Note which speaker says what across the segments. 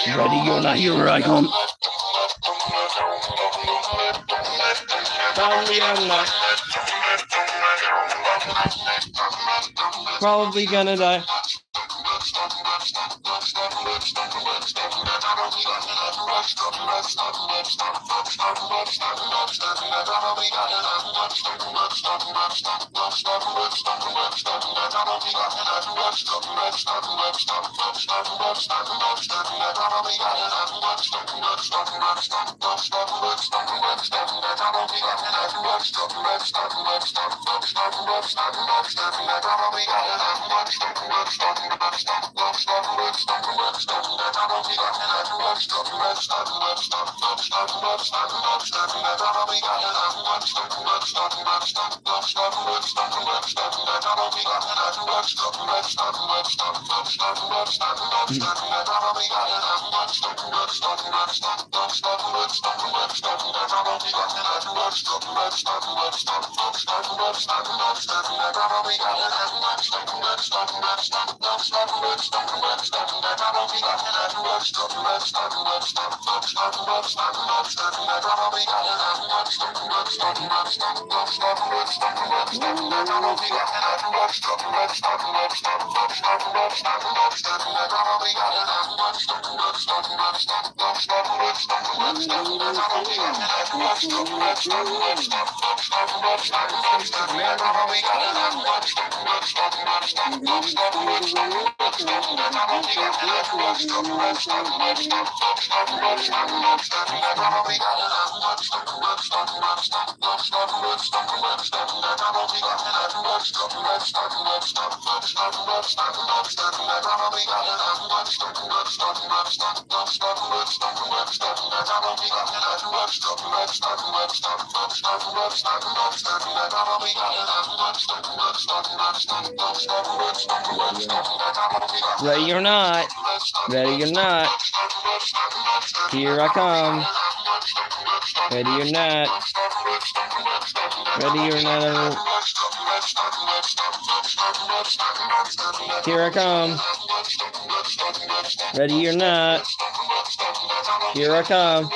Speaker 1: Ready or not, here I come. Probably gonna die. Ready or not, ready or not, here I come. Ready or not, ready or not, here I come. Ready or not, here I come.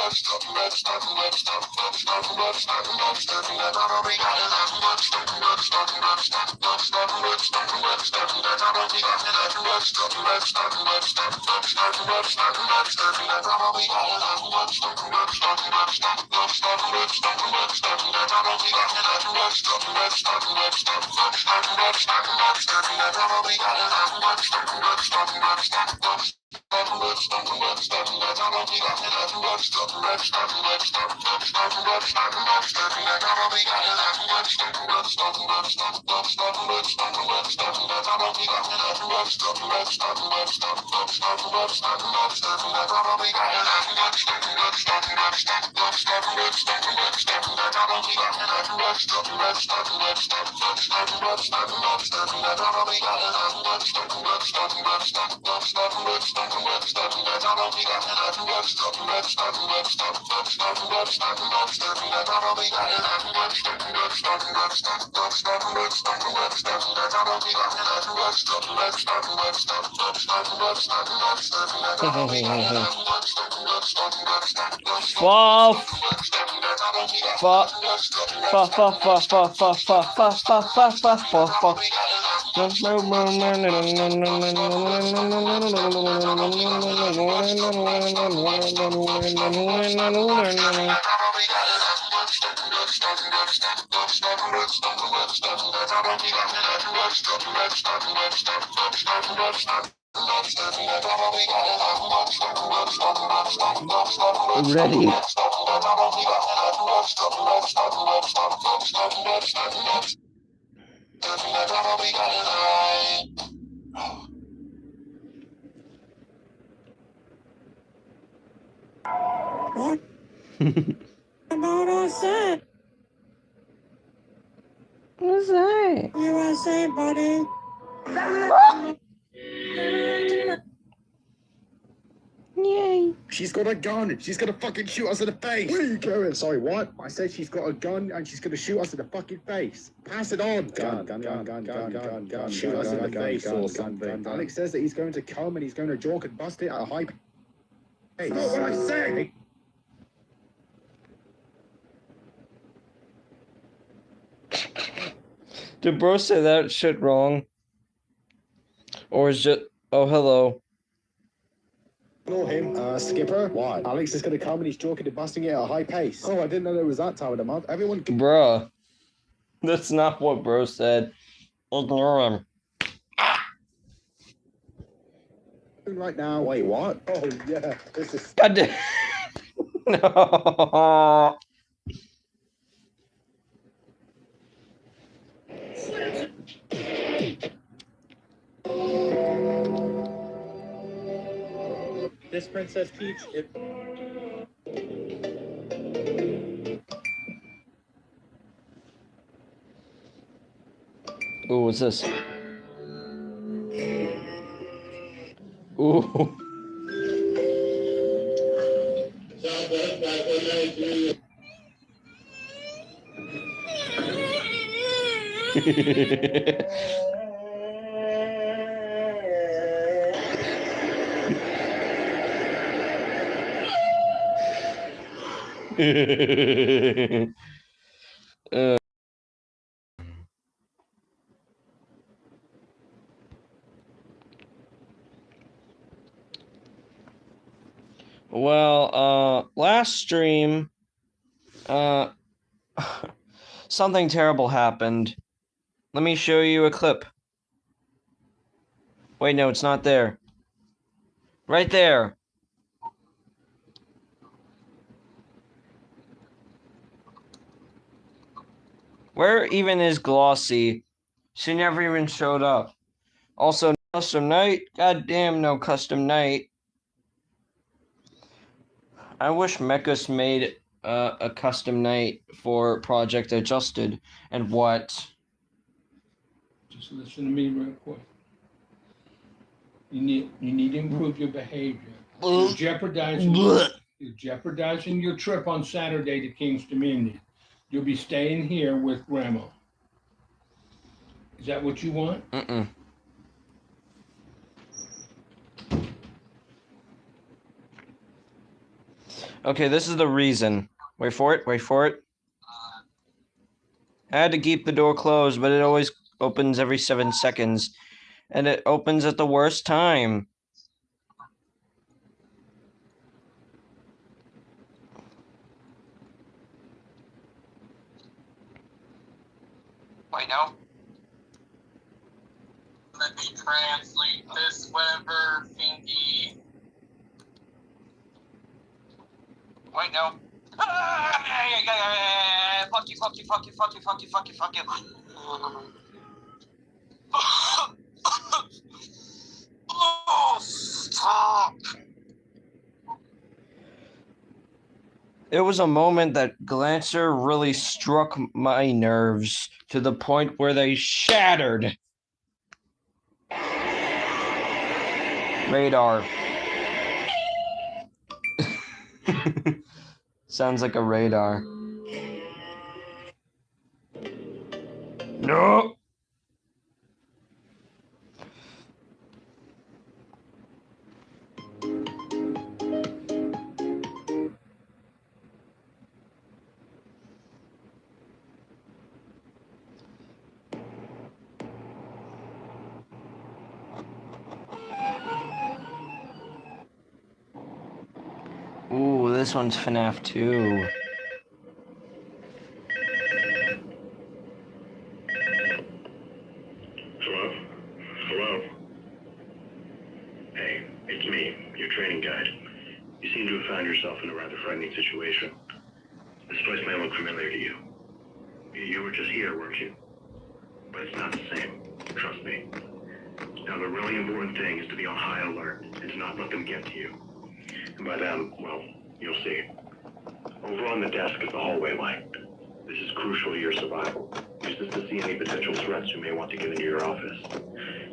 Speaker 1: Ready.
Speaker 2: What about USA?
Speaker 1: What's that?
Speaker 2: USA, buddy.
Speaker 1: Yay.
Speaker 3: She's got a gun. She's gonna fucking shoot us in the face. Where are you going? Sorry, what? I said she's got a gun and she's gonna shoot us in the fucking face. Pass it on. Gun. Shoot us in the face or something. Alex says that he's going to come and he's going to jog and bust it at a high pace. That's not what I said.
Speaker 1: Did bro say that shit wrong? Or is it, oh, hello.
Speaker 3: Ignore him, Skipper. Why? Alex is going to come and he's joking and busting it at a high pace. Oh, I didn't know there was that time of the month. Everyone...
Speaker 1: Bruh. That's not what bro said. Ignore him.
Speaker 3: Right now. Wait, what? Oh, yeah. This is...
Speaker 1: God damn. No.
Speaker 3: This Princess Peach...
Speaker 1: Ooh, what's this? Ooh. Well, last stream, something terrible happened. Let me show you a clip. Wait, no, it's not there. Right there. Where even is Glossy? She never even showed up. Also, custom night. Goddamn, no custom night. I wish Mechas made a custom night for Project Adjusted. And what?
Speaker 4: Just listen to me real quick. You need to improve your behavior. You're jeopardizing your trip on Saturday to King's Dominion. You'll be staying here with Grandma. Is that what you want?
Speaker 1: Mm-mm. Okay, this is the reason. Wait for it, wait for it. I had to keep the door closed, but it always opens every 7 seconds. And it opens at the worst time.
Speaker 5: Wait, no. Let me translate this Weber thingy. Wait, no. Fuck you, fuck you, fuck you, fuck you, fuck you, fuck you, fuck you. Oh, stop.
Speaker 1: It was a moment that Glancer really struck my nerves to the point where they shattered. Radar. Sounds like a radar. No. Ooh, this one's FNAF 2.
Speaker 6: Hello? Hello? Hey, it's me, your training guide. You seem to have found yourself in a rather frightening situation. This place may look familiar to you. You were just here, weren't you? But it's not the same. Trust me. Now, the really important thing is to be on high alert and to not let them get to you. And by then, well, you'll see. Over on the desk is the hallway light. This is crucial to your survival. Use this to see any potential threats who may want to get into your office.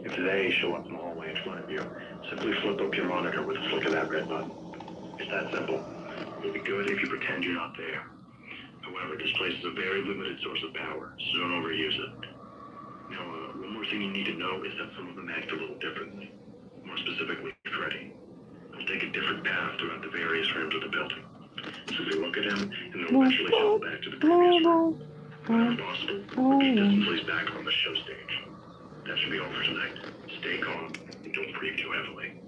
Speaker 6: If they show up in the hallway in front of you, simply flip up your monitor with a flick of that red button. It's that simple. It'll be good if you pretend you're not there. However, this place is a very limited source of power, so don't overuse it. Now, one more thing you need to know is that some of them act a little differently. More specifically, Freddy. He'll take a different path throughout the various rooms of the building. Simply look at him, and they'll eventually fall back to the previous room. Whenever possible, repeat this until he's back on the show stage. That should be all for tonight. Stay calm, and don't breathe too heavily.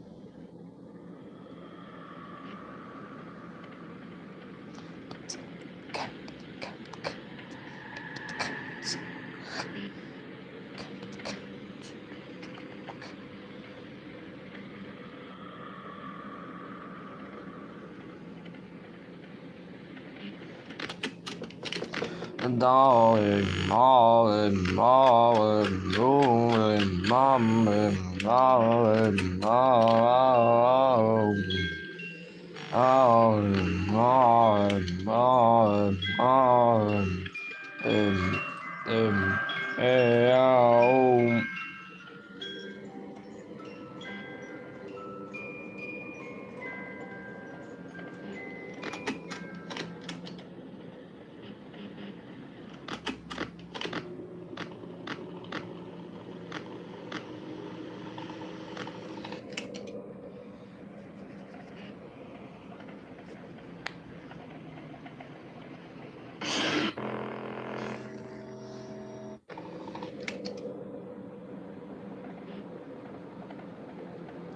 Speaker 1: Darling, darling, darling, darling, darling, darling, darling.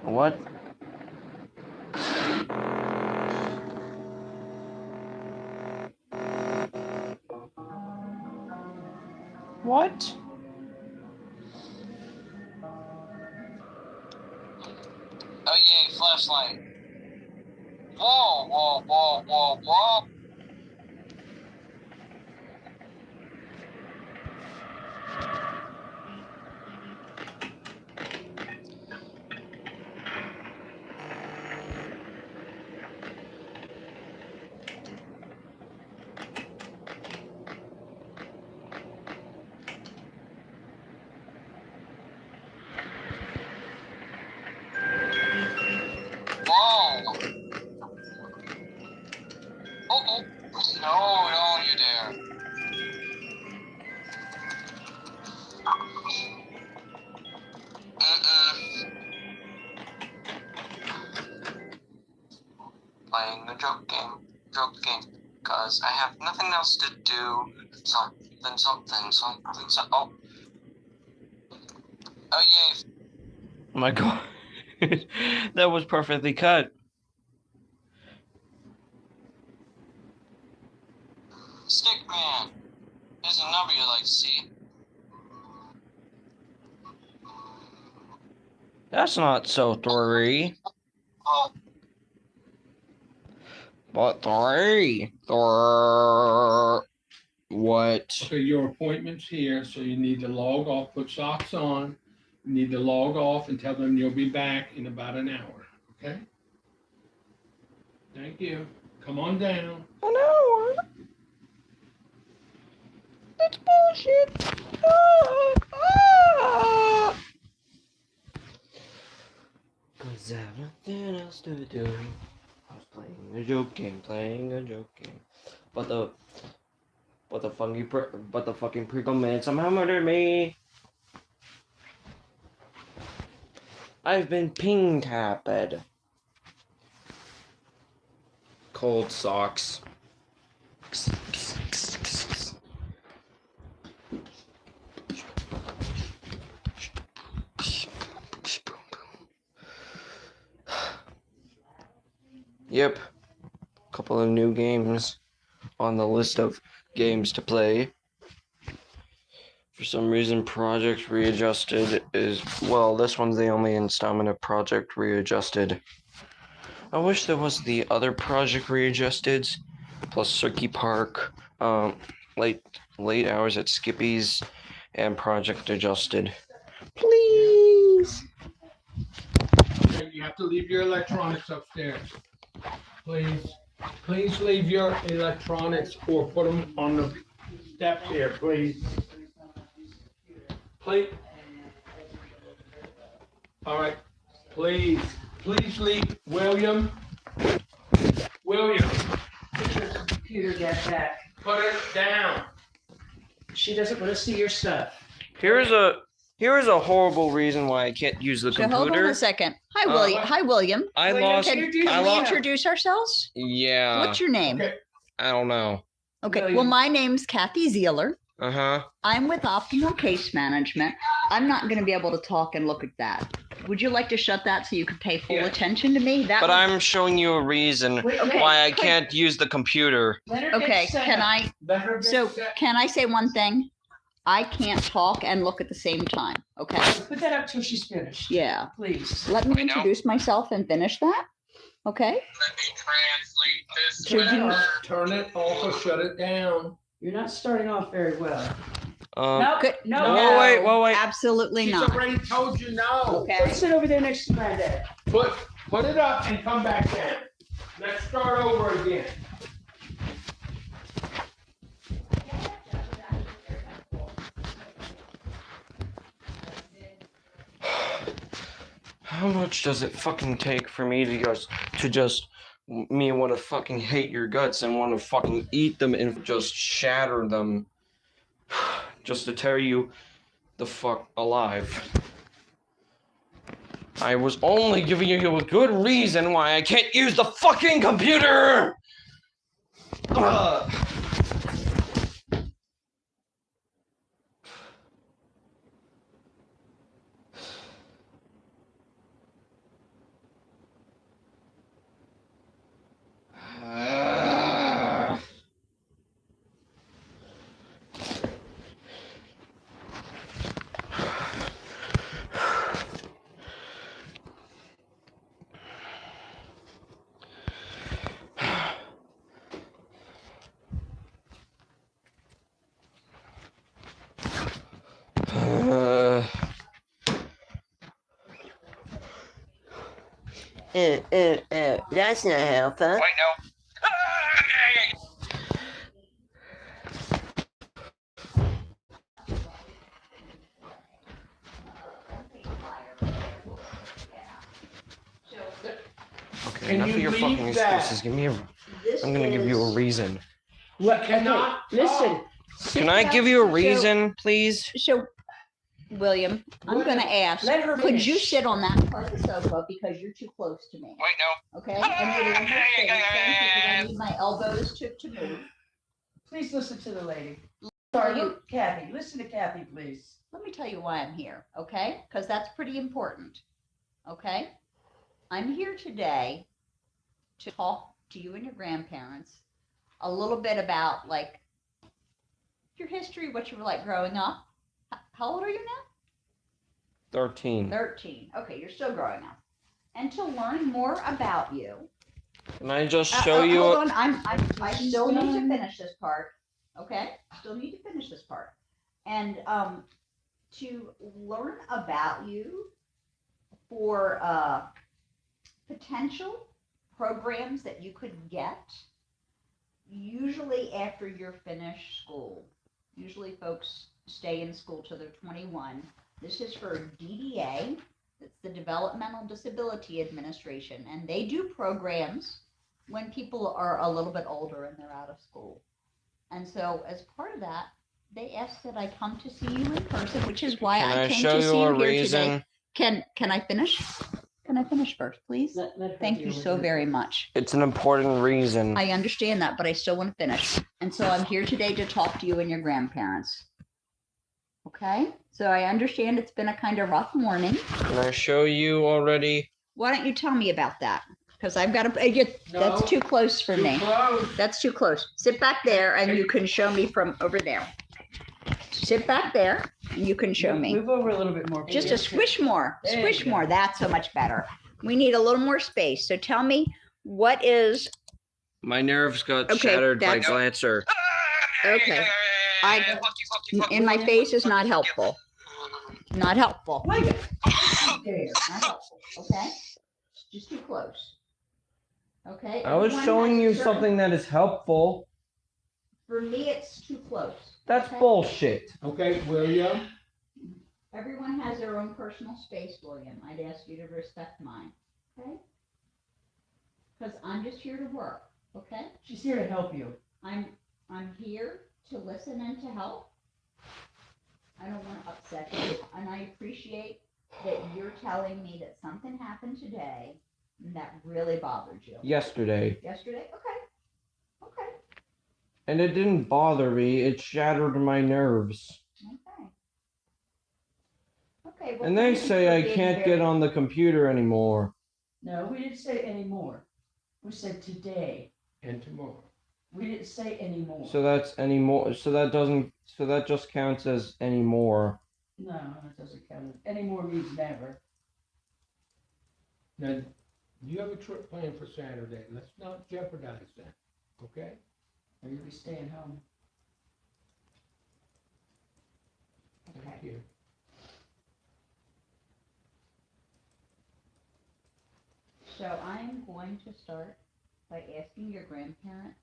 Speaker 1: What? What?
Speaker 5: Oh yay, flashlight. Whoa, whoa, whoa, whoa, whoa. Whoa. Oh, no, you dare. Playing a joke game, cause I have nothing else to do. Something. Oh yay.
Speaker 1: Oh my God. That was perfectly cut.
Speaker 5: Stickman. Here's a number you'd like to see.
Speaker 1: That's not so 3.
Speaker 5: Oh,
Speaker 1: But 3. What?
Speaker 4: So your appointment's here, so you need to log off, put socks on. You need to log off and tell them you'll be back in about an hour, okay? Thank you. Come on down.
Speaker 1: An hour? That's bullshit. Cause I have nothing else to do. I was playing a joke game. But the fucking prickle man somehow murdered me. I've been ping tapped. Cold socks. Yep. Couple of new games on the list of games to play. For some reason, Project Readjusted is, well, this one's the only installment of Project Readjusted. I wish there was the other Project Readjusteds, plus Circuit Park, late hours at Skippy's, and Project Adjusted. Please!
Speaker 4: Okay, you have to leave your electronics upstairs. Please leave your electronics or put them on the step here, please. Please. All right. Please leave. William.
Speaker 2: Put your computer back.
Speaker 4: Put it down.
Speaker 2: She doesn't want to see your stuff.
Speaker 1: Here is a horrible reason why I can't use the
Speaker 7: So
Speaker 1: computer.
Speaker 7: hold on a second. Hi, William. Hi, William.
Speaker 1: I
Speaker 2: William,
Speaker 1: lost.
Speaker 7: Can we introduce ourselves?
Speaker 1: Yeah.
Speaker 7: What's your name?
Speaker 4: Okay.
Speaker 1: I don't know.
Speaker 7: Okay.
Speaker 2: William.
Speaker 7: Well, my name's Kathy Zeeler.
Speaker 1: Uh-huh.
Speaker 7: I'm with Optimal Case Management. I'm not going to be able to talk and look at that. Would you like to shut that so you can pay full
Speaker 4: Yeah.
Speaker 7: attention to me? That
Speaker 1: But
Speaker 7: would-
Speaker 1: I'm showing you a reason
Speaker 7: Okay.
Speaker 1: why I can't use the computer.
Speaker 2: Let her get
Speaker 7: Okay.
Speaker 2: set
Speaker 7: Can
Speaker 2: up.
Speaker 7: I?
Speaker 4: Let her get
Speaker 7: So
Speaker 4: set.
Speaker 7: can I say one thing? I can't talk and look at the same time. Okay.
Speaker 2: Put that up till she's finished.
Speaker 7: Yeah.
Speaker 2: Please.
Speaker 7: Let me
Speaker 5: I know.
Speaker 7: introduce myself and finish that. Okay.
Speaker 5: Let me translate this.
Speaker 7: Should you-
Speaker 5: letter.
Speaker 4: Turn it off or shut it down.
Speaker 2: You're not starting off very well.
Speaker 7: Good.
Speaker 2: Nope. No.
Speaker 1: Whoa, wait, whoa, wait.
Speaker 7: Absolutely
Speaker 4: She's
Speaker 7: not.
Speaker 4: already told you no.
Speaker 7: Okay.
Speaker 2: Let's sit over there next to Granddad.
Speaker 4: Put it up and come back down. Let's start over again.
Speaker 1: How much does it fucking take for me to just me want to fucking hate your guts and want to fucking eat them and just shatter them just to tear you the fuck alive? I was only giving you a good reason why I can't use the fucking computer! Ugh.
Speaker 2: That's not helpful.
Speaker 5: Wait, no.
Speaker 1: Okay,
Speaker 4: Can
Speaker 1: enough of
Speaker 4: you
Speaker 1: your fucking
Speaker 4: leave that?
Speaker 1: excuses. Give me a.
Speaker 7: This
Speaker 1: I'm gonna give you a
Speaker 7: is-
Speaker 1: reason.
Speaker 4: What cannot?
Speaker 2: Listen.
Speaker 1: Can I give you a reason, please?
Speaker 7: So, William, I'm going to ask.
Speaker 2: Let her
Speaker 7: Could you
Speaker 2: finish.
Speaker 7: sit on that part of the sofa because you're too close to me?
Speaker 5: Wait, no.
Speaker 7: Okay. And you're in my face, because I need my elbows to move.
Speaker 2: Please listen to the lady.
Speaker 7: Are
Speaker 2: Sorry,
Speaker 7: you?
Speaker 2: Kathy. Listen to Kathy, please.
Speaker 7: Let me tell you why I'm here. Okay, because that's pretty important. Okay, I'm here today to talk to you and your grandparents a little bit about like your history, what you were like growing up. How old are you now?
Speaker 1: 13.
Speaker 7: 13. Okay, you're still growing up. And to learn more about you.
Speaker 1: Can I just show you?
Speaker 7: Hold on, I still need to finish this part. Okay, still need to finish this part. And to learn about you for potential programs that you could get, usually after you're finished school. Usually folks stay in school till they're 21. This is for DDA, it's the Developmental Disability Administration, and they do programs when people are a little bit older and they're out of school. And so as part of that, they asked that I come to see you in person, which is why
Speaker 1: Can
Speaker 7: I
Speaker 1: I
Speaker 7: came
Speaker 1: show
Speaker 7: to see
Speaker 1: you a
Speaker 7: you here
Speaker 1: reason?
Speaker 7: today. Can I finish? Can I finish first, please?
Speaker 2: Let her
Speaker 7: Thank
Speaker 2: deal
Speaker 7: you
Speaker 2: with
Speaker 7: so
Speaker 2: it.
Speaker 7: very much.
Speaker 1: It's an important reason.
Speaker 7: I understand that, but I still want to finish. And so I'm here today to talk to you and your grandparents. Okay? So I understand it's been a kind of rough morning.
Speaker 1: Can I show you already?
Speaker 7: Why don't you tell me about that? Because I've got to, that's
Speaker 4: No.
Speaker 7: too close for
Speaker 4: Too
Speaker 7: me.
Speaker 4: close.
Speaker 7: That's too close. Sit back there and you can show me from over there. Sit back there and you can show me.
Speaker 2: Move over a little bit more.
Speaker 7: Just a
Speaker 2: please.
Speaker 7: squish more,
Speaker 2: There you
Speaker 7: squish
Speaker 2: go.
Speaker 7: more. That's so much better. We need a little more space. So tell me, what is,
Speaker 1: My nerves got
Speaker 7: Okay,
Speaker 1: shattered by
Speaker 7: that's-
Speaker 1: Glancer.
Speaker 7: Okay. in my face is not helpful. Not helpful.
Speaker 2: Wait.
Speaker 7: There, not helpful. Okay? Just too close. Okay?
Speaker 1: I was
Speaker 7: Everyone
Speaker 1: showing
Speaker 7: has
Speaker 1: you
Speaker 7: a certain-
Speaker 1: something that is helpful.
Speaker 7: For me, it's too close.
Speaker 1: That's
Speaker 7: Okay?
Speaker 1: bullshit.
Speaker 4: Okay, William.
Speaker 7: Everyone has their own personal space, William. I'd ask you to respect mine, okay? Because I'm just here to work, okay?
Speaker 2: She's here to help you.
Speaker 7: I'm here to listen and to help. I don't want to upset you, and I appreciate that you're telling me that something happened today that really bothered you.
Speaker 1: Yesterday.
Speaker 7: Yesterday? Okay. Okay.
Speaker 1: And it didn't bother me, it shattered my nerves.
Speaker 7: Okay. Okay. Well,
Speaker 1: And they
Speaker 7: thank you
Speaker 1: say
Speaker 7: for
Speaker 1: I
Speaker 7: being
Speaker 1: can't
Speaker 7: very-
Speaker 1: get on the computer anymore.
Speaker 2: No, we didn't say anymore. We said today.
Speaker 4: And tomorrow.
Speaker 2: We didn't say anymore.
Speaker 1: So that's anymore. So that doesn't. So that just counts as anymore.
Speaker 2: No, it doesn't count. Anymore means never.
Speaker 4: Now, you have a trip planned for Saturday. Let's not jeopardize that, okay?
Speaker 2: Or you'll be staying home.
Speaker 4: Thank you.
Speaker 7: So I'm going to start by asking your grandparents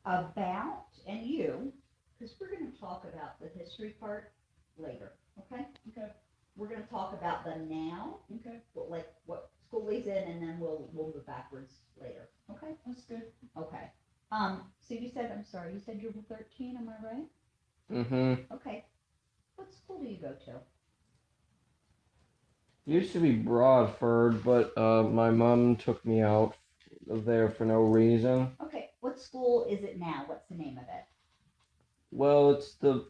Speaker 7: about, and you, because we're going to talk about the history part later, okay?
Speaker 2: Okay.
Speaker 7: We're going to talk about the now,
Speaker 2: Okay.
Speaker 7: what school he's in, and then we'll move backwards later, okay?
Speaker 2: That's good.
Speaker 7: Okay. So you said, I'm sorry, you said you were 13, am I right?
Speaker 1: Mm-hmm.
Speaker 7: Okay. What school do you go to?
Speaker 1: Used to be Broadford, but my mom took me out there for no reason.
Speaker 7: Okay. What school is it now? What's the name of it?
Speaker 1: Well, it's the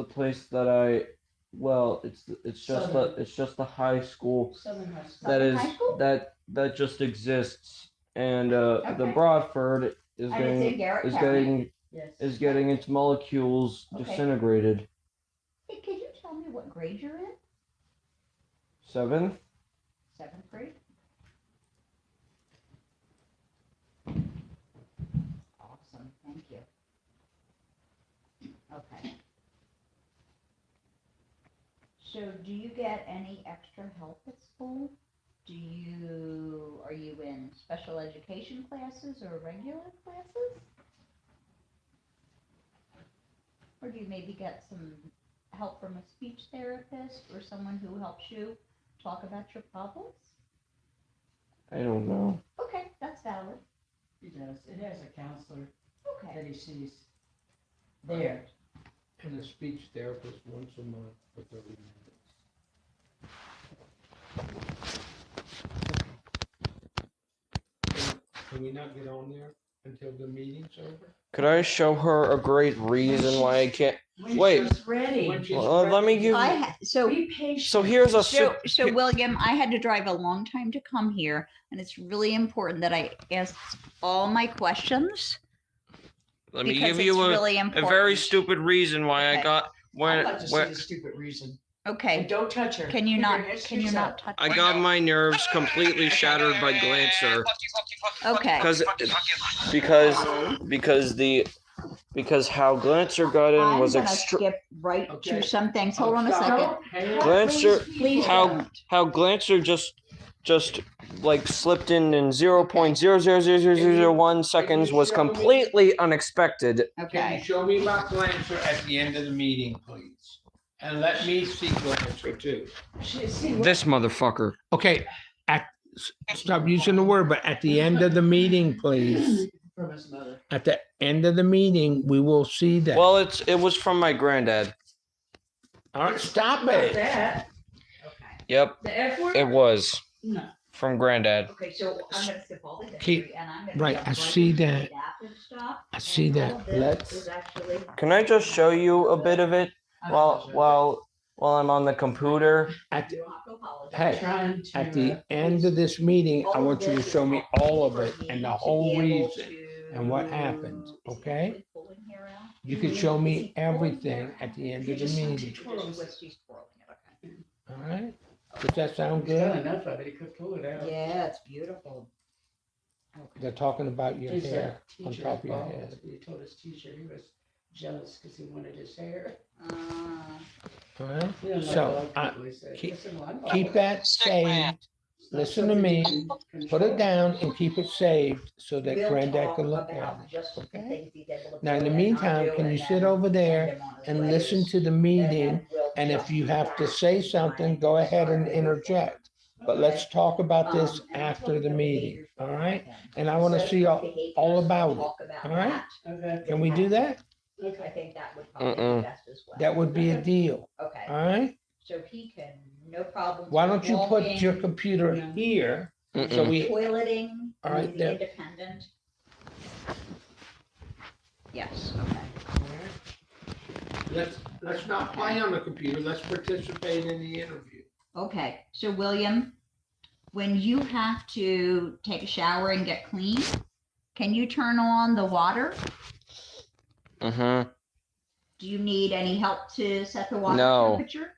Speaker 1: place that I. Well, it's just
Speaker 2: Southern.
Speaker 1: it's just the high school
Speaker 2: Southern High School.
Speaker 1: that
Speaker 7: Southern
Speaker 1: is
Speaker 7: High School?
Speaker 1: that just exists, and the
Speaker 7: Okay.
Speaker 1: Broadford is
Speaker 7: And it's in
Speaker 1: getting
Speaker 7: Garrett
Speaker 1: is
Speaker 7: County.
Speaker 1: getting
Speaker 2: Yes.
Speaker 1: is getting its molecules
Speaker 7: Okay.
Speaker 1: disintegrated.
Speaker 7: Hey, could you tell me what grade you're in?
Speaker 1: 7th.
Speaker 7: 7th grade? Awesome, thank you. Okay. So do you get any extra help at school? Are you in special education classes or regular classes? Or do you maybe get some help from a speech therapist or someone who helps you talk about your problems?
Speaker 1: I don't know.
Speaker 7: Okay, that's valid.
Speaker 2: It does. It has a counselor
Speaker 7: Okay.
Speaker 2: that he sees there.
Speaker 4: And a speech therapist once a month for 30 minutes. Can we not get on there until the meeting's over?
Speaker 1: Could I show her a great reason why I can't?
Speaker 2: When
Speaker 1: Wait.
Speaker 2: she's ready.
Speaker 4: When she's
Speaker 1: Well, let me
Speaker 4: ready.
Speaker 1: give.
Speaker 7: So
Speaker 2: Be patient.
Speaker 1: So here's a.
Speaker 7: So William, I had to drive a long time to come here, and it's really important that I ask all my questions.
Speaker 1: Let me
Speaker 7: because
Speaker 1: give you
Speaker 7: it's
Speaker 1: a
Speaker 7: really
Speaker 1: a
Speaker 7: important.
Speaker 1: very stupid reason why I
Speaker 7: Okay.
Speaker 1: got
Speaker 2: I'd
Speaker 1: when
Speaker 2: like to see
Speaker 1: when
Speaker 2: the stupid reason.
Speaker 7: Okay.
Speaker 2: And don't touch her.
Speaker 7: Can you
Speaker 2: Keep
Speaker 7: not?
Speaker 2: your hands to
Speaker 7: Can you
Speaker 2: yourself.
Speaker 7: not touch?
Speaker 1: I got my nerves completely shattered by Glancer
Speaker 7: Okay.
Speaker 1: because how Glancer got in
Speaker 7: I'm
Speaker 1: was
Speaker 7: gonna
Speaker 1: extra.
Speaker 7: skip right
Speaker 4: Okay.
Speaker 7: to some things. Hold on a
Speaker 4: Stop.
Speaker 7: second.
Speaker 4: Hang on.
Speaker 1: Glancer
Speaker 7: Please
Speaker 1: how
Speaker 7: don't.
Speaker 1: how Glancer just like slipped in 0.000001 seconds was completely unexpected.
Speaker 4: Can you
Speaker 7: Okay.
Speaker 4: show me my Glancer at the end of the meeting, please? And let me see Glancer too.
Speaker 2: See,
Speaker 1: This motherfucker.
Speaker 4: Okay, stop using the word, but at the end of the meeting, please.
Speaker 2: from his mother.
Speaker 4: At the end of the meeting, we will see that.
Speaker 1: Well, it was from my granddad.
Speaker 4: All right, stop
Speaker 2: Not
Speaker 4: it.
Speaker 2: that.
Speaker 7: Okay.
Speaker 1: Yep,
Speaker 2: The F word?
Speaker 1: it was
Speaker 2: No.
Speaker 1: from granddad.
Speaker 7: Okay. So I'm gonna skip all the history,
Speaker 4: Keep-
Speaker 7: and I'm gonna
Speaker 4: right,
Speaker 7: jump
Speaker 4: I
Speaker 7: right
Speaker 4: see
Speaker 7: into the
Speaker 4: that.
Speaker 7: adaptive stuff,
Speaker 4: I see
Speaker 7: and
Speaker 4: that.
Speaker 7: all of this
Speaker 4: Let's-
Speaker 7: is actually.
Speaker 1: Can I just show you a bit of it
Speaker 2: I
Speaker 1: while
Speaker 2: apologize.
Speaker 1: while I'm on the computer?
Speaker 4: At
Speaker 7: You
Speaker 4: the,
Speaker 7: don't have to apologize.
Speaker 4: hey,
Speaker 2: Trying to,
Speaker 4: at the end of this meeting, I want you to show me all of it and the whole reason and what happened, okay? You can show me everything at the end of the meeting, all right? Does that sound
Speaker 2: He's done
Speaker 4: good?
Speaker 2: enough of it, he could pull it out.
Speaker 7: Yeah, it's beautiful.
Speaker 4: They're talking about your
Speaker 2: He's a
Speaker 4: hair on
Speaker 2: teacher
Speaker 4: top of your
Speaker 2: bald.
Speaker 4: head.
Speaker 2: He told his teacher he was jealous because he wanted his hair.
Speaker 4: All right?
Speaker 2: We don't
Speaker 4: So,
Speaker 2: like bald people, he said.
Speaker 4: keep-
Speaker 2: I said, "Well, I'm
Speaker 4: Keep
Speaker 2: bald."
Speaker 4: that
Speaker 5: Stick man.
Speaker 4: saved listen to me, put it down and keep it saved so that
Speaker 7: We'll
Speaker 4: Granddad
Speaker 7: talk
Speaker 4: can look
Speaker 7: about
Speaker 4: at it.
Speaker 7: just the
Speaker 4: Okay?
Speaker 7: things he's able to
Speaker 4: Now, in the
Speaker 7: do and not
Speaker 4: meantime,
Speaker 7: do,
Speaker 4: can you
Speaker 7: and
Speaker 4: sit
Speaker 7: then
Speaker 4: over
Speaker 7: send
Speaker 4: there
Speaker 7: him on his
Speaker 4: and
Speaker 7: way.
Speaker 4: listen to the
Speaker 7: And
Speaker 4: meeting?
Speaker 7: then we'll
Speaker 4: And if
Speaker 7: jump
Speaker 4: you have to
Speaker 7: back
Speaker 4: say
Speaker 7: to
Speaker 4: something,
Speaker 7: time
Speaker 4: go
Speaker 7: and
Speaker 4: ahead and
Speaker 7: start over.
Speaker 4: interject. But let's talk about this after the meeting, all right? And I want to see all about it, all right?
Speaker 2: Okay.
Speaker 4: Can we do that?
Speaker 7: I think that would probably
Speaker 1: Mm-mm.
Speaker 7: be best as well.
Speaker 4: That would be a deal,
Speaker 7: Okay,
Speaker 4: all right?
Speaker 7: so he can, no problem.
Speaker 4: Why don't you put
Speaker 7: walking,
Speaker 4: your computer here? So
Speaker 1: Mm-mm.
Speaker 4: we,
Speaker 7: toileting,
Speaker 4: All right,
Speaker 7: easy,
Speaker 4: there.
Speaker 7: independent. Yes, okay.
Speaker 4: let's not play on the computer, let's participate in the interview.
Speaker 7: Okay, so William, when you have to take a shower and get clean, can you turn on the water?
Speaker 1: Mm-hmm.
Speaker 7: Do you need any help to set the water
Speaker 1: No.
Speaker 7: temperature?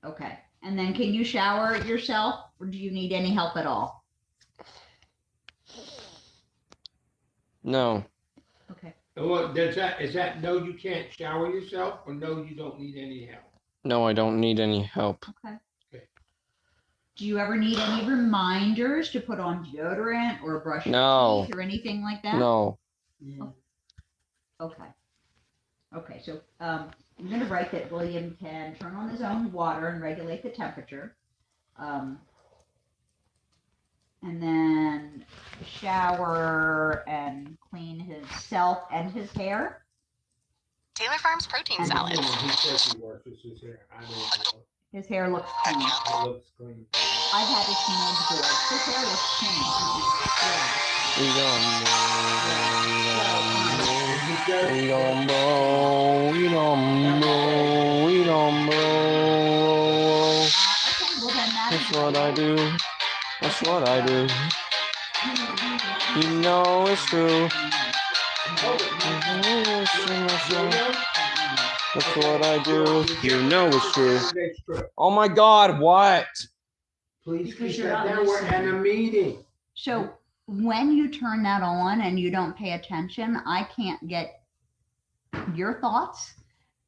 Speaker 7: Okay, and then can you shower yourself or do you need any help at all?
Speaker 1: No.
Speaker 7: Okay,
Speaker 4: Well, is that no, you can't shower yourself, or no, you don't need any help?
Speaker 1: No, I don't need any help.
Speaker 7: okay.
Speaker 4: Okay.
Speaker 7: Do you ever need any reminders to put on deodorant or brush
Speaker 1: No.
Speaker 7: your teeth or anything like that?
Speaker 1: No.
Speaker 7: Okay. Okay, so I'm gonna write that William can turn on his own water and regulate the temperature. And then shower and clean himself and his hair.
Speaker 8: Taylor Farms protein salad.
Speaker 4: He says he washes his hair, I don't know,
Speaker 7: His hair looks clean.
Speaker 4: it looks clean.
Speaker 7: I've had a teenage boy. His hair looks clean. Yeah.
Speaker 1: We don't know.
Speaker 4: He
Speaker 1: We
Speaker 4: does,
Speaker 1: don't know. We don't know. We don't know.
Speaker 7: Okay, well then
Speaker 1: That's
Speaker 7: that's
Speaker 1: what I do. That's what I do. You know it's true. That's what I do. You know it's true. Oh my God, what?
Speaker 4: Please
Speaker 2: Because
Speaker 4: keep
Speaker 2: you're
Speaker 4: that
Speaker 2: not
Speaker 4: down, we're at
Speaker 2: listening.
Speaker 4: a meeting.
Speaker 7: So when you turn that on and you don't pay attention, I can't get your thoughts.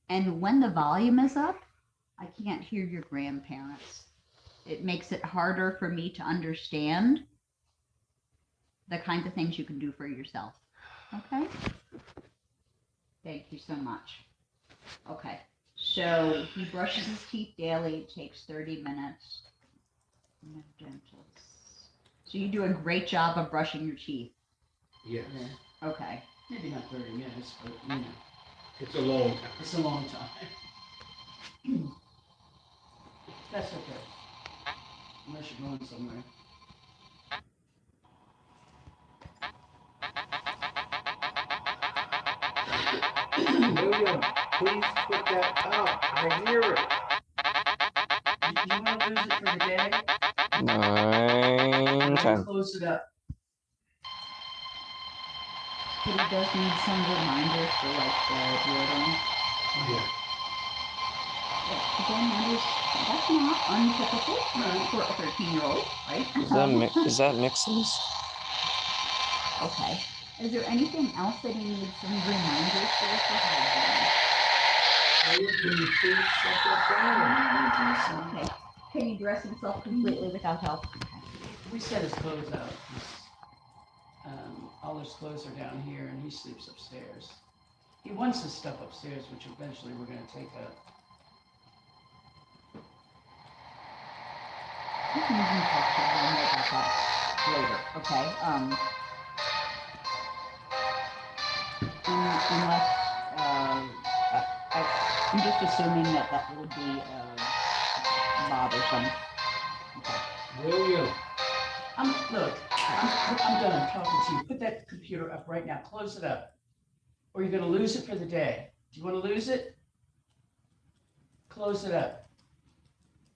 Speaker 7: And when the volume is up, I can't hear your grandparents. It makes it harder for me to understand the kinds of things you can do for yourself. Okay? Thank you so much. Okay, so he brushes his teeth daily, it takes 30 minutes. No dentist. So you do a great job of brushing your teeth.
Speaker 4: Yes,
Speaker 7: Okay.
Speaker 2: Maybe not 30 minutes, but you know,
Speaker 4: it's a long time.
Speaker 2: it's a long time. That's okay. Unless you're going somewhere.
Speaker 4: William, please put that up, I hear it.
Speaker 2: You want to lose it for the day?
Speaker 1: 9, 10.
Speaker 2: Close it up.
Speaker 7: But he does need some reminders for like the deodorant.
Speaker 4: Yeah.
Speaker 7: Again, that's not untypical for a 13-year-old, right?
Speaker 1: Is that mixins?
Speaker 7: Okay. Is there anything else that he needs some reminders for hygiene?
Speaker 4: William, can you please set that down?
Speaker 7: Okay. Can he dress himself completely without help?
Speaker 2: We set his clothes out. All his clothes are down here and he sleeps upstairs. He wants his stuff upstairs, which eventually we're gonna take up.
Speaker 7: We can even talk to him about that later, okay? Unless, I'm just assuming that would be bothersome. Okay.
Speaker 4: William,
Speaker 2: Look, I'm done talking to you. Put that computer up right now. Close it up. Or you're gonna lose it for the day. Do you wanna lose it? Close it up.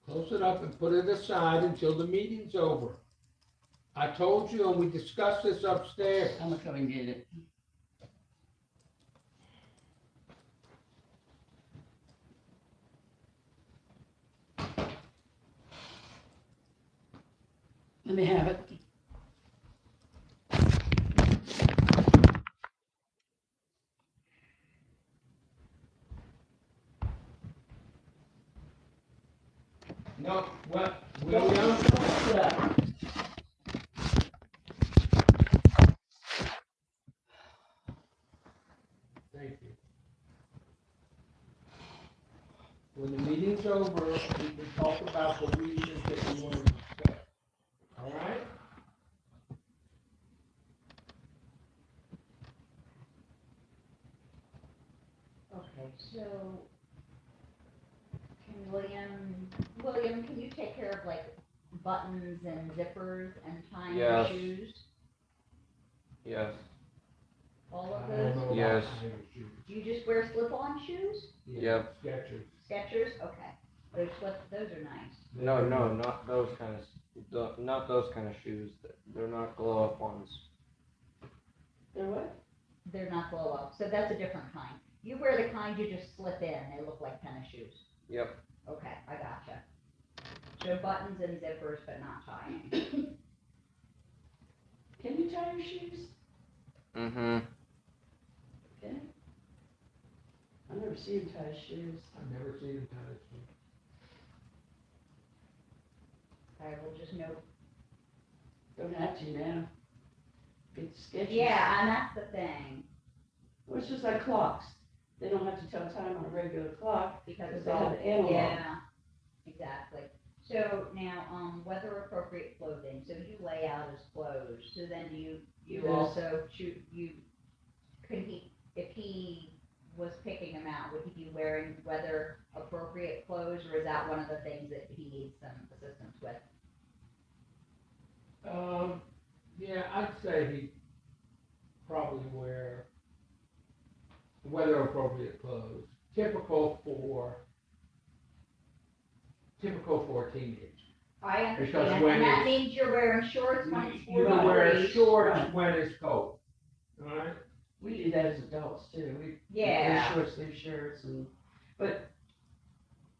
Speaker 4: close it up and put it aside until the meeting's over. I told you, and we discussed this upstairs.
Speaker 2: I'm gonna come and get it. Let me have it.
Speaker 4: No, what,
Speaker 2: Don't
Speaker 4: William?
Speaker 2: close it up.
Speaker 4: Thank you. When the meeting's over, we can talk about the reasons that you want to discuss. All right?
Speaker 7: Okay, so can William, can you take care of like buttons and zippers and tying your
Speaker 1: Yes.
Speaker 7: shoes?
Speaker 1: Yes.
Speaker 7: All
Speaker 4: I
Speaker 7: of
Speaker 4: don't
Speaker 7: those?
Speaker 4: know about
Speaker 1: Yes.
Speaker 4: tying your shoes.
Speaker 7: Do you just wear slip-on shoes?
Speaker 1: Yep.
Speaker 4: Skechers.
Speaker 7: Skechers? Okay. Those are nice.
Speaker 1: No, not those kind of, not those kind of shoes. They're not glow-up ones.
Speaker 2: They're what?
Speaker 7: They're not blow up, so that's a different kind. You wear the kind you just slip in, they look like tennis shoes.
Speaker 1: Yep.
Speaker 7: Okay, I gotcha. So buttons and zippers, but not tying.
Speaker 2: Can you tie your shoes?
Speaker 1: Mm-hmm.
Speaker 2: Okay. I've never seen him tie his shoes.
Speaker 4: I've never seen him tie his shoes.
Speaker 7: I will just note.
Speaker 2: Don't have to now. Get the sketches.
Speaker 7: Yeah, and that's the thing,
Speaker 2: Well, it's just like clocks. They don't have to tell time on a regular clock.
Speaker 7: because
Speaker 2: Because
Speaker 7: it's
Speaker 2: they
Speaker 7: all,
Speaker 2: have analog.
Speaker 7: yeah, exactly. So now, weather appropriate clothing, so you lay out as clothes, so then you
Speaker 2: Yes.
Speaker 7: also if he was picking them out, would he be wearing weather appropriate clothes, or is that one of the things that he needs some assistance with?
Speaker 4: Yeah, I'd say he'd probably wear weather appropriate clothes, typical for a teenager.
Speaker 7: I
Speaker 4: Because
Speaker 7: understand,
Speaker 4: when
Speaker 7: and that
Speaker 4: it's-
Speaker 7: means you're wearing shorts when it's
Speaker 4: You
Speaker 7: 40
Speaker 4: can wear
Speaker 7: degrees.
Speaker 4: shorts
Speaker 2: Right.
Speaker 4: when it's cold, all right?
Speaker 2: We do that as adults too. We
Speaker 7: Yeah.
Speaker 2: wear short sleeve shirts and, but,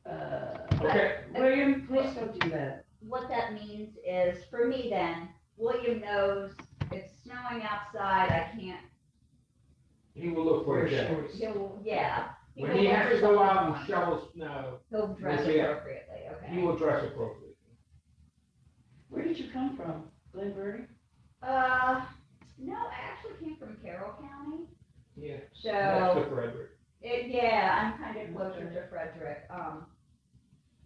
Speaker 4: Okay.
Speaker 2: William, please don't do that.
Speaker 7: What that means is, for me then, William knows it's snowing outside, I can't,
Speaker 4: He will look for
Speaker 2: Wear
Speaker 4: a jacket.
Speaker 2: shorts.
Speaker 7: he'll, yeah.
Speaker 4: When
Speaker 7: will
Speaker 4: he
Speaker 7: look
Speaker 4: has
Speaker 7: for
Speaker 4: to go out
Speaker 7: something
Speaker 4: and
Speaker 7: warm.
Speaker 4: shovel snow,
Speaker 7: He'll dress
Speaker 4: Yeah.
Speaker 7: appropriately, okay.
Speaker 4: he will dress appropriately.
Speaker 2: Where did you come from? Glen Burnie?
Speaker 7: No, I actually came from Carroll County,
Speaker 4: Yeah, next
Speaker 7: so,
Speaker 4: to Frederick.
Speaker 7: yeah, I'm kind of closer to Frederick,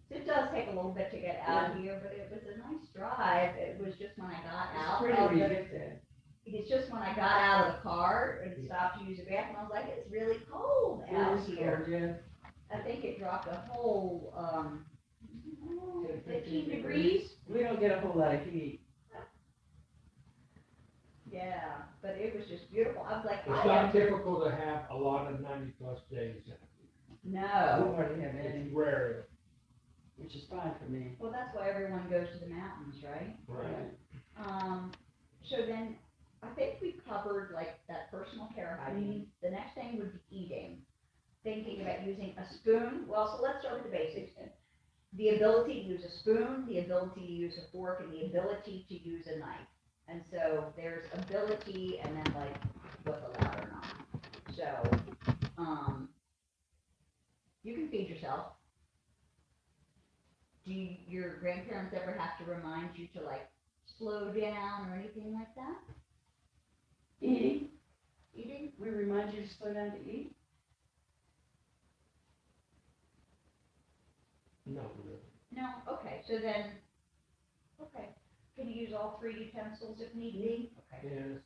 Speaker 7: it does take a little bit to get out here, but it was a nice drive, it was just when I got
Speaker 2: It's
Speaker 7: out
Speaker 2: pretty
Speaker 7: of
Speaker 2: when you
Speaker 7: the,
Speaker 2: get there.
Speaker 7: it's just when I got out of the car and stopped to use the bathroom, I was like, it's really cold out
Speaker 2: It is
Speaker 7: here.
Speaker 2: cold, yeah.
Speaker 7: I think it dropped a whole, 15
Speaker 4: 15
Speaker 7: degrees.
Speaker 2: We don't get a whole lot of heat.
Speaker 7: Yeah, but it was just beautiful. I was like,
Speaker 4: It's not typical to have a lot of 90-plus days.
Speaker 2: We
Speaker 7: no.
Speaker 2: hardly have
Speaker 4: It's
Speaker 2: any,
Speaker 4: rare,
Speaker 2: which is fine for me.
Speaker 7: Well, that's why everyone goes to the mountains, right?
Speaker 4: right?
Speaker 7: So then, I think we covered like that personal care hygiene. The next thing would be eating. Thinking about using a spoon. Well, so let's start with the basics. The ability to use a spoon, the ability to use a fork, and the ability to use a knife. And so there's ability and then like what's allowed or not. So, you can feed yourself. Do your grandparents ever have to remind you to like slow down or anything like that?
Speaker 2: Eating,
Speaker 7: Eating?
Speaker 2: we remind you to slow down to eat.
Speaker 4: No, really.
Speaker 7: No, okay, so then, okay, can you use all 3 utensils if need be? Okay.
Speaker 4: Yes.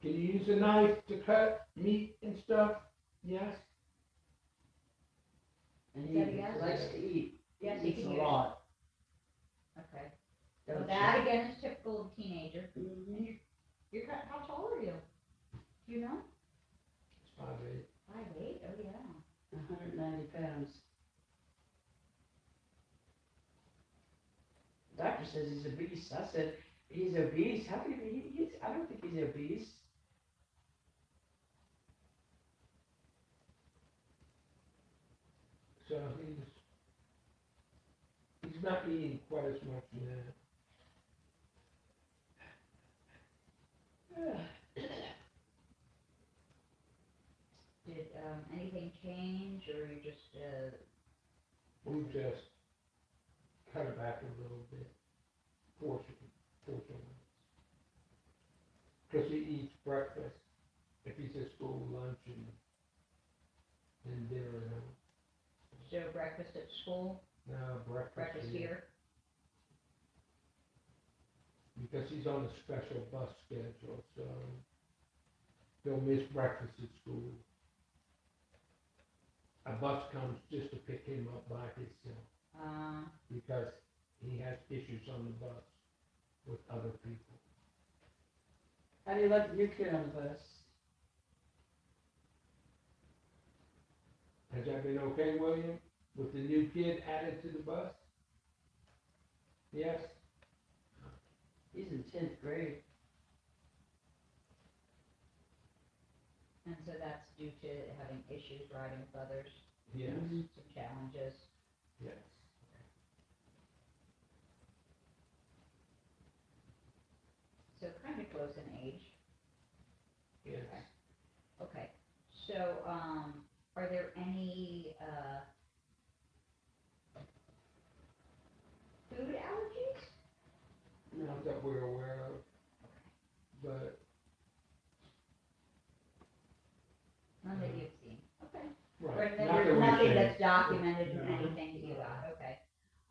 Speaker 4: Can you use a knife to cut meat and stuff? Yes.
Speaker 2: And
Speaker 7: Is that a
Speaker 2: he
Speaker 7: yes?
Speaker 2: likes to eat.
Speaker 7: Yes,
Speaker 2: He
Speaker 7: he
Speaker 2: eats
Speaker 7: can
Speaker 2: a
Speaker 7: use.
Speaker 2: lot.
Speaker 7: Okay,
Speaker 2: Don't
Speaker 7: well,
Speaker 2: you?
Speaker 7: that again is typical of a teenager.
Speaker 2: Mhm.
Speaker 7: And how tall are you? Do you know?
Speaker 4: It's 5'8".
Speaker 7: 5'8", oh yeah.
Speaker 2: 190 pounds. Doctor says he's obese. I said, he's obese. How can he be? I don't think he's obese.
Speaker 4: So he's not eating quite as much now.
Speaker 7: Did, anything change or you just,
Speaker 4: We just cut it back a little bit. Portion. Because he eats breakfast. If he's at school, lunch and dinner.
Speaker 7: So breakfast at school,
Speaker 4: No,
Speaker 7: breakfast here.
Speaker 4: Because he's on a special bus schedule, so he'll miss breakfast at school. A bus comes just to pick him up by himself, because he has issues on the bus with other people.
Speaker 2: How do you let the new kid on the bus?
Speaker 4: Has that been okay, William, with the new kid added to the bus? Yes?
Speaker 2: He's in 10th grade.
Speaker 7: And so that's due to having issues riding with others,
Speaker 4: Yes,
Speaker 7: some challenges.
Speaker 4: yes.
Speaker 7: So kind of close in age.
Speaker 4: Yes.
Speaker 7: Okay, so, are there any, food allergies?
Speaker 4: Not that we're aware of, but,
Speaker 7: None that you've seen, okay. Or
Speaker 4: right.
Speaker 7: that
Speaker 4: not that
Speaker 7: there's
Speaker 4: we've
Speaker 7: nothing
Speaker 4: seen.
Speaker 7: that's documented in
Speaker 4: No.
Speaker 7: anything that you got, okay.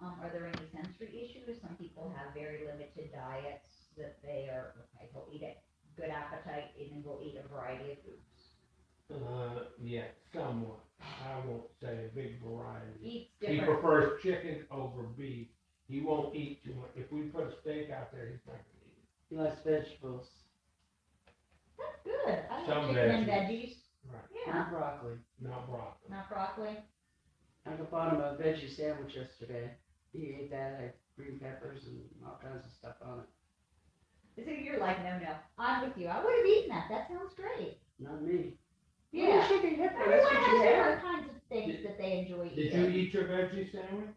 Speaker 7: Are there any sensory issues? Some people have very limited diets that they are, okay, they'll eat a good appetite and then they'll eat a variety of foods.
Speaker 4: Yeah, somewhat. I won't say a big variety.
Speaker 7: Eats
Speaker 4: He
Speaker 7: different,
Speaker 4: prefers chicken over beef. He won't eat too much. If we put a steak out there, he's not gonna eat it.
Speaker 2: He likes vegetables,
Speaker 7: that's good, I like
Speaker 4: Some
Speaker 7: chicken and
Speaker 4: veggies.
Speaker 7: veggies,
Speaker 4: Right,
Speaker 7: yeah,
Speaker 2: not broccoli.
Speaker 4: not broccoli.
Speaker 7: not broccoli.
Speaker 2: I bought him a veggie sandwich yesterday. He ate that, had green peppers and all kinds of stuff on it.
Speaker 7: So you're like, no, I'm with you, I would have eaten that, that sounds great.
Speaker 2: Not me.
Speaker 7: Yeah.
Speaker 2: You're shaking your head, that's
Speaker 7: Everyone
Speaker 2: what
Speaker 7: has
Speaker 2: you
Speaker 7: different
Speaker 2: have.
Speaker 7: kinds of things that they enjoy
Speaker 4: Did you
Speaker 7: eating.
Speaker 4: eat your veggie sandwich?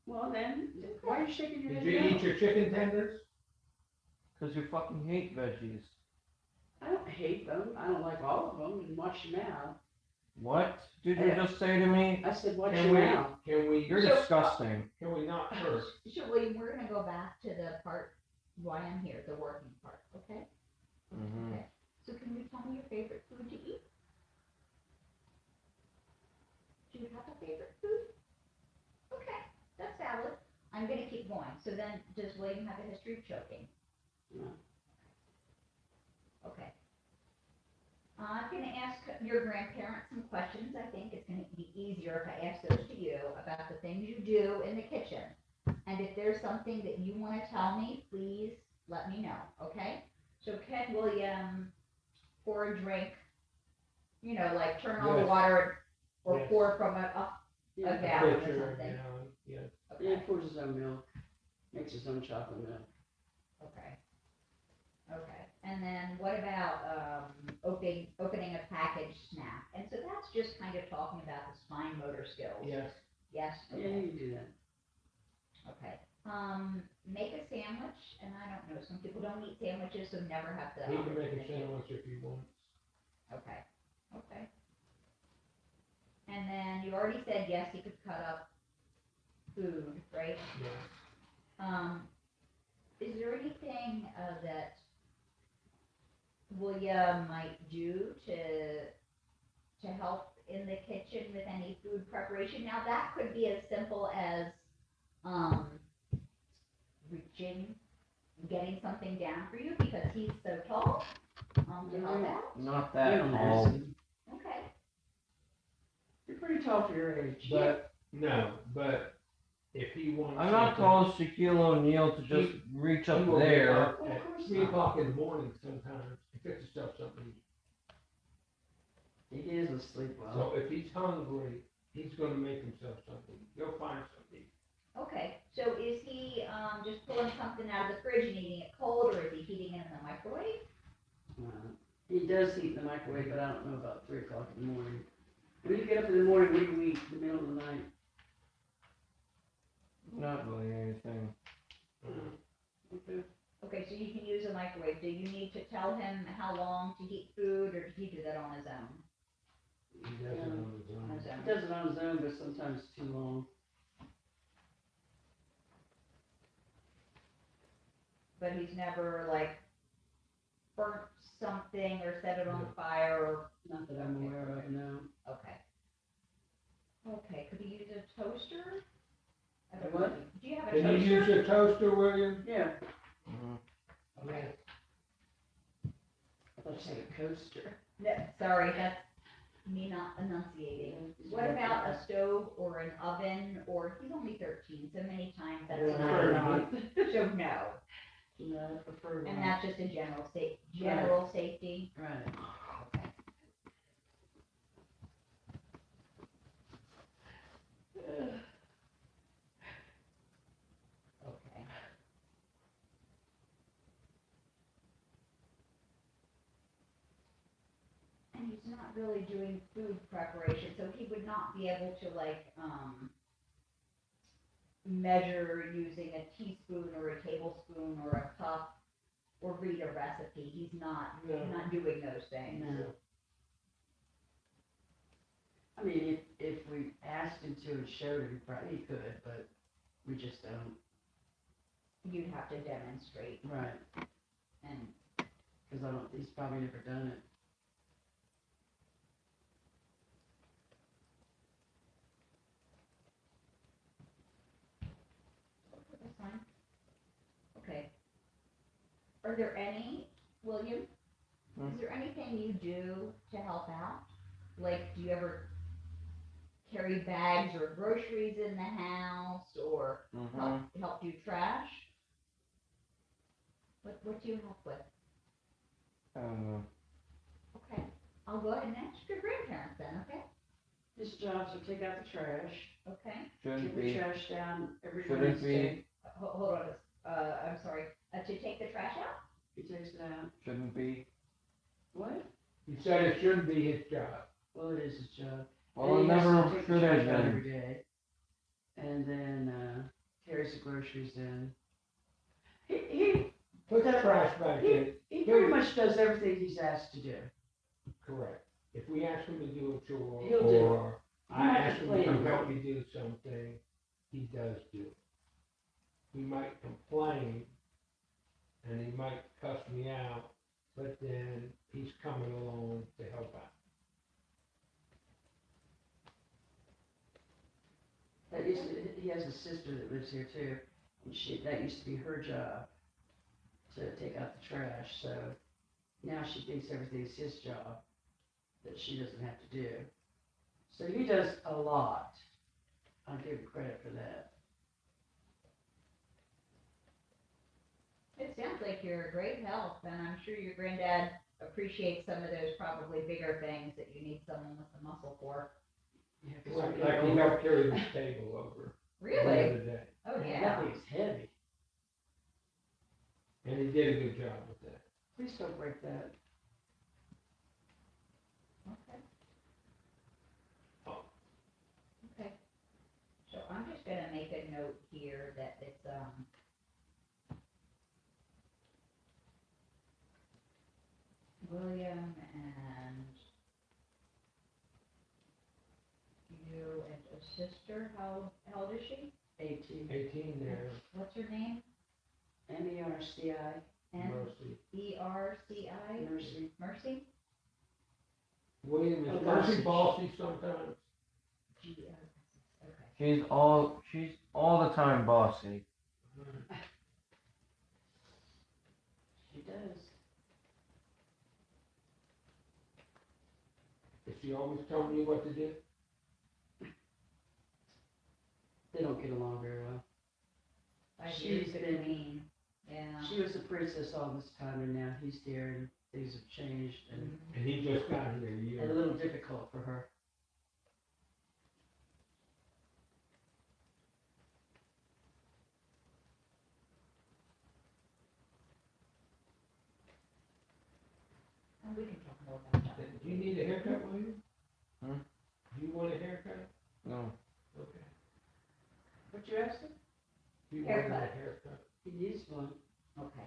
Speaker 2: Well then, why are you shaking your
Speaker 4: Did
Speaker 2: head?
Speaker 4: you
Speaker 2: no?
Speaker 4: eat your chicken tenders?
Speaker 1: Cause you fucking hate veggies.
Speaker 2: I don't hate them. I don't like all of them, and watch your mouth.
Speaker 1: What did you
Speaker 2: Yeah.
Speaker 1: just say to me?
Speaker 2: I said, watch
Speaker 4: Can
Speaker 2: your
Speaker 4: we,
Speaker 2: mouth.
Speaker 4: can we,
Speaker 1: You're
Speaker 7: So-
Speaker 1: disgusting.
Speaker 4: can we not first?
Speaker 7: So William, we're gonna go back to the part why I'm here, the working part, okay?
Speaker 1: Mm-hmm.
Speaker 7: Okay. So can you tell me your favorite food to eat? Do you have a favorite food? Okay, that's valid. I'm gonna keep going. So then, does William have a history of choking?
Speaker 2: No.
Speaker 7: Okay. I'm gonna ask your grandparents some questions. I think it's gonna be easier if I ask those to you about the things you do in the kitchen. And if there's something that you wanna tell me, please let me know, okay? So can William pour a drink, you know, like turn on the
Speaker 4: Yes.
Speaker 7: water or
Speaker 4: Yes.
Speaker 7: pour from a
Speaker 2: Yeah,
Speaker 7: gallon or
Speaker 4: Pitcher,
Speaker 7: something?
Speaker 4: gallon, yes.
Speaker 2: he
Speaker 7: Okay,
Speaker 2: pours his own milk, makes his own chocolate milk.
Speaker 7: okay. Okay, and then what about, opening a packaged snack? And so that's just kind of talking about his fine motor skills.
Speaker 4: Yes.
Speaker 7: Yes,
Speaker 2: Yeah,
Speaker 7: okay,
Speaker 2: you can do that.
Speaker 7: okay. Make a sandwich, and I don't know, some people don't eat sandwiches, so never have the
Speaker 4: He can make a
Speaker 7: opportunity.
Speaker 4: sandwich if he wants.
Speaker 7: Okay, okay. And then you already said, yes, he could cut up food, right?
Speaker 4: Yes.
Speaker 7: Is there anything, that William might do to help in the kitchen with any food preparation? Now, that could be as simple as, reaching, getting something down for you because he's so tall, to help out.
Speaker 1: Not
Speaker 2: You
Speaker 1: that
Speaker 2: don't
Speaker 1: tall.
Speaker 2: ask him.
Speaker 7: Okay,
Speaker 2: You're pretty tall for your age.
Speaker 4: But, no, but if he wants.
Speaker 1: I'm not
Speaker 4: something,
Speaker 1: tall as Shaquille O'Neal to just reach
Speaker 4: he
Speaker 1: up
Speaker 4: will get
Speaker 1: there.
Speaker 4: up
Speaker 2: Well, of
Speaker 4: at
Speaker 2: course
Speaker 4: 3 o'clock in the morning sometimes, to fix himself something.
Speaker 2: He doesn't sleep well.
Speaker 4: So if he's hungry, he's gonna make himself something. He'll find something.
Speaker 7: okay. So is he, just pulling something out of the fridge and eating it cold, or is he heating it in the microwave?
Speaker 2: He does heat in the microwave, but I don't know about 3 o'clock in the morning. When you get up in the morning, what do you eat in the middle of the night?
Speaker 1: Not really anything.
Speaker 2: Okay.
Speaker 7: Okay, so you can use a microwave. Do you need to tell him how long to heat food, or does he do that on his own?
Speaker 4: He does it on his
Speaker 7: On
Speaker 4: own.
Speaker 7: his
Speaker 2: He
Speaker 7: own.
Speaker 2: does it on his own, but sometimes it's too long.
Speaker 7: but he's never like burnt something or set it on fire or,
Speaker 2: Not that I'm aware of, no.
Speaker 7: okay. Okay, could he use a toaster? I
Speaker 2: A
Speaker 7: don't
Speaker 2: what?
Speaker 7: know. Do you have a
Speaker 4: Can you use
Speaker 7: toaster?
Speaker 4: a toaster, William?
Speaker 2: Yeah.
Speaker 1: Mhm.
Speaker 7: Okay.
Speaker 2: I thought you said a coaster.
Speaker 7: No, sorry, that's me not enunciating. What about a stove or an oven, or he's only 13, so many times that's
Speaker 2: Prefer
Speaker 7: not,
Speaker 2: not.
Speaker 7: so no.
Speaker 2: No, I prefer
Speaker 7: And
Speaker 2: not.
Speaker 7: that's just a general safety.
Speaker 2: Right.
Speaker 7: Okay. Okay. And he's not really doing food preparation, so he would not be able to like, measure using a teaspoon or a tablespoon or a cup or read a recipe. He's not doing those things.
Speaker 2: No. I mean, if we asked him to and showed him, he probably could, but we just don't.
Speaker 7: You'd have to demonstrate
Speaker 2: Right.
Speaker 7: and,
Speaker 2: Because he's probably never done it.
Speaker 7: that's fine. Okay. Are there any, William, is there anything you do to help out? Like, do you ever carry bags or groceries in the house or help do trash? What do you help with? Okay, I'll go ahead and ask your grandparents then, okay?
Speaker 2: His job's to take out the trash,
Speaker 7: Okay,
Speaker 1: Shouldn't
Speaker 2: keep the
Speaker 1: be.
Speaker 2: trash down every
Speaker 1: Shouldn't
Speaker 2: Wednesday.
Speaker 7: hold on, I'm sorry, to take the trash out?
Speaker 2: He takes it out.
Speaker 1: Shouldn't be.
Speaker 2: What?
Speaker 4: He said it shouldn't be his job.
Speaker 2: Well, it is his job.
Speaker 1: Well, it
Speaker 2: And he has
Speaker 1: never
Speaker 2: to take the
Speaker 1: should have
Speaker 2: trash out
Speaker 1: been.
Speaker 2: every day. And then, carries the groceries in. He
Speaker 4: Put the trash back in.
Speaker 2: pretty much does everything he's asked to do.
Speaker 4: Correct. If we ask him to do a chore,
Speaker 2: He'll do it.
Speaker 4: or I
Speaker 2: He might
Speaker 4: ask him to
Speaker 2: complain
Speaker 4: come
Speaker 2: about
Speaker 4: help me do something, he does do it. He might complain, and he might cuss me out, but then he's coming along to help out.
Speaker 2: He has a sister that lives here too, and that used to be her job, to take out the trash, so now she thinks everything's his job, that she doesn't have to do. So he does a lot. I'll give him credit for that.
Speaker 7: It sounds like you're a great help, and I'm sure your granddad appreciates some of those probably bigger things that you need someone with the muscle for.
Speaker 2: Yeah, 'cause
Speaker 4: Like he helped carry this table over the
Speaker 7: Really?
Speaker 4: other day,
Speaker 7: Oh,
Speaker 2: that
Speaker 7: yeah.
Speaker 2: thing's heavy.
Speaker 4: and he did a good job with that.
Speaker 2: Please don't break that.
Speaker 7: Okay.
Speaker 4: Oh.
Speaker 7: Okay. So I'm just gonna make a note here that it's, William and you and a sister, how old is she?
Speaker 2: 18.
Speaker 4: 18 there,
Speaker 7: What's her name?
Speaker 2: MERCI,
Speaker 4: Mercy.
Speaker 7: Merci?
Speaker 2: Mercy.
Speaker 7: Mercy?
Speaker 4: William
Speaker 2: Oh,
Speaker 4: is Mercy
Speaker 2: bossy.
Speaker 4: bossy sometimes.
Speaker 7: Okay.
Speaker 1: She's all the time bossy.
Speaker 2: She does.
Speaker 4: Is she always telling you what to do?
Speaker 2: They don't get along very well.
Speaker 7: 5
Speaker 2: She's
Speaker 7: years
Speaker 2: been-
Speaker 7: between, yeah.
Speaker 2: She was the princess all this time, and now he's here, and things have changed, and
Speaker 4: And he just got here a
Speaker 2: a
Speaker 4: year.
Speaker 2: little difficult for her.
Speaker 7: And we can talk more about that.
Speaker 4: Do you need a haircut, William?
Speaker 1: Hmm?
Speaker 4: Do you want a haircut?
Speaker 1: No.
Speaker 4: Okay.
Speaker 2: What you asking?
Speaker 4: Do you want a
Speaker 7: Haircut.
Speaker 4: haircut?
Speaker 2: He needs one.
Speaker 7: Okay,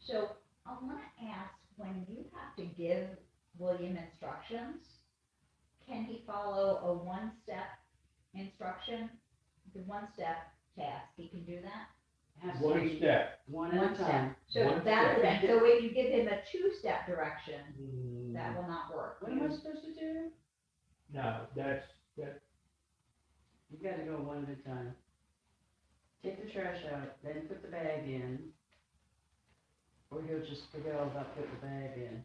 Speaker 7: so I wanna ask, when you have to give William instructions, can he follow a one-step instruction? The one-step task, he can do that?
Speaker 2: Has to
Speaker 4: One
Speaker 2: be
Speaker 4: step.
Speaker 2: one at
Speaker 7: One
Speaker 2: a
Speaker 7: step.
Speaker 2: time.
Speaker 7: So
Speaker 4: One
Speaker 7: that's
Speaker 4: step.
Speaker 7: it. So if you give him a two-step direction, that will not work.
Speaker 2: What am I supposed to do?
Speaker 4: No, that.
Speaker 2: You gotta go one at a time. Take the trash out, then put the bag in. Or he'll just forget all about putting the bag in.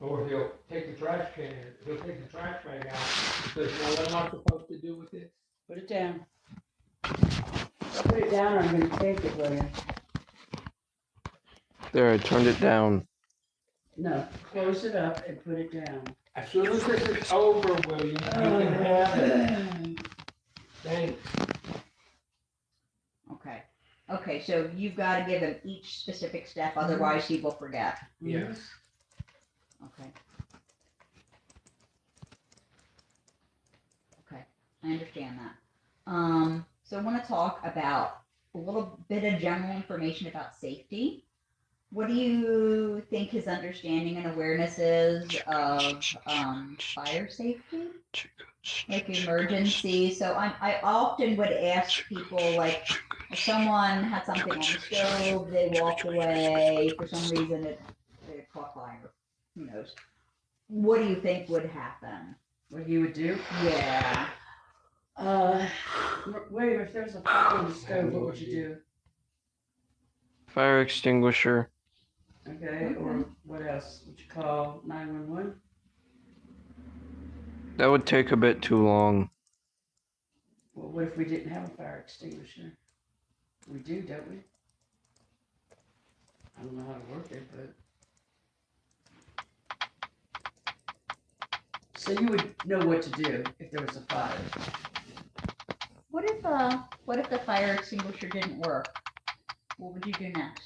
Speaker 4: Or he'll take the trash can, he'll take the trash bag out, because now what am I supposed to do with it?
Speaker 2: Put it down. Put it down or I'm gonna take it, William.
Speaker 1: There, I turned it down.
Speaker 2: No, close it up and put it down.
Speaker 4: As soon as this is over, William, you can have it. Thanks.
Speaker 7: Okay. Okay, so you've got to give him each specific step, otherwise he will forget.
Speaker 4: Yes.
Speaker 7: Okay. Okay, I understand that. So I want to talk about a little bit of general information about safety. What do you think his understanding and awareness is of fire safety? Like emergency. So I often would ask people, like, if someone had something on the stove, they walked away, for some reason it caught fire. Who knows? What do you think would happen?
Speaker 2: What you would do?
Speaker 7: Yeah.
Speaker 2: William, if there's a fire on the stove, what would you do?
Speaker 1: Fire extinguisher.
Speaker 2: Okay, or what else? Would you call 911?
Speaker 1: That would take a bit too long.
Speaker 2: Well, what if we didn't have a fire extinguisher? We do, don't we? I don't know how to work it, but. So you would know what to do if there was a fire.
Speaker 7: What if the fire extinguisher didn't work? What would you do next?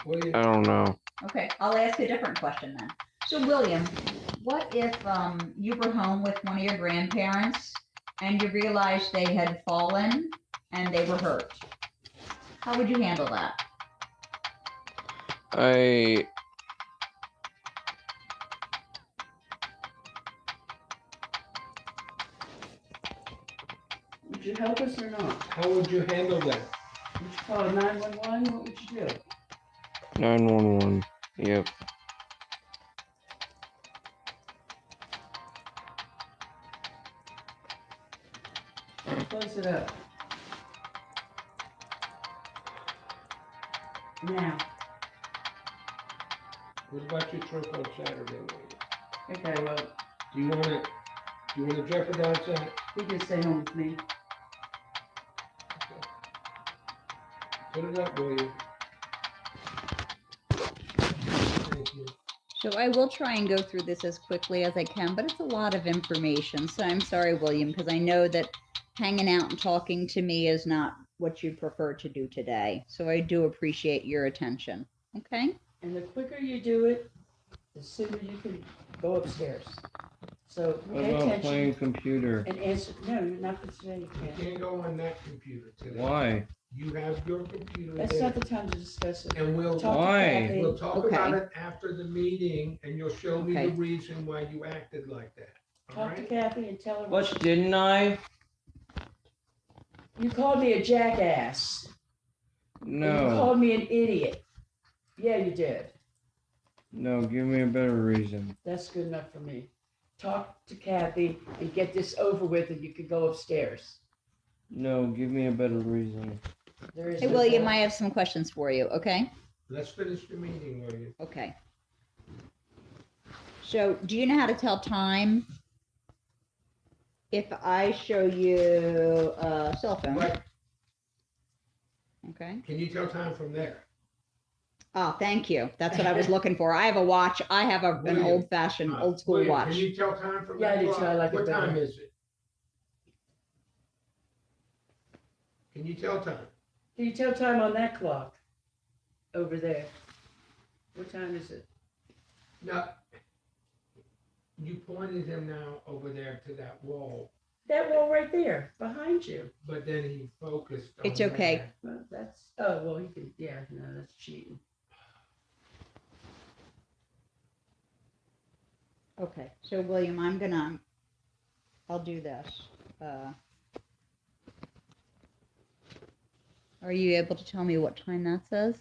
Speaker 4: William,
Speaker 1: I don't know.
Speaker 7: Okay, I'll ask a different question then. So William, what if you were home with one of your grandparents and you realized they had fallen and they were hurt? How would you handle that?
Speaker 2: Would you help us or not?
Speaker 4: how would you handle that?
Speaker 2: Would you call 911? What would you do?
Speaker 1: 911. Yep.
Speaker 2: Close it up. Now.
Speaker 4: What about your trip on Saturday, William?
Speaker 2: Okay, well,
Speaker 4: Do you wanna jeopardize that?
Speaker 2: he can stay home with me.
Speaker 4: Put it up, William. Thank you.
Speaker 7: So I will try and go through this as quickly as I can, but it's a lot of information. So I'm sorry, William, because I know that hanging out and talking to me is not what you prefer to do today. So I do appreciate your attention. Okay?
Speaker 2: And the quicker you do it, the sooner you can go upstairs. So
Speaker 1: What
Speaker 2: pay
Speaker 1: about
Speaker 2: attention
Speaker 1: playing computer?
Speaker 2: and answer. No, you're not for today. You
Speaker 4: You
Speaker 2: can't.
Speaker 4: can't go on that computer today.
Speaker 1: Why?
Speaker 4: You have your computer
Speaker 2: That's
Speaker 4: there.
Speaker 2: not the time to discuss it.
Speaker 4: And we'll
Speaker 2: Talk to
Speaker 1: Why?
Speaker 2: Kathy.
Speaker 4: We'll talk
Speaker 7: Okay.
Speaker 4: about it after the meeting, and you'll show me
Speaker 7: Okay.
Speaker 4: the reason why you acted like that. All
Speaker 2: Talk to
Speaker 4: right?
Speaker 2: Kathy and tell her.
Speaker 1: What, didn't I?
Speaker 2: You called me a jackass. And you
Speaker 1: No.
Speaker 2: called me an idiot. Yeah, you did.
Speaker 1: No, give me a better reason.
Speaker 2: That's good enough for me. Talk to Kathy and get this over with, and you can go upstairs.
Speaker 1: No, give me a better reason.
Speaker 2: There is
Speaker 7: Hey,
Speaker 2: no
Speaker 7: William,
Speaker 2: point.
Speaker 7: I have some questions for you. Okay?
Speaker 4: Let's finish the meeting, William.
Speaker 7: Okay. So do you know how to tell time? If I show you a cell phone,
Speaker 4: But
Speaker 7: okay?
Speaker 4: can you tell time from there?
Speaker 7: Oh, thank you. That's what I was looking for. I have a watch. I have an
Speaker 4: William,
Speaker 7: old-fashioned, old-school
Speaker 4: William,
Speaker 7: watch.
Speaker 4: Can you tell time from
Speaker 2: Yeah,
Speaker 4: that
Speaker 2: I do
Speaker 4: clock?
Speaker 2: too. I like it
Speaker 4: What time
Speaker 2: better.
Speaker 4: is it? Can you tell time?
Speaker 2: Can you tell time on that clock? Over there. What time is it?
Speaker 4: No. You pointed him now over there to that wall,
Speaker 2: That wall right there, behind you.
Speaker 4: but then he focused on
Speaker 7: It's okay.
Speaker 4: that.
Speaker 2: Well, that's, oh, well, you can, yeah, no, that's cheating.
Speaker 7: Okay, so William, I'm gonna I'll do this. Are you able to tell me what time that says?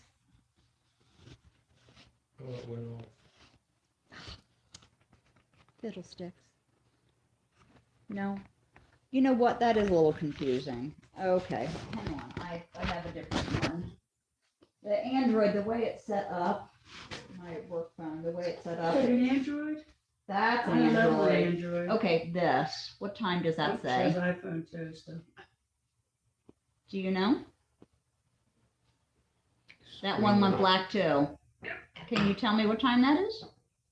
Speaker 4: Oh, it went off.
Speaker 7: Fiddlesticks. No. You know what? That is a little confusing. Okay, hang on. I have a different one. The Android, the way it's set up, my work phone, the way it's set up.
Speaker 2: An Android?
Speaker 7: That's
Speaker 2: I
Speaker 7: an
Speaker 2: love
Speaker 7: Android.
Speaker 2: Android.
Speaker 7: Okay, this. What time does that
Speaker 2: It says
Speaker 7: say?
Speaker 2: iPhone too, so.
Speaker 7: Do you know? That one went black too. Can you tell me what time that is?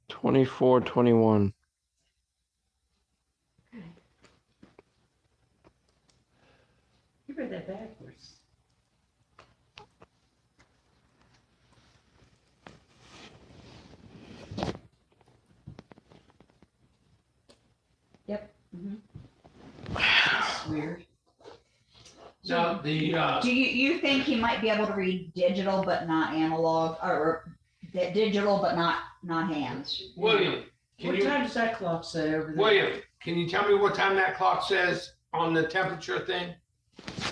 Speaker 1: 24:21.
Speaker 2: You read that backwards.
Speaker 7: Yep.
Speaker 2: That's weird.
Speaker 4: Now, the,
Speaker 7: Do you think he might be able to read digital but not analog, or digital but not hands?
Speaker 4: William, can
Speaker 2: What
Speaker 4: you,
Speaker 2: time does that clock say over there?
Speaker 4: William, can you tell me what time that clock says on the temperature thing?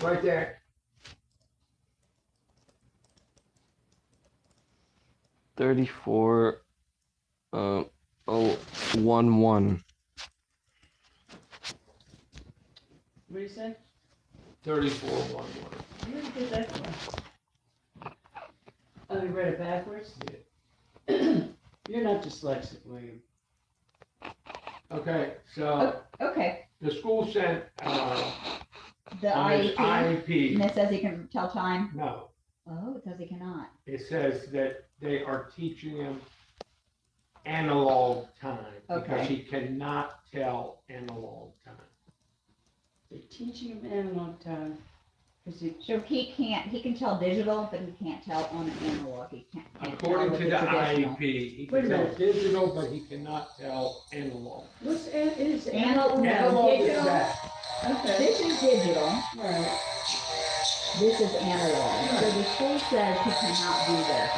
Speaker 4: Right there.
Speaker 1: 34. 11.
Speaker 2: What do you say?
Speaker 4: 34:11.
Speaker 2: Where did you get that from? Oh, you read it backwards? You're not dyslexic, William.
Speaker 4: Okay, so
Speaker 7: Okay.
Speaker 4: the school sent,
Speaker 7: The
Speaker 4: on its
Speaker 7: IEP. And
Speaker 4: IEP,
Speaker 7: it says he can tell time.
Speaker 4: no,
Speaker 7: Oh, it says he cannot.
Speaker 4: it says that they are teaching him analog time because
Speaker 7: Okay.
Speaker 4: he cannot tell analog time.
Speaker 2: They're teaching him analog time. Is it?
Speaker 7: So he can tell digital, but he can't tell on an analog. He can't tell
Speaker 4: According
Speaker 7: with
Speaker 4: to the
Speaker 7: traditional.
Speaker 4: IEP, he
Speaker 2: Wait a
Speaker 4: can tell
Speaker 2: minute.
Speaker 4: digital, but he cannot tell analog.
Speaker 2: What's is
Speaker 7: Analog, no,
Speaker 4: Analog is
Speaker 7: digital.
Speaker 4: that.
Speaker 2: Okay.
Speaker 7: This is digital.
Speaker 2: Right.
Speaker 7: This is analog. So the school says he cannot do this.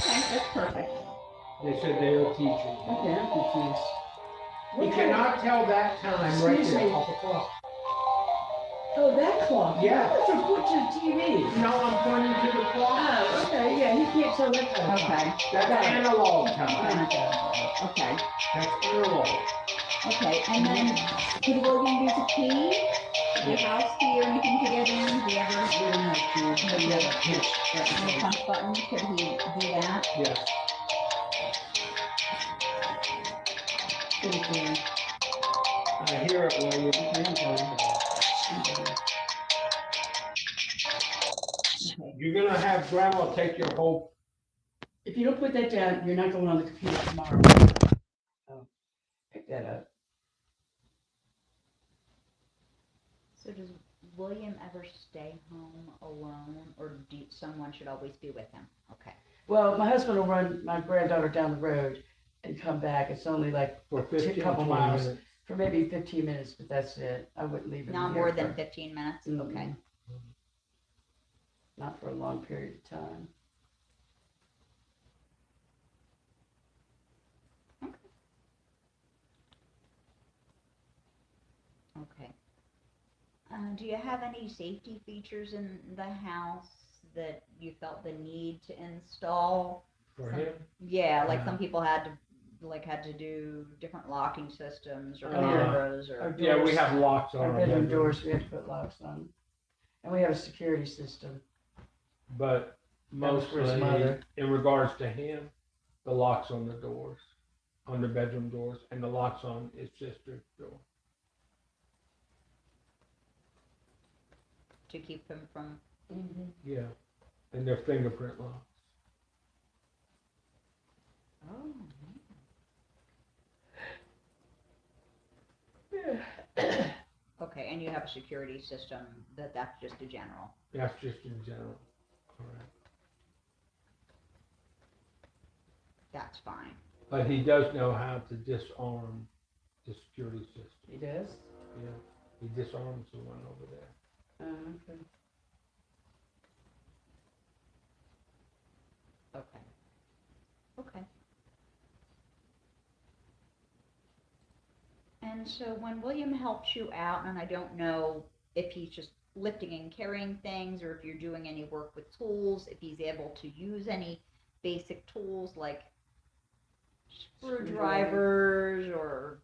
Speaker 7: Okay, that's perfect.
Speaker 4: They said they are teaching.
Speaker 2: Okay, I'm confused.
Speaker 4: He cannot tell that time right
Speaker 2: Excuse
Speaker 4: there
Speaker 2: me.
Speaker 4: off the clock.
Speaker 2: Oh, that clock?
Speaker 4: Yeah.
Speaker 2: That's a put to the TV.
Speaker 4: No, I'm pointing to the clock.
Speaker 2: Oh, okay, yeah, he can't tell that time.
Speaker 7: Okay.
Speaker 4: That's
Speaker 2: Got it.
Speaker 4: analog time.
Speaker 7: Okay.
Speaker 4: That's analog.
Speaker 7: Okay. And then could William use a key? The house key or anything to get in? Do you ever
Speaker 2: We don't have to. We have a pitch.
Speaker 7: on the punch button? Could he do that?
Speaker 4: Yes.
Speaker 2: Pretty cool.
Speaker 4: I hear it, William.
Speaker 7: Okay.
Speaker 4: You're gonna have grandma take your whole,
Speaker 2: If you don't put that down, you're not going on the computer tomorrow. Oh, pick that up.
Speaker 7: So does William ever stay home alone, or someone should always be with him? Okay.
Speaker 2: Well, my husband will run my granddaughter down the road and come back. It's only like
Speaker 4: for 15,
Speaker 2: couple
Speaker 4: 20
Speaker 2: miles.
Speaker 4: minutes.
Speaker 2: for maybe 15 minutes, but that's it. I wouldn't leave him
Speaker 7: Not
Speaker 2: here
Speaker 7: more
Speaker 2: for-
Speaker 7: than 15 minutes?
Speaker 2: Mm-mm.
Speaker 7: Okay.
Speaker 2: Not for a long period of time.
Speaker 7: Okay. Do you have any safety features in the house that you felt the need to install?
Speaker 4: For
Speaker 7: Some-
Speaker 4: him?
Speaker 7: Yeah, like
Speaker 4: Yeah.
Speaker 7: some people had to do different locking systems or
Speaker 2: Oh, yeah.
Speaker 7: cameras or.
Speaker 2: Our
Speaker 4: Yeah, we
Speaker 2: doors-
Speaker 4: have locks on
Speaker 2: Our
Speaker 4: our
Speaker 2: bedroom
Speaker 4: bedroom.
Speaker 2: doors, we have to put locks on. And we have a security system.
Speaker 4: But
Speaker 2: was for his
Speaker 4: mostly,
Speaker 2: mother.
Speaker 4: in regards to him, the locks on the doors, on the bedroom doors, and the locks on his sister's door.
Speaker 7: To keep them from.
Speaker 4: Yeah, and their fingerprint locks.
Speaker 7: Oh. Okay, and you have a security system that's just a general.
Speaker 4: That's just in general, correct.
Speaker 7: That's fine.
Speaker 4: But he does know how to disarm the security system.
Speaker 2: He does?
Speaker 4: Yeah, he disarms the one over there.
Speaker 2: Okay.
Speaker 7: Okay. Okay. And And so when William helps you out, and I don't know if he's just lifting and carrying things or if you're doing any work with tools, if he's able to use any basic tools like screwdrivers or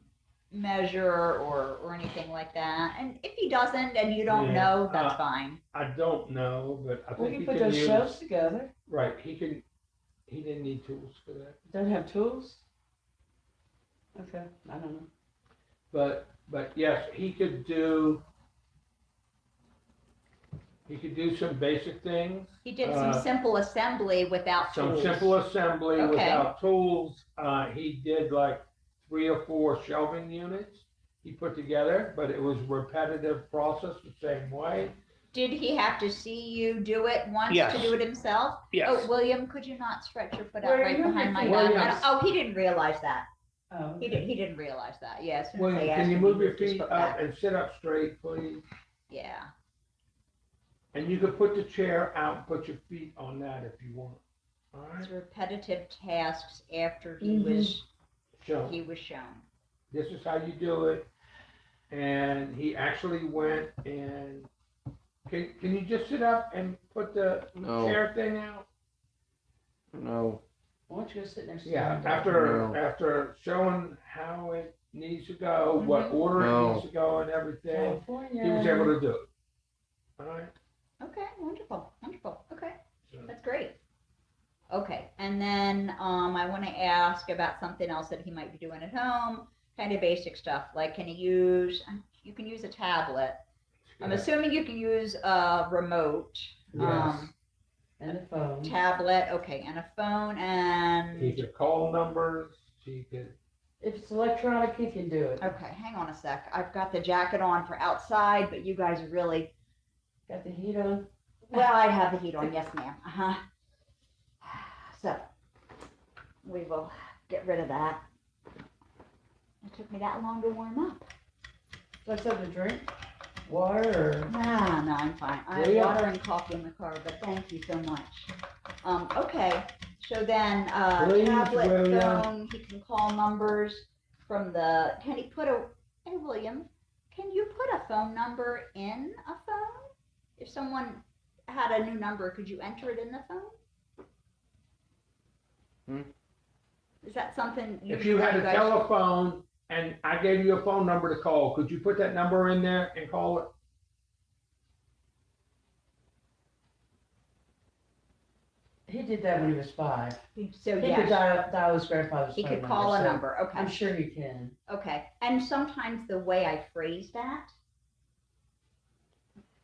Speaker 7: measure or anything like that. And if he doesn't and you don't know, that's fine.
Speaker 4: I don't know, but I
Speaker 2: We
Speaker 4: think
Speaker 2: can
Speaker 4: he
Speaker 2: put
Speaker 4: can
Speaker 2: those
Speaker 4: use,
Speaker 2: shelves together.
Speaker 4: right, he didn't need tools for that.
Speaker 2: Don't have tools? Okay, I don't know.
Speaker 4: But yes, he could do some basic things.
Speaker 7: He did some simple assembly without
Speaker 4: Some
Speaker 7: tools.
Speaker 4: simple assembly
Speaker 7: Okay.
Speaker 4: without tools. He did like 3 or 4 shelving units he put together, but it was repetitive process the same way.
Speaker 7: Did he have to see you do it once
Speaker 4: Yes.
Speaker 7: to do it himself?
Speaker 4: Yes.
Speaker 7: Oh, William, could you not stretch your foot out
Speaker 2: Where
Speaker 7: right
Speaker 2: you
Speaker 7: behind my
Speaker 2: looking?
Speaker 7: back?
Speaker 4: William.
Speaker 7: Oh, he didn't realize that.
Speaker 2: Oh,
Speaker 7: He didn't realize that. Yeah. As soon as
Speaker 4: William,
Speaker 7: they asked
Speaker 4: can you
Speaker 7: him,
Speaker 4: move
Speaker 7: he
Speaker 4: your
Speaker 7: moved his
Speaker 4: feet
Speaker 7: foot
Speaker 4: up
Speaker 7: back.
Speaker 4: and sit up straight, please?
Speaker 7: Yeah.
Speaker 4: And you could put the chair out and put your feet on that if you want. All right?
Speaker 7: It's repetitive tasks after he
Speaker 2: Mhm.
Speaker 7: was
Speaker 4: So
Speaker 7: shown.
Speaker 4: this is how you do it. And he actually went and can you just sit up and put the
Speaker 1: No.
Speaker 4: chair thing out?
Speaker 1: No.
Speaker 2: why don't you go sit next to
Speaker 4: Yeah,
Speaker 2: him?
Speaker 1: No.
Speaker 4: after showing how it needs to go, what order
Speaker 1: No.
Speaker 4: it needs to go and everything,
Speaker 2: California.
Speaker 4: he was able to do it. All right?
Speaker 7: Okay, wonderful, wonderful. Okay,
Speaker 4: So-
Speaker 7: that's great. Okay, and then I want to ask about something else that he might be doing at home, kind of basic stuff. Like, you can use a tablet. I'm assuming you can use a remote.
Speaker 4: Yes.
Speaker 2: And a phone.
Speaker 7: Tablet, okay, and a phone,
Speaker 4: He
Speaker 7: and
Speaker 4: could call numbers, he could,
Speaker 2: If it's electronic, he can do it.
Speaker 7: okay, hang on a sec. I've got the jacket on for outside, but you guys are really,
Speaker 2: Got the heat on.
Speaker 7: well, I have the heat on, yes ma'am, So, we will get rid of that. It took me that long to warm up.
Speaker 2: Like something to drink? Water or?
Speaker 7: No, I'm fine. I have
Speaker 4: William?
Speaker 7: water and coffee in the car, but thank you so much. Okay, so then,
Speaker 4: Please,
Speaker 7: tablet,
Speaker 4: William.
Speaker 7: phone, he can call numbers from the, hey William, can you put a phone number in a phone? If someone had a new number, could you enter it in the phone? Is that something
Speaker 4: if you had a
Speaker 7: guys-
Speaker 4: telephone and I gave you a phone number to call, could you put that number in there and call it?
Speaker 2: He did that when he was 5.
Speaker 7: So
Speaker 2: He could
Speaker 7: yes,
Speaker 2: dial his grandfather's
Speaker 7: he
Speaker 2: phone
Speaker 7: could call a
Speaker 2: so
Speaker 7: number, okay.
Speaker 2: I'm sure you can.
Speaker 7: Okay, and sometimes the way I phrase that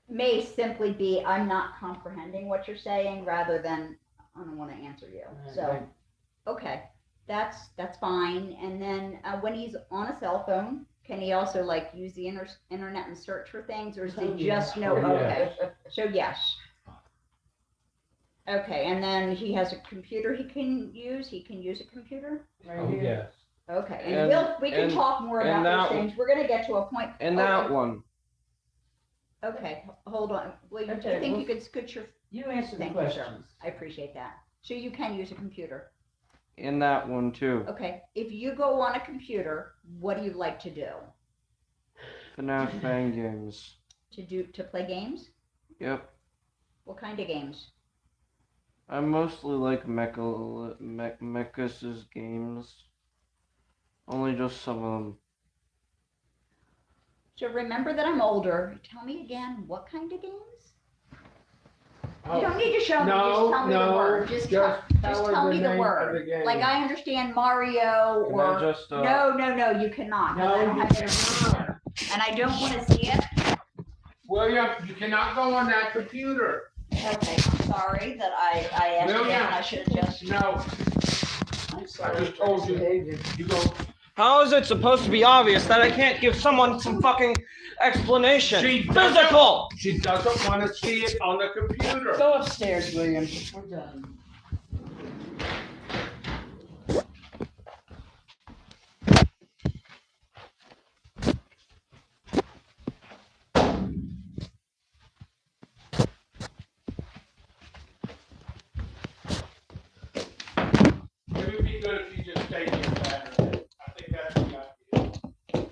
Speaker 7: may simply be, I'm not comprehending what you're saying, rather than, I don't want to answer you. So,
Speaker 2: Right.
Speaker 7: okay, that's fine. And then when he's on a cell phone, can he also like use the internet and search for things, or is
Speaker 2: Oh,
Speaker 7: he
Speaker 2: yeah.
Speaker 7: just no?
Speaker 4: Oh,
Speaker 7: Okay, so yes. Okay, and then he has a computer he can use. He can use a computer.
Speaker 2: Right
Speaker 4: Oh,
Speaker 2: here.
Speaker 4: yes.
Speaker 7: Okay, and,
Speaker 1: And-
Speaker 7: we can
Speaker 1: and-
Speaker 7: talk more
Speaker 1: and
Speaker 7: about
Speaker 1: that
Speaker 7: those things. We're gonna get to a point.
Speaker 1: And
Speaker 7: okay.
Speaker 1: that one.
Speaker 7: Okay, hold on. Well, I
Speaker 2: Okay,
Speaker 7: think
Speaker 2: well-
Speaker 7: you could scoot your,
Speaker 2: You answer the
Speaker 7: Thank you, sir.
Speaker 2: questions.
Speaker 7: I appreciate that. So you can use a computer.
Speaker 1: And that one too.
Speaker 7: Okay, if you go on a computer, what do you like to do?
Speaker 1: FNAF fan games.
Speaker 7: To play games?
Speaker 1: Yep.
Speaker 7: What kind of games?
Speaker 1: I mostly like Mechas' games. Only just some of them.
Speaker 7: So remember that I'm older. Tell me again, what kind of games? You don't need to show me, just tell me the word. Just
Speaker 4: her
Speaker 7: tell me the
Speaker 4: name of
Speaker 7: word.
Speaker 4: the game.
Speaker 7: Like I understand Mario
Speaker 1: Can I
Speaker 7: or,
Speaker 1: just,
Speaker 7: no, you cannot. 'Cause I don't have internet. And I don't want to see it.
Speaker 4: William, you cannot go on that computer.
Speaker 7: Okay, I'm sorry that I asked you
Speaker 4: William.
Speaker 7: that, I should have just,
Speaker 4: No,
Speaker 7: I'm
Speaker 4: I
Speaker 7: sorry.
Speaker 4: just told you, you go,
Speaker 1: How is it supposed to be obvious that I can't give someone some fucking explanation?
Speaker 4: She doesn't-
Speaker 1: Physical!
Speaker 4: she doesn't want to see it on the computer.
Speaker 2: Go upstairs, William. We're done.
Speaker 4: It would be good if you just take your battery. I think that's the idea.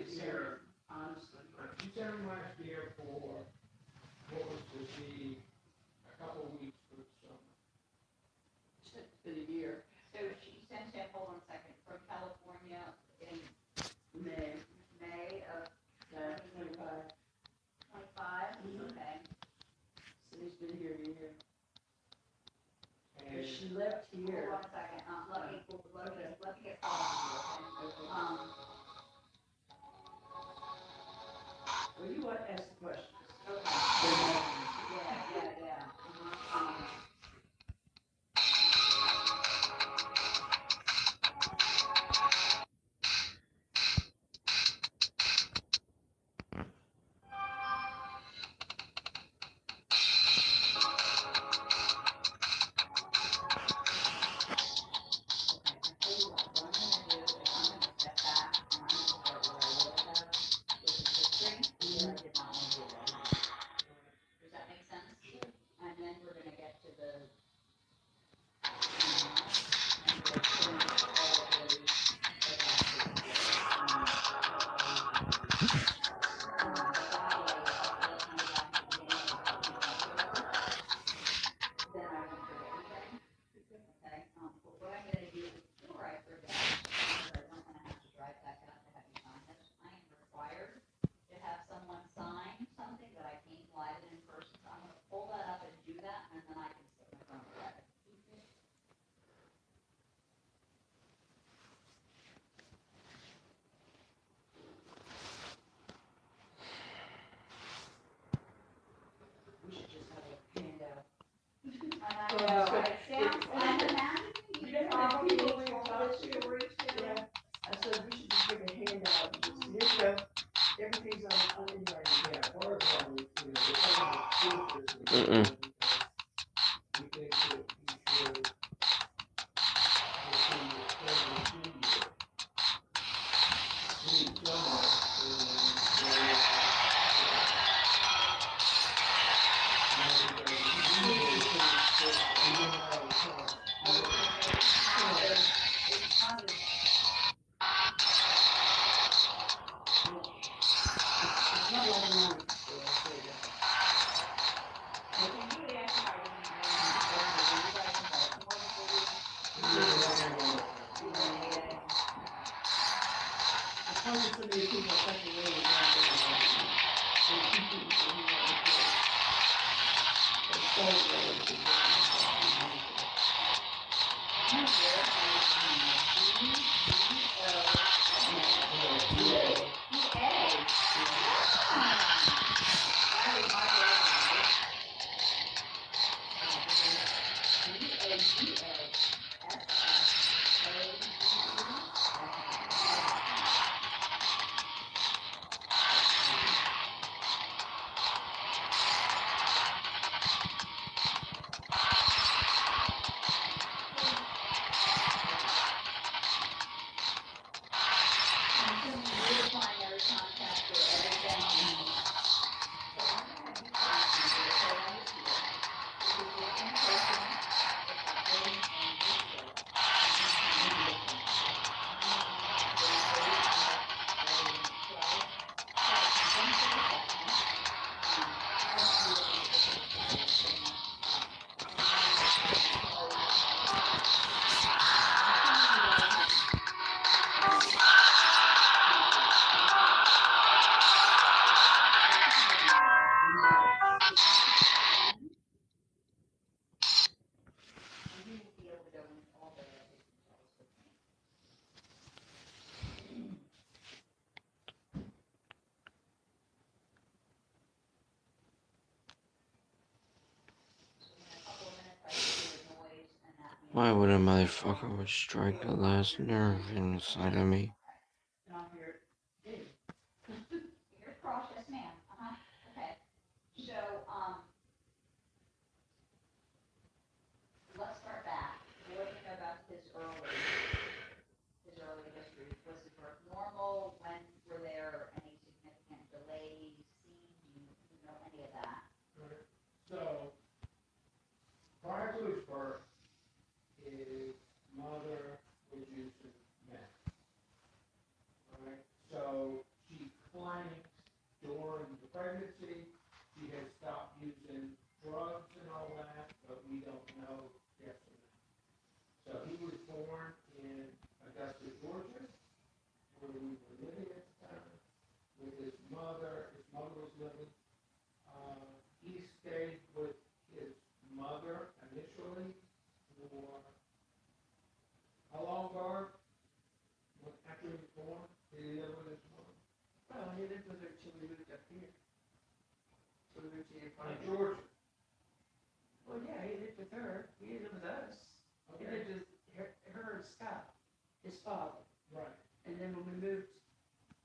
Speaker 2: sent
Speaker 4: year.
Speaker 2: him, honestly.
Speaker 4: She sent him last year for what was to be a couple of weeks for the summer.
Speaker 2: For the year,
Speaker 7: So she sent him, hold on a second, from California in
Speaker 2: May,
Speaker 7: May of
Speaker 2: 25.
Speaker 7: 25, okay.
Speaker 2: So he's been here a year.
Speaker 4: And
Speaker 2: She left
Speaker 7: Hold
Speaker 2: here.
Speaker 7: on a second, let me get started here, okay?
Speaker 2: Well, you want to ask the questions.
Speaker 7: Okay. Yeah. Does that make sense? And then we're gonna get to the. And we'll put in all of those. Then I won't forget anything. Okay, but what I'm gonna do before I forget, because I don't wanna have to drive back out to have you sign this, I am required to have someone sign something that I can't live in person, so I'm gonna pull that up and do that, and then I can sit my phone with it.
Speaker 2: We should just have a handout.
Speaker 7: And I know, it sounds, I'm imagining
Speaker 2: You
Speaker 7: you
Speaker 2: don't have
Speaker 7: probably
Speaker 2: people
Speaker 7: told
Speaker 2: we
Speaker 7: this
Speaker 2: talk to.
Speaker 7: story too.
Speaker 2: Yeah, I said we should just give a handout, and just, here you go, everything's on in writing.
Speaker 4: yeah, part of that was, you know, the public school system.
Speaker 1: Mm-mm.
Speaker 4: We think that you should, within the federal school year, treat summer
Speaker 2: It's not as. It's not like an elementary school, I'll say that.
Speaker 7: Can you ask how you you guys in Baltimore before
Speaker 2: As long as so many people are such a way to go, they keep people from here until they start going
Speaker 7: primary contact for everything. So I'm gonna have you sign something to say on this here. This is just in person, it's happening on this day. And you will be able to go in all the details with me. So in a couple of minutes, I can hear the noise and that means.
Speaker 1: Why would a motherfucker would strike the last nerve inside of me?
Speaker 2: And I'm here, hey,
Speaker 7: You're cross, yes ma'am, okay. So, let's start back. What do you know about his early history? Was his birth normal? When were there any significant delays seen? Do you know any of that?
Speaker 4: So, prior to his birth, his mother was using meth. Alright, so she for how long, Barb? What, after he was born? Did he live with his mom?
Speaker 2: Well, he lived with her till we moved up here. So we moved to the
Speaker 4: In
Speaker 2: apartment.
Speaker 4: Georgia.
Speaker 2: Well, yeah, he lived with her. He didn't live with us. He
Speaker 4: Okay.
Speaker 2: lived with her and Scott, his father.
Speaker 4: Right.
Speaker 2: And then when we moved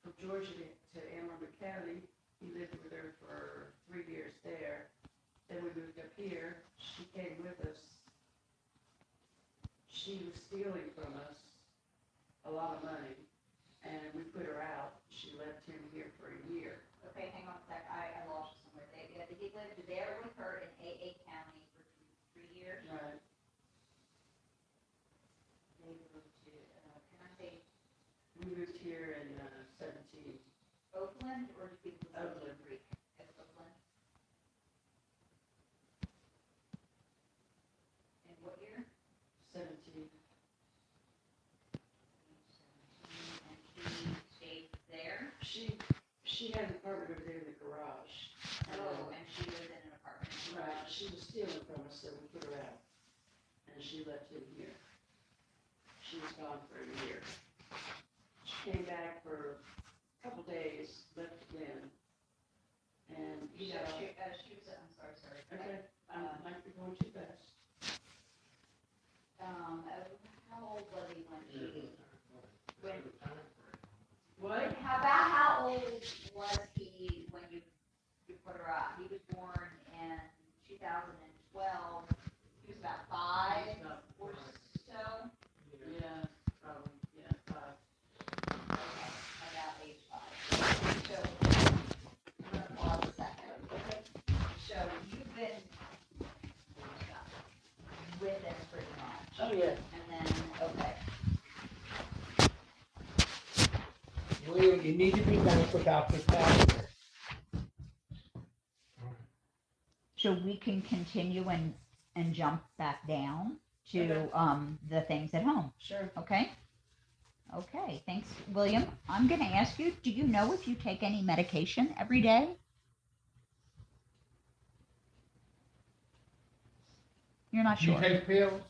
Speaker 2: from Georgia to Anne Arundel County, he lived with her for 3 years there. Then we moved up here. She came with us. She was stealing from us a lot of money, and we put her out. She left him here for a year.
Speaker 7: Okay, hang on a sec, I lost you somewhere. He lived there with her in AA County for 3 years.
Speaker 2: Right.
Speaker 7: They moved to, can I say
Speaker 2: We moved here in 17.
Speaker 7: Oakland, or do people live in
Speaker 2: Oakland.
Speaker 7: Creek? Oakland. And what year?
Speaker 2: 17.
Speaker 7: And she stayed there?
Speaker 2: She had an apartment over there in the garage.
Speaker 7: Oh, and she lived in an apartment.
Speaker 2: Right, she was stealing from us, so we put her out. And she left him here. She was gone for a year. She came back for a couple days, left again. And he got off.
Speaker 7: She was, I'm sorry.
Speaker 2: Okay, might be going too fast.
Speaker 7: How old was he when
Speaker 2: What?
Speaker 7: how old was he when you put her out? He was born in 2012. He was about 5 or so.
Speaker 2: Yeah, probably, yeah, 5.
Speaker 7: Okay, about age 5. So, I'm gonna pause a second. Okay. So you've been with him pretty much.
Speaker 2: Oh, yeah.
Speaker 7: And then, okay.
Speaker 4: William, you need to be nice without this pastor.
Speaker 7: So we can continue and jump back down to
Speaker 2: Okay.
Speaker 7: the things at home,
Speaker 2: Sure.
Speaker 7: okay? Okay, thanks, William. I'm gonna ask you, do you know if you take any medication every day? You're not
Speaker 4: Do you
Speaker 7: sure?
Speaker 4: take pills?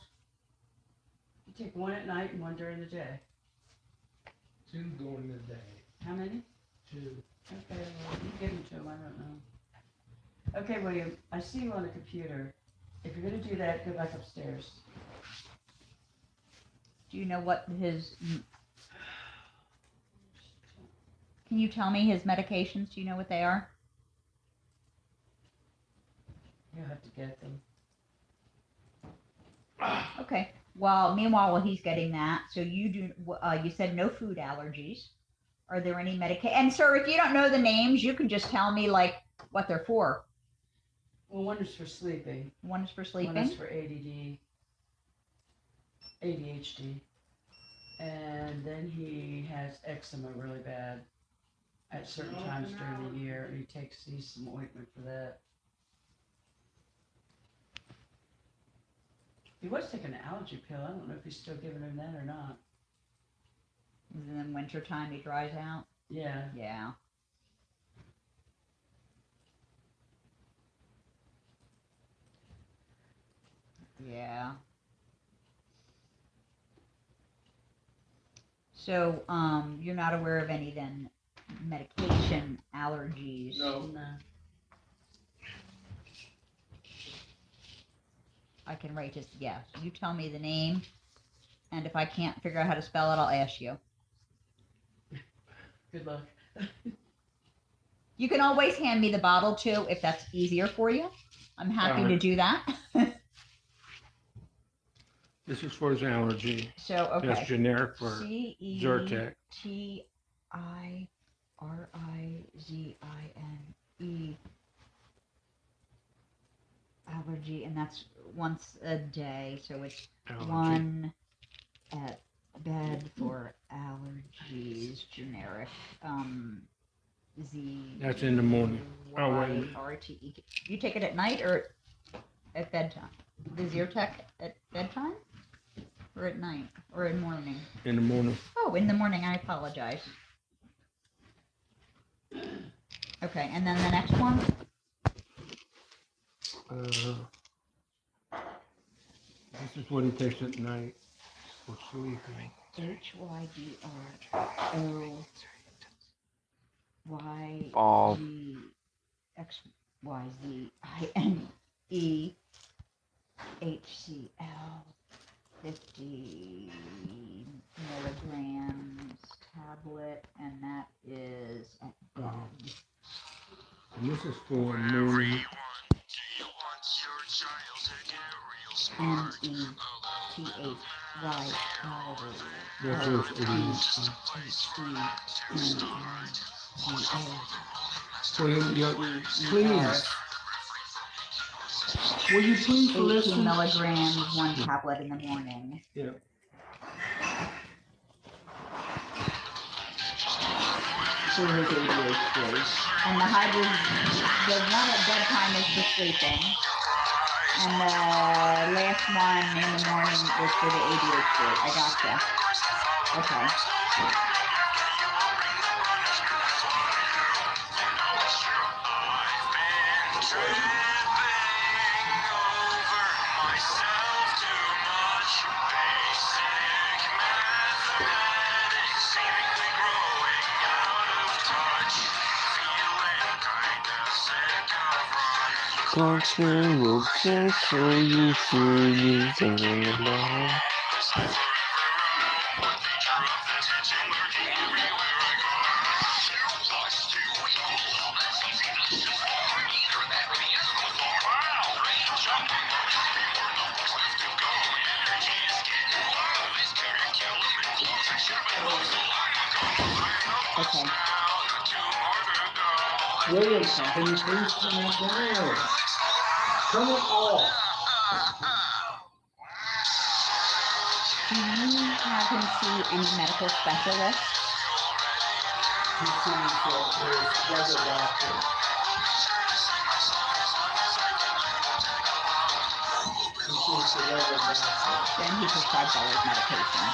Speaker 2: You take one at night and one during the day.
Speaker 4: 2 during the day.
Speaker 2: How many?
Speaker 4: 2.
Speaker 2: Okay, well, you give them to him, I don't know. Okay, William, I see you on the computer. If you're gonna do that, go back upstairs.
Speaker 7: Do you know what his, can you tell me his medications? Do you know what they are?
Speaker 2: You'll have to get them.
Speaker 7: Okay. Well, meanwhile, while he's getting that, so you do, you said no food allergies. Are there any medication? And sir, if you don't know the names, you can just tell me like what they're for.
Speaker 2: Well, one is for sleeping.
Speaker 7: One is for
Speaker 2: One
Speaker 7: sleeping.
Speaker 2: is for ADD, ADHD. And then he has eczema really bad at certain times during the year. And he needs some ointment for that. He was taking an allergy pill. I don't know if he's still giving him that or not.
Speaker 7: And then wintertime he dries out.
Speaker 2: Yeah.
Speaker 7: Yeah. Yeah. So, you're not aware of any then medication allergies?
Speaker 4: No.
Speaker 2: No.
Speaker 7: I can write just, yeah, you tell me the name, and if I can't figure out how to spell it, I'll ask you.
Speaker 2: Good luck.
Speaker 7: You can always hand me the bottle too, if that's easier for you. I'm happy to do that.
Speaker 4: This is for his allergy.
Speaker 7: So, okay.
Speaker 4: That's generic for Zyrtec.
Speaker 7: CETIRIZINE. Allergy, and that's once a day, so it's
Speaker 4: Allergy.
Speaker 7: 1 at bed for allergies, generic. Z.
Speaker 4: That's in the morning. Oh, wait.
Speaker 7: RTE. You take it at night or at bedtime? The Zyrtec at bedtime? Or at night? Or in morning?
Speaker 4: In the morning.
Speaker 7: Oh, in the morning, I apologize. Okay, and then the next one?
Speaker 4: This is what he takes at night for sleeping.
Speaker 7: HYDROYZXYZINE 50 milligrams tablet, and that is at bed.
Speaker 4: And this is for morning. That goes please. Will you please
Speaker 7: 18
Speaker 4: listen?
Speaker 7: milligrams, one tablet in the morning.
Speaker 4: Yeah.
Speaker 7: For his ADHD. And the one at bedtime is for sleeping. And the last one in the morning is for the ADHD. I gotcha. Okay.
Speaker 1: Clocks and ropes and so you sure you thinking about.
Speaker 7: Okay.
Speaker 4: William, can you please turn that down? Turn it off.
Speaker 7: Do you have him see any medical specialist?
Speaker 4: He sees his regular doctor. He sees the regular doctor.
Speaker 7: Then he prescribes all his medication.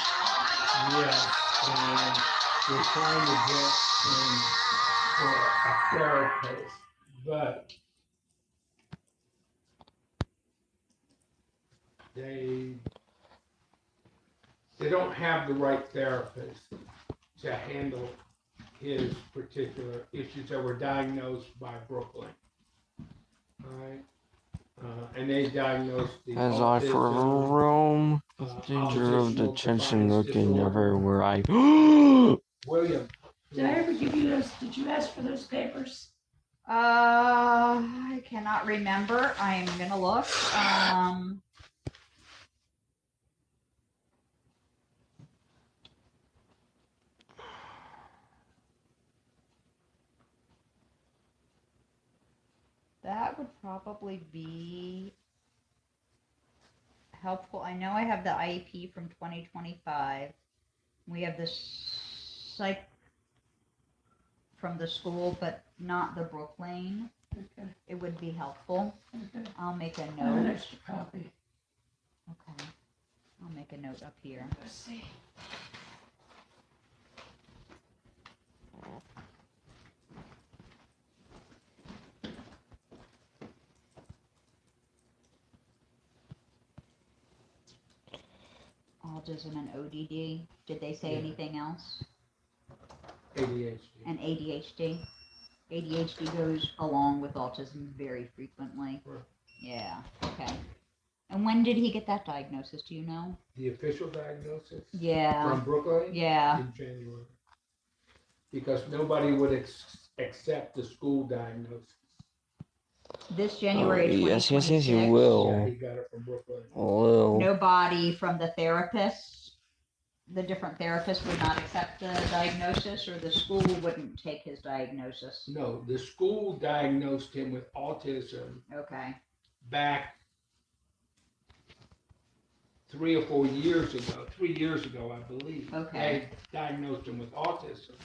Speaker 4: Yes, and we're trying to get him for a therapist, but they don't have the right therapist to handle his particular issues that were diagnosed by Brooklyn. All right, and they diagnosed the
Speaker 1: As I forever
Speaker 4: autism,
Speaker 1: roam, with danger of
Speaker 4: oppositional
Speaker 1: detention
Speaker 4: defiance
Speaker 1: looking
Speaker 4: disorder.
Speaker 1: everywhere I.
Speaker 4: William.
Speaker 2: Did I ever give you those, did you ask for those papers?
Speaker 7: I cannot remember. I'm gonna look. That would probably be helpful. I know I have the IEP from 2025. We have the psych from the school, but not the Brooklyn.
Speaker 2: Okay,
Speaker 7: It would be helpful.
Speaker 2: okay.
Speaker 7: I'll make a
Speaker 2: I have an
Speaker 7: note.
Speaker 2: extra copy.
Speaker 7: Okay. I'll make a note up here.
Speaker 2: Let's see.
Speaker 7: Autism and ODD. Did they say
Speaker 4: Yeah.
Speaker 7: anything else?
Speaker 4: ADHD.
Speaker 7: And ADHD. ADHD goes along with autism very frequently.
Speaker 4: Right.
Speaker 7: Yeah. Okay. And when did he get that diagnosis? Do you know?
Speaker 4: The official diagnosis
Speaker 7: Yeah.
Speaker 4: from Brooklyn
Speaker 7: Yeah.
Speaker 4: in January, because nobody would accept the school diagnosis.
Speaker 7: This January
Speaker 1: Oh, yes,
Speaker 7: 2026.
Speaker 1: you
Speaker 4: Yeah,
Speaker 1: will.
Speaker 4: he got it from Brooklyn.
Speaker 1: Will.
Speaker 7: Nobody from the therapists, the different therapists would not accept the diagnosis, or the school wouldn't take his diagnosis.
Speaker 4: No, the school diagnosed him with autism
Speaker 7: Okay.
Speaker 4: back 3 or 4 years ago. 3 years ago, I believe.
Speaker 7: Okay.
Speaker 4: They diagnosed him with autism,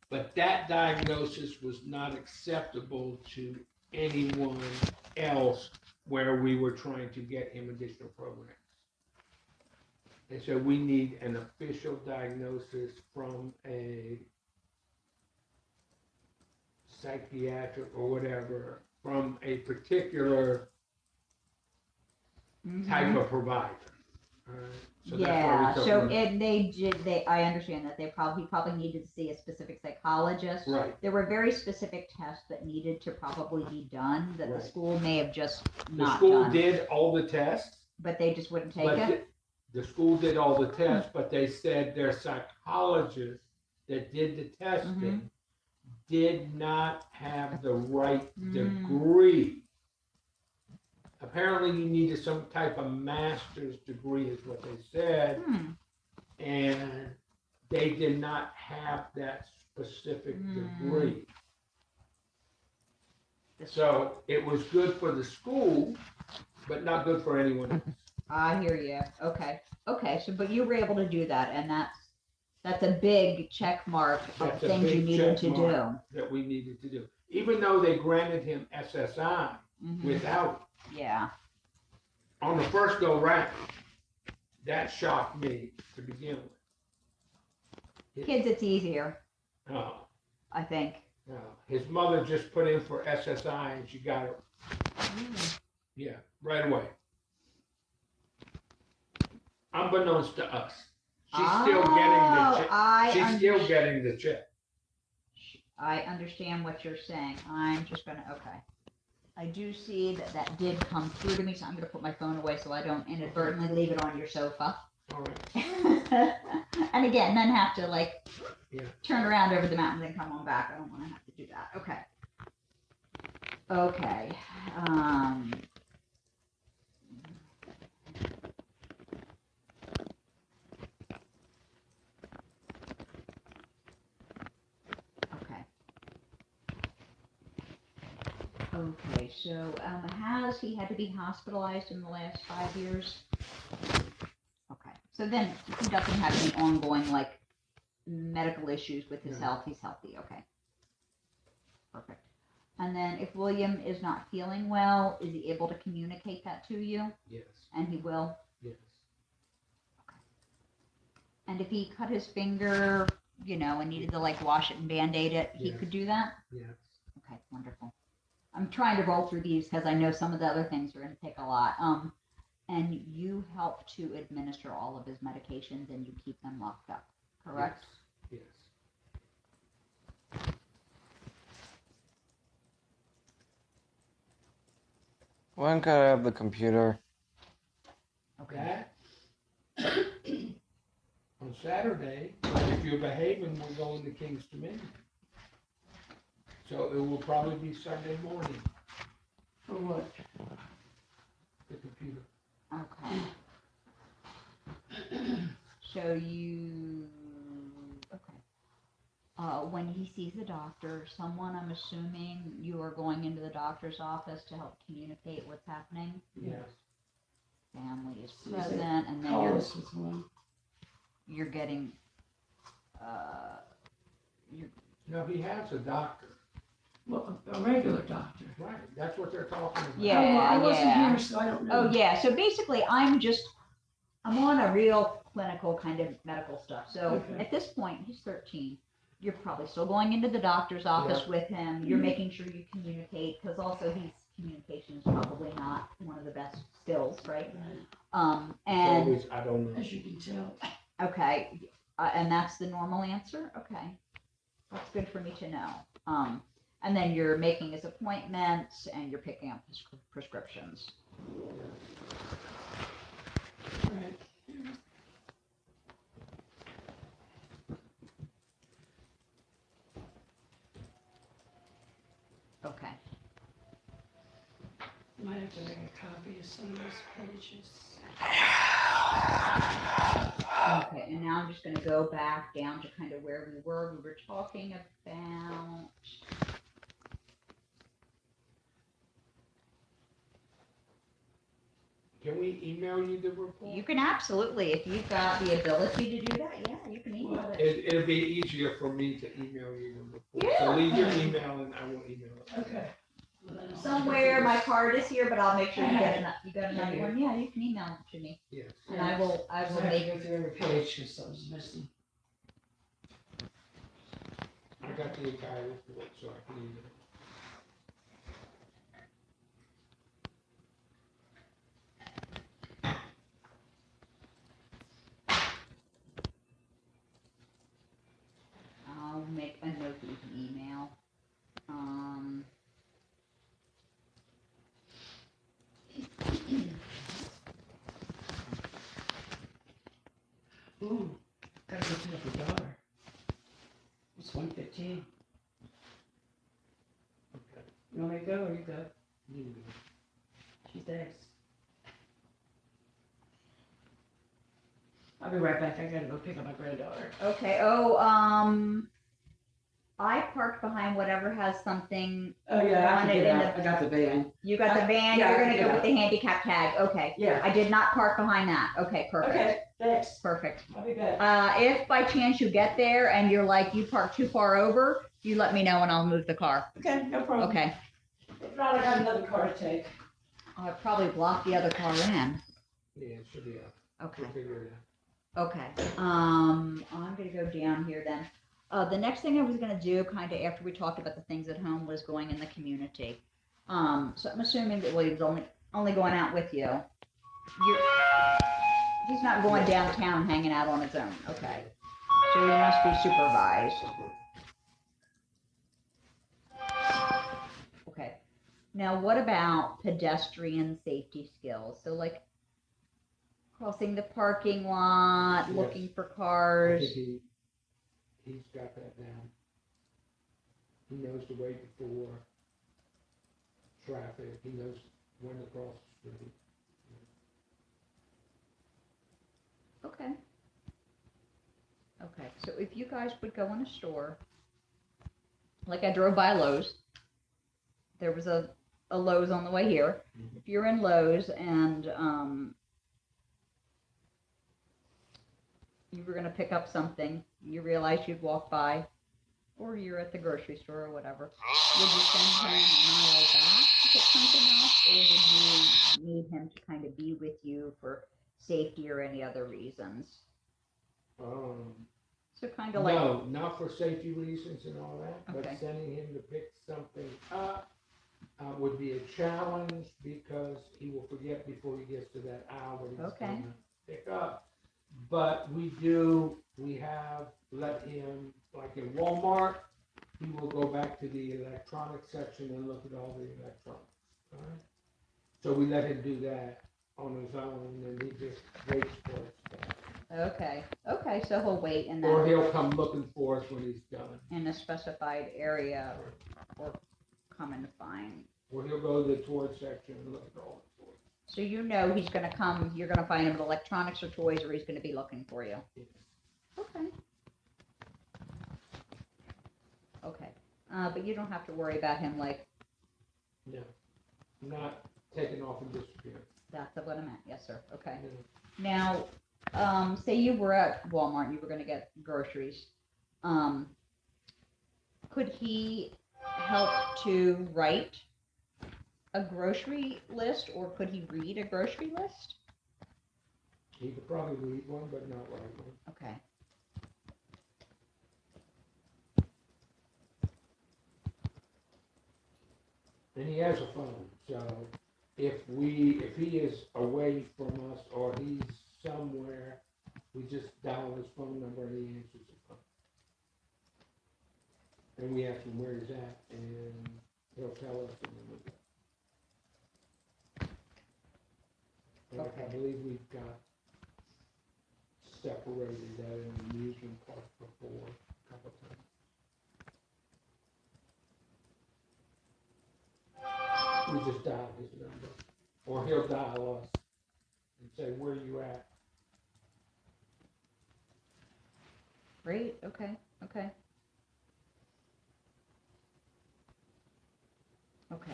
Speaker 4: but that diagnosis was not acceptable to anyone else where we were trying to get him additional programs. And so we need an official diagnosis from a psychiatric or whatever, from a particular type of provider. All right. So that's why
Speaker 7: Yeah,
Speaker 4: we took
Speaker 7: so
Speaker 4: him.
Speaker 7: I understand that he probably needed to see a specific psychologist.
Speaker 4: Right.
Speaker 7: There were very specific tests that needed to probably be done that the
Speaker 4: Right.
Speaker 7: school may have just
Speaker 4: The
Speaker 7: not
Speaker 4: school
Speaker 7: done,
Speaker 4: did all the tests.
Speaker 7: but they just wouldn't take
Speaker 4: But
Speaker 7: it.
Speaker 4: the school did all the tests, but they said their psychologist that did the testing did not have the right degree. Apparently you needed some type of master's degree is what they said, and they did not have that specific degree. So it was good for the school, but not good for anyone else.
Speaker 7: I hear you. Okay. So, but you were able to do that, and that's a big check mark of
Speaker 4: That's a
Speaker 7: things you
Speaker 4: big
Speaker 7: needed
Speaker 4: check
Speaker 7: to
Speaker 4: mark that we needed to do. Even though they granted him SSI
Speaker 7: do.
Speaker 4: without,
Speaker 7: Yeah.
Speaker 4: on the first go round, that shocked me to begin with.
Speaker 7: Kids, it's easier,
Speaker 4: Oh,
Speaker 7: I think.
Speaker 4: no. His mother just put in for SSI and she got it, yeah, right away. Unbeknownst to us. She's still getting the check. She's still getting the check.
Speaker 7: I understand what you're saying. I'm just gonna, okay. I do see that did come through to me, so I'm gonna put my phone away so I don't inadvertently leave it on your sofa.
Speaker 4: All right.
Speaker 7: And again, then have to like
Speaker 4: Yeah.
Speaker 7: turn around over the mountains and come on back. I don't wanna have to do that. Okay. Okay. Okay, so has he had to be hospitalized in the last 5 years? Okay, so then he doesn't have any ongoing like medical issues with his
Speaker 4: No.
Speaker 7: health. He's healthy. Okay, perfect. And then if William is not feeling well, is he able to communicate that to you?
Speaker 4: Yes,
Speaker 7: And he will.
Speaker 4: yes.
Speaker 7: And if he cut his finger, and needed to like wash it and band-aid it, he
Speaker 4: Yeah.
Speaker 7: could do that?
Speaker 4: Yes.
Speaker 7: Okay, wonderful. I'm trying to roll through these because I know some of the other things are going to take a lot. And you help to administer all of his medications and you keep them locked up, correct?
Speaker 4: Yes.
Speaker 1: When could I have the computer?
Speaker 7: Okay.
Speaker 4: That, on Saturday, if you're behaving, we're going to King's Dominion. So it will probably be Sunday morning,
Speaker 2: For what?
Speaker 4: the computer.
Speaker 7: Okay. So you, okay. When he sees the doctor, someone, I'm assuming you are going into the doctor's office to help communicate what's happening.
Speaker 4: Yes.
Speaker 7: Family is
Speaker 2: So they
Speaker 7: present, and then
Speaker 2: Call us with one.
Speaker 7: you're getting,
Speaker 4: No, he has a doctor.
Speaker 2: Well, a regular doctor.
Speaker 4: Right, that's what they're talking about.
Speaker 7: Yeah.
Speaker 2: I wasn't
Speaker 7: yeah.
Speaker 2: here, so I don't know.
Speaker 7: Oh, yeah, so basically, I'm on a real clinical kind of medical stuff. So
Speaker 2: Okay.
Speaker 7: at this point, he's 13. You're probably still going into the doctor's office with him. You're
Speaker 2: Mhm.
Speaker 7: making sure you communicate, because also communication is probably not one of the best skills, right?
Speaker 2: Right.
Speaker 4: It's
Speaker 7: And,
Speaker 4: always, I don't know.
Speaker 2: As you can tell.
Speaker 7: okay, and that's the normal answer? Okay. That's good for me to know. And then you're making his appointments and you're picking up his prescriptions.
Speaker 2: Right.
Speaker 7: Okay.
Speaker 2: Might have to make a copy of some of those pages.
Speaker 7: Okay, and now I'm just gonna go back down to kind of where we were. We were talking about,
Speaker 4: Can we email you the report?
Speaker 7: you can absolutely, if you've got the ability to do that, yeah, you can email it.
Speaker 4: It'll be easier for me to email you the report. So
Speaker 7: Yeah.
Speaker 4: leave your email and I will email it.
Speaker 2: Okay. Well, then I'll-
Speaker 7: Somewhere my card is here, but I'll make sure you got another
Speaker 2: Yeah.
Speaker 7: one. Yeah, you can email it to me.
Speaker 4: Yes.
Speaker 7: And I will
Speaker 2: I have to
Speaker 7: make,
Speaker 2: go through every page because something's missing.
Speaker 4: I got the entire report, so I can email it.
Speaker 2: Ooh, gotta go pick up your daughter. It's 1:15.
Speaker 4: Okay.
Speaker 2: You want me to go or you go?
Speaker 4: You can
Speaker 2: She thanks. I'll be right back. I gotta go pick up my granddaughter.
Speaker 7: Okay, I parked behind whatever has something,
Speaker 2: Oh, yeah, I
Speaker 7: Want
Speaker 2: can
Speaker 7: it
Speaker 2: get
Speaker 7: in
Speaker 2: out. I got the van.
Speaker 7: you got the van,
Speaker 2: Yeah, I
Speaker 7: you're
Speaker 2: can
Speaker 7: gonna
Speaker 2: get
Speaker 7: go with
Speaker 2: out.
Speaker 7: the handicap tag, okay.
Speaker 2: Yeah.
Speaker 7: I did not park behind that, okay, perfect,
Speaker 2: Okay, thanks.
Speaker 7: perfect.
Speaker 2: I'll be back.
Speaker 7: If by chance you get there and you're like, you parked too far over, you let me know and I'll move the car,
Speaker 2: Okay, no problem.
Speaker 7: okay.
Speaker 2: If not, I got another car to take.
Speaker 7: I'll probably block the other car in,
Speaker 4: Yeah, it should be out.
Speaker 7: okay.
Speaker 4: We'll figure it out.
Speaker 7: Okay, I'm gonna go down here then. The next thing I was gonna do, kinda after we talked about the things at home, was going in the community. So I'm assuming that William's only going out with you. He's not going downtown hanging out on his own, okay. So he must be supervised. Okay, now what about pedestrian safety skills? So like crossing the parking lot,
Speaker 4: Yes.
Speaker 7: looking for
Speaker 4: I
Speaker 7: cars.
Speaker 4: think he's got that down. He knows the way before traffic, he knows when to cross the street.
Speaker 7: Okay. Okay, so if you guys would go in a store, like I drove by Lowe's, there was a Lowe's on the way here.
Speaker 4: Mhm.
Speaker 7: If you're in Lowe's and you were gonna pick up something, you realized you'd walk by, or you're at the grocery store or whatever, would you send him an aisle back to pick something up, or would you need him to kind of be with you for safety or any other reasons? So kind of like,
Speaker 4: No, not for safety reasons and all that,
Speaker 7: Okay.
Speaker 4: but sending him to pick something up would be a challenge because he will forget before he gets to that aisle what he's
Speaker 7: Okay.
Speaker 4: gonna pick up. But we have let him, like in Walmart, he will go back to the electronics section and look at all the electronics, all right? So we let him do that on his own and he just waits for it to start.
Speaker 7: okay, so he'll wait in
Speaker 4: Or
Speaker 7: that,
Speaker 4: he'll come looking for us when he's done.
Speaker 7: in a specified area, or come and find.
Speaker 4: Or he'll go to the toy section and look at all the toys.
Speaker 7: So you know he's gonna come, you're gonna find him with electronics or toys, or he's gonna be looking for you.
Speaker 4: Yes.
Speaker 7: Okay. Okay, but you don't have to worry about him like,
Speaker 4: No, not taking off and disappearing.
Speaker 7: that's what I meant, yes, sir, okay.
Speaker 4: No.
Speaker 7: Now, say you were at Walmart, you were gonna get groceries. Could he help to write a grocery list, or could he read a grocery list?
Speaker 4: He could probably read one, but not write one.
Speaker 7: Okay.
Speaker 4: And he has a phone, so if he is away from us or he's somewhere, we just dial his phone number and he answers the phone. And we ask him where he's at and he'll tell us and then we go. Like I believe we've got separated that in the amusement park before a couple of times. We just dial his number, or he'll dial us and say, where you at?
Speaker 7: Great, okay, okay. Okay.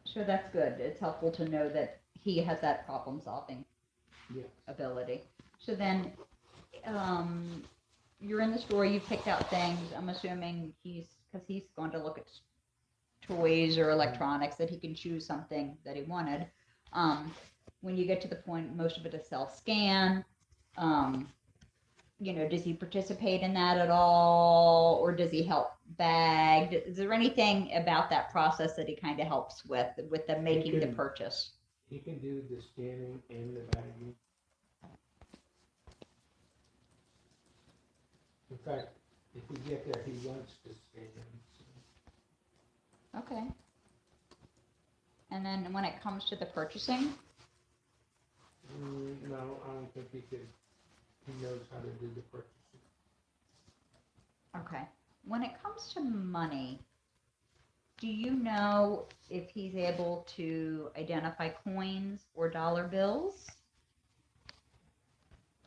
Speaker 7: So that's good, it's helpful to know that he has that problem solving
Speaker 4: Yes.
Speaker 7: ability. So then, you're in the store, you picked out things, I'm assuming because he's going to look at toys or electronics, that he can choose something that he wanted. When you get to the point, most of it is self-scan, does he participate in that at all, or does he help bag? Is there anything about that process that he kind of helps with the making the
Speaker 4: can.
Speaker 7: purchase?
Speaker 4: He can do the scanning and the bagging. In fact, if we get there, he wants to scan. So.
Speaker 7: Okay. And then when it comes to the purchasing,
Speaker 4: No, I don't think he could. He knows how to do the purchasing.
Speaker 7: Okay. When it comes to money, do you know if he's able to identify coins or dollar bills?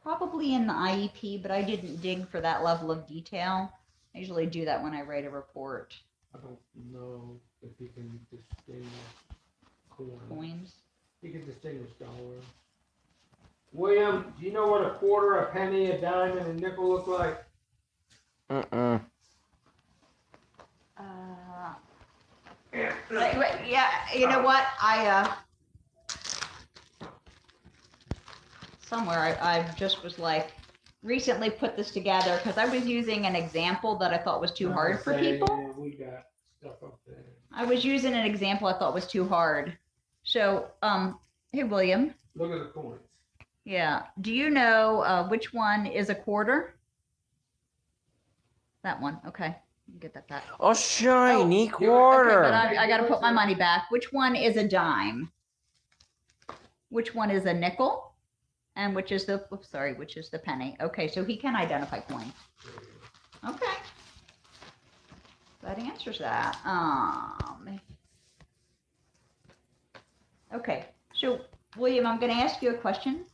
Speaker 7: Probably in the IEP, but I didn't dig for that level of detail. I usually do that when I write a report.
Speaker 4: I don't know if he can distinguish
Speaker 7: Coins.
Speaker 4: He can distinguish dollars. William, do you know what a quarter, a penny, a dime, and a nickel look like?
Speaker 1: Uh-uh.
Speaker 7: Yeah, you know what? I just was like, recently put this together because I was using an example that I thought was too hard for people.
Speaker 4: Yeah, we got stuff up there.
Speaker 7: I was using an example I thought was too hard. So, hey, William.
Speaker 4: Look at the coins.
Speaker 7: Yeah. Do you know which one is a quarter? That one. Okay. Get that back.
Speaker 1: A shiny
Speaker 7: Okay,
Speaker 1: quarter.
Speaker 7: but I got to put my money back. Which one is a dime? Which one is a nickel? And which is the penny? Okay, so he can identify coins. Okay. That answers that. Okay, so William, I'm going to ask you a question.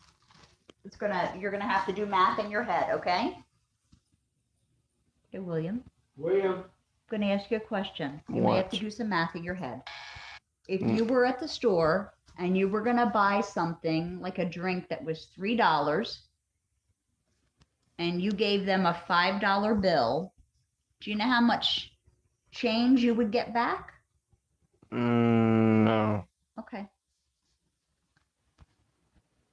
Speaker 7: You're gonna have to do math in your head, okay? Okay, William.
Speaker 4: William.
Speaker 7: I'm gonna ask you a question. You may have to do some math in your head. If you were at the store and you were gonna buy something like a drink that was $3, and you gave them a $5 bill, do you know how much change you would get back?
Speaker 1: No.
Speaker 7: Okay.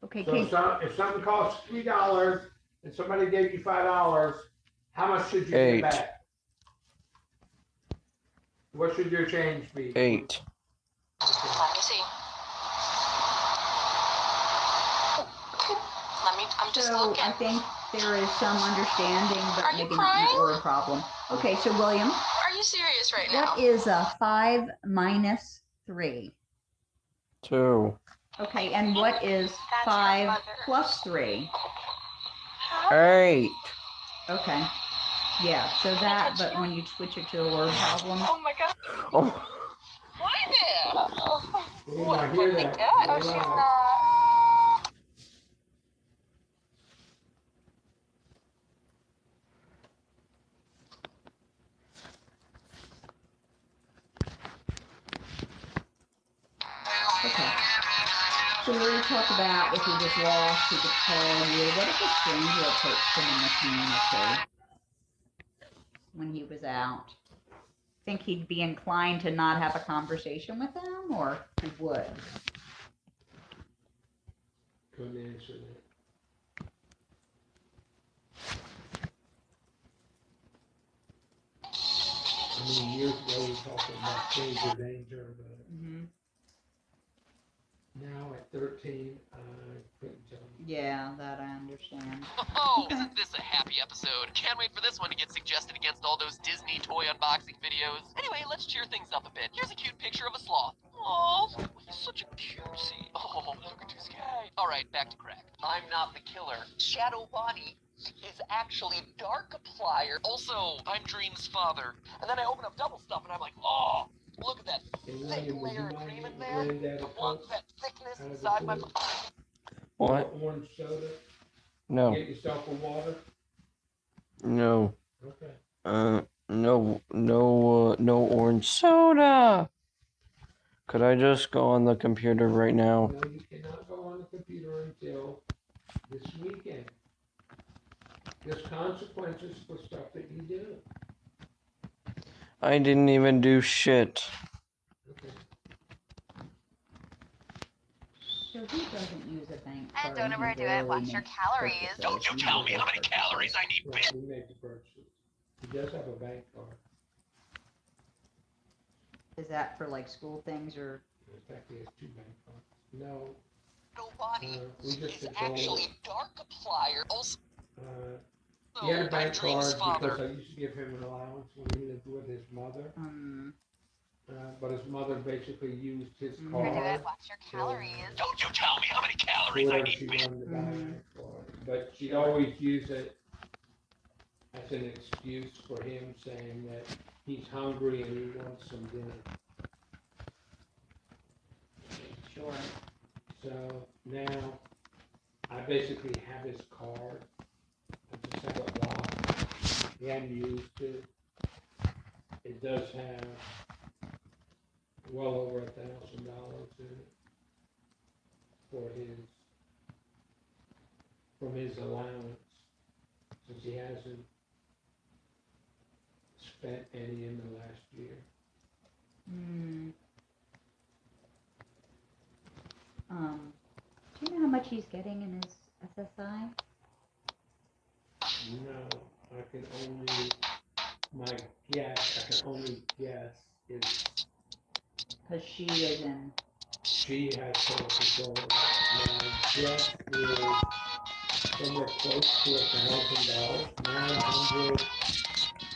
Speaker 7: Okay,
Speaker 4: So if something costs $3 and somebody gave you $5, how much should you get back? What should your change be?
Speaker 1: 8.
Speaker 8: Let me see. I'm just looking.
Speaker 7: I think there is some understanding, but
Speaker 8: Are you
Speaker 7: maybe
Speaker 8: crying?
Speaker 7: not or a problem. Okay, so William,
Speaker 8: Are you serious right now?
Speaker 7: what is 5 minus 3?
Speaker 1: 2.
Speaker 7: Okay, and what is 5 plus 3?
Speaker 1: 8.
Speaker 7: Okay. Yeah, so that, but when you switch it to a word problem.
Speaker 8: Oh my god.
Speaker 1: Oh.
Speaker 8: What?
Speaker 4: Well, I hear that.
Speaker 8: Oh, she's not.
Speaker 7: Okay. So we're going to talk about if he was lost, he could call you. What if a stranger approached him in the community when he was out? Think he'd be inclined to not have a conversation with them, or he would?
Speaker 4: Couldn't answer that. I mean, years ago we talked about danger, but now at 13, I couldn't tell you.
Speaker 7: Yeah, that I understand.
Speaker 9: Oh, isn't this a happy episode? Can't wait for this one to get suggested against all those Disney toy unboxing videos. Anyway, let's cheer things up a bit. Here's a cute picture of a sloth. Oh, he's such a cutie. Oh, look at this guy. All right, back to crack. I'm not the killer. Shadow Bonnie is actually Darkiplier. Also, I'm Dream's father. And then I open up Double Stuff and I'm like, oh, look at that thick layer of cream in there. I want that thickness inside my...
Speaker 1: What?
Speaker 4: Orange soda?
Speaker 1: No.
Speaker 4: Get yourself a water?
Speaker 1: No.
Speaker 4: Okay.
Speaker 1: No orange soda. Could I just go on the computer right now?
Speaker 4: No, you cannot go on the computer until this weekend. There's consequences for stuff that you do.
Speaker 1: I didn't even do shit.
Speaker 4: Okay.
Speaker 7: So he doesn't use a bank card.
Speaker 8: And don't
Speaker 7: he
Speaker 8: overdo it.
Speaker 7: rarely
Speaker 8: Watch your
Speaker 7: makes
Speaker 8: calories.
Speaker 7: purchases.
Speaker 9: Don't you tell me how many calories I need, bitch.
Speaker 4: We make the purchases. He does have a bank card.
Speaker 7: Is that for like school things or?
Speaker 4: In fact, he has 2 bank cards. No.
Speaker 9: Shadow Bonnie
Speaker 4: We just
Speaker 9: is
Speaker 4: control
Speaker 9: actually Darkiplier. Also,
Speaker 4: He had a
Speaker 9: I'm
Speaker 4: bank
Speaker 9: Dream's
Speaker 4: card because
Speaker 9: father.
Speaker 4: I used to give him an allowance when he lived with his mother. But his mother basically used his
Speaker 8: Overdo
Speaker 4: card.
Speaker 8: it. Watch your calories.
Speaker 9: Don't you tell me how many calories
Speaker 4: whatever she wanted to buy
Speaker 7: Mhm.
Speaker 4: it for. But she'd always use it as an excuse for him saying that he's hungry and he wants some dinner.
Speaker 7: Sure.
Speaker 4: So now I basically have his card. I just have it locked. He hadn't used it. It does have well over $1,000 in it from his allowance, since he hasn't spent any in the last year.
Speaker 7: Hmm. Do you know how much he's getting in his SSI?
Speaker 4: No, I can only, my guess, I can only guess is
Speaker 7: Because she is in.
Speaker 4: she has total control of it. My guess is somewhere close to $1,000,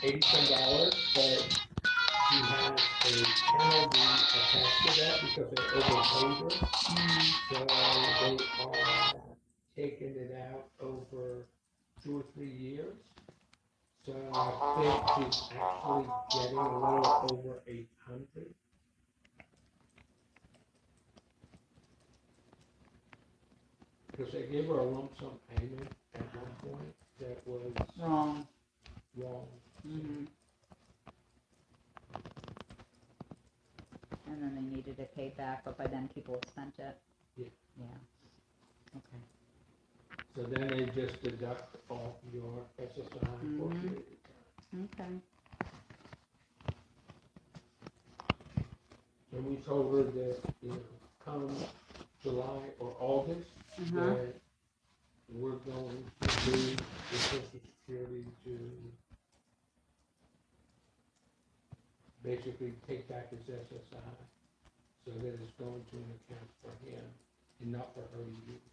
Speaker 4: $980, but she has a penalty attached to that because they overpaid her. So they are taking it out over 2 or 3 years. So I think she's actually getting a little over 800. Because they gave her a lump sum payment at one point that was
Speaker 7: Wrong.
Speaker 4: wrong.
Speaker 7: Mm-hmm. And then they needed it paid back, but by then people had spent it.
Speaker 4: Yeah.
Speaker 7: Yeah. Okay.
Speaker 4: So then they just deduct off your SSI for a period of time.
Speaker 7: Okay.
Speaker 4: And we told her that, come July or August,
Speaker 7: Uh-huh.
Speaker 4: that we're going to do the Social Security to basically take back his SSI, so that it's going to an account for him and not for her to use.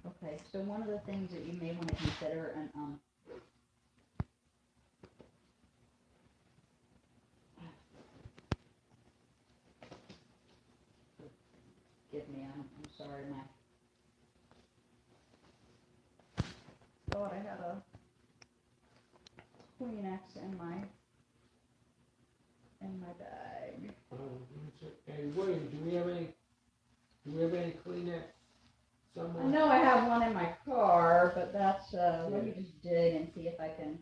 Speaker 7: Okay, so one of the things that you may want to consider, and give me, I'm sorry, my thought I had a Kleenex in my bag.
Speaker 4: Hey, William, do we have any Kleenex
Speaker 7: I
Speaker 4: somewhere?
Speaker 7: know I have one in my car, but that's, let me just dig and see if I can.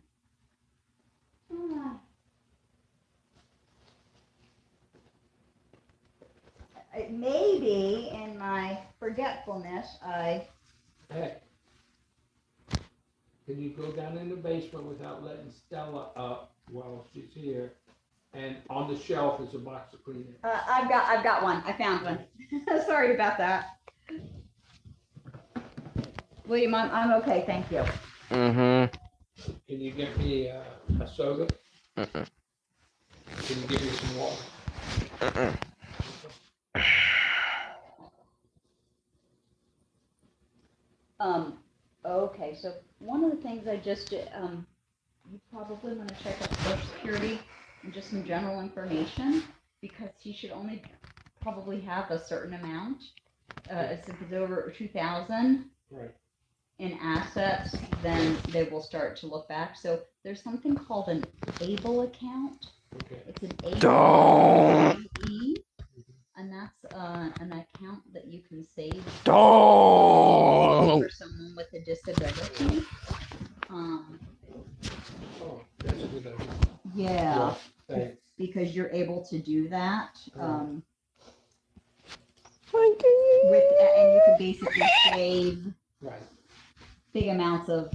Speaker 7: Maybe in my forgetfulness,
Speaker 4: Hey, can you go down in the basement without letting Stella up while she's here? And on the shelf is a box of Kleenex.
Speaker 7: I've got one. I found one. Sorry about that. William, I'm okay, thank you.
Speaker 1: Mm-hmm.
Speaker 4: Can you get me a soda?
Speaker 1: Mm-mm.
Speaker 4: Can you give me some water?
Speaker 1: Mm-mm.
Speaker 7: Okay, so one of the things I just did, you probably want to check out Social Security and just some general information, because he should only probably have a certain amount. If it's over 2,000
Speaker 4: Right.
Speaker 7: in assets, then they will start to look back. So there's something called an ABLE account.
Speaker 4: Okay.
Speaker 7: It's an ABLE,
Speaker 1: Don't.
Speaker 7: and that's an account that you can save
Speaker 1: Don't.
Speaker 7: for someone with a disability.
Speaker 4: Oh, that's a good idea.
Speaker 7: Yeah,
Speaker 4: Thanks.
Speaker 7: because you're able to do that.
Speaker 1: Thank you.
Speaker 7: And you can basically save
Speaker 4: Right.
Speaker 7: big amounts of,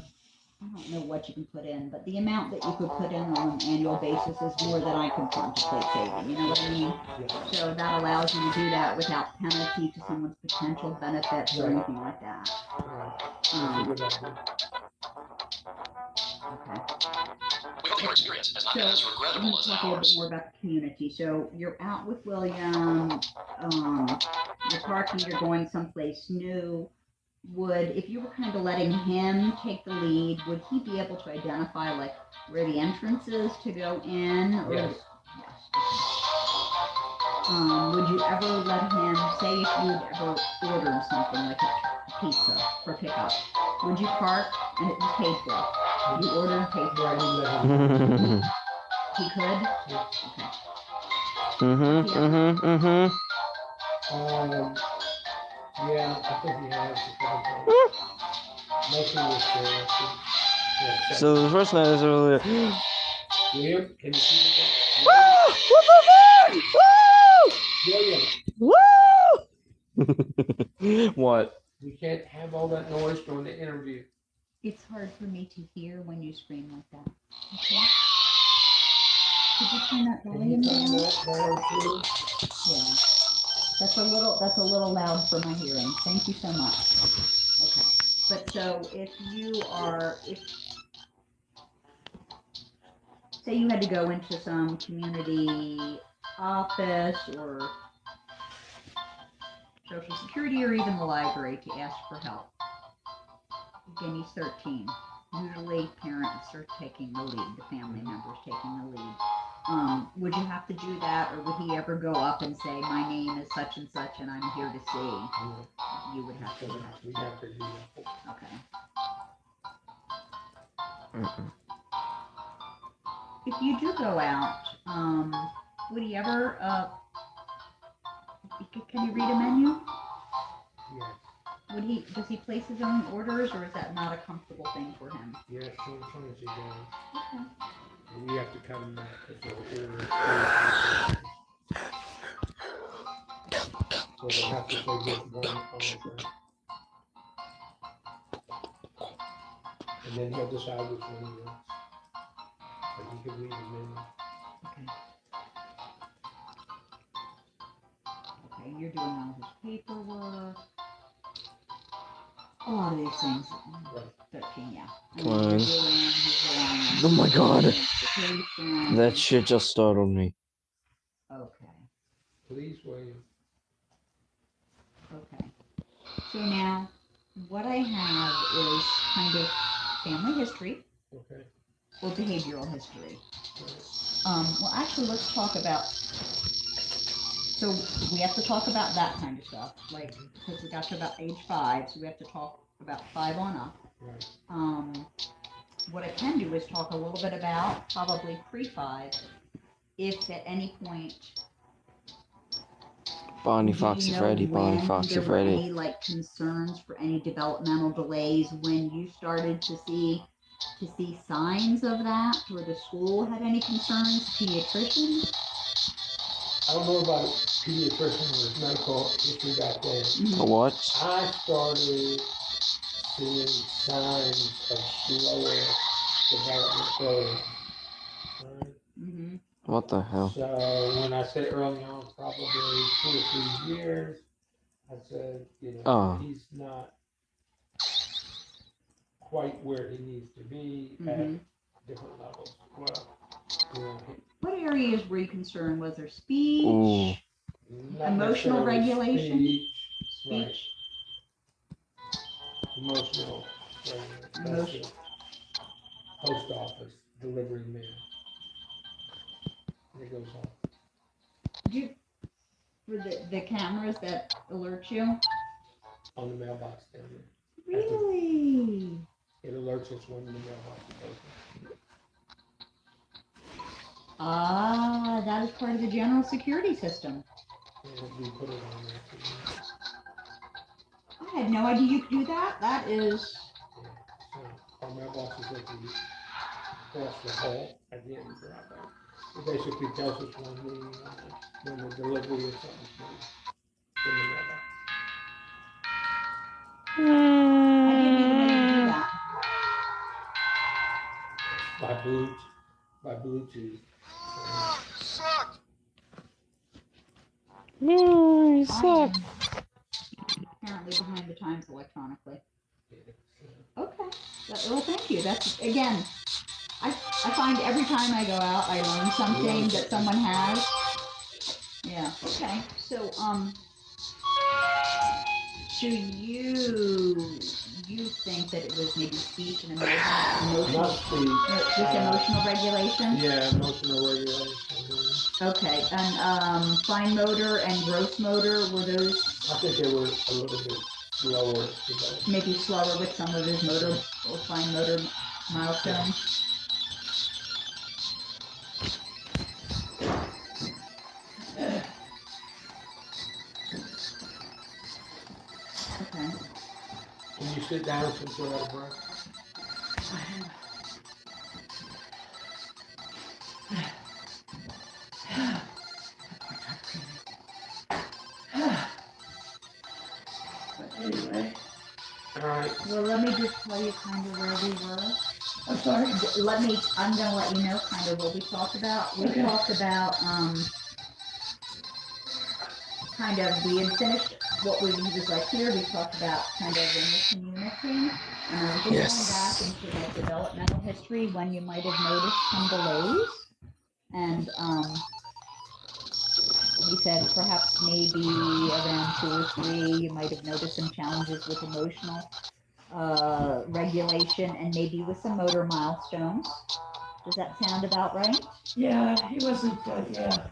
Speaker 7: I don't know what you can put in, but the amount that you could put in on an annual basis is more than I can contemplate saving, you know what I mean?
Speaker 4: Yeah.
Speaker 7: So that allows you to do that without penalty to someone's potential benefits or anything like that.
Speaker 4: Right. That's a good idea.
Speaker 7: Okay.
Speaker 5: We hope your experience has not
Speaker 7: So
Speaker 5: been as
Speaker 7: I'm
Speaker 5: regrettable
Speaker 7: going
Speaker 5: as
Speaker 7: to talk a little bit
Speaker 5: ours.
Speaker 7: more about the community. So you're out with William, you're parking, you're going someplace new. If you were kind of letting him take the lead, would he be able to identify like where the entrance is to go in? Or
Speaker 4: Yes.
Speaker 7: would you ever let him, say if you'd ever ordered something like pizza for pickup. Would you park and it was paid for? You ordered and paid for
Speaker 4: Right,
Speaker 7: it.
Speaker 4: you let him.
Speaker 7: He could?
Speaker 4: Yeah.
Speaker 7: Okay.
Speaker 4: Yeah, I think he has a couple times. Mostly with the
Speaker 1: So the first night is earlier.
Speaker 4: William, can you see the William,
Speaker 1: What?
Speaker 4: we can't have all that noise during the interview.
Speaker 7: It's hard for me to hear when you scream like that. Okay. Could you turn that
Speaker 4: Can
Speaker 7: volume
Speaker 4: you turn
Speaker 7: down?
Speaker 4: that down too?
Speaker 7: Yeah. That's a little loud for my hearing. Thank you so much. Okay. But so if say you had to go into some community office or Social Security or even the library to ask for help. Again, he's 13. Usually parents are taking the lead, the family members taking the lead. Would you have to do that, or would he ever go up and say, my name is such and such and I'm here to see?
Speaker 4: Yeah.
Speaker 7: You would have to do that.
Speaker 4: We have to do that.
Speaker 7: Okay. If you do go out, would he ever, can you read a menu?
Speaker 4: Yes.
Speaker 7: Does he place his own orders, or is that not a comfortable thing for him?
Speaker 4: Yes, sometimes he does.
Speaker 7: Okay.
Speaker 4: We have to cut him back because they'll order. So they'll have to say just one order. And then he'll decide which one he wants. But he can read the menu.
Speaker 7: Okay, you're doing all his paperwork. A lot of these things.
Speaker 4: Right.
Speaker 7: 13, yeah.
Speaker 1: Fine.
Speaker 7: Oh
Speaker 1: Oh my God. That shit just startled me.
Speaker 7: Okay.
Speaker 4: Please, William.
Speaker 7: Okay. So now, what I have is kind of family history
Speaker 4: Okay.
Speaker 7: or behavioral history.
Speaker 4: Right.
Speaker 7: Well, actually, let's talk about. So we have to talk about that kind of stuff, like because we got to about age 5, so we have to talk about 5 on up.
Speaker 4: Right.
Speaker 7: What I can do is talk a little bit about probably pre-5, if at any point.
Speaker 1: Bonnie
Speaker 7: Do
Speaker 1: Foxy
Speaker 7: you know
Speaker 1: Freddy, Bonnie
Speaker 7: when
Speaker 1: Foxy
Speaker 7: there were
Speaker 1: Freddy.
Speaker 7: any like concerns for any developmental delays when you started to see signs of that, or the school had any concerns, pediatricians?
Speaker 4: I don't know about pediatrician with medical history back then.
Speaker 1: A what?
Speaker 4: I started seeing signs of slower development early. Right?
Speaker 7: Mm-hmm.
Speaker 1: What the hell?
Speaker 4: So when I said early on, probably 2 or 3 years, I said, he's not quite where he needs to be at different levels. Well,
Speaker 7: What areas were you concerned? Was there speech?
Speaker 1: Ooh.
Speaker 4: not
Speaker 7: Emotional
Speaker 4: necessarily
Speaker 7: regulation?
Speaker 4: Right. Emotional regulation. That's the post office delivering mail. And it goes on.
Speaker 7: For the cameras that alert you?
Speaker 4: On the mailbox down there.
Speaker 7: Really?
Speaker 4: It alerts us when the mailbox is open.
Speaker 7: Ah, that is part of the general security system.
Speaker 4: And we put it on there too.
Speaker 7: I had no idea you could do that. That is.
Speaker 4: Yeah. So our mailbox is open across the hall at the end of the driveway. It basically tells us when the delivery of something's made in the mailbox.
Speaker 7: I didn't even know you could do that.
Speaker 4: By Bluetooth.
Speaker 1: You
Speaker 7: I
Speaker 1: suck.
Speaker 7: am apparently behind the times electronically. Okay. Well, thank you. That's, again, I find every time I go out, I learn something that someone has. Yeah. Okay. So, do you think that it was maybe speech and emotional,
Speaker 4: Not speech.
Speaker 7: just emotional regulation?
Speaker 4: Yeah, emotional regulation.
Speaker 7: Okay. And fine motor and gross motor, were those?
Speaker 4: I think they were a little bit slower development.
Speaker 7: Maybe slower with some of his motor or fine motor milestones. Okay.
Speaker 4: Can you sit down since you're out of breath?
Speaker 2: But anyway,
Speaker 4: All right.
Speaker 7: Well, let me just tell you kind of where we were.
Speaker 2: I'm sorry.
Speaker 7: I'm gonna let you know kind of what we talked about. We
Speaker 2: Okay.
Speaker 7: talked about, kind of, we had finished what he was like here, we talked about kind of in the community. And I was just
Speaker 1: Yes.
Speaker 7: going back into like developmental history when you might have noticed some delays. And, he said perhaps maybe around 2 or 3, you might have noticed some challenges with emotional regulation and maybe with some motor milestones. Does that sound about right?
Speaker 2: Yeah, he wasn't, yeah.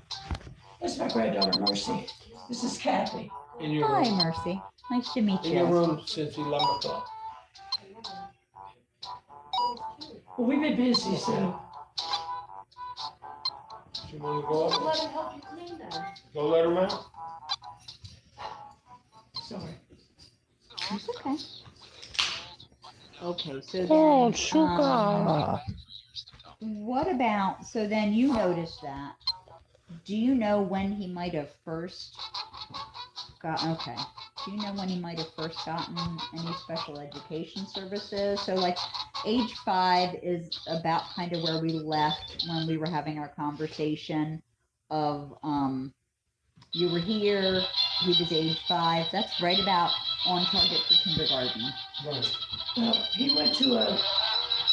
Speaker 2: That's my granddaughter, Mercy. This is Kathy.
Speaker 4: In your
Speaker 7: Hi,
Speaker 4: room.
Speaker 7: Mercy. Nice to meet
Speaker 4: In
Speaker 7: you.
Speaker 4: your room since 11 o'clock.
Speaker 2: Well, we've been busy, so.
Speaker 4: You want to go up?
Speaker 8: Let him help you clean them.
Speaker 4: Go let him out?
Speaker 2: Sorry.
Speaker 7: It's okay. Okay, so then,
Speaker 1: Oh, sugar.
Speaker 7: what about, so then you noticed that. Do you know when he might have first okay. Do you know when he might have first gotten any special education services? So like age 5 is about kind of where we left when we were having our conversation of, you were here, he was age 5. That's right about on target for kindergarten.
Speaker 4: Right.
Speaker 2: Well, he went to a,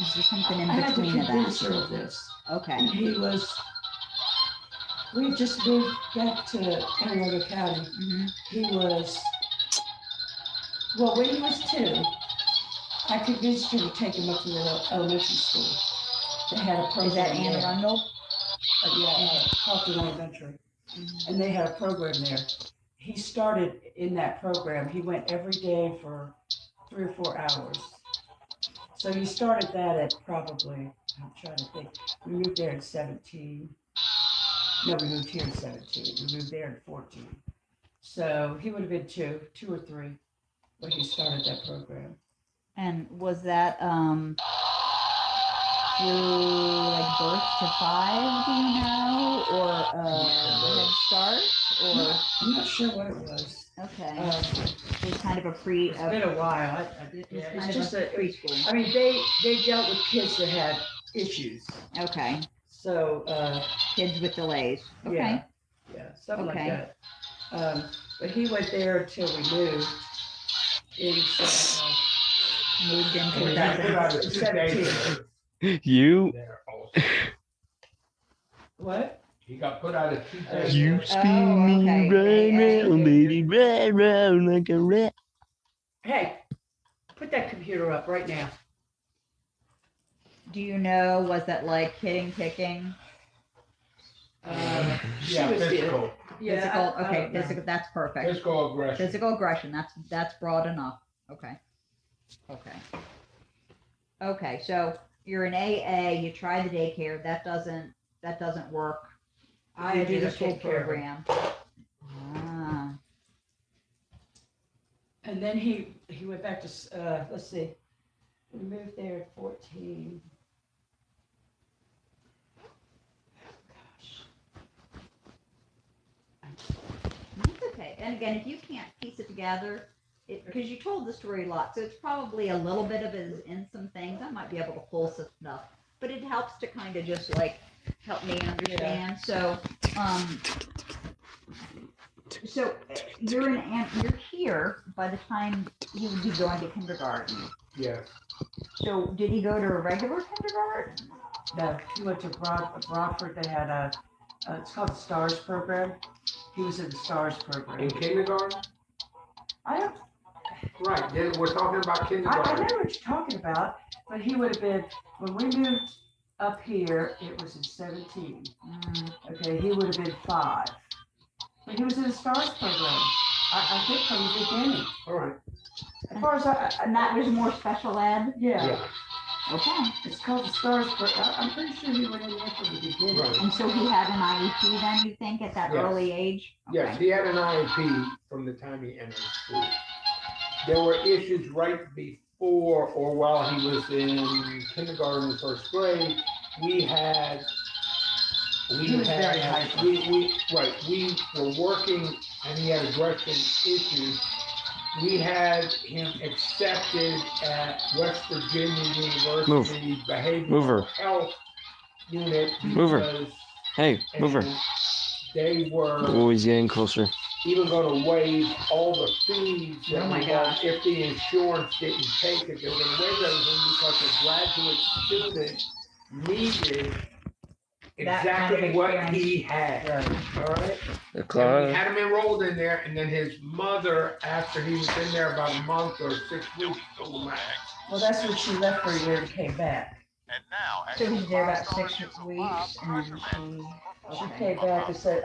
Speaker 7: Is there something in
Speaker 2: I had to
Speaker 7: between of
Speaker 2: convince
Speaker 7: that?
Speaker 2: her of this.
Speaker 7: Okay.
Speaker 2: And we just moved back to Anne Arundel County.
Speaker 7: Mm-hmm.
Speaker 2: He was, well, when he was 2, I convinced her to take him up to the elementary school. They had a program.
Speaker 7: Is that Anne
Speaker 2: there.
Speaker 7: Arundel?
Speaker 2: Yeah, Crofton Elementary. And they had a program there. He started in that program. He went every day for 3 or 4 hours. So he started that at probably, I'm trying to think, we moved there at 17. No, we moved here at 17. We moved there at 14. So he would have been 2 or 3 when he started that program.
Speaker 7: And was that through like birth to 5, do you know? Or Head Start? Or
Speaker 2: I'm not sure what it was.
Speaker 7: okay.
Speaker 2: It's
Speaker 7: It was kind of a
Speaker 2: been a while.
Speaker 7: it's
Speaker 2: Yeah,
Speaker 7: kind
Speaker 2: it's
Speaker 7: of
Speaker 2: just
Speaker 7: a
Speaker 2: a,
Speaker 7: preschool.
Speaker 2: I mean, they dealt with kids that had issues.
Speaker 7: Okay.
Speaker 2: So,
Speaker 7: Kids with delays. Okay.
Speaker 2: yeah, something
Speaker 7: Okay.
Speaker 2: like that. But he went there until we moved in
Speaker 7: Moved in
Speaker 4: And we got put out of 2 days
Speaker 2: 17.
Speaker 1: You,
Speaker 4: there also.
Speaker 2: What?
Speaker 4: He got put out of 2 days.
Speaker 1: you
Speaker 7: Oh,
Speaker 1: spin me
Speaker 7: okay.
Speaker 1: right
Speaker 7: Yeah.
Speaker 1: round, baby, right round like a rat.
Speaker 2: Hey, put that computer up right now.
Speaker 7: Do you know, was that like hitting, kicking?
Speaker 2: She
Speaker 4: Yeah,
Speaker 2: was
Speaker 4: physical.
Speaker 7: Physical?
Speaker 2: I
Speaker 7: Okay,
Speaker 2: don't know.
Speaker 7: physical, that's perfect.
Speaker 4: Physical aggression.
Speaker 7: Physical aggression, that's broad enough. Okay. Okay. Okay, so you're an AA, you try the daycare, that doesn't work.
Speaker 2: I
Speaker 7: You do
Speaker 2: ended
Speaker 7: the
Speaker 2: up
Speaker 7: school
Speaker 2: taking care of him.
Speaker 7: program. Ah,
Speaker 2: And then he went back to, let's see, we moved there at 14.
Speaker 7: that's okay. And again, if you can't piece it together, because you told the story a lot, so it's probably a little bit of it is in some things. I might be able to pull some stuff, but it helps to kind of just like help me understand. So, you're here by the time he would be going to kindergarten.
Speaker 4: Yeah.
Speaker 7: So did he go to a regular kindergarten?
Speaker 2: No, he went to Broadford. They had it's called the STARS program. He was in the STARS program.
Speaker 4: In kindergarten?
Speaker 2: I don't,
Speaker 4: Right, then we're talking about
Speaker 2: I
Speaker 4: kindergarten.
Speaker 2: know what you're talking about, but he would have been, when we moved up here, it was in 17. Okay, he would have been 5. But he was in the STARS program. I think from the beginning.
Speaker 4: All right.
Speaker 2: As far as
Speaker 7: And that was more special ed?
Speaker 2: yeah,
Speaker 7: Okay.
Speaker 2: it's called the Stars, but I'm pretty sure he went in there from the beginning.
Speaker 4: Right.
Speaker 7: And so he had an IEP then, you think, at that
Speaker 4: Yes.
Speaker 7: early age?
Speaker 4: Yes,
Speaker 7: Okay.
Speaker 4: he had an IEP from the time he entered school. There were issues right before or while he was in kindergarten and first grade. We
Speaker 2: He was very hyper.
Speaker 4: we were working and he had aggression issues. We had him accepted at West Virginia University Behavioral Health Unit
Speaker 1: Move her.
Speaker 4: because
Speaker 1: Hey, move her.
Speaker 4: they were
Speaker 1: Oh, he's getting closer.
Speaker 4: even going to waive all the fees that
Speaker 7: Oh my
Speaker 4: we
Speaker 7: gosh.
Speaker 4: had if the insurance didn't take it. They were going to waive everything because a graduate student needed
Speaker 7: That kind of
Speaker 4: exactly what
Speaker 7: experience.
Speaker 4: he had. All right.
Speaker 1: The
Speaker 4: And we
Speaker 1: claw.
Speaker 4: had him enrolled in there, and then his mother, after he was in there about a month or 6 weeks, told him out.
Speaker 2: Well, that's when she left for a year and came back.
Speaker 10: And now,
Speaker 7: So he's there about 6 weeks and then
Speaker 2: She
Speaker 7: okay.
Speaker 2: came back and said,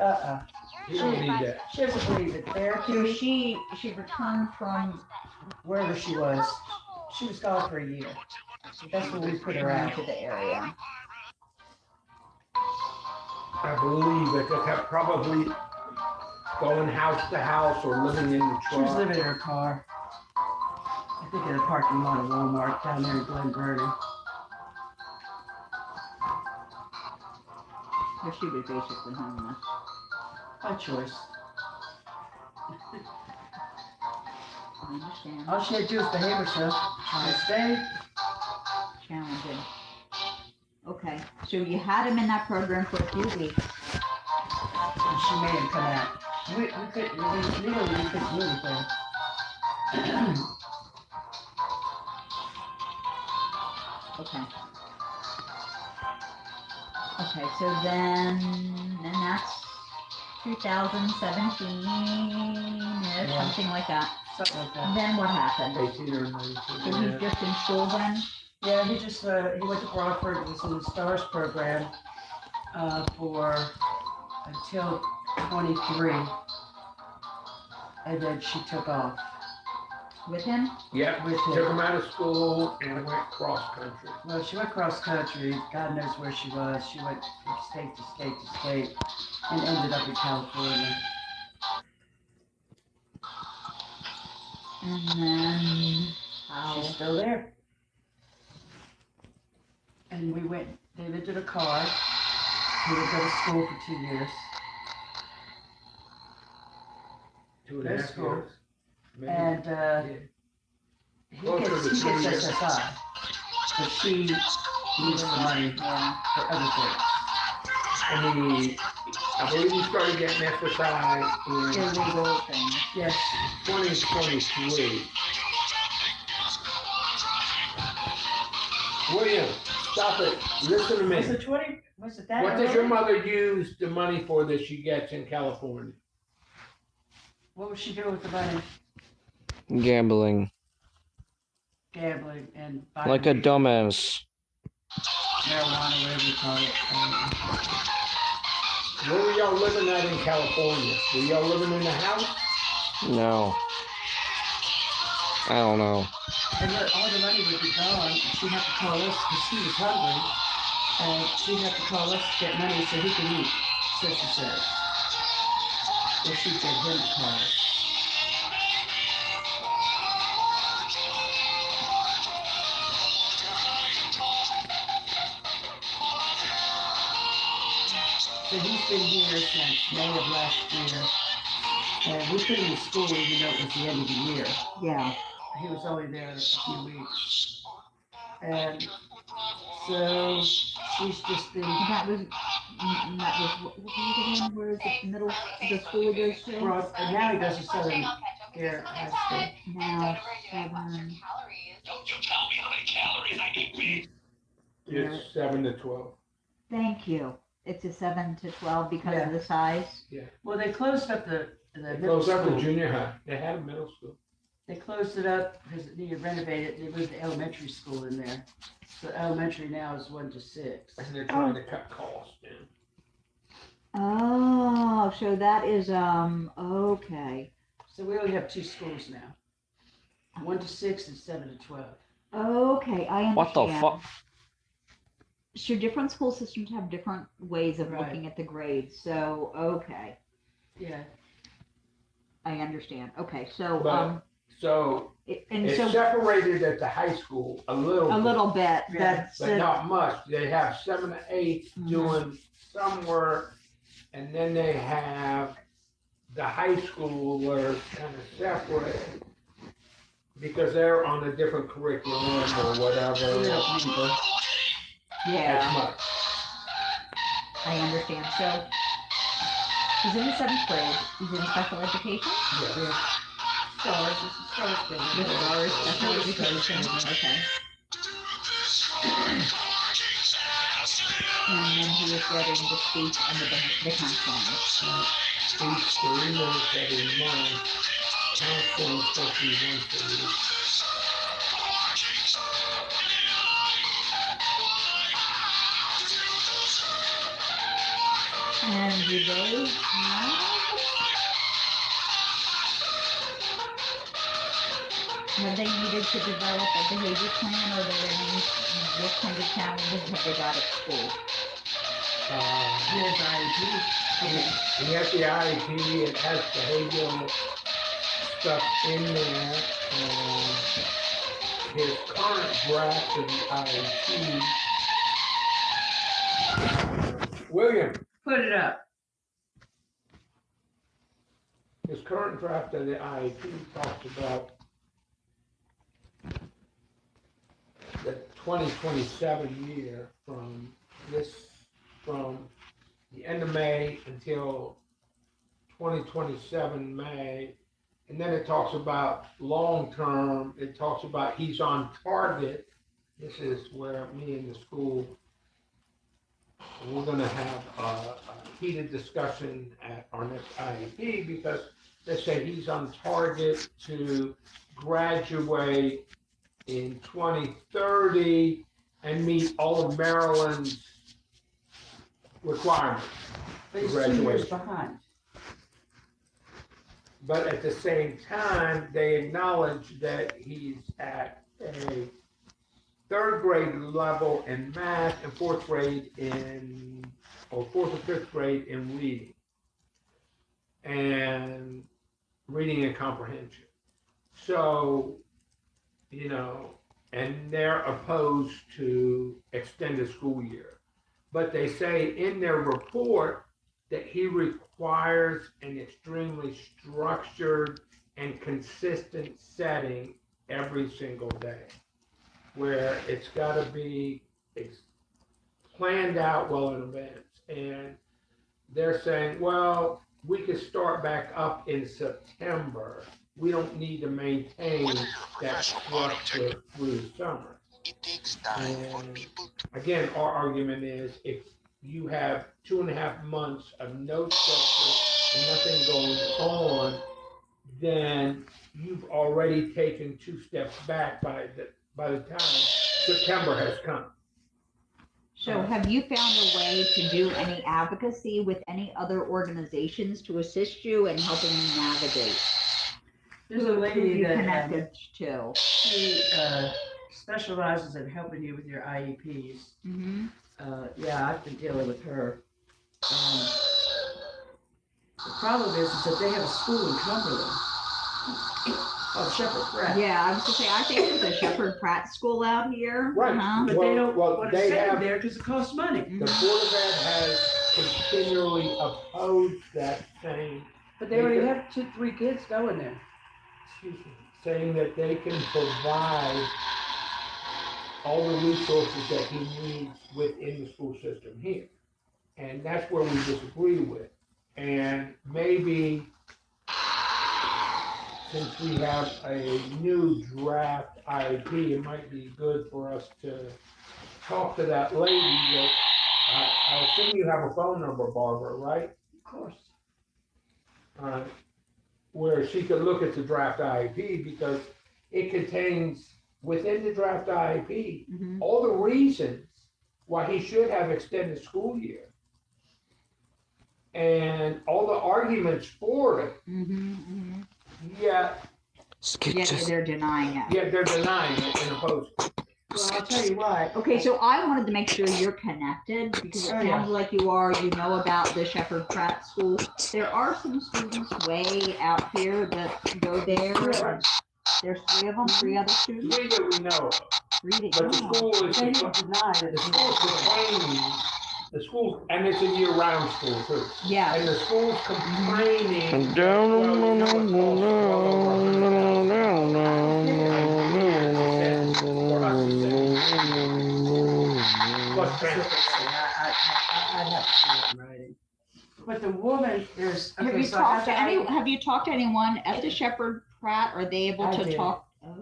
Speaker 4: He don't need that.
Speaker 2: she doesn't believe in
Speaker 7: So
Speaker 2: therapy,
Speaker 7: she returned from
Speaker 2: wherever she was. She was gone for a year. That's when we put her out.
Speaker 7: to the area.
Speaker 4: I believe that they kept probably going house to house or living in the
Speaker 2: She was
Speaker 4: truck.
Speaker 2: living in her car. I think in a parking lot of Walmart down there in Glen Burnie.
Speaker 7: So she was basically homeless.
Speaker 2: By choice.
Speaker 7: I understand.
Speaker 2: All she had to do was behave herself. She would stay.
Speaker 7: Challenging. Okay, so you had him in that program for a few weeks.
Speaker 2: And she made him come out. We couldn't, legally, we couldn't do anything.
Speaker 7: Okay. Okay, so then that's 2017-ish,
Speaker 2: Yeah.
Speaker 7: something like that.
Speaker 2: Something like that.
Speaker 7: Then what happened?
Speaker 4: 18 or 19.
Speaker 7: So he's just in school then?
Speaker 2: Yeah, he just, he went to Broadford, he was in the STARS program, for, until 23. And then she took off
Speaker 7: With him?
Speaker 4: Yep,
Speaker 2: with
Speaker 4: took
Speaker 2: him.
Speaker 4: him out of school and went cross country.
Speaker 2: Well, she went cross country, God knows where she was. She went from state to state to state and ended up in California.
Speaker 7: And then how?
Speaker 2: She's still there. And we went, they lived in a car. He would go to school for 2 years.
Speaker 4: 2.5
Speaker 2: School.
Speaker 4: years. Maybe.
Speaker 2: And
Speaker 4: Yeah.
Speaker 2: he
Speaker 4: Closer to
Speaker 2: gets
Speaker 4: 3 years.
Speaker 2: SSI. But she needs the money
Speaker 7: Yeah.
Speaker 2: for other things.
Speaker 4: And I believe he started getting SSI in
Speaker 7: Illegal things.
Speaker 2: Yes.
Speaker 4: 2023. William, stop it. Listen to
Speaker 2: Was
Speaker 4: me.
Speaker 2: it 20? Was it that?
Speaker 4: What does your
Speaker 2: early?
Speaker 4: mother use the money for that she gets in California?
Speaker 2: What was she doing with the money?
Speaker 1: Gambling.
Speaker 2: Gambling and buying
Speaker 1: Like a dumbass.
Speaker 2: marijuana, whatever you call it.
Speaker 4: Where were y'all living at in California? Were y'all living in a house?
Speaker 1: No. I don't know.
Speaker 2: And all the money would be gone. She'd have to call us because she was hungry. And she'd have to call us to get money so he could eat, so she said. Or she'd get him to call us. So he's been here since May of last year. And we put him in school even though it was the end of the year.
Speaker 7: Yeah.
Speaker 2: He was only there a few weeks. And so she's just been
Speaker 7: That was what was it again? Where is it? Middle, the school he goes to?
Speaker 2: brought, and now he goes to Southern Air High School.
Speaker 7: Now, 7.
Speaker 10: Don't you tell me how many calories I eat, please.
Speaker 4: It's 7 to 12.
Speaker 7: Thank you. It's a 7 to 12 because
Speaker 2: Yeah.
Speaker 7: of the size.
Speaker 2: Well, they closed up the
Speaker 4: They
Speaker 2: middle
Speaker 4: closed up the
Speaker 2: school.
Speaker 4: junior high. They had a middle school.
Speaker 2: They closed it up because it needed renovated. They moved the elementary school in there. So elementary now is 1 to 6.
Speaker 4: And they're trying to cut costs down.
Speaker 7: Oh, so that is okay.
Speaker 2: So we only have 2 schools now. 1 to 6 and 7 to 12.
Speaker 7: Okay, I understand.
Speaker 1: What the fuck?
Speaker 7: So different school systems have different ways of
Speaker 2: Right.
Speaker 7: looking at the grades. So okay,
Speaker 2: Yeah.
Speaker 7: I understand. Okay, so
Speaker 4: But- So
Speaker 7: and
Speaker 4: it's
Speaker 7: so
Speaker 4: separated at the high school a little
Speaker 7: a
Speaker 4: bit,
Speaker 7: little bit.
Speaker 2: Yeah.
Speaker 7: That's
Speaker 4: but not much. They have 7 to 8
Speaker 7: Mhm.
Speaker 4: doing some work, and then they have the high school where it's kind of separate because they're on a different curriculum or whatever.
Speaker 7: yeah.
Speaker 4: As much.
Speaker 7: I understand. So he's in the 7th grade. He's in special education.
Speaker 4: Yeah.
Speaker 2: Stars, this is stars thing.
Speaker 7: With stars, special education. Okay. And then he is getting the speech and the counseling.
Speaker 4: Speech 3 minutes every month. Counseling supposed to be once a week.
Speaker 7: And do they have? Have they needed to develop a behavior plan, or what kind of challenges have they got at school?
Speaker 2: He has IEP.
Speaker 7: Okay.
Speaker 4: He has the IEP, it has behavioral stuff in there. His current draft of the IEP. William,
Speaker 2: Put it up.
Speaker 4: his current draft of the IEP talks about the 2027 year from the end of May until 2027 May. And then it talks about long-term, it talks about he's on target. This is where me and the school, we're gonna have a heated discussion at our next IEP because they say he's on target to graduate in 2030 and meet all of Maryland's requirements.
Speaker 2: But he's 2 years
Speaker 4: Graduation.
Speaker 2: behind.
Speaker 4: But at the same time, they acknowledge that he's at a 3rd grade level in math and 4th grade or 4th or 5th grade in reading. And reading and comprehension. So, and they're opposed to extended school year. But they say in their report that he requires an extremely structured and consistent setting every single day, where it's got to be planned out well in advance. And they're saying, well, we could start back up in September. We don't need to maintain that structure through the summer.
Speaker 10: It takes time for
Speaker 4: And
Speaker 10: people to
Speaker 4: again, our argument is if you have 2.5 months of no structure and nothing going on, then you've already taken 2 steps back by the time September has come.
Speaker 7: So have you found a way to do any advocacy with any other organizations to assist you in helping you navigate?
Speaker 2: There's a
Speaker 7: Who
Speaker 2: lady
Speaker 7: you
Speaker 2: that
Speaker 7: connected to.
Speaker 2: she specializes in helping you with your IEPs.
Speaker 7: Mm-hmm.
Speaker 2: Yeah, I've been dealing with her. The problem is that they have a school in Cumberland called Shepherd Pratt.
Speaker 7: Yeah, I was gonna say, I think there's a Shepherd Pratt school out here.
Speaker 4: Right.
Speaker 7: Uh-huh.
Speaker 2: But they don't
Speaker 4: Well,
Speaker 2: want to
Speaker 4: they
Speaker 2: send
Speaker 4: have-
Speaker 2: them there because it costs money.
Speaker 4: The Board of Ed has continually opposed that, saying,
Speaker 2: But they already have 3 kids going there.
Speaker 4: saying that they can provide all the resources that he needs within the school system here. And that's where we disagree with. And maybe since we have a new draft IEP, it might be good for us to talk to that lady that, I assume you have a phone number, Barbara, right?
Speaker 2: Of course.
Speaker 4: Where she could look at the draft IEP because it contains within the draft IEP
Speaker 7: Mhm.
Speaker 4: all the reasons why he should have extended school year and all the arguments for it.
Speaker 7: Mm-hmm. Mm-hmm.
Speaker 4: Yet
Speaker 7: Yet they're denying it.
Speaker 4: Yeah, they're denying it and opposing.
Speaker 2: Well, I'll tell you what.
Speaker 7: Okay, so I wanted to make sure you're connected because it
Speaker 2: Oh,
Speaker 7: sounds
Speaker 2: yeah.
Speaker 7: like you are. You know about the Shepherd Pratt School. There are some students way out here that go there. There's 3 of them, 3 other students.
Speaker 4: 3 that we know of.
Speaker 7: 3 that
Speaker 4: But the
Speaker 7: you know.
Speaker 4: school is
Speaker 2: They don't deny that
Speaker 4: the
Speaker 2: it's
Speaker 4: school's complaining. The school, and it's a year-round school too.
Speaker 7: Yeah.
Speaker 4: And the school's complaining. that, well, you know, it costs well over $100,000 plus transportation.
Speaker 2: I'd have to see it in writing. But the woman, there's.
Speaker 7: Have
Speaker 2: okay,
Speaker 7: you
Speaker 2: so I
Speaker 7: talked to
Speaker 2: have
Speaker 7: any? Have you talked to anyone at the Shepherd Pratt? Are they able
Speaker 2: I
Speaker 7: to
Speaker 2: did.
Speaker 7: talk? Okay.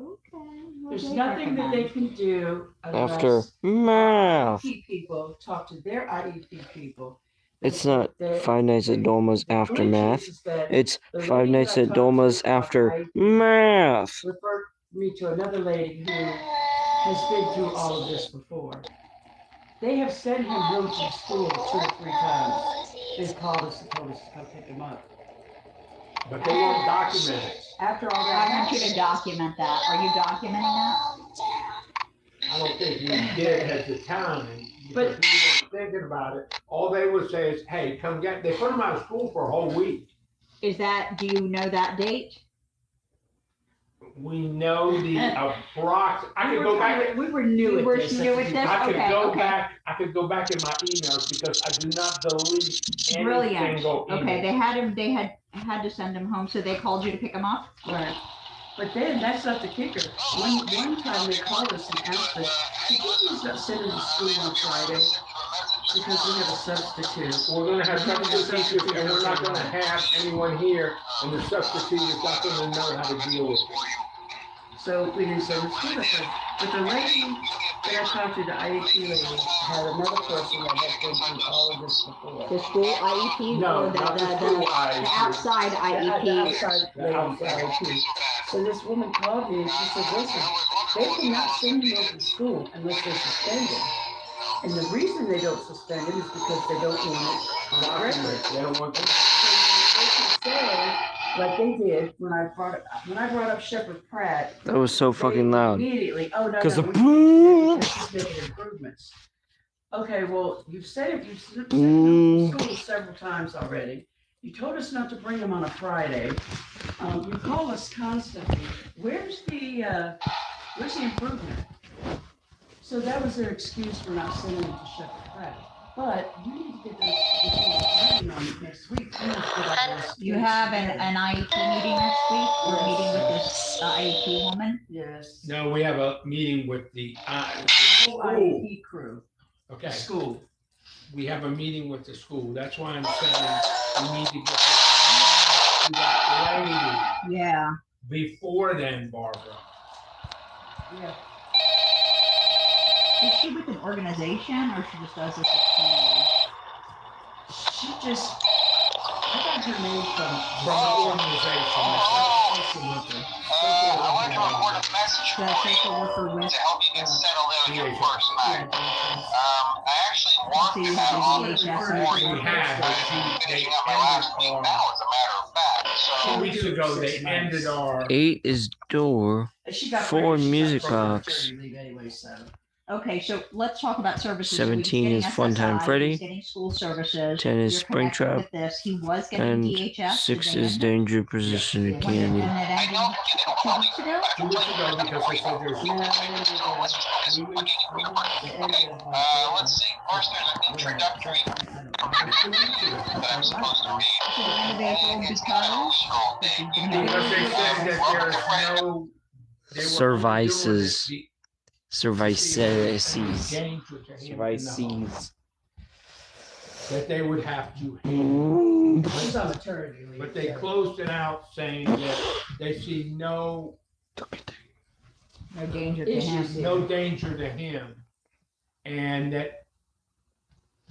Speaker 7: what
Speaker 2: There's
Speaker 7: do they
Speaker 2: nothing that they
Speaker 7: recommend?
Speaker 2: can do
Speaker 1: After
Speaker 2: unless
Speaker 1: math.
Speaker 2: IEP people talk to their IEP people.
Speaker 1: It's not
Speaker 2: They-
Speaker 1: 5 Nights at Dolma's
Speaker 2: the
Speaker 1: after
Speaker 2: glitch
Speaker 1: math.
Speaker 2: is that
Speaker 1: It's
Speaker 2: the
Speaker 1: 5
Speaker 2: lady
Speaker 1: Nights
Speaker 2: that I
Speaker 1: at
Speaker 2: talked to
Speaker 1: Dolma's
Speaker 2: about
Speaker 1: after
Speaker 2: IEP
Speaker 1: math.
Speaker 2: referred me to another lady who has been through all of this before. They have sent him home from school 2 or 3 times. They've called us and told us to come pick him up.
Speaker 4: But they won't document it.
Speaker 2: After all
Speaker 7: I
Speaker 2: that
Speaker 7: want you to
Speaker 2: happened,
Speaker 7: document that. Are you documenting that?
Speaker 4: I don't think we did at the time.
Speaker 2: But-
Speaker 4: Because we weren't thinking about it. All they would say is, hey, come get, they put them out of school for a whole week.
Speaker 7: Is that? Do you know that date?
Speaker 4: We know the approx, I could go back.
Speaker 2: We were new
Speaker 7: You
Speaker 2: at
Speaker 7: were
Speaker 2: this.
Speaker 7: new at this?
Speaker 4: I could
Speaker 7: Okay,
Speaker 4: go
Speaker 7: okay.
Speaker 4: back, I could go back in my emails because I do not delete any
Speaker 7: Brilliant.
Speaker 4: single email.
Speaker 7: Okay, they had him. They had to send him home, so they called you to pick him up.
Speaker 2: Right. But then, that's not the kicker. One time they called us and asked us, could you please not send him to school on Friday? Because we have a substitute.
Speaker 4: We're gonna have substitute teachers and we're not gonna have anyone here and the substitute is not gonna know how to deal with it.
Speaker 2: So we didn't send him to school that Friday. But the lady that I talked to, the IEP lady, had another person that had been through all of this before.
Speaker 7: The school IEP
Speaker 4: No,
Speaker 7: or the
Speaker 4: not the
Speaker 7: the,
Speaker 4: school
Speaker 7: the,
Speaker 4: IEP.
Speaker 7: the outside
Speaker 2: The
Speaker 7: IEP.
Speaker 2: outside
Speaker 4: The
Speaker 2: lady,
Speaker 4: outside.
Speaker 2: IEP. So this woman called me and she said, listen, they cannot send him over to school unless they suspend him. And the reason they don't suspend him is because they don't want it on the record.
Speaker 4: They don't want them.
Speaker 2: They can say, like they did when I brought up Shepherd Pratt.
Speaker 1: That was so
Speaker 2: they
Speaker 1: fucking loud.
Speaker 2: Immediately, oh no,
Speaker 1: 'Cause
Speaker 2: no,
Speaker 1: the
Speaker 2: we need to keep making improvements. Okay, well, you've said it, you've sent him to school several times already. You told us not to bring him on a Friday. You call us constantly. Where's the improvement? So that was their excuse for not sending him to Shepherd Pratt. But you need to get those meeting on next week. You need to get all those
Speaker 7: You
Speaker 2: kids
Speaker 7: have an
Speaker 2: together.
Speaker 7: IEP meeting next week. We're meeting with this IEP woman.
Speaker 2: Yes.
Speaker 4: No, we have a meeting with the
Speaker 2: Whole
Speaker 4: school.
Speaker 2: IEP crew,
Speaker 4: Okay,
Speaker 2: school.
Speaker 4: we have a meeting with the school. That's why I'm saying we need to get this to that lady
Speaker 7: Yeah.
Speaker 4: before then, Barbara.
Speaker 2: Yeah.
Speaker 7: Is she with an organization or she just does this externally?
Speaker 2: She just, I got her name
Speaker 4: From the organization.
Speaker 10: I wanted to record a message
Speaker 7: The
Speaker 10: for you
Speaker 7: social worker with.
Speaker 10: to help you get settled in your first night. I actually
Speaker 7: So
Speaker 10: wanted
Speaker 7: you
Speaker 10: to have
Speaker 7: have
Speaker 10: all
Speaker 7: the
Speaker 10: this
Speaker 7: VHS
Speaker 10: before
Speaker 7: and
Speaker 10: you
Speaker 4: We have, but
Speaker 10: finishing
Speaker 4: they
Speaker 10: up my last week
Speaker 4: ended
Speaker 10: now,
Speaker 4: our,
Speaker 10: as a matter of fact.
Speaker 4: 2
Speaker 10: So
Speaker 4: weeks ago, they ended our.
Speaker 1: 8 is door.
Speaker 2: She got
Speaker 1: 4
Speaker 2: she's
Speaker 1: music
Speaker 2: got
Speaker 1: box.
Speaker 2: maternity leave anyway, so.
Speaker 7: Okay, so let's talk about services. So he's
Speaker 1: 17
Speaker 7: getting
Speaker 1: is Fun Time
Speaker 7: SSI,
Speaker 1: Freddy.
Speaker 7: He's getting school services.
Speaker 1: 10 is
Speaker 7: You're connected
Speaker 1: Springtrap.
Speaker 7: with this. He was getting
Speaker 1: And
Speaker 7: DHS.
Speaker 1: 6
Speaker 7: Did they
Speaker 1: is
Speaker 7: end
Speaker 1: Danger Position
Speaker 7: it? When did,
Speaker 1: Candy.
Speaker 7: and it
Speaker 10: I
Speaker 7: ended
Speaker 10: know you didn't
Speaker 7: 2
Speaker 10: want
Speaker 7: weeks ago?
Speaker 4: 2 weeks ago because they said there's.
Speaker 2: No,
Speaker 10: Let's go through this booking report. Let's see. First, there's an introductory that I'm supposed to read.
Speaker 7: To the end of April because
Speaker 10: Scroll
Speaker 7: he's
Speaker 10: date.
Speaker 7: been having
Speaker 4: Because they said that there's no. they were
Speaker 1: Services.
Speaker 4: doing
Speaker 1: Services.
Speaker 4: games with their hands in the
Speaker 1: Services.
Speaker 4: that they would have to handle.
Speaker 2: she's on maternity leave.
Speaker 4: But they
Speaker 2: so.
Speaker 4: closed it out saying that they see no
Speaker 7: no danger to
Speaker 2: Issues.
Speaker 7: him.
Speaker 4: no danger to him. And that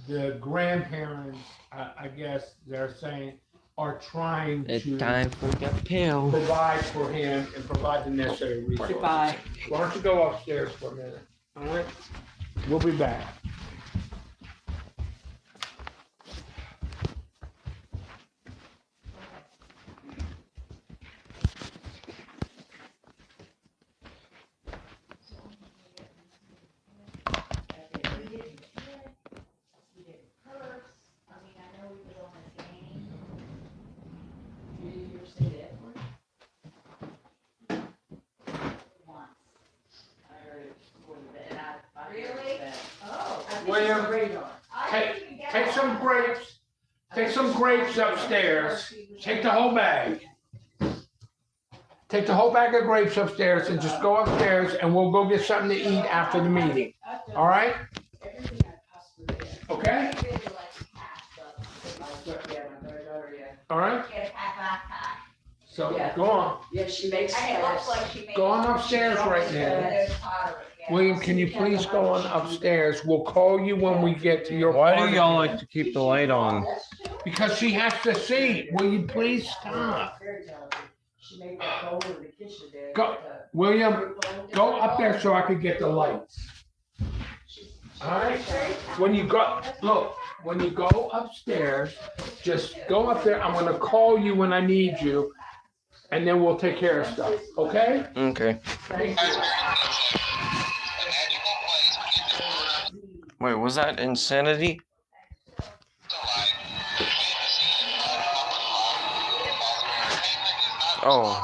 Speaker 4: the grandparents, I guess they're saying, are trying
Speaker 1: It's
Speaker 4: to
Speaker 1: time for the pill.
Speaker 4: provide for him and provide the necessary resources.
Speaker 2: Goodbye.
Speaker 4: Why don't you go upstairs for a minute? All right? We'll be back. William,
Speaker 2: Radar.
Speaker 4: take some grapes. Take some grapes upstairs. Take the whole bag. Take the whole bag of grapes upstairs and just go upstairs and we'll go get something to eat after the meeting. All right? Okay? All right? So go on.
Speaker 2: Yeah, she makes.
Speaker 7: And it looks like she made.
Speaker 4: Go on upstairs right now. William, can you please go on upstairs? We'll call you when we get to your
Speaker 1: Why
Speaker 4: part
Speaker 1: do
Speaker 4: of
Speaker 1: y'all
Speaker 4: it.
Speaker 1: like to keep the light on?
Speaker 4: Because she has to see. Will you please stop?
Speaker 2: She made that bowl in the kitchen there.
Speaker 4: Go, William, go up there so I could get the lights. All right? When you go, look, when you go upstairs, just go up there. I'm gonna call you when I need you, and then we'll take care of stuff, okay?
Speaker 1: Okay.
Speaker 4: Thank you.
Speaker 1: Wait, was that insanity? Oh.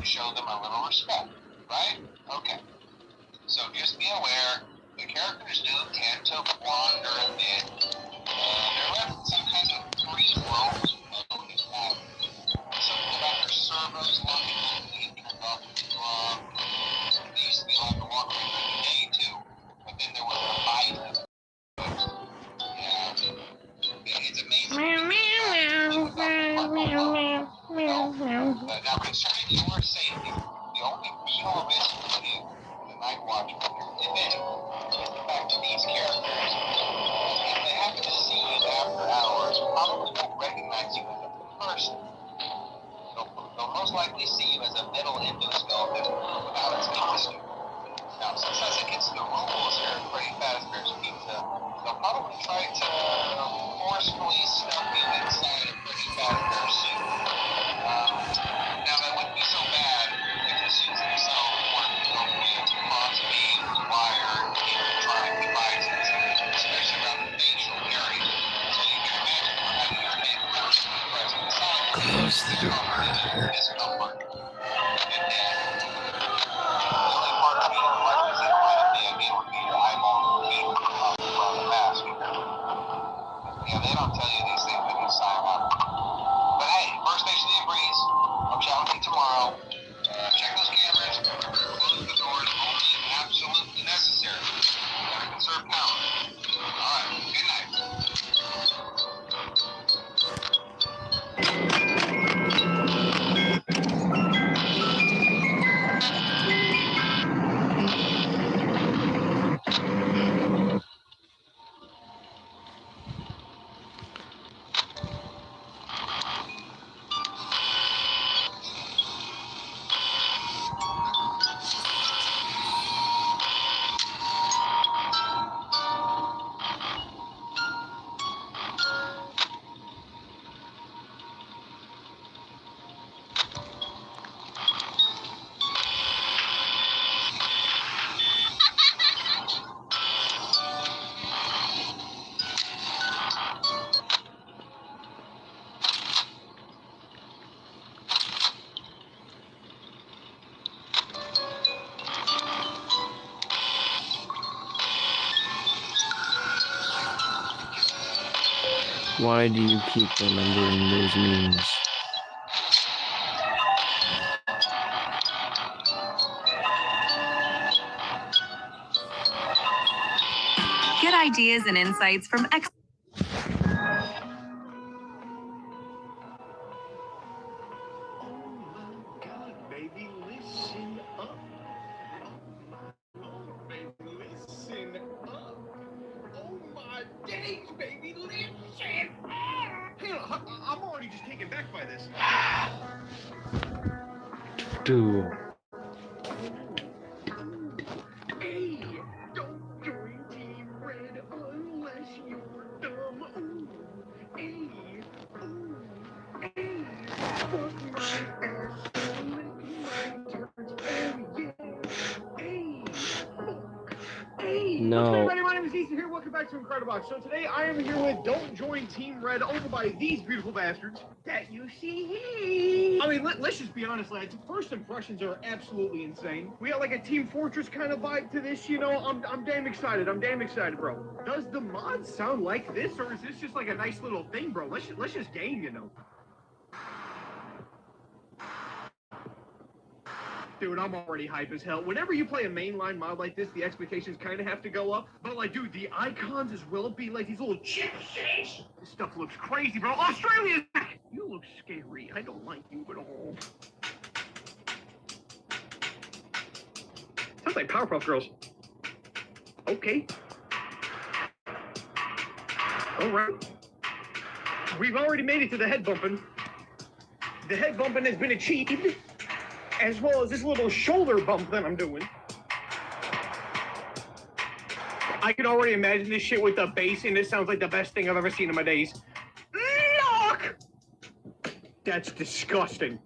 Speaker 10: Show them a little respect, right? Okay. So just be aware, the characters do tend to wander a bit. They're left sometimes with three rows of that. Something about their servos locking up being turned off and wrong. They used to be allowed to walk around during the day too, but then there was a fight. Yeah, it's amazing. Now concerning your safety, the only real risk for you, the night watchman, if any, is the fact that these characters, if they happen to see you after hours, probably won't recognize you as a person. They'll most likely see you as a metal endoskeleton without its costume. Now, since that's against the rules here at Freddy Fazbear's Pizza, they'll probably try to forcefully stuff you inside a Freddy Fazbear suit. Now, that wouldn't be so bad if the suits themselves weren't filled with crossbeams, wire, electronic devices, especially around the facial area. So you can imagine what having your head pressed inside
Speaker 1: Close the door.
Speaker 10: discomfort. And then the only part of me that like is that kind of thing, it would be your eyeball feet around the mask. Yeah, they don't tell you these things when you sign up. But hey, first station in Breeze. I'll chat with you tomorrow. Check those cameras. Remember to close the doors only if absolutely necessary. Gotta conserve power. Alright, good night.
Speaker 1: Why do you keep remembering those memes?
Speaker 11: Get ideas and insights from
Speaker 3: Baby, listen up. Oh, baby, listen up. Oh, my days, baby, listen up. Hell, I'm already
Speaker 12: just taken back by this.
Speaker 1: Do.
Speaker 12: Hey, don't join Team Red unless you're dumb. Ooh. Hey, ooh. Hey, fuck my asshole, lick my turds. Oh yeah. Hey, fuck. Hey,
Speaker 1: No.
Speaker 12: what's up, everybody? My name is Ethan here. Welcome back to Incredibox. So today I am here with Don't Join Team Red, owned by these beautiful bastards that you see here. I mean, let's just be honest, lads. First impressions are absolutely insane. We got like a Team Fortress kind of vibe to this, you know. I'm damn excited. I'm damn excited, bro. Does the mod sound like this, or is this just like a nice little thing, bro? Let's just game, you know. Dude, I'm already hype as hell. Whenever you play a mainline mod like this, the expectations kind of have to go up. But, like, dude, the icons as well be like these little chipsets. This stuff looks crazy, bro. Australia's back! You look scary. I don't like you at all. Sounds like Powerpuff Girls. Okay. Alright. We've already made it to the head bumping. The head bumping has been achieved, as well as this little shoulder bump that I'm doing. I can already imagine this shit with the bass, and this sounds like the best thing I've ever seen in my days. Look! That's disgusting.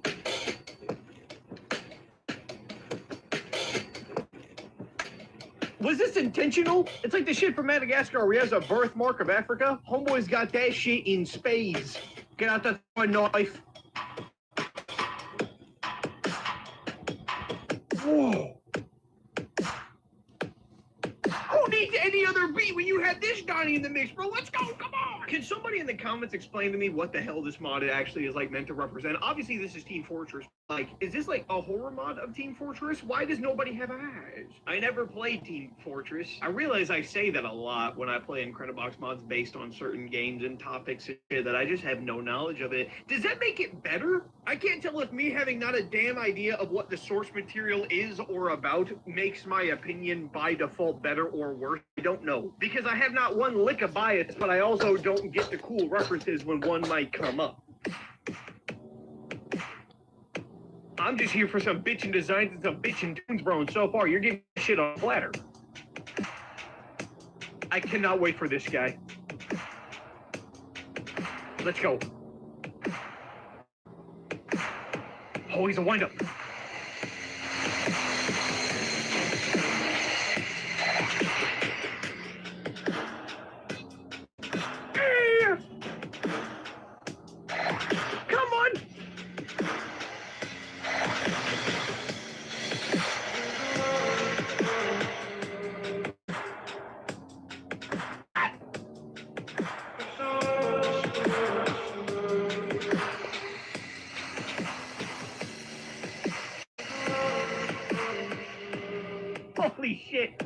Speaker 12: Was this intentional? It's like the shit from Madagascar where he has a birthmark of Africa. Homeboy's got that shit in spades. Get out the knife. Whoa. Who needs any other beat when you have this Donnie in the mix, bro? Let's go, come on! Can somebody in the comments explain to me what the hell this mod actually is like meant to represent? Obviously this is Team Fortress. Like, is this like a horror mod of Team Fortress? Why does nobody have eyes? I never played Team Fortress. I realize I say that a lot when I play Incredibox mods based on certain games and topics and shit that I just have no knowledge of it. Does that make it better? I can't tell if me having not a damn idea of what the source material is or about makes my opinion by default better or worse. I don't know. Because I have not one lick of bias, but I also don't get the cool references when one might come up. I'm just here for some bitchin' designs and some bitchin' tunes, bro, and so far you're getting shit on a platter. I cannot wait for this guy. Let's go. Oh, he's a wind-up. Come on! Holy shit!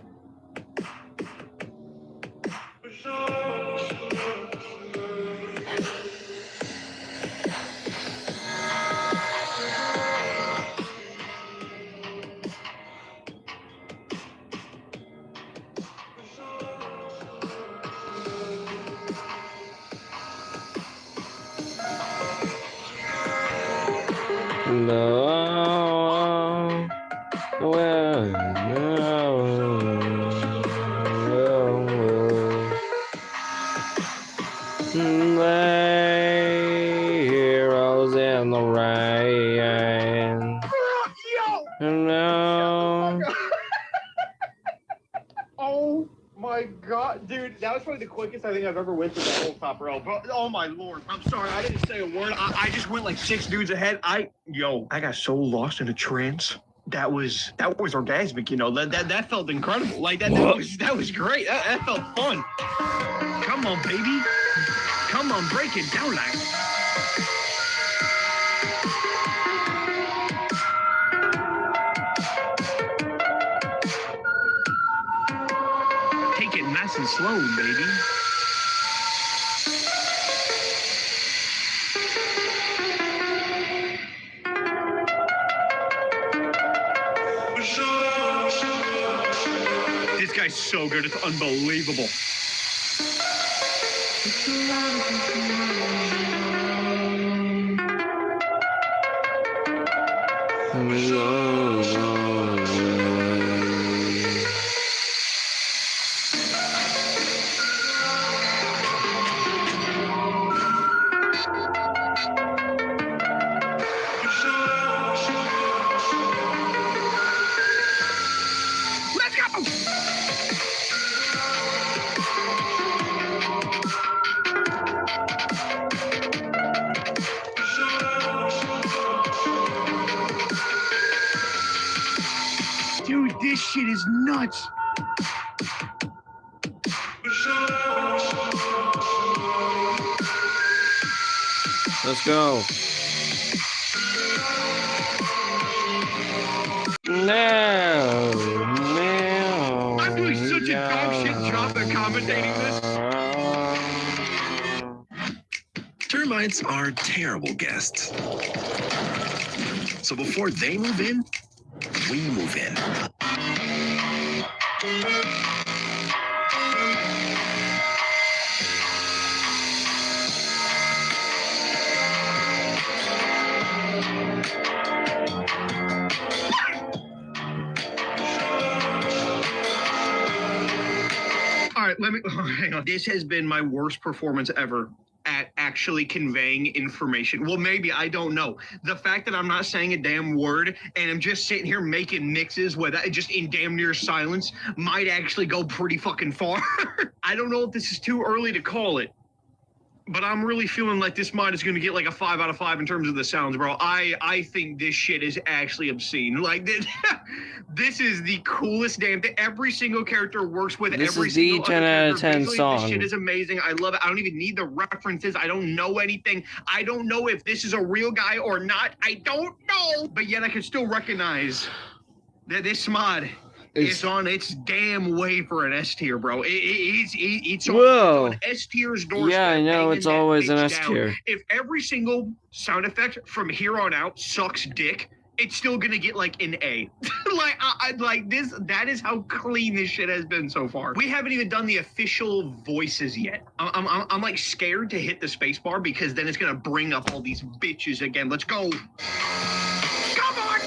Speaker 1: No. Well, lay heroes in the rain. No.
Speaker 12: Oh my god, dude, that was probably the quickest I think I've ever went through that whole top row. Bro, oh my lord, I'm sorry, I didn't say a word. I just went like 6 dudes ahead. I got so lost in a trance. That was orgasmic, you know. That felt incredible. Like that was great. That felt fun. Come on, baby. Come on, break it down like. Take it nice and slow, baby. This guy's so good, it's unbelievable. Let's go! Dude, this shit is nuts.
Speaker 1: Let's go. No.
Speaker 12: I'm doing such a dog shit job at commentating this.
Speaker 13: Termites are terrible guests. So before they move in, we move in.
Speaker 12: All right, hang on. This has been my worst performance ever at actually conveying information. Well, maybe, I don't know. The fact that I'm not saying a damn word and I'm just sitting here making mixes with just in damn near silence might actually go pretty fucking far. I don't know if this is too early to call it, but I'm really feeling like this mod is going to get like a 5 out of 5 in terms of the sounds, bro. I think this shit is actually obscene. Like, this is the coolest damn thing. Every single character works with
Speaker 1: This
Speaker 12: every
Speaker 1: is the
Speaker 12: single
Speaker 1: 10
Speaker 12: other
Speaker 1: out of
Speaker 12: character.
Speaker 1: 10
Speaker 12: Visually,
Speaker 1: song.
Speaker 12: This shit is amazing. I love it. I don't even need the references. I don't know anything. I don't know if this is a real guy or not. I don't know. But yet I can still recognize that this mod is on its damn way for an S tier, bro. It's
Speaker 1: Whoa.
Speaker 12: on S tier's doorstep.
Speaker 1: Yeah, I know,
Speaker 12: banging
Speaker 1: it's
Speaker 12: that
Speaker 1: always an
Speaker 12: bitch
Speaker 1: S
Speaker 12: down.
Speaker 1: tier.
Speaker 12: If every single sound effect from here on out sucks dick, it's still gonna get like an A. That is how clean this shit has been so far. We haven't even done the official voices yet. I'm like scared to hit the space bar because then it's gonna bring up all these bitches again. Let's go. Come on.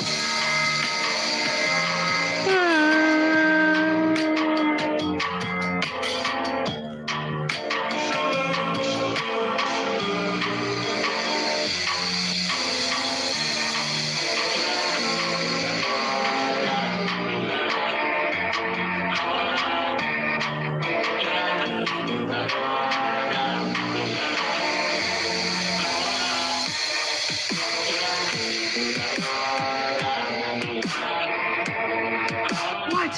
Speaker 12: What?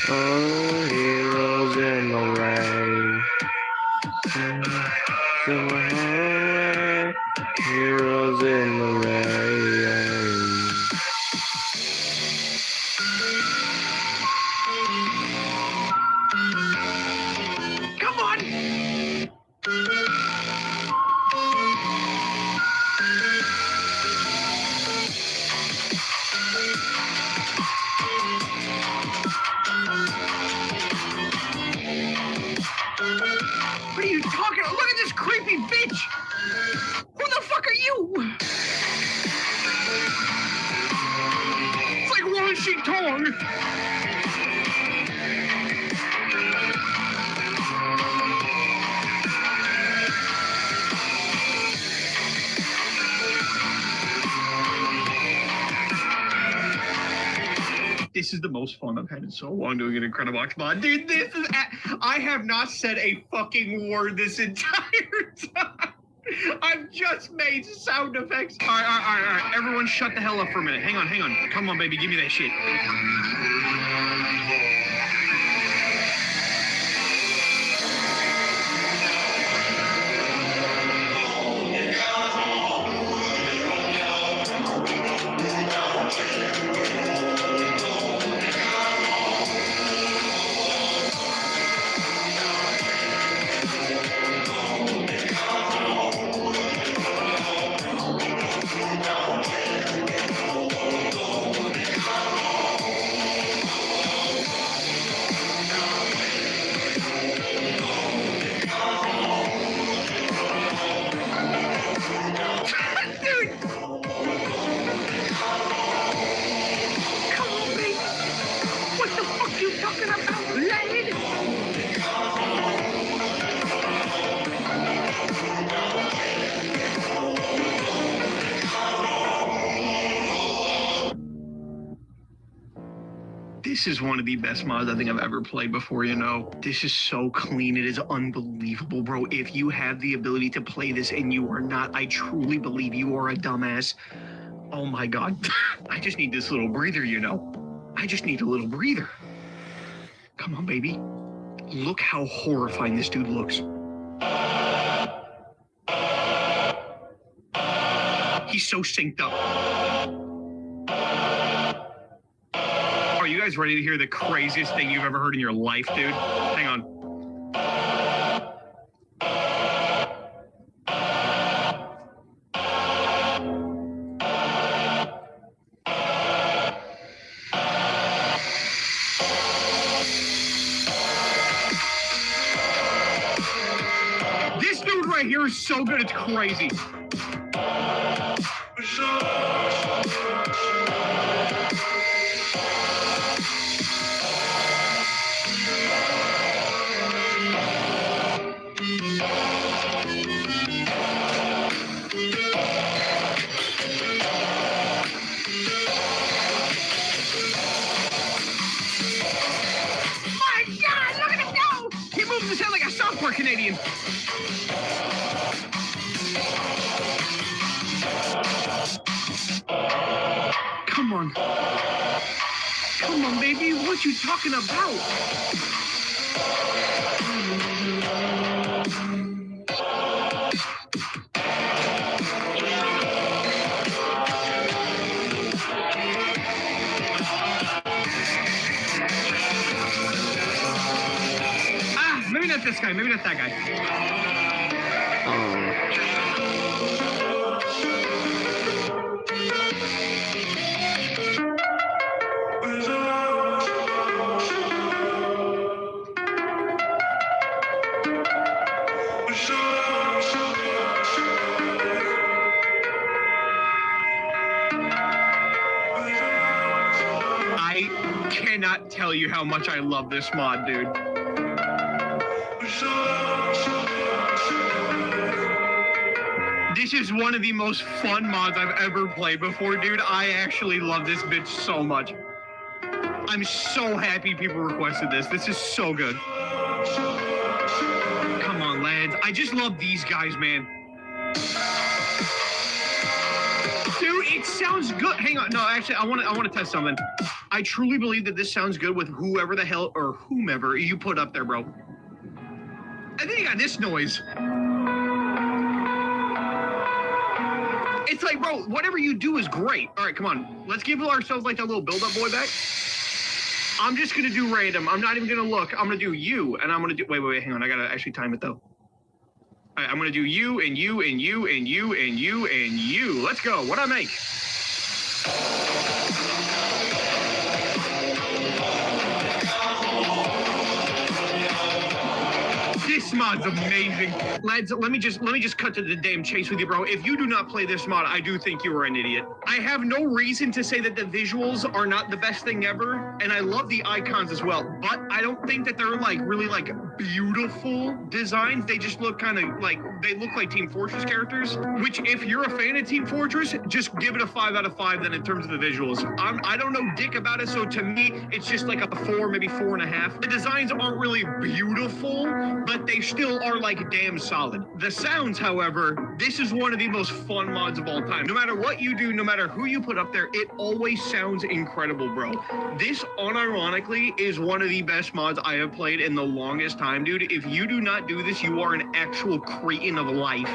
Speaker 1: Oh, heroes in the way. Heroes in the rain.
Speaker 12: Come on. What are you talking about? Look at this creepy bitch! Who the fuck are you? It's like Ron Shi Tong. This is the most fun I've had in so long doing an Incredibox mod. Dude, this is... I have not said a fucking word this entire time. I've just made sound effects. All right. Everyone shut the hell up for a minute. Hang on. Come on, baby. Give me that shit. talking about, lad? This is one of the best mods I think I've ever played before, you know. This is so clean. It is unbelievable, bro. If you have the ability to play this and you are not, I truly believe you are a dumbass. Oh my God. I just need this little breather, you know. I just need a little breather. Come on, baby. Look how horrifying this dude looks. He's so synced up. Are you guys ready to hear the craziest thing you've ever heard in your life, dude? Hang on. This dude right here is so good, it's crazy. My God, look at him go! He moves his head like a Southport Canadian. Come on. Come on, baby. What you talking about? Ah, maybe not this guy. Maybe not that guy. I cannot tell you how much I love this mod, dude. This is one of the most fun mods I've ever played before, dude. I actually love this bitch so much. I'm so happy people requested this. This is so good. Come on, lads. I just love these guys, man. Dude, it sounds good. Hang on. No, actually, I want to test something. I truly believe that this sounds good with whoever the hell or whomever you put up there, bro. And then you got this noise. It's like, bro, whatever you do is great. All right, come on. Let's give ourselves like that little build-up boy back. I'm just going to do random. I'm not even going to look. I'm going to do you, and I'm going to do... Wait, hang on. I got to actually time it, though. All right, I'm going to do you, and you, and you, and you, and you, and you. Let's go. What'd I make? This mod's amazing. Lads, let me just cut to the damn chase with you, bro. If you do not play this mod, I do think you are an idiot. I have no reason to say that the visuals are not the best thing ever, and I love the icons as well, but I don't think that they're like really like beautiful designs. They just look kind of like, they look like Team Fortress characters, which if you're a fan of Team Fortress, just give it a 5 out of 5 then in terms of the visuals. I don't know dick about it, so to me, it's just like a 4, maybe 4.5. The designs aren't really beautiful, but they still are like damn solid. The sounds, however, this is one of the most fun mods of all time. No matter what you do, no matter who you put up there, it always sounds incredible, bro. This, unironically, is one of the best mods I have played in the longest time, dude. If you do not do this, you are an actual cretin of life.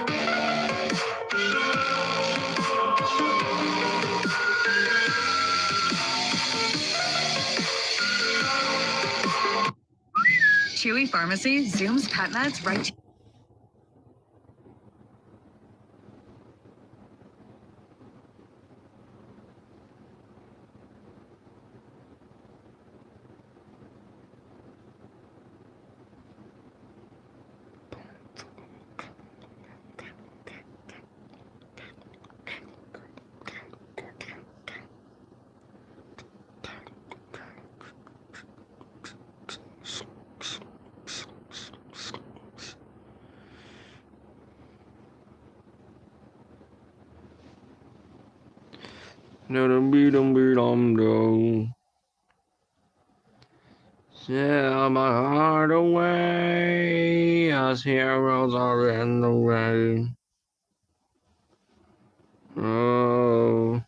Speaker 11: Chewy Pharmacy zooms pet meds right to
Speaker 1: Do. Sell my heart away as heroes are in the way. Oh.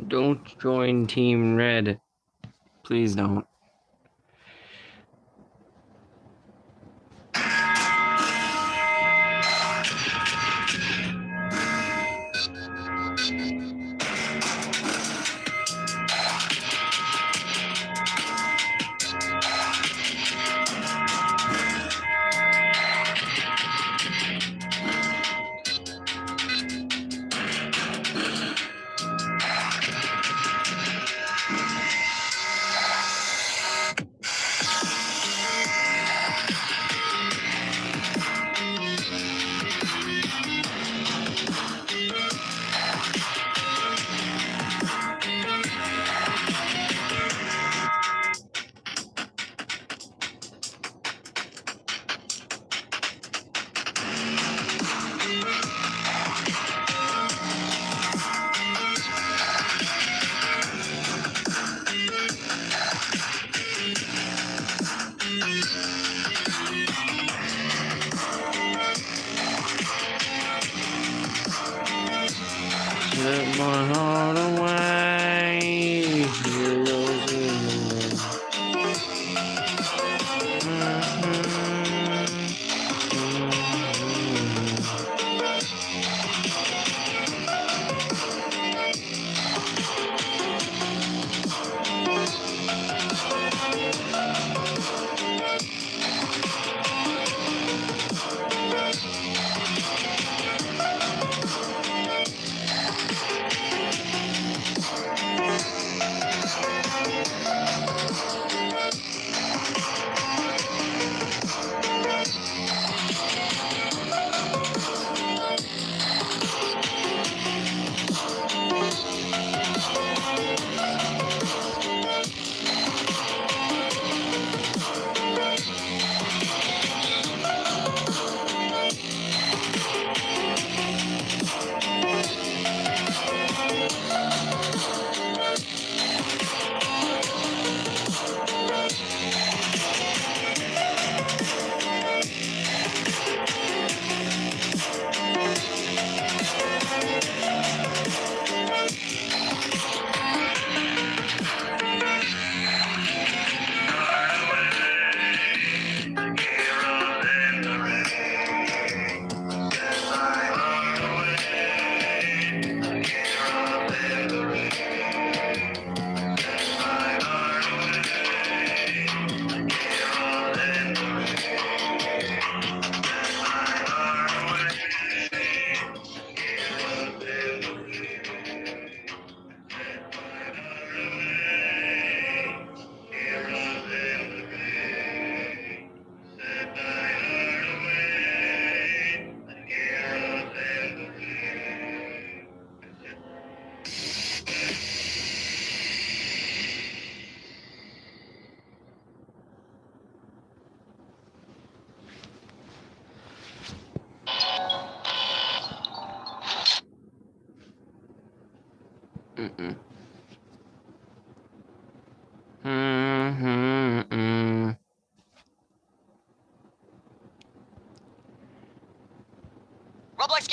Speaker 1: Don't join Team Red. Please don't. Set my heart away. Heroes in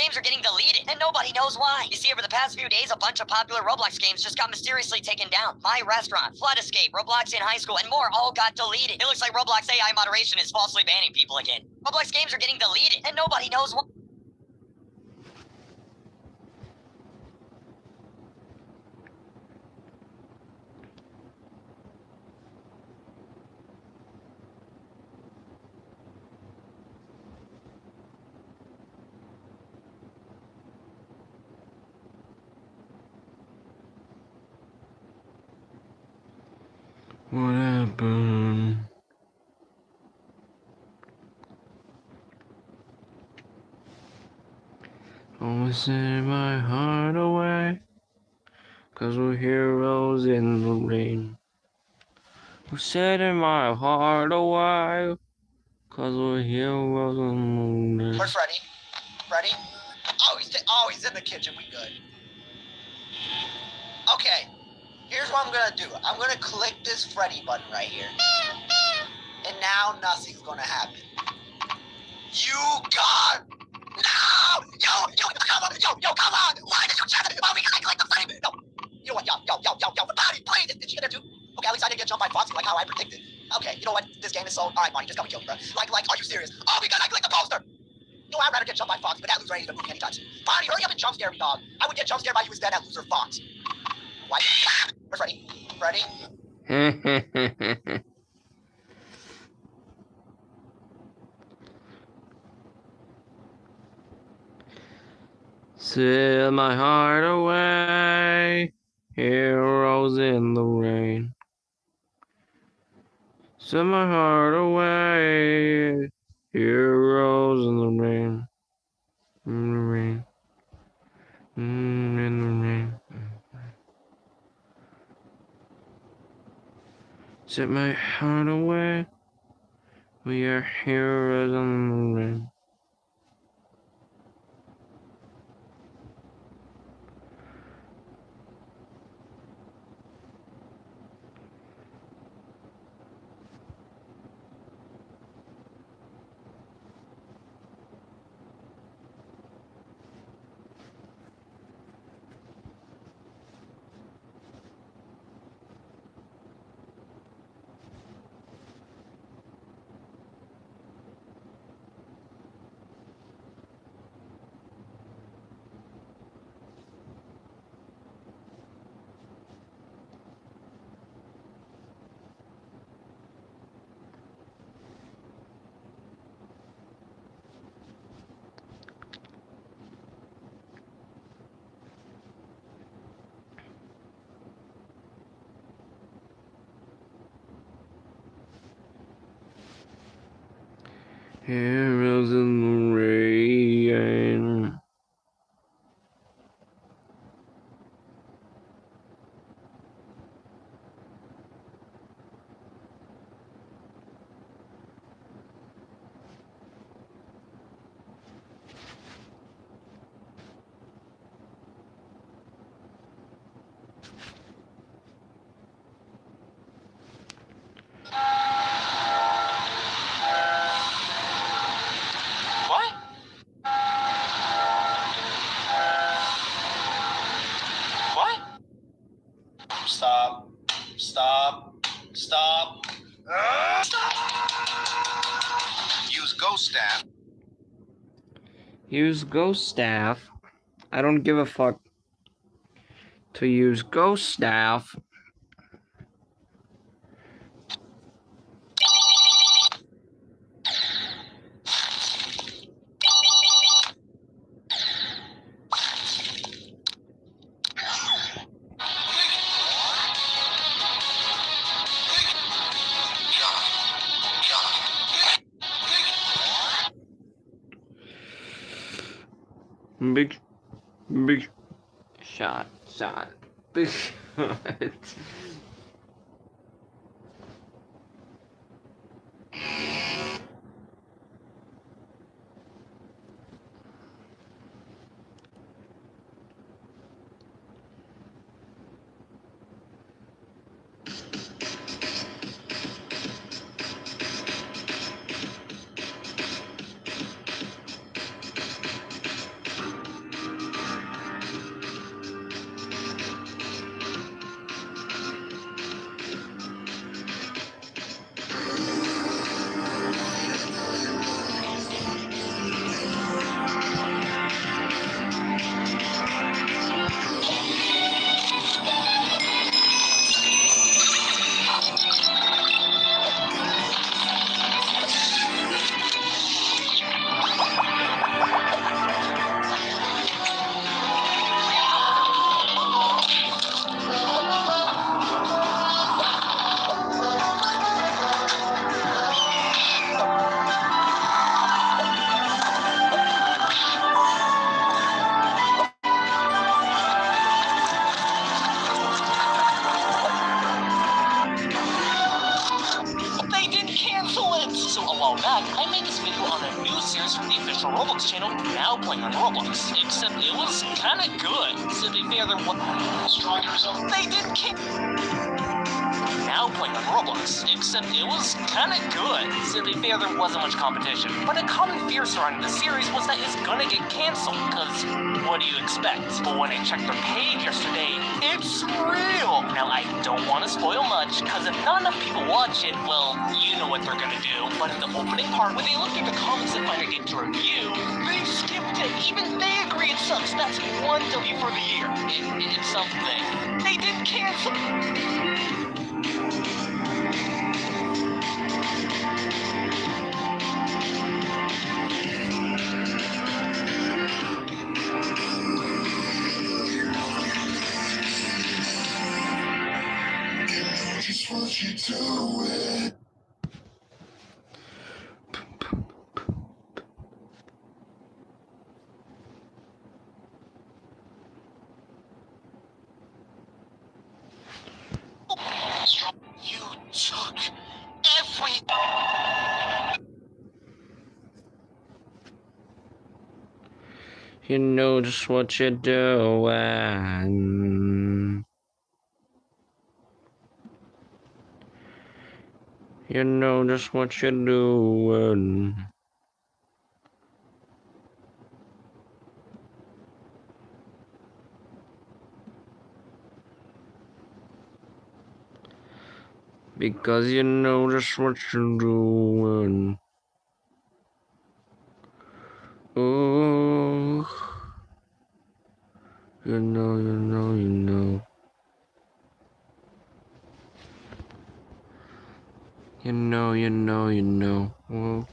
Speaker 14: games are getting deleted, and nobody knows why. You see, over the past few days, a bunch of popular Roblox games just got mysteriously taken down. My Restaurant, Flood Escape, Roblox in High School, and more all got deleted. It looks like Roblox AI moderation is falsely banning people again. Roblox games are getting deleted, and nobody knows why.
Speaker 1: What happened? Oh, set my heart away, 'cause we're heroes in the rain. We're setting my heart away, 'cause we're heroes in the rain.
Speaker 15: Where's Freddy? Freddy? Oh, he's in the kitchen. We good. Okay. Here's what I'm gonna do. I'm gonna click this Freddy button right here. And now nothing's gonna happen. You got no! Yo, come on! Yo, come on! Why did you check it? Oh, we gotta click the Freddy! No! You know what? Yo, Buddy, please! Did she get there too? Okay, at least I didn't get jumped by Foxy like how I predicted. Okay, you know what? This game is so... Alright, Marty, just got me killed, bro. Like, are you serious? Oh, because I clicked the poster! You know, I'd rather get jumped by Foxy, but that loser ain't even moving anytime soon. Marty, hurry up and jump scare me, dog. I would get jump scared by you instead, that loser Fox. What? Where's Freddy? Freddy?
Speaker 1: Set my heart away, heroes in the rain. Set my heart away, heroes in the rain. In the rain. In the rain. Set my heart away, we are heroes in the rain. Heroes in the rain.
Speaker 9: What? What?
Speaker 10: Stop. Use Ghost Staff.
Speaker 1: Use Ghost Staff. I don't give a fuck to use Ghost Staff. Big shot, big shot.
Speaker 9: the official Roblox channel, Now Playing on Roblox. Except it was kinda good. So they fear there was strong result. They did kick. Now Playing on Roblox. Except it was kinda good. So they fear there wasn't much competition. But a common fear surrounding the series was that it's gonna get canceled. Cause what do you expect? But when I checked their page yesterday, it's real. Now I don't want to spoil much, cause if not enough people watch it, well, you know what they're gonna do. But in the opening part, when they looked at the comments and find a game to review, they skipped it. Even they agree it sucks. That's one W for the year. It's something. They did cancel.
Speaker 13: Just what you doing?
Speaker 9: You took every...
Speaker 1: You know just what you're doing. You know just what you're doing. Because you know just what you're doing. Oh, you know, you know, you know. You know, you know, you know. Oh.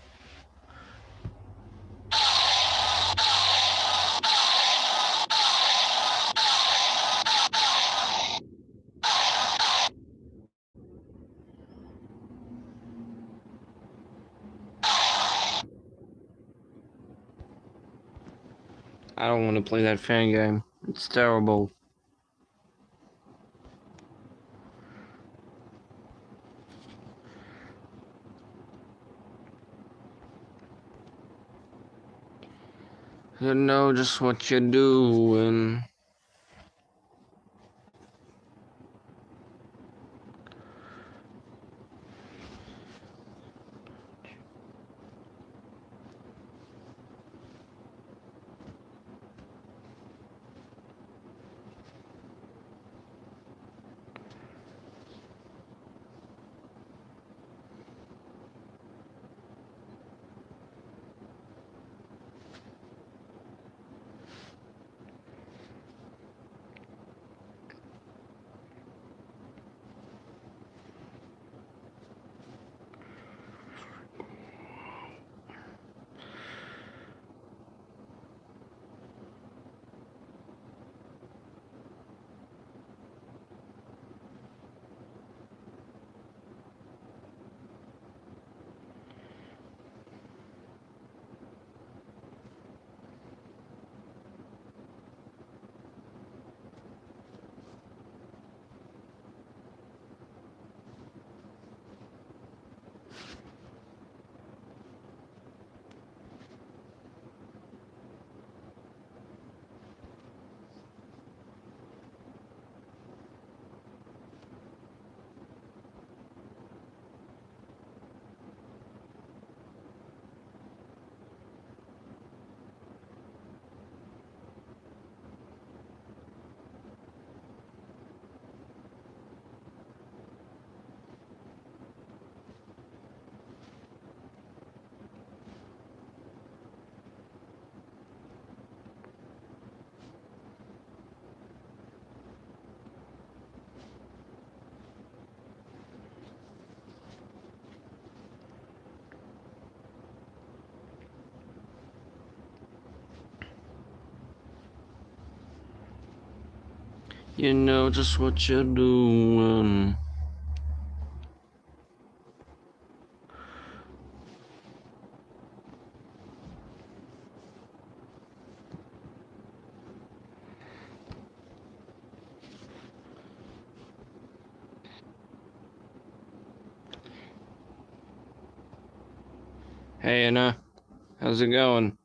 Speaker 1: I don't want to play that fan game. It's terrible. You know just what you're doing. You know just what you're doing. Hey, Anna. How's it going?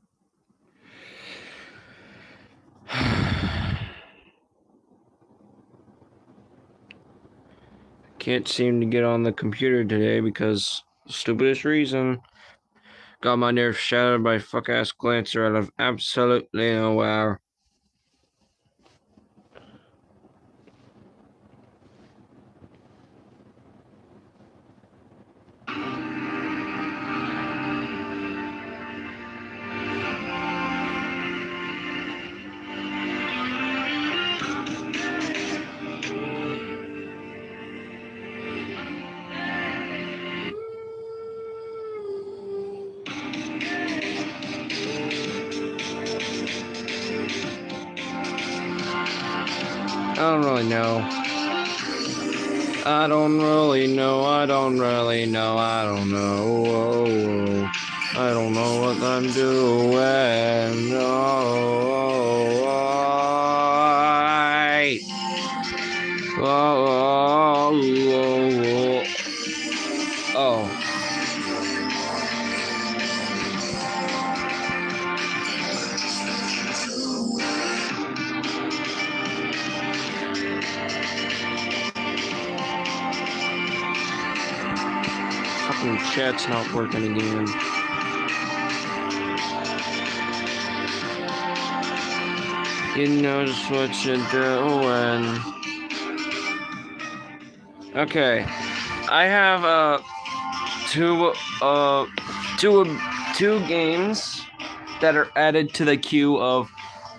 Speaker 1: Can't seem to get on the computer today because stupidest reason. Got my nerves shattered by fuck-ass Glancer out of absolutely nowhere. I don't really know. I don't really know. I don't really know. I don't know. Oh, I don't know what I'm doing. Oh, oh. Fucking chat's not working again. You know just what you're doing. Okay, I have two games that are added to the queue of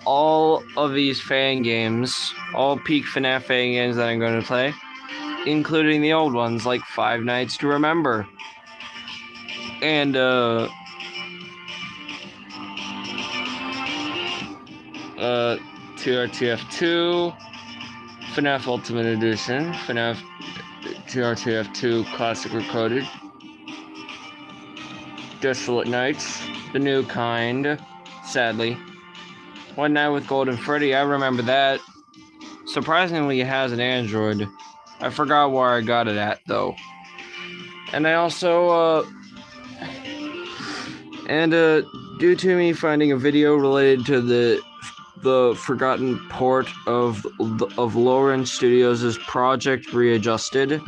Speaker 1: all of these fan games, all peak FNAF fan games that I'm going to play, including the old ones like Five Nights to Remember and TRTF2, FNAF Ultimate Edition, FNAF TRTF2 Classic Recoded, Desolate Nights, the new kind, sadly. One Night with Golden Freddy, I remember that. Surprisingly, it has an Android. I forgot where I got it at, though. And I also, due to me finding a video related to the forgotten port of Lauren Studios' Project Readjusted.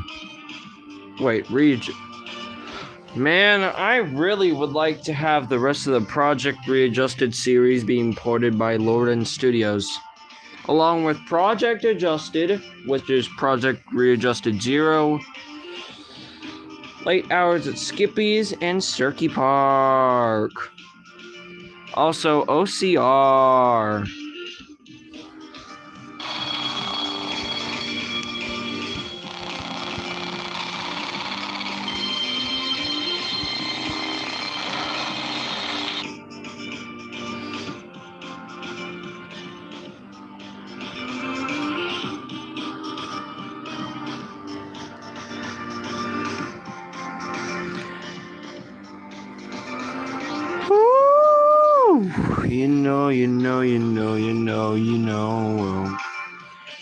Speaker 1: Wait, Man, I really would like to have the rest of the Project Readjusted series being ported by Lauren Studios. Along with Project Adjusted, which is Project Readjusted 0, Late Hours at Skippy's, and Cirky Park. Also, OCR.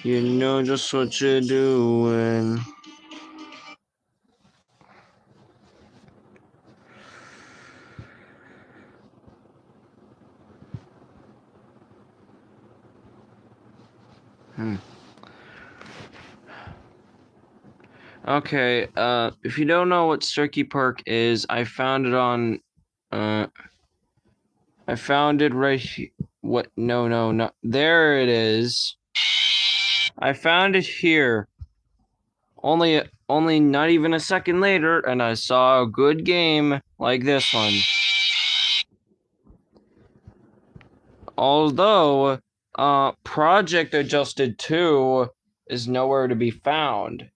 Speaker 1: You know just what you're doing. Okay, if you don't know what Cirky Park is, I found it on, I found it right here. What? No. There it is. I found it here. Only not even a second later, and I saw a good game like this one. Although, Project Adjusted 2 is nowhere to be found.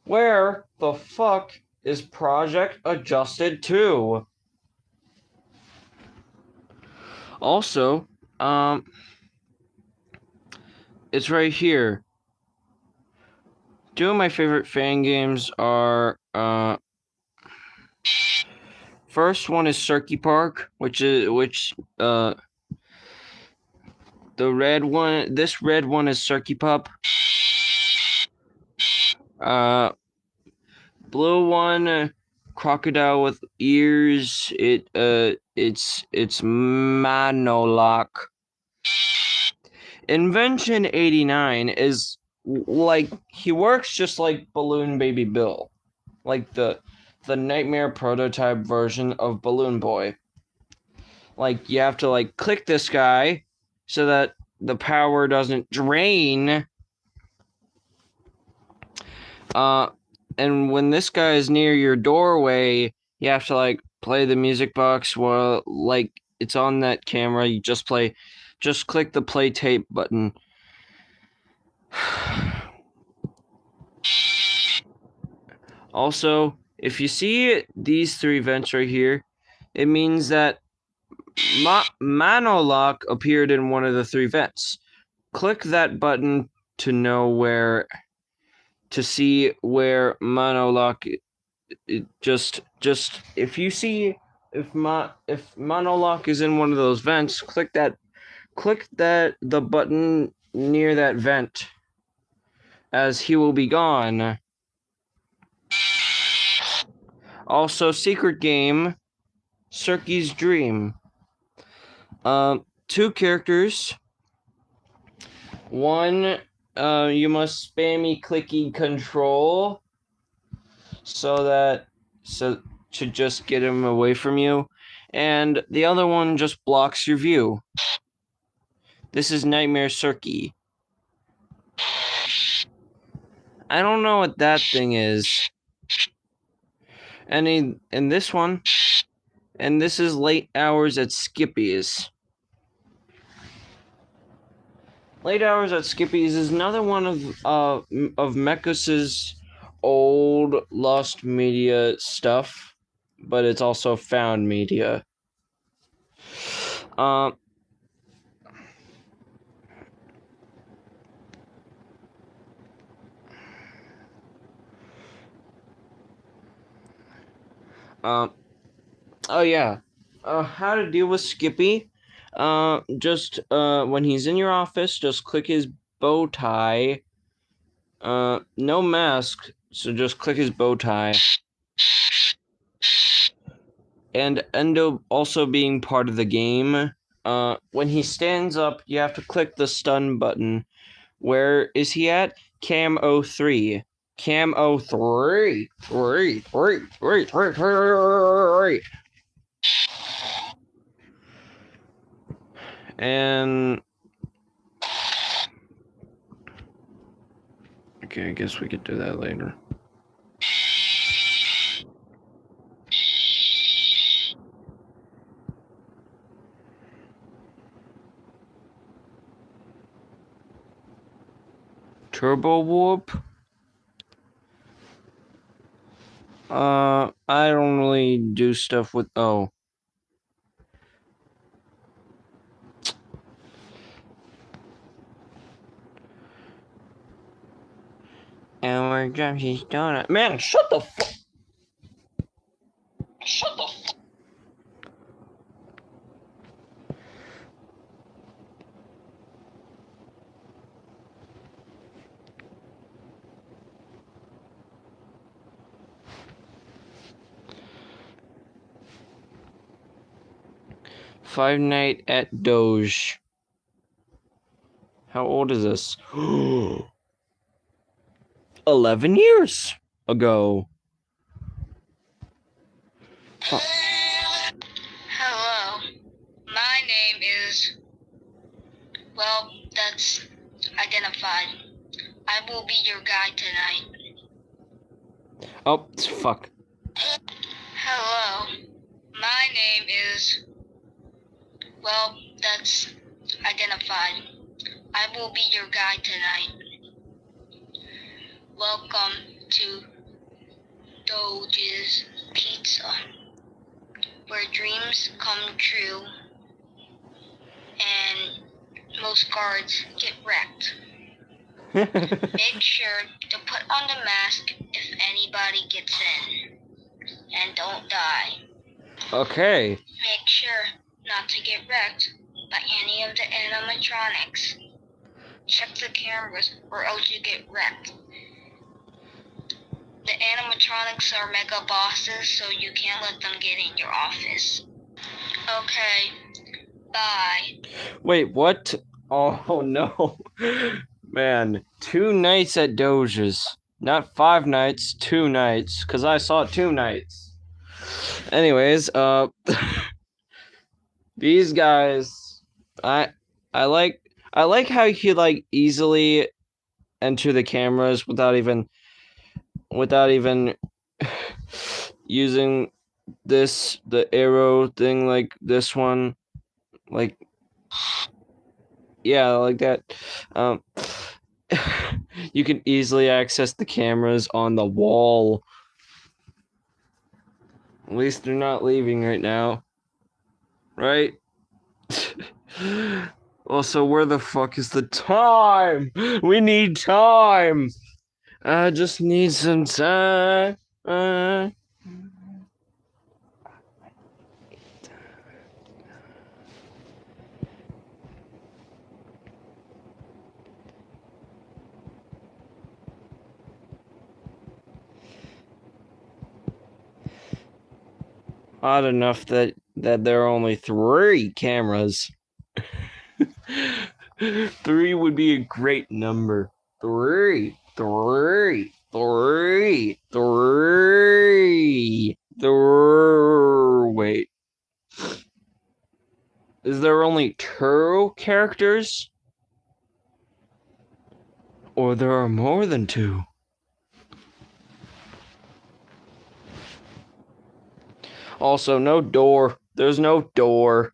Speaker 1: Where the fuck is Project Adjusted 2? Also, it's right here. Two of my favorite fan games are, first one is Cirky Park, the red one, this red one is Cirky Pup. Blue one crocodile with ears. It's Manolock. Invention 89 is like he works just like Balloon Baby Bill, like the nightmare prototype version of Balloon Boy. Like you have to like click this guy so that the power doesn't drain. And when this guy is near your doorway, you have to like play the music box while like it's on that camera. You just click the play tape button. Also, if you see these 3 vents right here, it means that Manolock appeared in one of the 3 vents. Click that button to see where Manolock. Just if you see if Manolock is in one of those vents, click the button near that vent, as he will be gone. Also, secret game, Cirky's Dream. 2 characters. One, you must spammy clicky control to just get him away from you, and the other one just blocks your view. This is Nightmare Cirky. I don't know what that thing is. And this one, and this is Late Hours at Skippy's. Late Hours at Skippy's is another one of Mekos's old lost media stuff, but it's also found media. Oh yeah. How to deal with Skippy? Just when he's in your office, just click his bow tie. No mask, so just click his bow tie. And Endo also being part of the game. When he stands up, you have to click the stun button. Where is he at? Cam 03. Cam 03. And okay, I guess we could do that later. Turbo Warp? I don't really do stuff with... Oh. And we're Jumpsy's donut. Man, shut the fuck... Shut the fuck... 5 Nights at Doge. How old is this? 11 years ago.
Speaker 8: Hello. My name is... Well, that's identified. I will be your guide tonight.
Speaker 1: Oh, fuck.
Speaker 8: Hello. My name is... Well, that's identified. I will be your guide tonight. Welcome to Doge's Pizza, where dreams come true and most guards get wrecked. Make sure to put on the mask if anybody gets in, and don't die.
Speaker 1: Okay.
Speaker 8: Make sure not to get wrecked by any of the animatronics. Check the cameras or else you get wrecked. The animatronics are mega bosses, so you can't let them get in your office. Okay, bye.
Speaker 1: Wait, what? Oh no. Man, 2 nights at Doge's. Not 5 nights, 2 nights. Cause I saw 2 nights. Anyways, these guys, I like how you like easily enter the cameras without even using the arrow thing like this one, like yeah, like that. You can easily access the cameras on the wall. At least they're not leaving right now, right? Also, where the fuck is the time? We need time. I just need some time. Odd enough that there are only 3 cameras. 3 would be a great number. 3. Wait. Is there only 2 characters? Or there are more than 2? Also, no door. There's no door.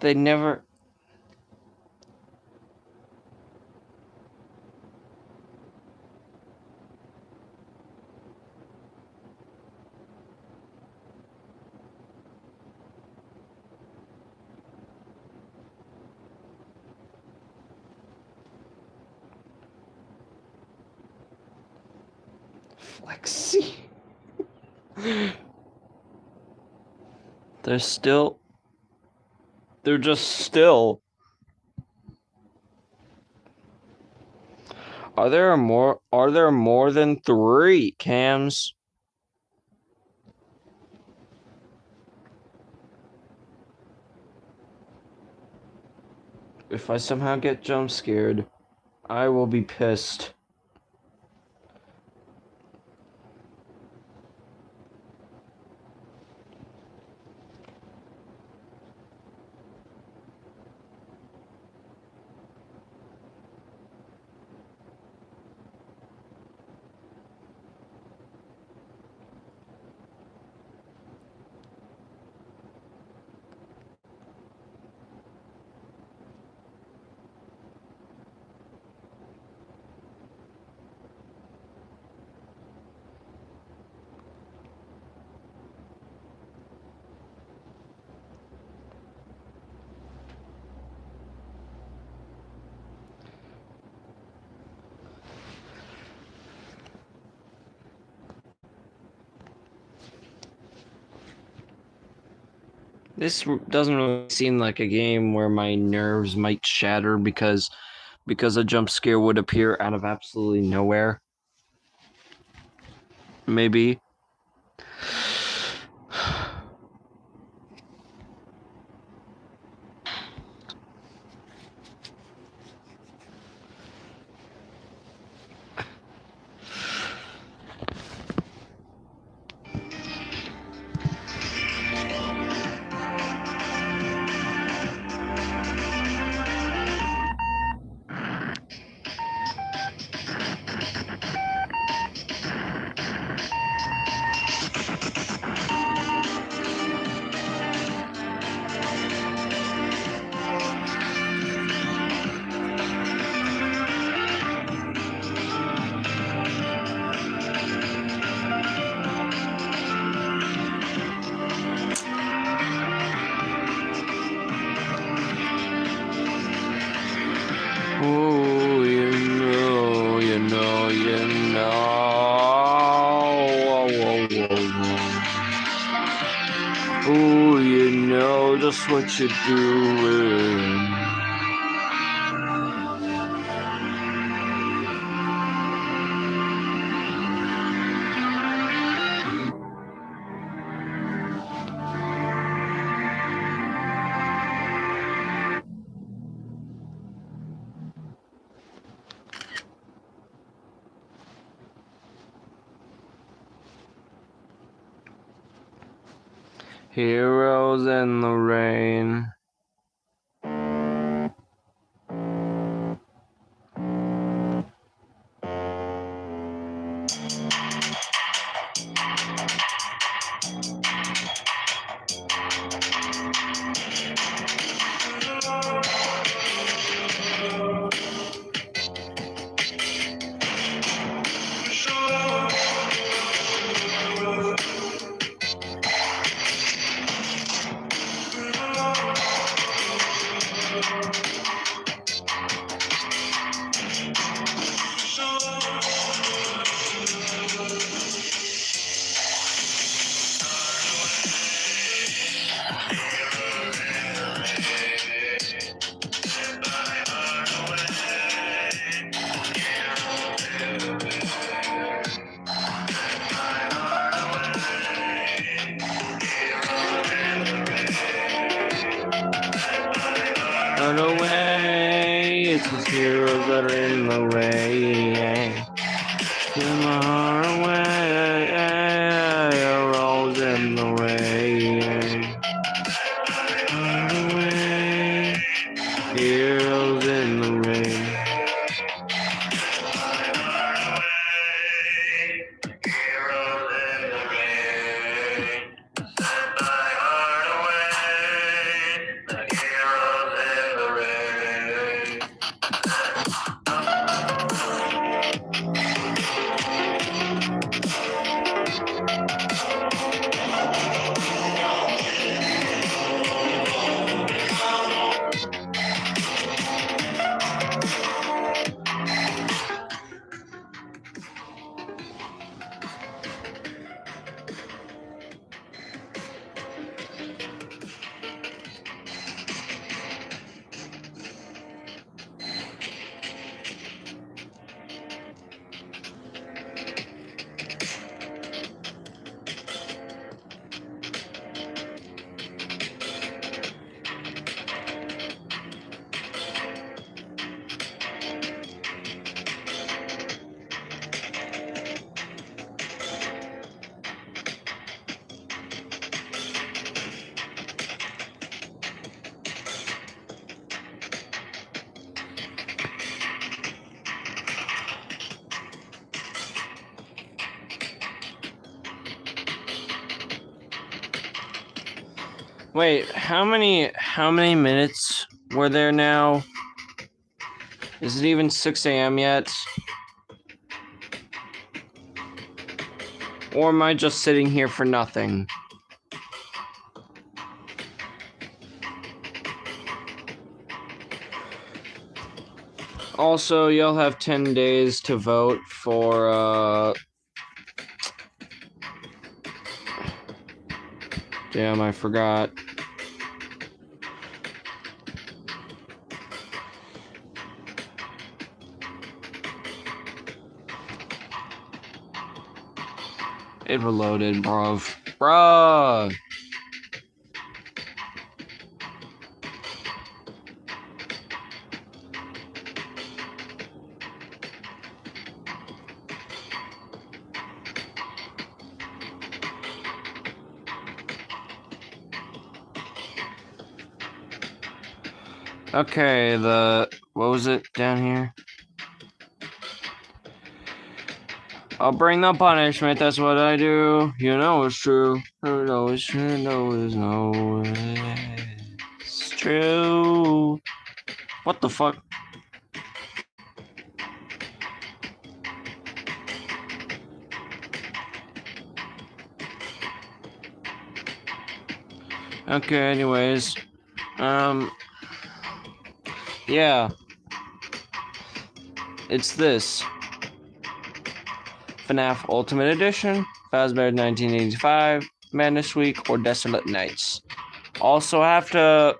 Speaker 1: They never... Flexi. They're just still. Are there more than 3 cams? If I somehow get jump scared, I will be pissed. This doesn't really seem like a game where my nerves might shatter because a jump scare would appear out of absolutely nowhere. Maybe. know just what you're doing. Heroes in the rain. Run away, it's the heroes that are in the way. In the heart away, heroes in the way. Run away, heroes in the rain. Wait, how many minutes were there now? Is it even 6 a.m. yet? Or am I just sitting here for nothing? Also, you'll have 10 days to vote for, damn, I forgot. It reloaded, bruv. Bruh! Okay, what was it down here? I'll bring the punishment, that's what I do. You know it's true. You know it's true, it's true. What the fuck? Okay, anyways. Yeah. It's this. FNAF Ultimate Edition, Fazbear 1985, Madness Week, or Desolate Nights. Also have to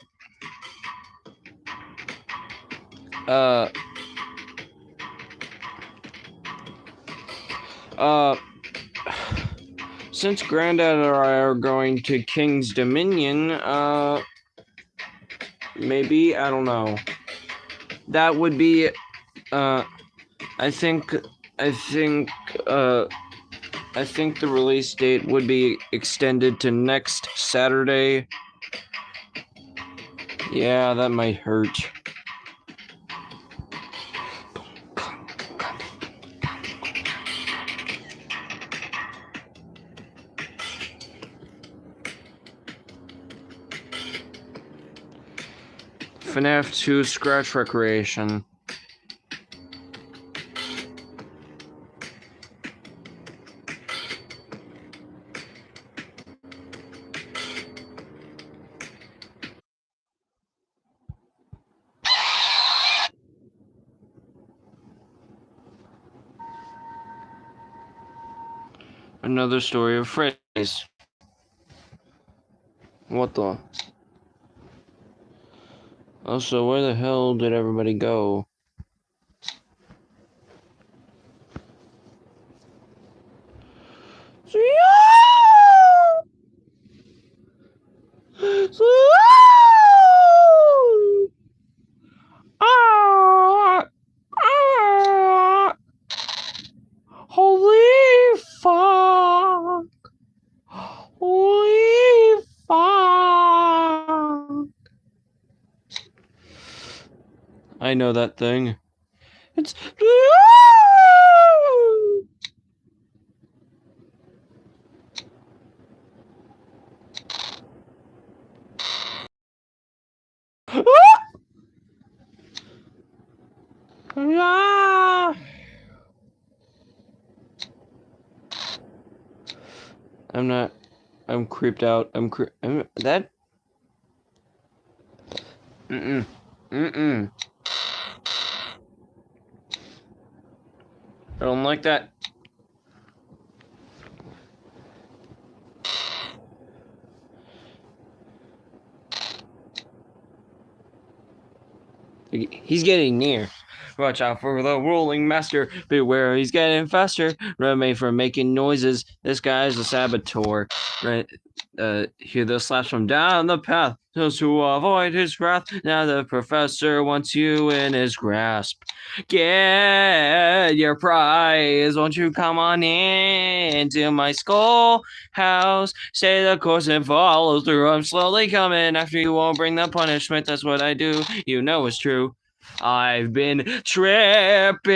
Speaker 1: since Granddad and I are going to King's Dominion, maybe, I don't know. That would be, I think the release date would be extended to next Saturday. Yeah, that might hurt. FNAF 2 Scratch Recreation. Another story of Freddy's. What the? Also, where the hell did everybody go? Holy fuck! Holy fuck! I know that thing. It's. I'm not. I'm creeped out. I'm that. Mm-mm. Mm-mm. I don't like that. He's getting near. Watch out for the rolling master. Beware, he's getting faster. Remain from making noises. This guy is a saboteur. Right? Hear the slaps from down the path. Just to avoid his wrath. Now the professor wants you in his grasp. Get your prize. Won't you come on in to my schoolhouse? Stay the course and follow through. I'm slowly coming after you. Won't bring the punishment. That's what I do. You know it's true. I've been tripping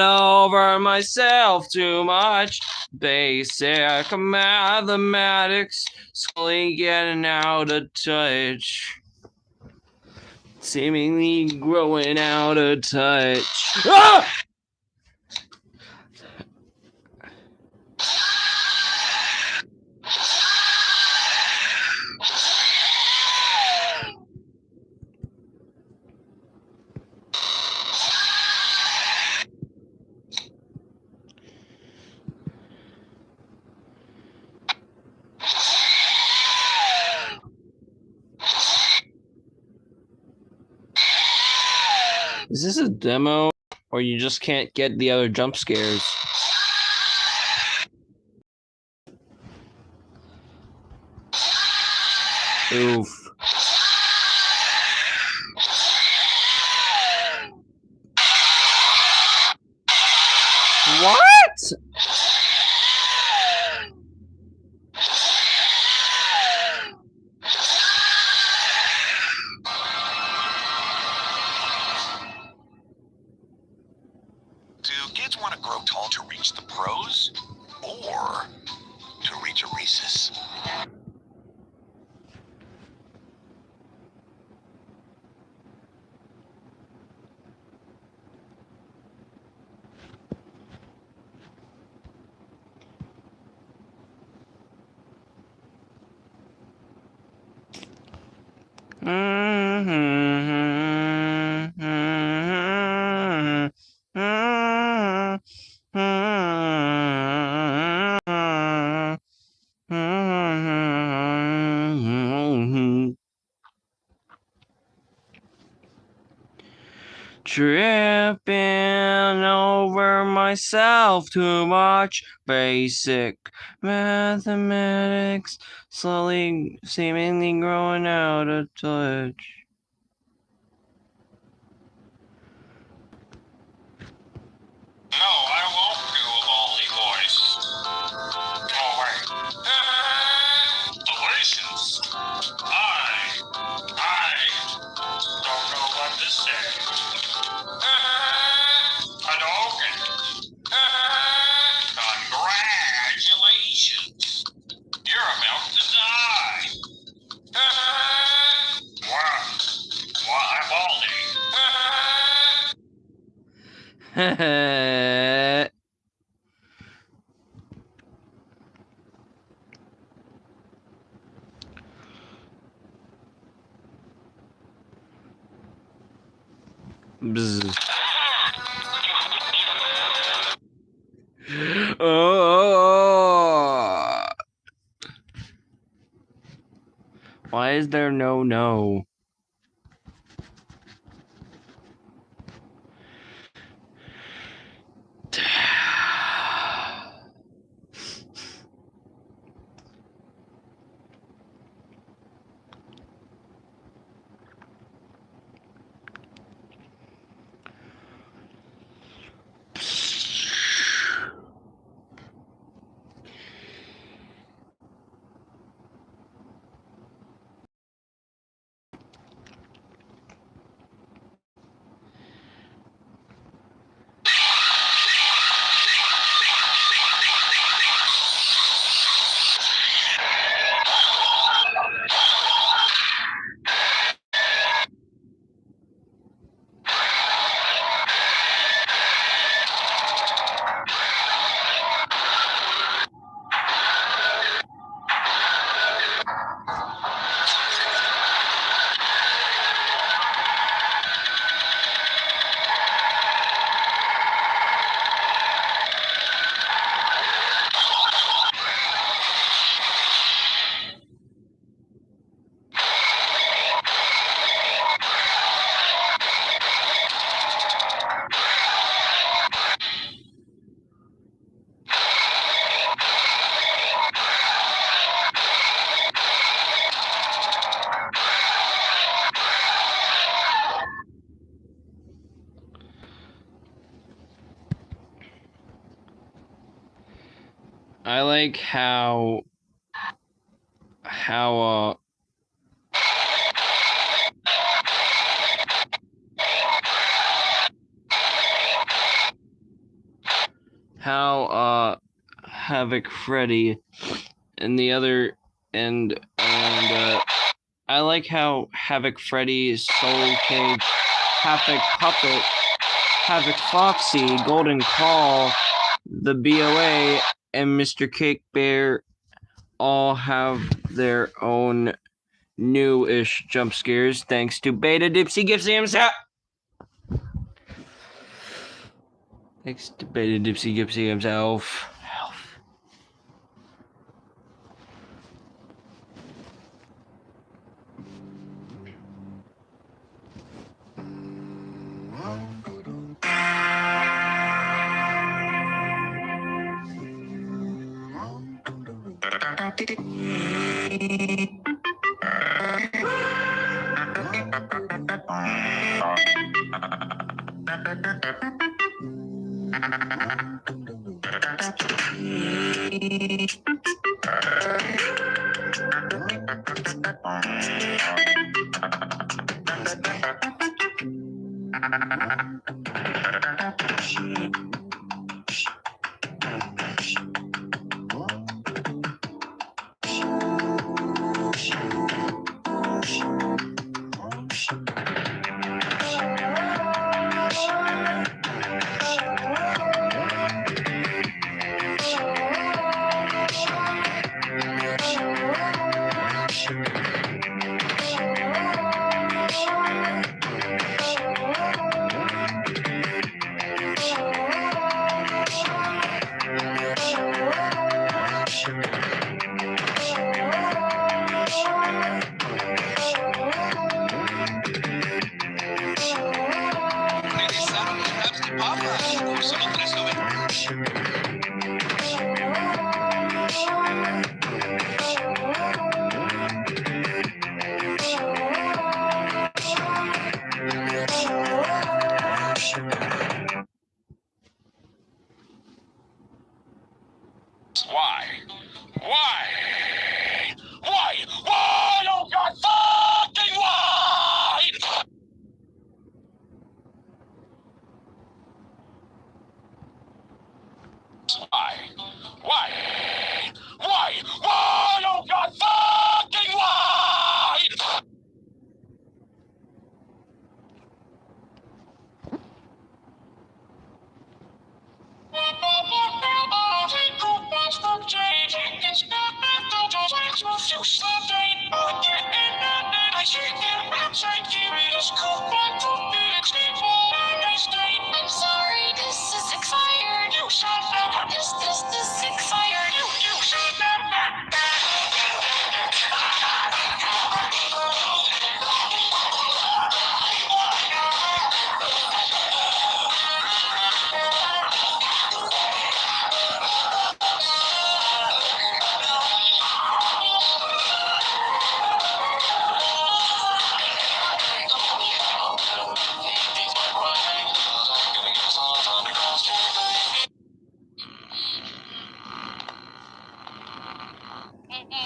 Speaker 1: over myself too much. Basic mathematics slowly getting out of touch. Seemingly growing out of touch. Ah! Is this a demo, or you just can't get the other jump scares? Oof. What?
Speaker 13: Do kids want to grow tall to reach the pros, or to reach a Reese's?
Speaker 1: Tripping over myself too much. Basic mathematics slowly, seemingly growing out of touch.
Speaker 10: No, I won't do a Baldy voice. Oh, wait. Delicious. I don't know what to say. Hadouken. Congratulations. You're about to die. Wow. Well, I'm Baldy.
Speaker 1: Bzz. Oh. Why is there no? I like how Havoc Freddy and the other and I like how Havoc Freddy, Soul Cage, Havoc Puppet, Havoc Foxy, Golden Call, the BOA, and Mr. Cake Bear all have their own new-ish jump scares thanks to Beta Dipsy Gipsy himself. Thanks to Beta Dipsy Gipsy himself.
Speaker 16: Why? Why? Why? Oh God, fucking why?
Speaker 8: I'm sorry, this is expired. You shut up. This is expired. You shut up.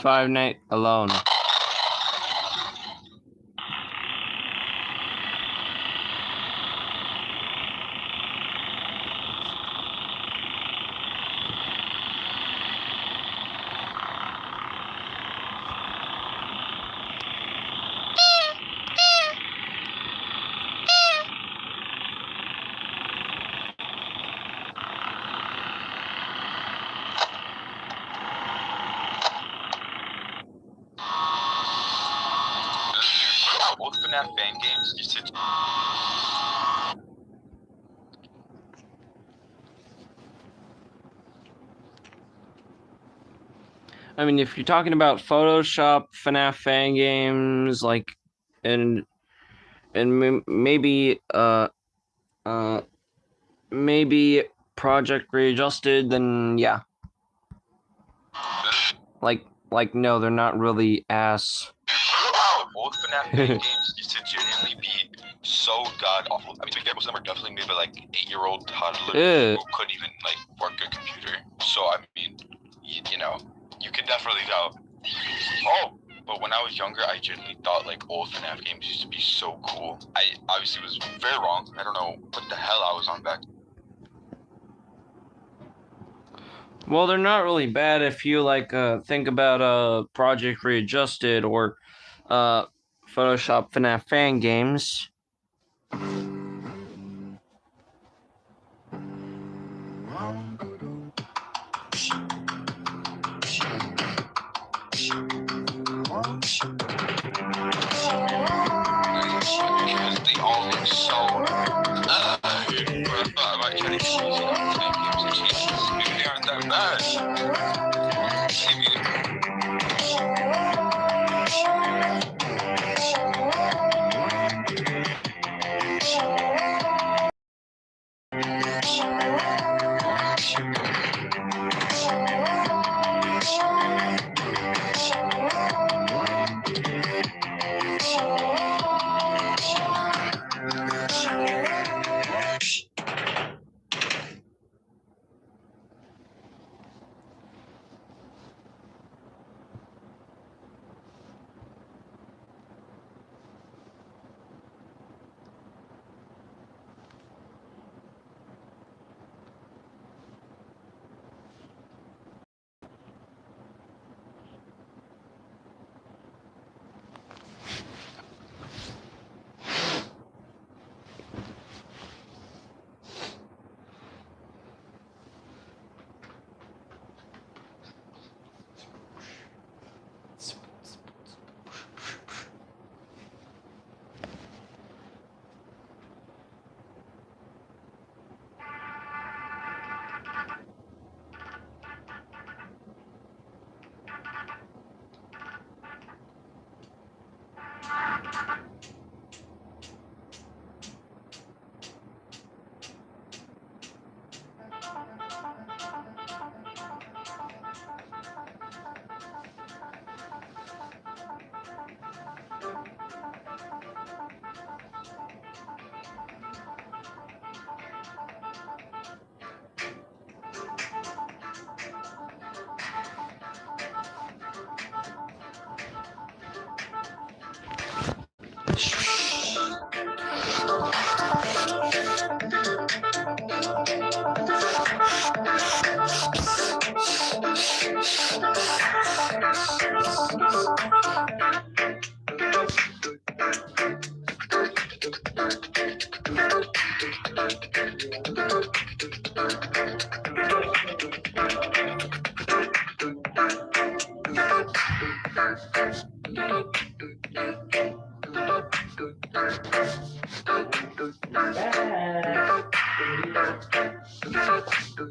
Speaker 1: Five Night Alone.
Speaker 16: Old FNAF fan games used to.
Speaker 1: I mean, if you're talking about Photoshop, FNAF fan games, like, and maybe maybe Project Readjusted, then yeah. Like no, they're not really ass.
Speaker 16: Old FNAF fan games used to genuinely be so god awful. I mean, to be fair, most of them are definitely made by like 8-year-old toddlers who couldn't even like work a computer. So I mean, you know, you can definitely tell. Oh, but when I was younger, I genuinely thought like old FNAF games used to be so cool. I obviously was very wrong. I don't know what the hell I was on back.
Speaker 1: Well, they're not really bad if you like think about Project Readjusted or Photoshop FNAF fan games.
Speaker 16: Because they all look so maybe they aren't that bad.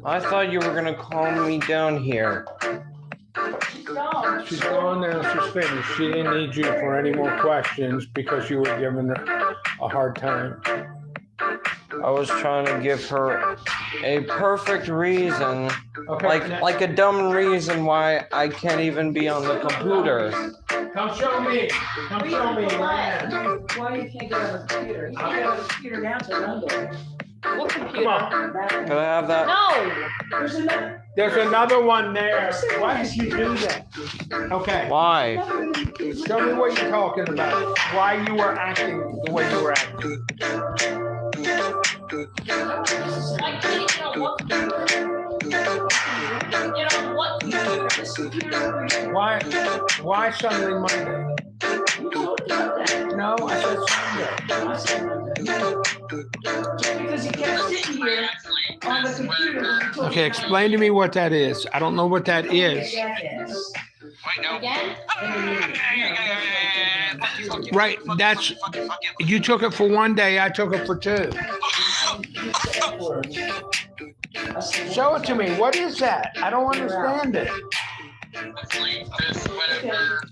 Speaker 1: I thought you were gonna calm me down here.
Speaker 4: She's gone now. She's finished. She didn't need you for any more questions because you were giving her a hard time.
Speaker 1: I was trying to give her a perfect reason,
Speaker 4: Okay,
Speaker 1: like a dumb reason why I can't even be on the computer.
Speaker 4: Come show me. Come show me right now.
Speaker 2: Why you can't get on the computer? You can't get on the computer now to run there.
Speaker 17: What computer?
Speaker 4: Come on.
Speaker 1: Can I have that?
Speaker 17: No!
Speaker 4: There's another one there. Why did you do that? Okay.
Speaker 1: Why?
Speaker 4: Show me what you're talking about. Why you were acting the way you were acting.
Speaker 17: I can't get on what computer? Get on what computer?
Speaker 4: Why suddenly Monday? No, I said Sunday.
Speaker 2: Because he kept sitting here on the computer.
Speaker 4: Okay, explain to me what that is. I don't know what that is.
Speaker 17: Again?
Speaker 4: Right, that's, you took it for one day, I took it for two. Show it to me. What is that? I don't understand it.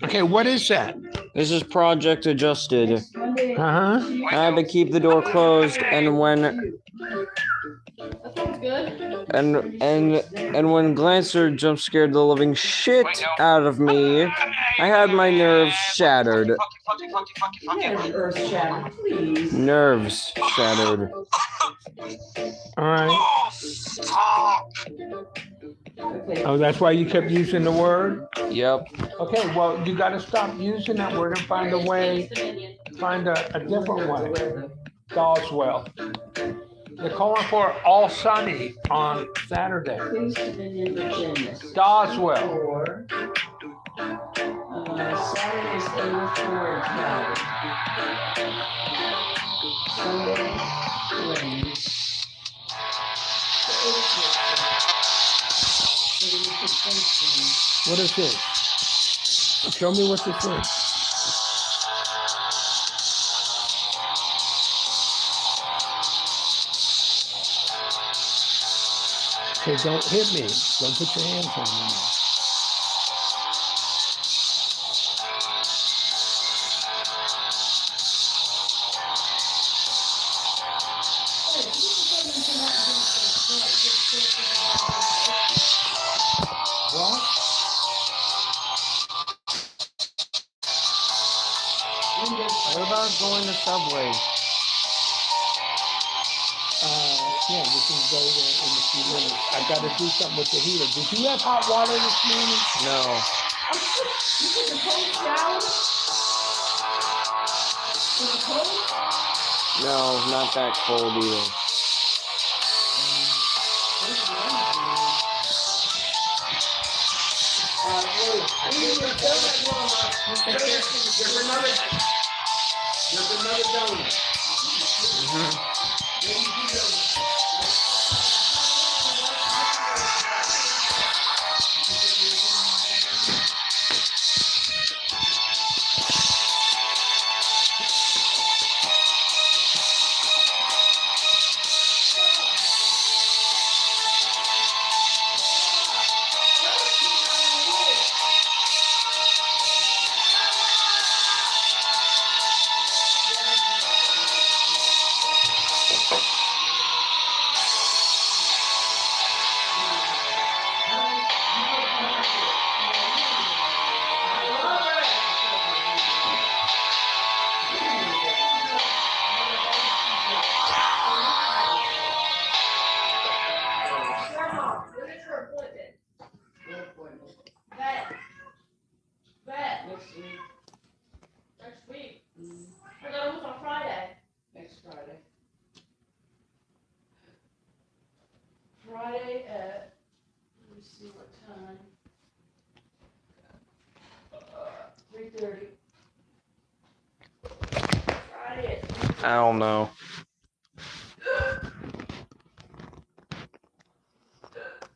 Speaker 4: Okay, what is that?
Speaker 1: This is Project Adjusted.
Speaker 4: Uh-huh.
Speaker 1: I had to keep the door closed, and when
Speaker 17: That sounds good.
Speaker 1: and when Glancer jump scared the living shit out of me, I had my nerves shattered. Nerves shattered.
Speaker 4: All right. Oh, that's why you kept using the word?
Speaker 1: Yep.
Speaker 4: Okay, well, you got to stop using that word and find a way, find a different way. Doswell. They're calling for all sunny on Saturday. Doswell.
Speaker 2: Saturday's 84 cloudy. Sunday, rain.
Speaker 4: What is this? Show me what this is. Okay, don't hit me. Don't put your hands on me now. What?
Speaker 1: What about going to Subway?
Speaker 4: Yeah, we can go there in a few minutes. I got to do something with the heater. Did you have hot water this morning?
Speaker 1: No.
Speaker 2: You took a cold shower? Was it cold?
Speaker 1: No, not that cold either.
Speaker 4: There's another donut.
Speaker 17: Next week. I got almost on Friday.
Speaker 2: Next Friday. Friday at, let me see what time. 3:30. Friday at 3:30.
Speaker 1: I don't know.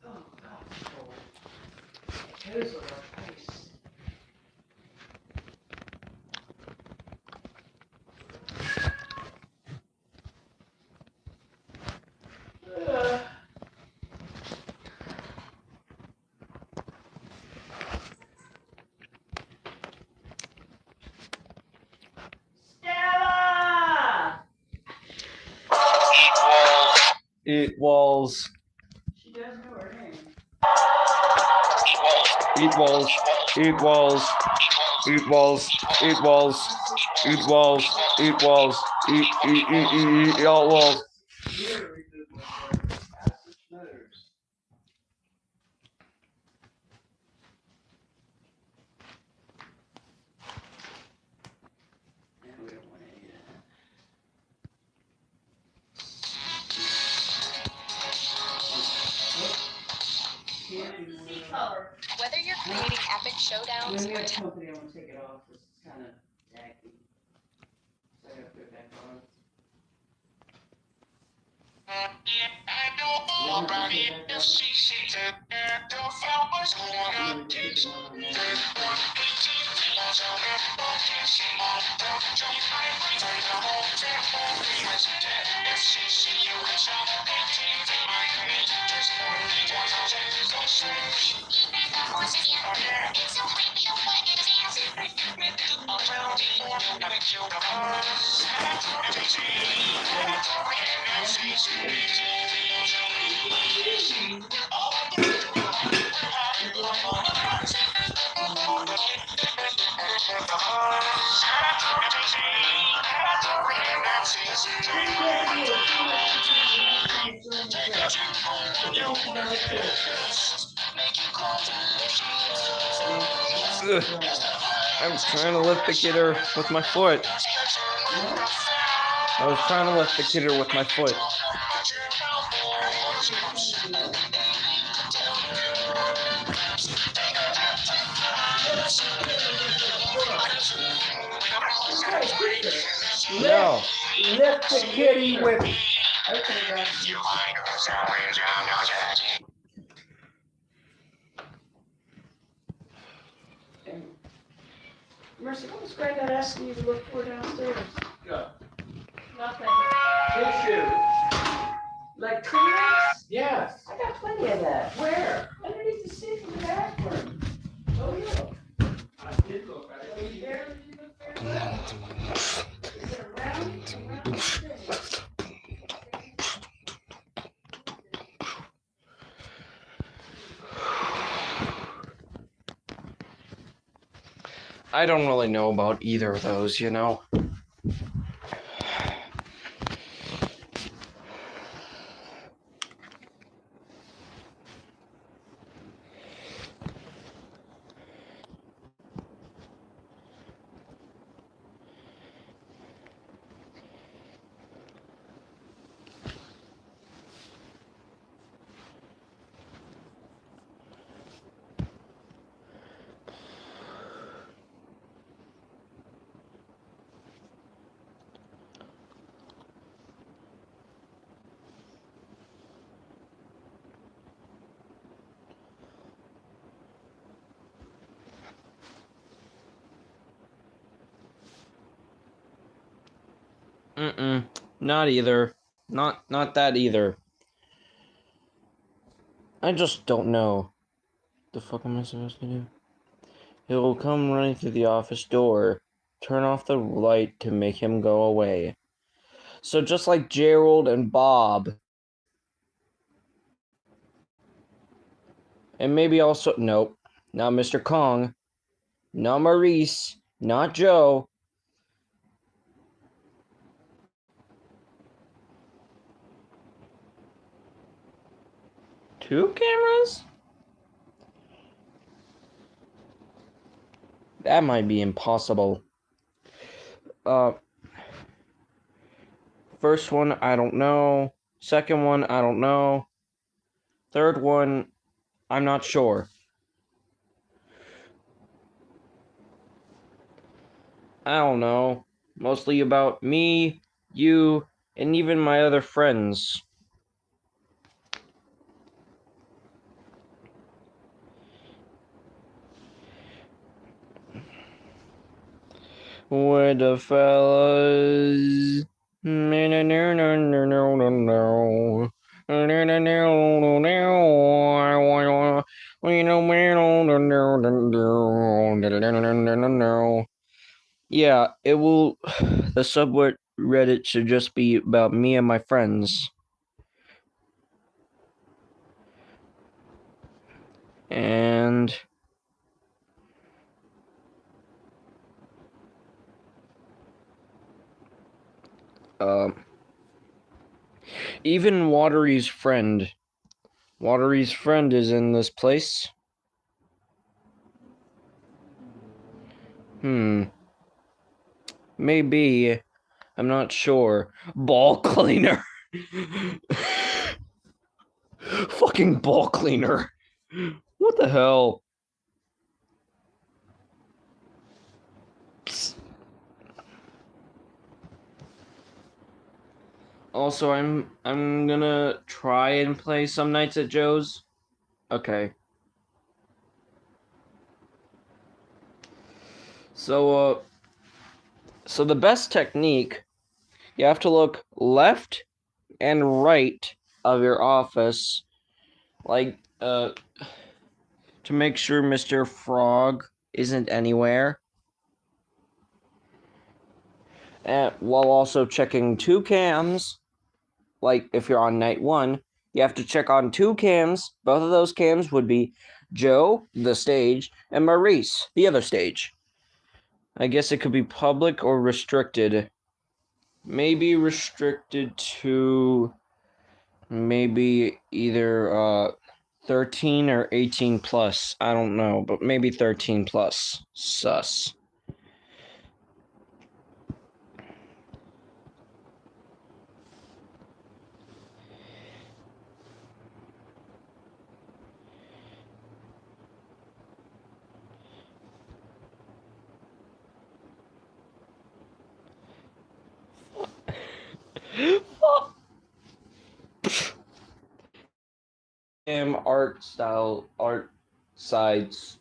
Speaker 2: Oh, God, it's cold. Toes are ice.
Speaker 1: Eat walls.
Speaker 2: She does know her name.
Speaker 1: Eat walls. Eat walls. Eat walls. Eat walls. Eat walls. Eat walls. Eat all walls.
Speaker 18: Whether you're creating epic showdowns
Speaker 2: When we
Speaker 18: or
Speaker 2: have company, I want to take it off. This is kind of tacky. So I gotta put it back on.
Speaker 1: Ugh. I'm trying to lift the kidder with my foot. I was trying to lift the kidder with my foot. No.
Speaker 2: Lift the kitty with. Mercy, what was Granddad asking you to look for downstairs?
Speaker 12: Go.
Speaker 2: Nothing.
Speaker 12: Tissue.
Speaker 2: Like Kleenex?
Speaker 12: Yes.
Speaker 2: I got plenty of that.
Speaker 12: Where?
Speaker 2: Underneath the sink in the bathroom. Oh, look.
Speaker 12: I did look at
Speaker 2: Are you there? Did you look there? Is it around? Around the sink?
Speaker 1: I don't really know about either of those, you know. Not either. Not that either. I just don't know. The fuck am I supposed to do? He'll come running through the office door, turn off the light to make him go away. So just like Gerald and Bob. And maybe also, nope, not Mr. Kong, not Maurice, not Joe. Two cameras? That might be impossible. First one, I don't know. Second one, I don't know. Third one, I'm not sure. I don't know. Mostly about me, you, and even my other friends. Where the fellas? Yeah, it will. The subreddit should just be about me and my friends. And even Watery's friend. Watery's friend is in this place. Maybe. I'm not sure. Ball cleaner. Fucking ball cleaner. What the hell? Psst. Also, I'm gonna try and play some nights at Joe's. Okay. So the best technique, you have to look left and right of your office, like, to make sure Mr. Frog isn't anywhere. And while also checking 2 cams, like if you're on night 1, you have to check on 2 cams. Both of those cams would be Joe, the stage, and Maurice, the other stage. I guess it could be public or restricted. Maybe restricted to maybe either 13 or 18 plus. I don't know, but maybe 13 plus. Sus. Art sides.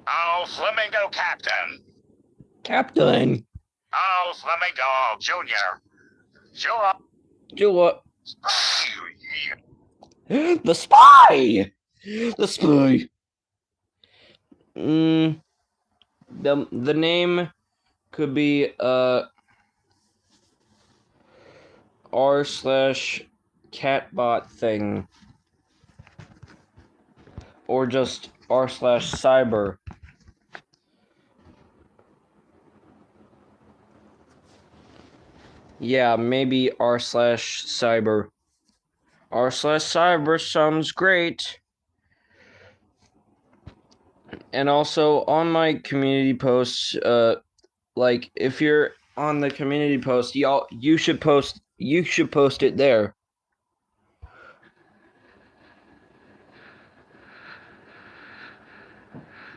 Speaker 19: Oh, Flamingo Captain.
Speaker 1: Captain.
Speaker 19: Oh, Flamingo Junior.
Speaker 1: Jewel. The spy. The spy. The name could be r/catbot thing, or just r/cyber. Yeah, maybe r/cyber. r/cyber sounds great. And also on my community posts, like if you're on the community post, you should post it there.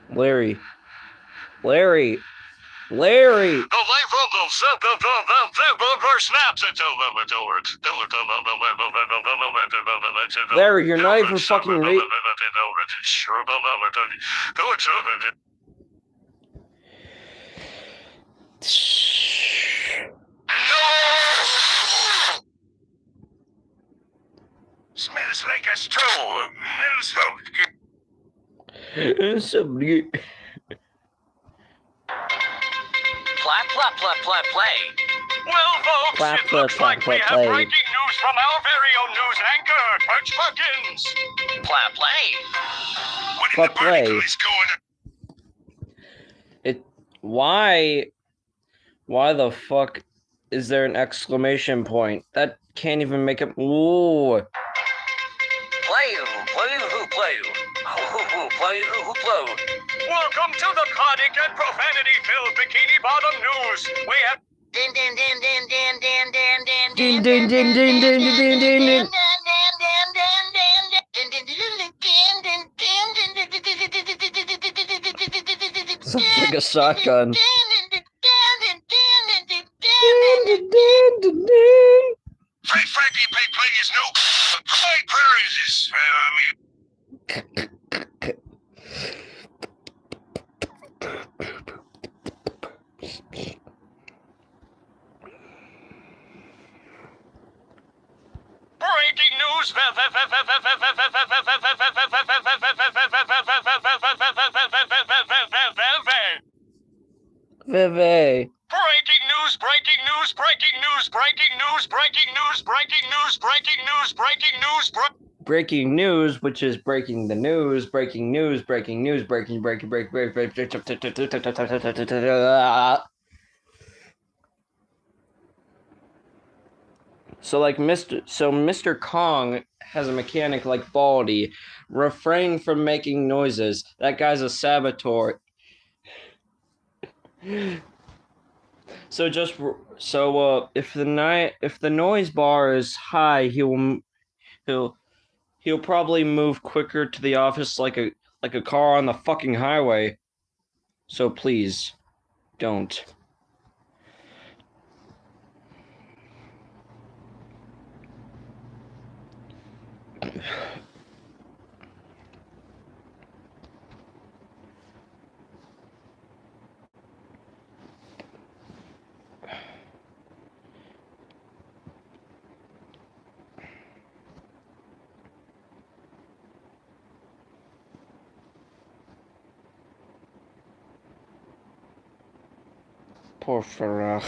Speaker 1: Larry.
Speaker 19: The life of the snaps it.
Speaker 1: Larry, you're not even fucking
Speaker 19: Smells like a straw. Play. Well, folks, it looks like we have breaking news from our very own news anchor, Perch Buckins. Play. What in the barnacle is going on?
Speaker 1: Why the fuck is there an exclamation point? That can't even make it. Ooh.
Speaker 19: Play. Welcome to the Conic and profanity-filled Bikini Bottom News. We have
Speaker 1: Sounds like a shotgun.
Speaker 19: Frankie play is no my prayers is breaking news.
Speaker 1: Vive.
Speaker 19: Breaking news, breaking news, breaking news, breaking news, breaking news, breaking news, breaking news, breaking news,
Speaker 1: Breaking news, which is breaking the news, breaking news, breaking news, breaking. So like Mr. Kong has a mechanic like Baldy. Refrain from making noises. That guy's a saboteur. So if the noise bar is high, he'll probably move quicker to the office like a car on the fucking highway. So please don't. Poor Farah.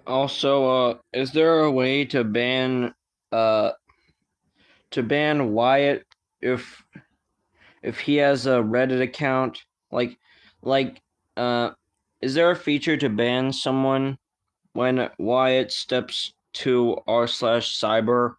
Speaker 1: Also, is there a way to ban Wyatt if he has a Reddit account? Is there a feature to ban someone when Wyatt steps to r/cyber?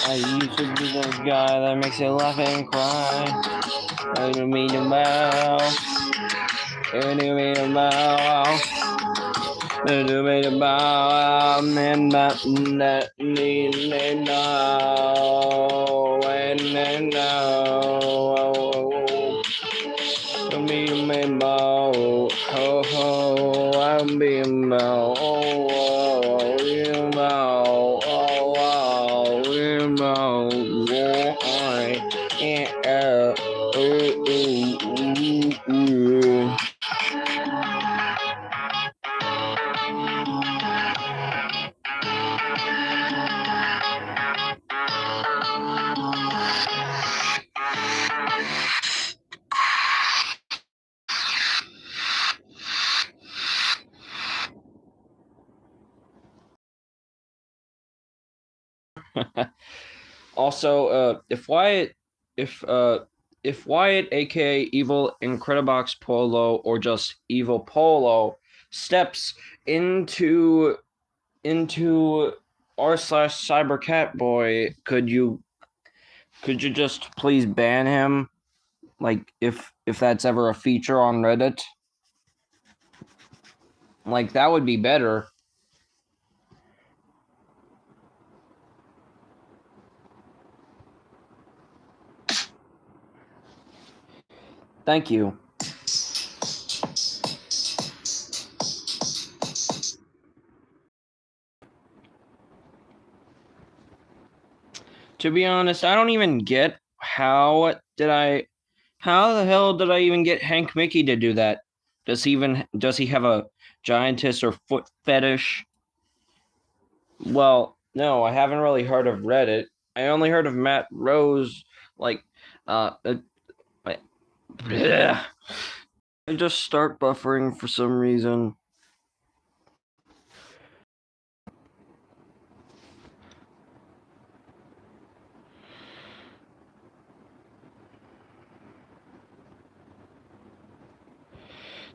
Speaker 1: I used to be the guy that makes you laugh and cry. I don't mean to bow. I don't mean to bow. I don't mean to bow. And that need no. And no. Don't be a bow. Ho ho. I'm being bow. Oh, you bow. Oh, you bow. Yeah. Also, if Wyatt, aka Evil Incredibox Polo, or just Evil Polo, steps into r/CyberCatBoy, could you just please ban him? Like, if that's ever a feature on Reddit, like, that would be better. Thank you. To be honest, I don't even get how the hell did I even get Hank Mickey to do that? Does he have a giantess or foot fetish? Well, no, I haven't really heard of Reddit. I only heard of Matt Rose, like, bleh. I just start buffering for some reason.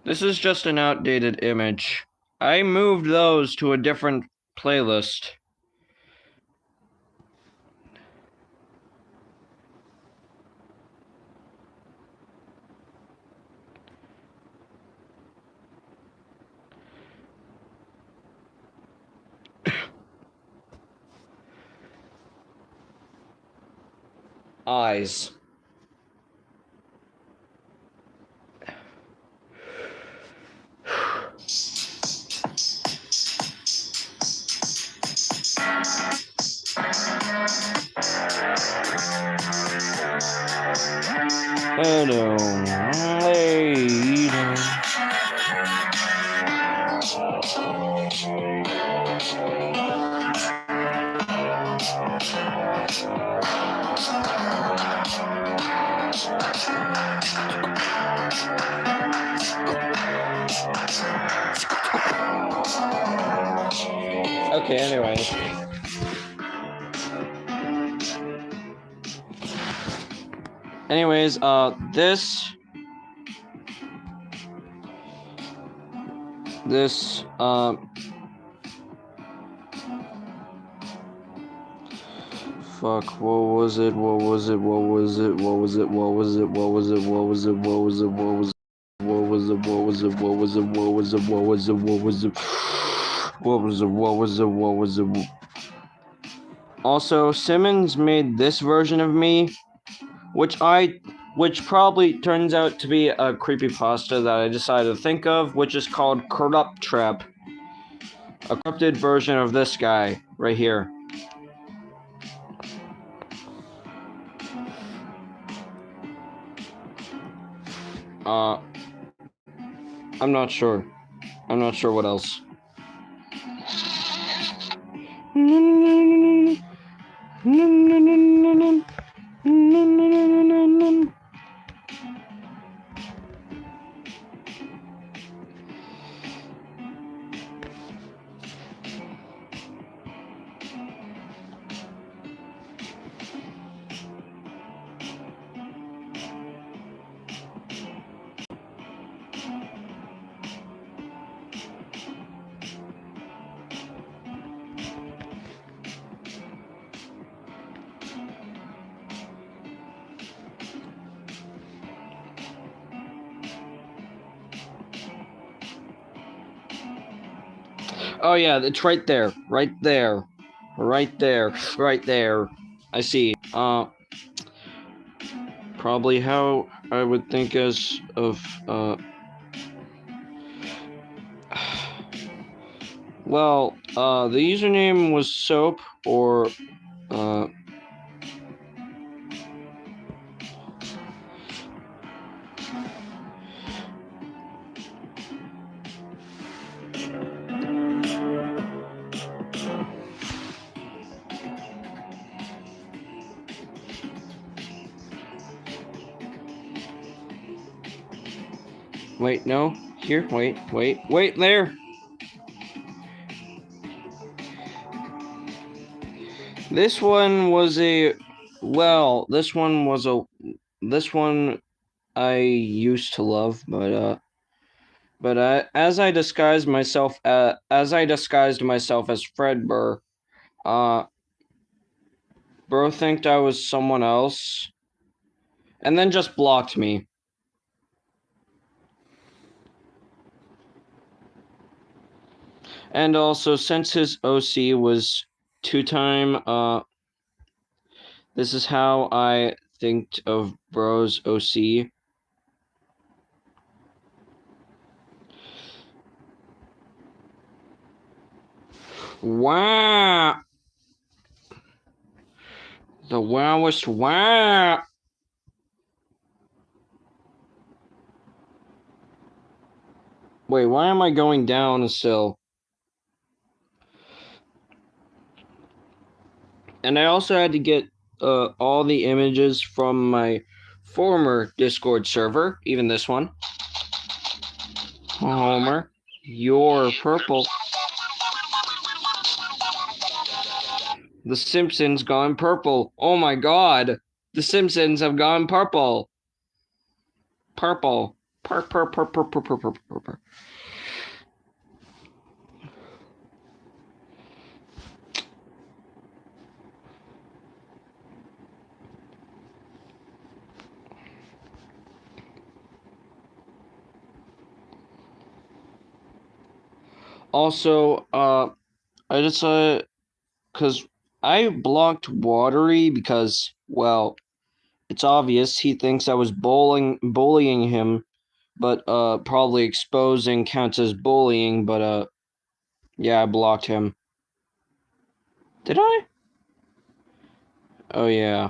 Speaker 1: This is just an outdated image. I moved those to a different playlist. Eyes. Hello, lady. Okay, anyway. Anyways, fuck, what was it? Also, Simmons made this version of me, which probably turns out to be a creepypasta that I decided to think of, which is called Corrupt Trap. A corrupted version of this guy, right here. I'm not sure. I'm not sure what else. Oh yeah, it's right there. Right there. Right there. Right there. I see. Probably how I would think of well, the username was soap or wait, no. Here, wait, there. This one was a, well, this one I used to love, but as I disguised myself as Fred Burr, bro thinked I was someone else, and then just blocked me. And also, since his OC was 2-time, this is how I think of bro's OC. Wow! The wowest wow! Wait, why am I going down still? And I also had to get all the images from my former Discord server, even this one. Homer, you're purple. The Simpsons gone purple. Oh my god. The Simpsons have gone purple. Purple. Purple. Also, I decided, because I blocked Watery because, well, it's obvious he thinks I was bullying him, but probably exposing counts as bullying, but yeah, I blocked him. Did I? Oh yeah.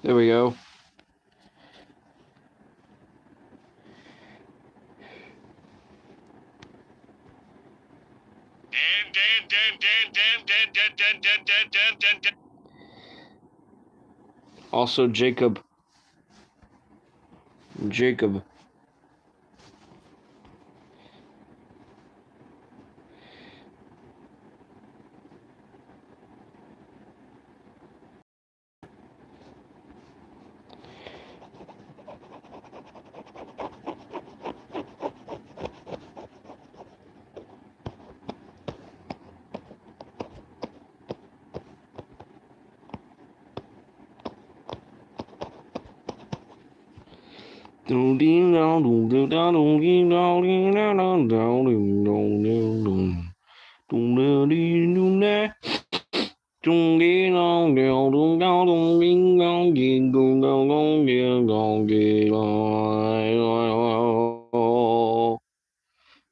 Speaker 1: There we go. Also, Jacob.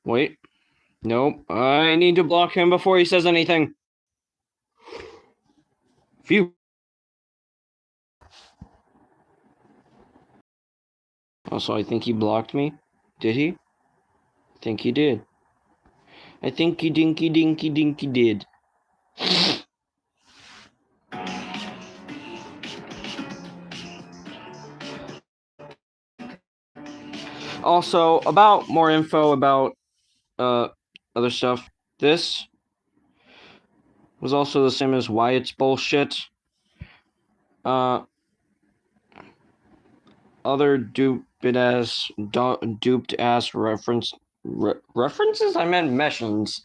Speaker 1: Wait. Nope. I need to block him before he says anything. Phew. Also, I think he blocked me. Did he? I think he did. I think he dinky did. Also, about more info about other stuff. This was also the same as why it's bullshit. Other duped ass references? I meant mentions.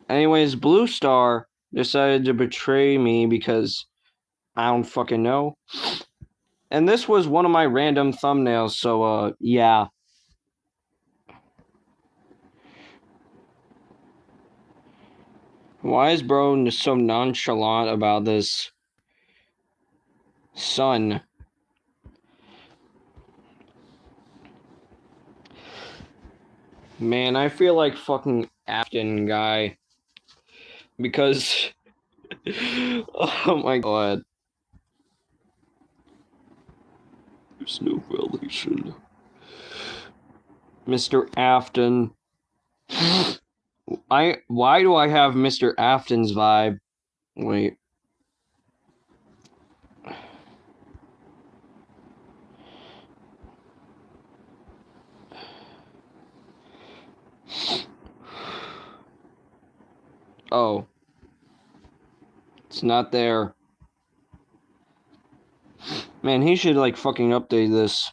Speaker 1: Anyways, Blue Star decided to betray me because I don't fucking know. And this was one of my random thumbnails, so yeah. Why is bro so nonchalant about this? Son. Man, I feel like fucking Afton guy. Because oh my god. There's no relation. Mr. Afton. Why do I have Mr. Afton's vibe? Wait. Oh. It's not there. Man, he should, like, fucking update this.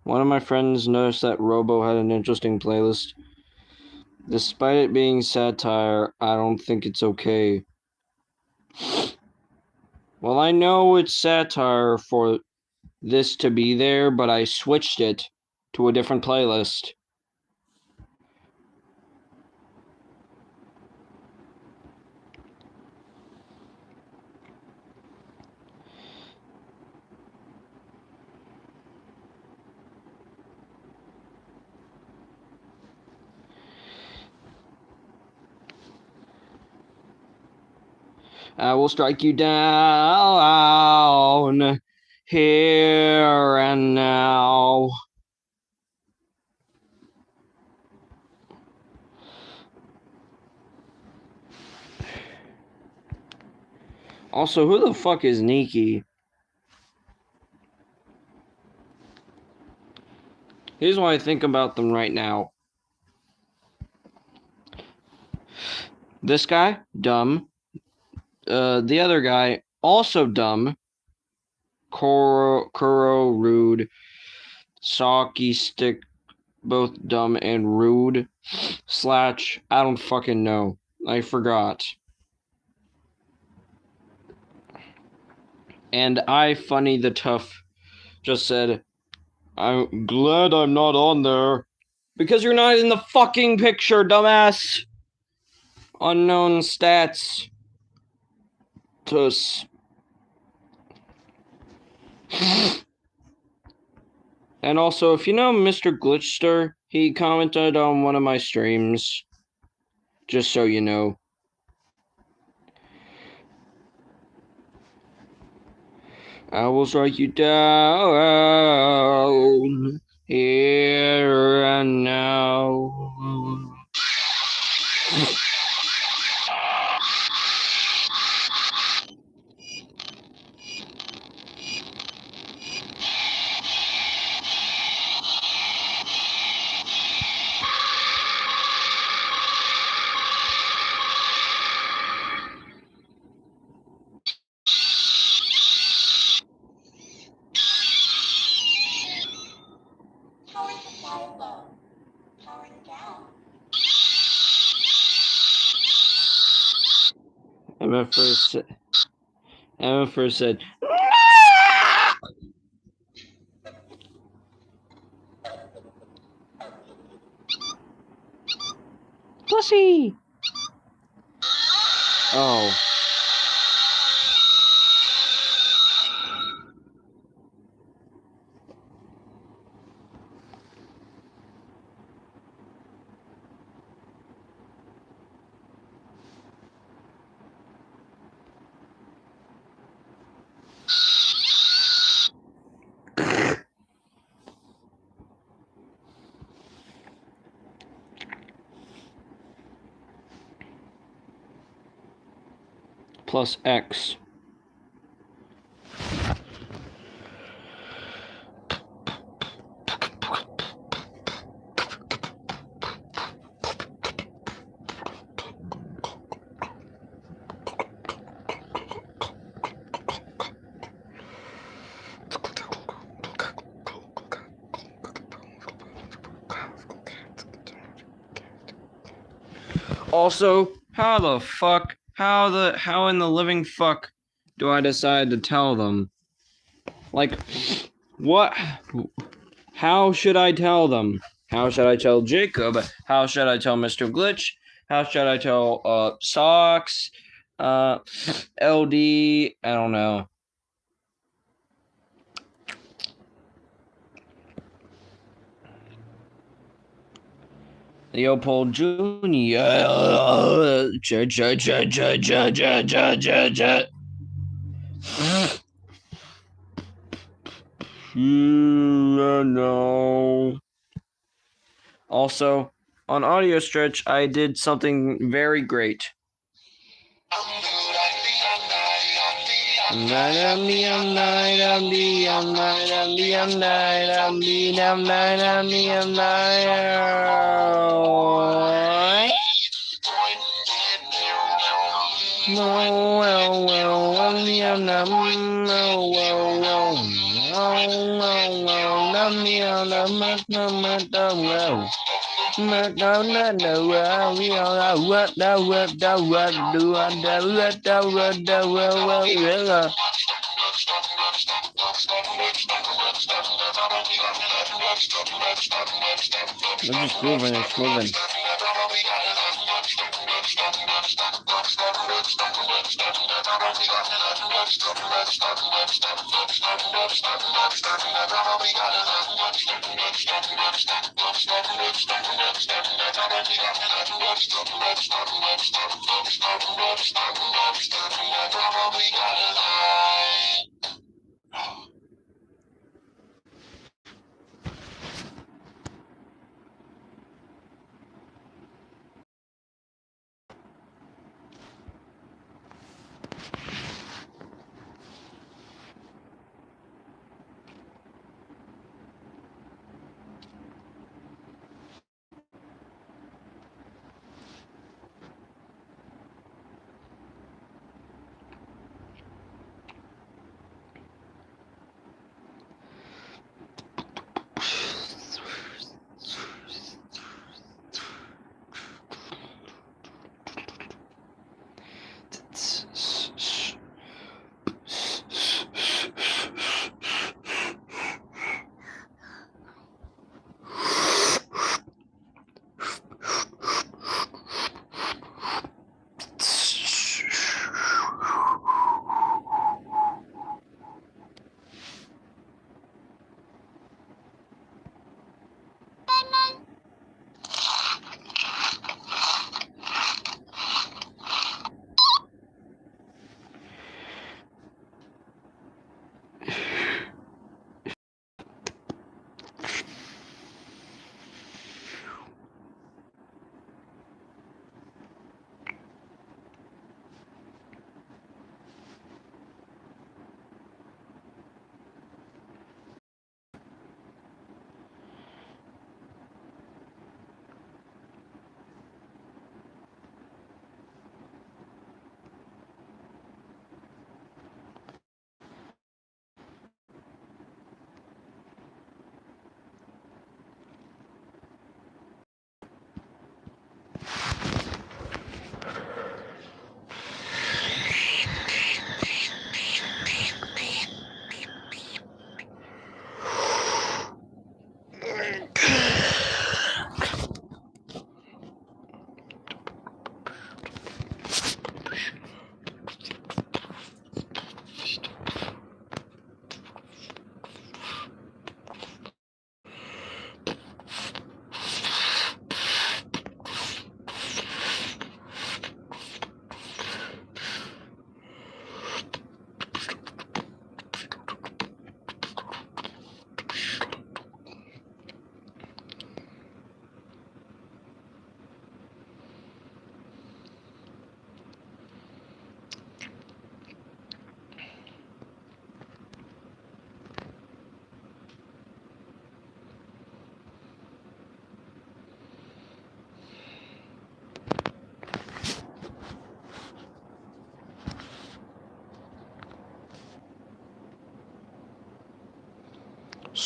Speaker 1: One of my friends noticed that Robo had an interesting playlist. Despite it being satire, I don't think it's okay. Well, I know it's satire for this to be there, but I switched it to a different playlist. I will strike you down here and now. Also, who the fuck is Nikki? Here's what I think about them right now. This guy, dumb. The other guy, also dumb. Kuro, rude. Saki stick, both dumb and rude. Slash, I don't fucking know. I forgot. And I, Funny the Tough, just said, I'm glad I'm not on there. Because you're not in the fucking picture, dumbass. Unknown stats. Tuss. And also, if you know Mr. Glitchster, he commented on one of my streams. Just so you know. I will strike you down here and now. Emma first said, pussy! Oh. Plus X. Also, how in the living fuck do I decide to tell them? Like, what? How should I tell them? How should I tell Jacob? How should I tell Mr. Glitch? How should I tell, Socks? LD? I don't know. Leopold juniOR. No. Also, on Audio Stretch, I did something very great. just grooving and schmooving.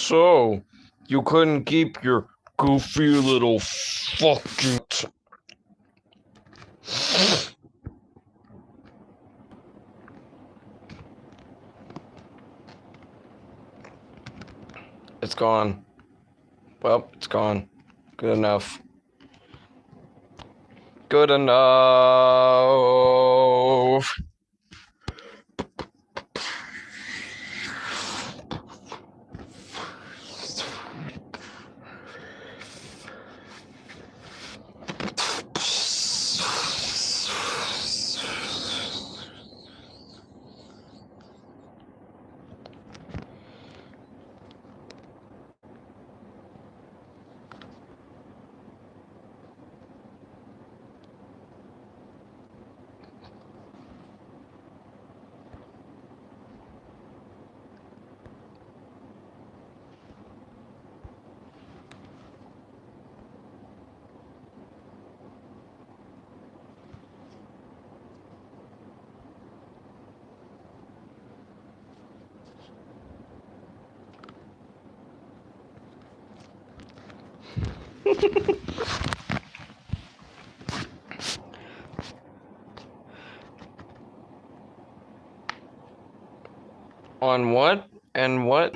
Speaker 1: So, you couldn't keep your goofy little fucking... It's gone. Well, it's gone. Good enough. Good enough. On what? And what?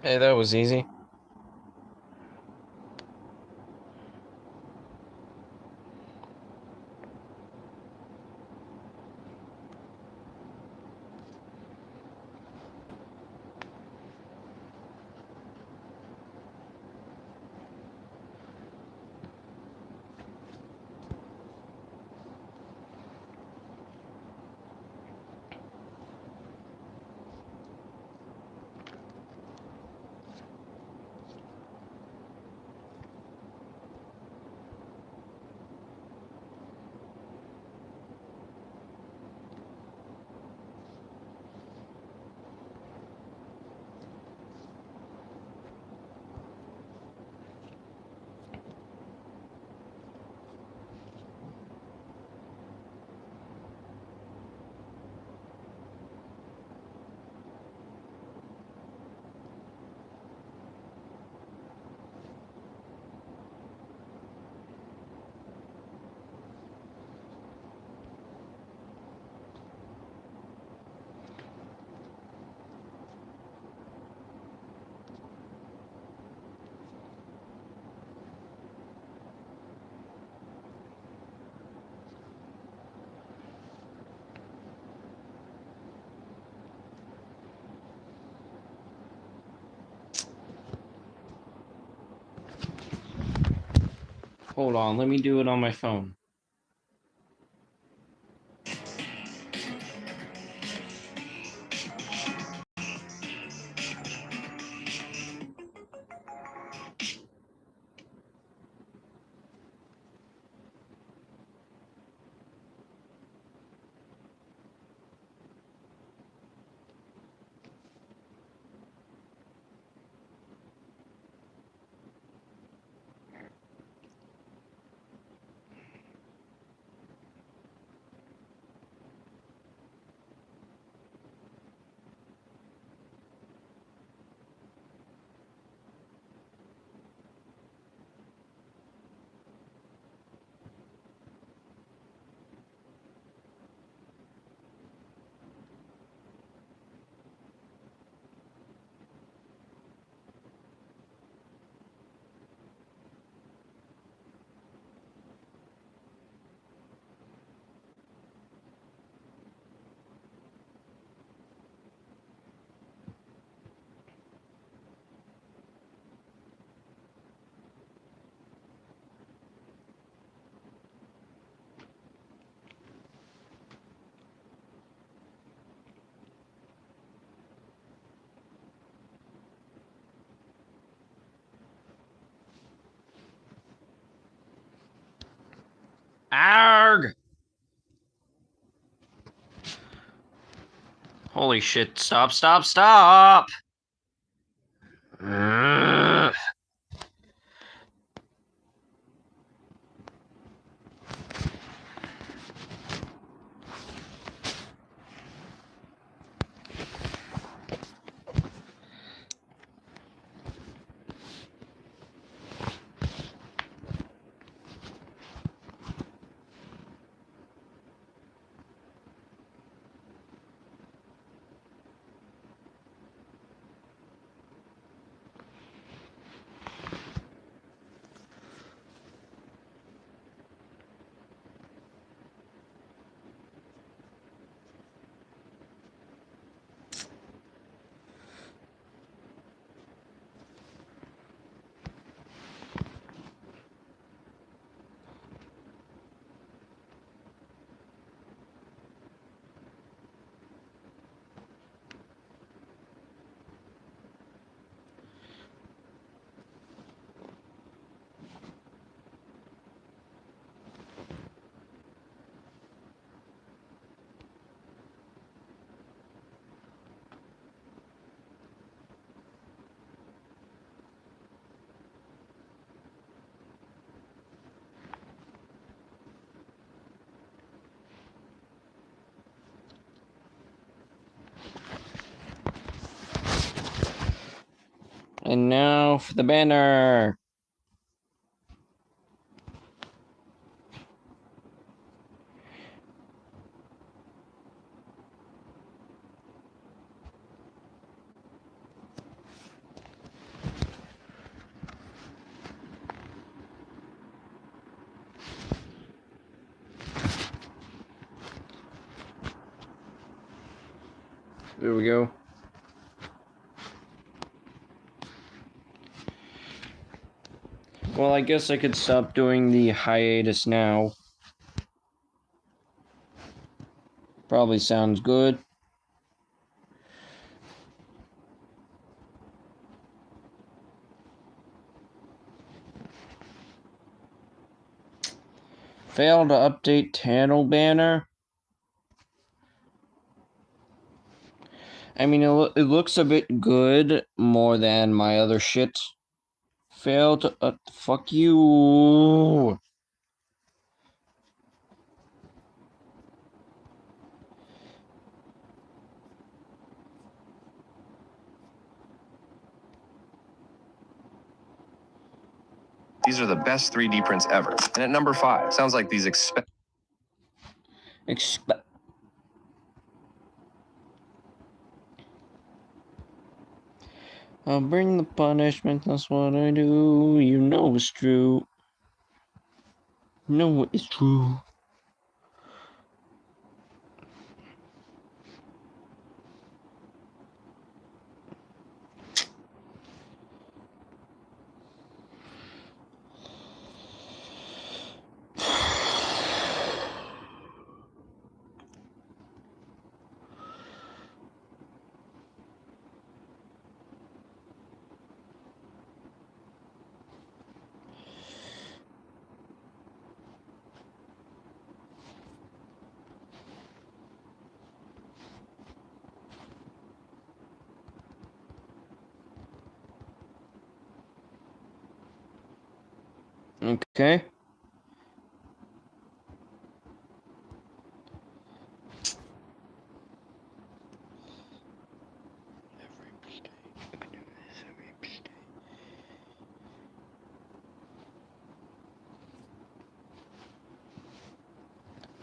Speaker 1: Hey, that was easy. Hold on, let me do it on my phone. Arg! Holy shit, stop, stop, stop! Ugh. And now for the banner. There we go. Well, I guess I could stop doing the hiatus now. Probably sounds good. Failed to update channel banner. I mean, it looks a bit good more than my other shit. Failed to, fuck you.
Speaker 20: These are the best 3D prints ever. And at number 5, sounds like these
Speaker 1: I'll bring the punishment, that's what I do. You know it's true. You know it's true. Okay.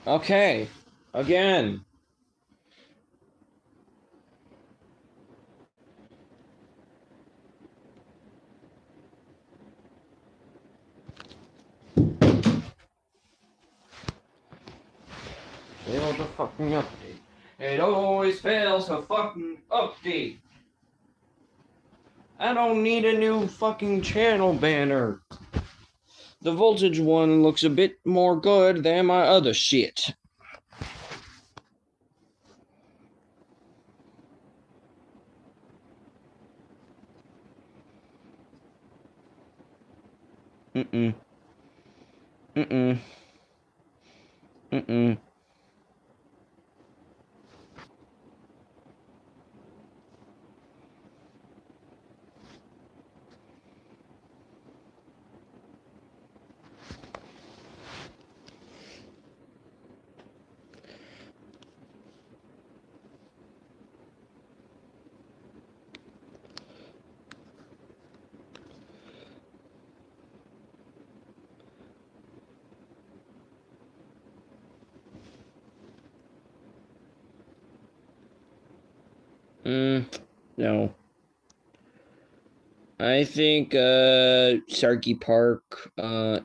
Speaker 1: Okay. Again. Failed to fucking update. It always fails to fucking update. I don't need a new fucking channel banner. The voltage one looks a bit more good than my other shit. Mm-mm. Mm-mm. Mm-mm. No. I think, Sarky Park, I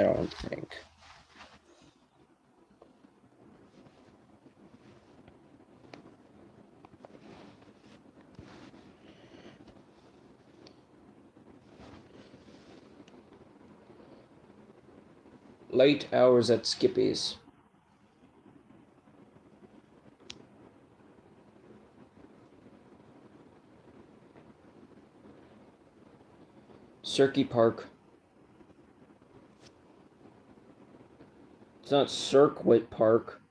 Speaker 1: don't think. Late hours at Skippy's. Cirky Park. It's not Circuit Park.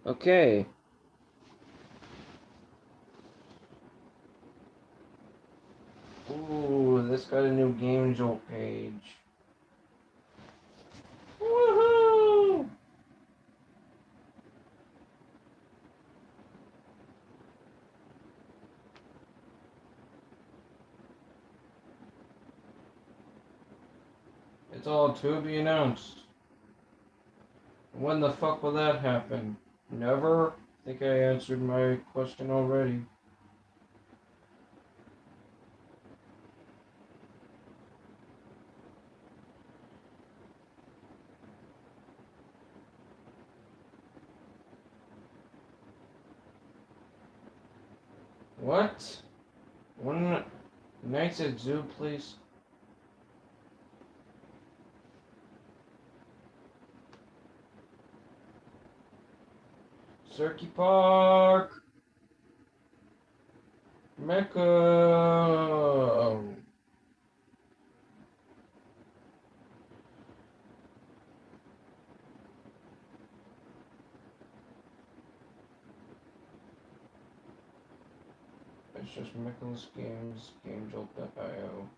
Speaker 1: Okay. Ooh, this got a new Game Jolt page. Woohoo! It's all to be announced. When the fuck will that happen? Never? I think I answered my question already. What? One Nights at Zoo, please. Cirky Park. Mecca. It's just Mecca's Games, GameJolt.io.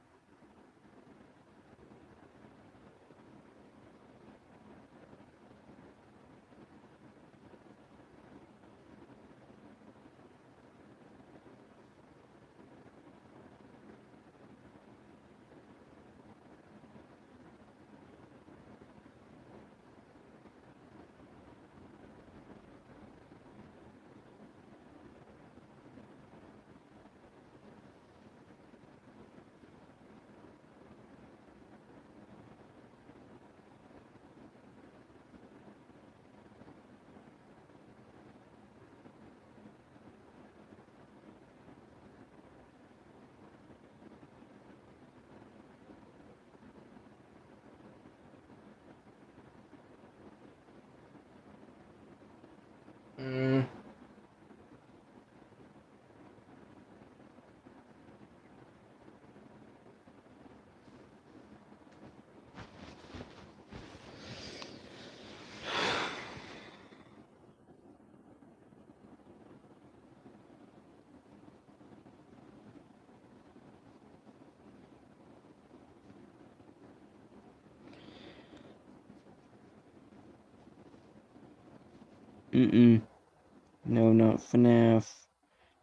Speaker 1: No, not FNAF.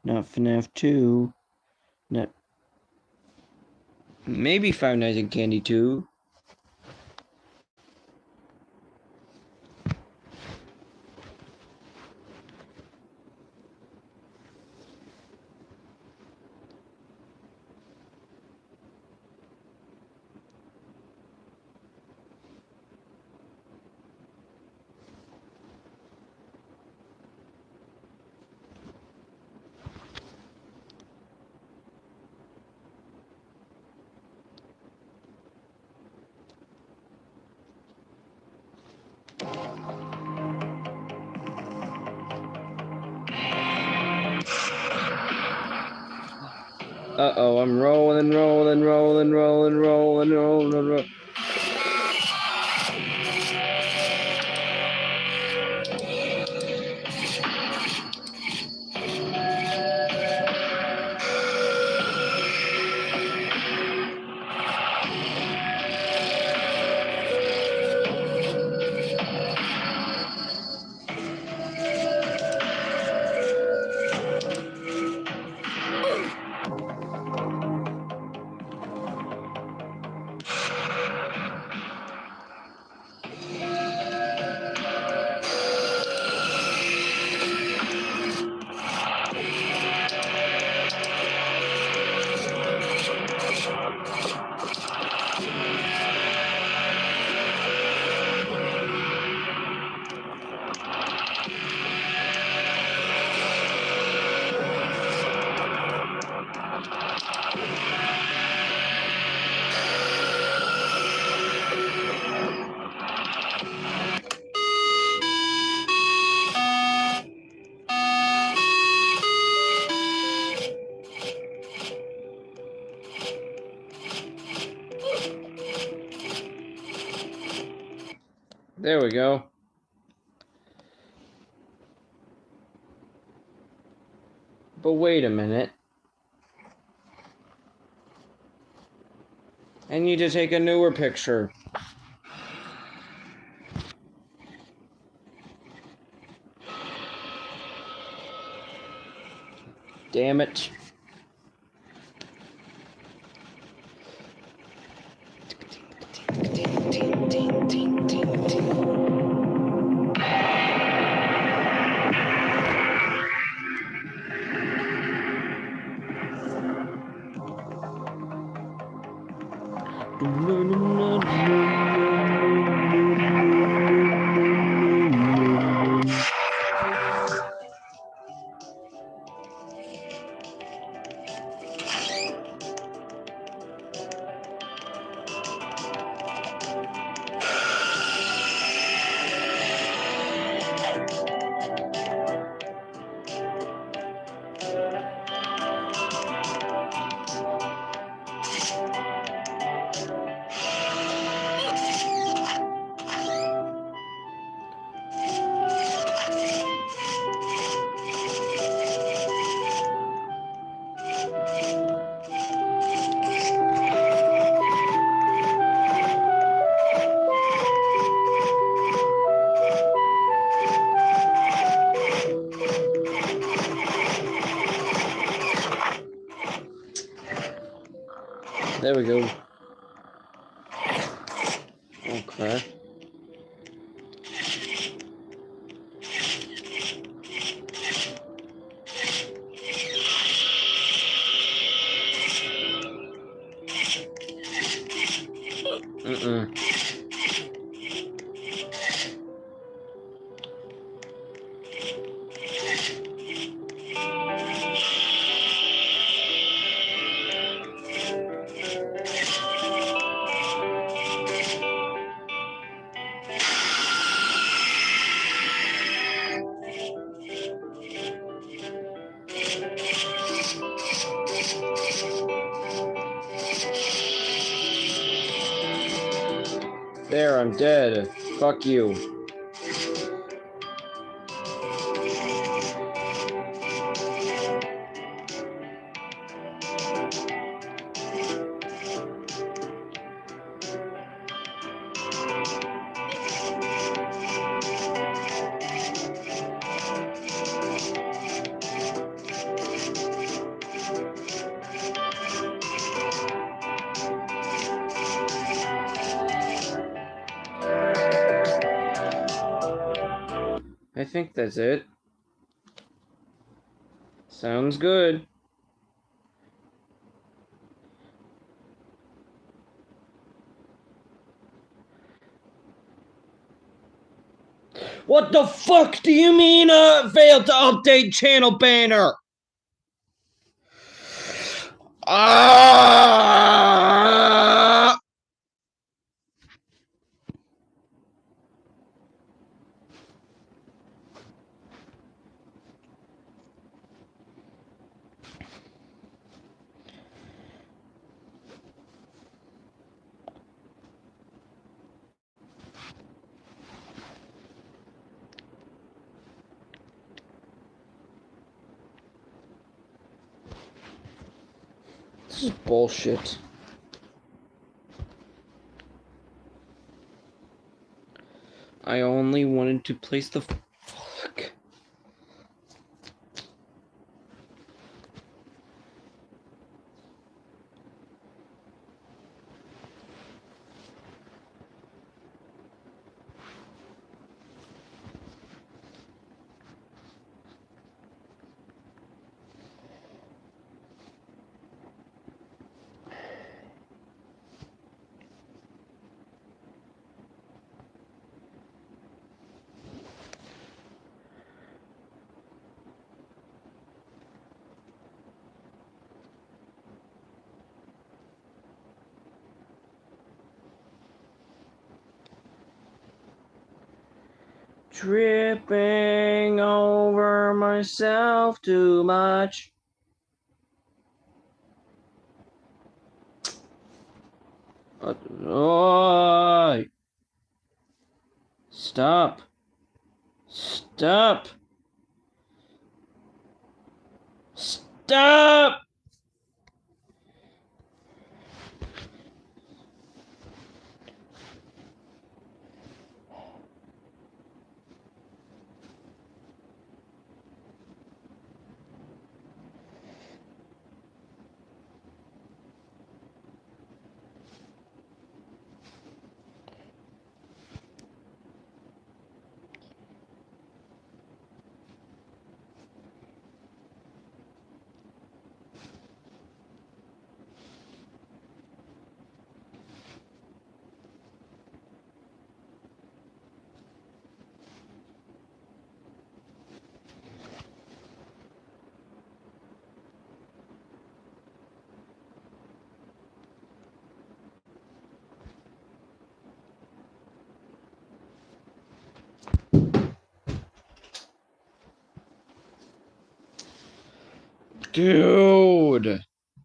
Speaker 1: Not FNAF 2. Not... Maybe Five Nights at Candy 2. Uh-oh, I'm rolling. There we go. But wait a minute. I need to take a newer picture. Damn it. There we go. Okay. Mm-mm. There, I'm dead. Fuck you. I think that's it. Sounds good. What the fuck do you mean, failed to update channel banner? Ah! This is bullshit. I only wanted to place the fuck. Tripping over myself too much. Oh, Stop. Stop. Stop.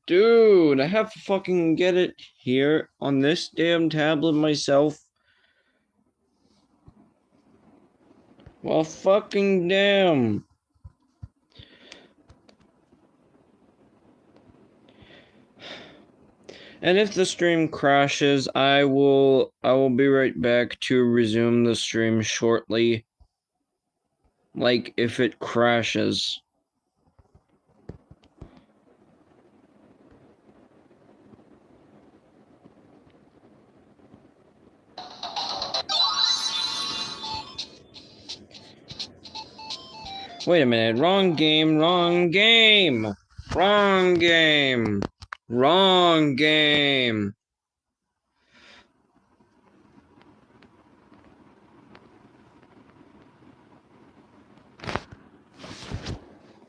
Speaker 1: Dude, I have to fucking get it here on this damn tablet myself. Well, fucking damn. And if the stream crashes, I will be right back to resume the stream shortly. Like, if it crashes. Wait a minute, wrong game, wrong game! Wrong game! Wrong game!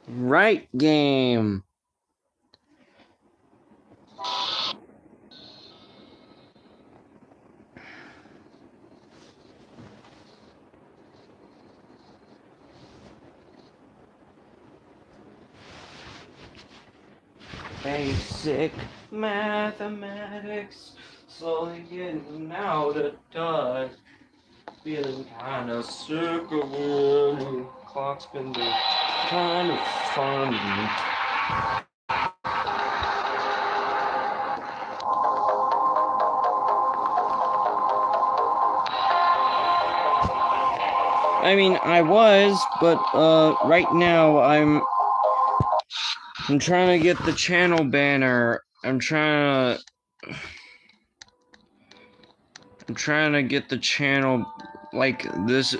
Speaker 1: Right game! Basic mathematics, slowly getting out of touch. Feeling kinda sick of it. Clock's been kind of funny. I mean, I was, but right now I'm trying to get the channel banner. I'm trying to get the channel like this.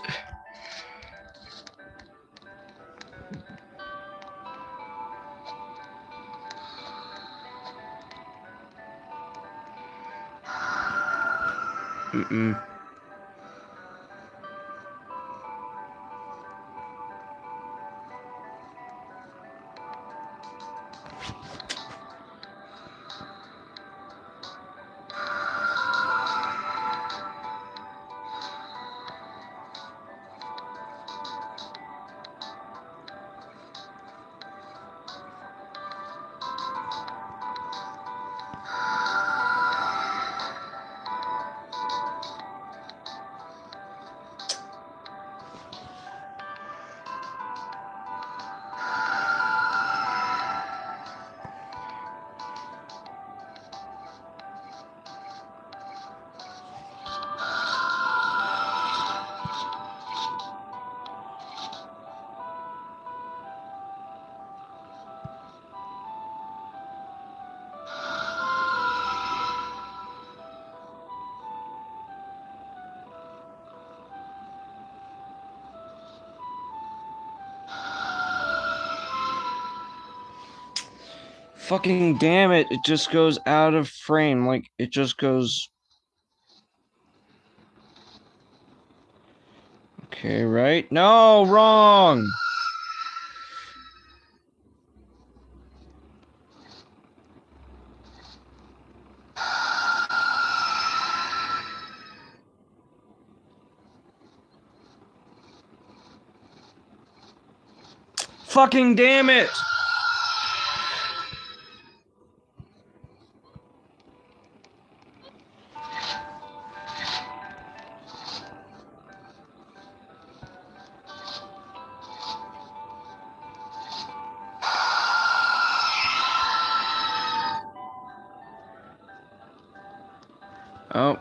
Speaker 1: Fucking damn it, it just goes out of frame, like, it just goes... Okay, right? No, wrong! Fucking damn it! Oh.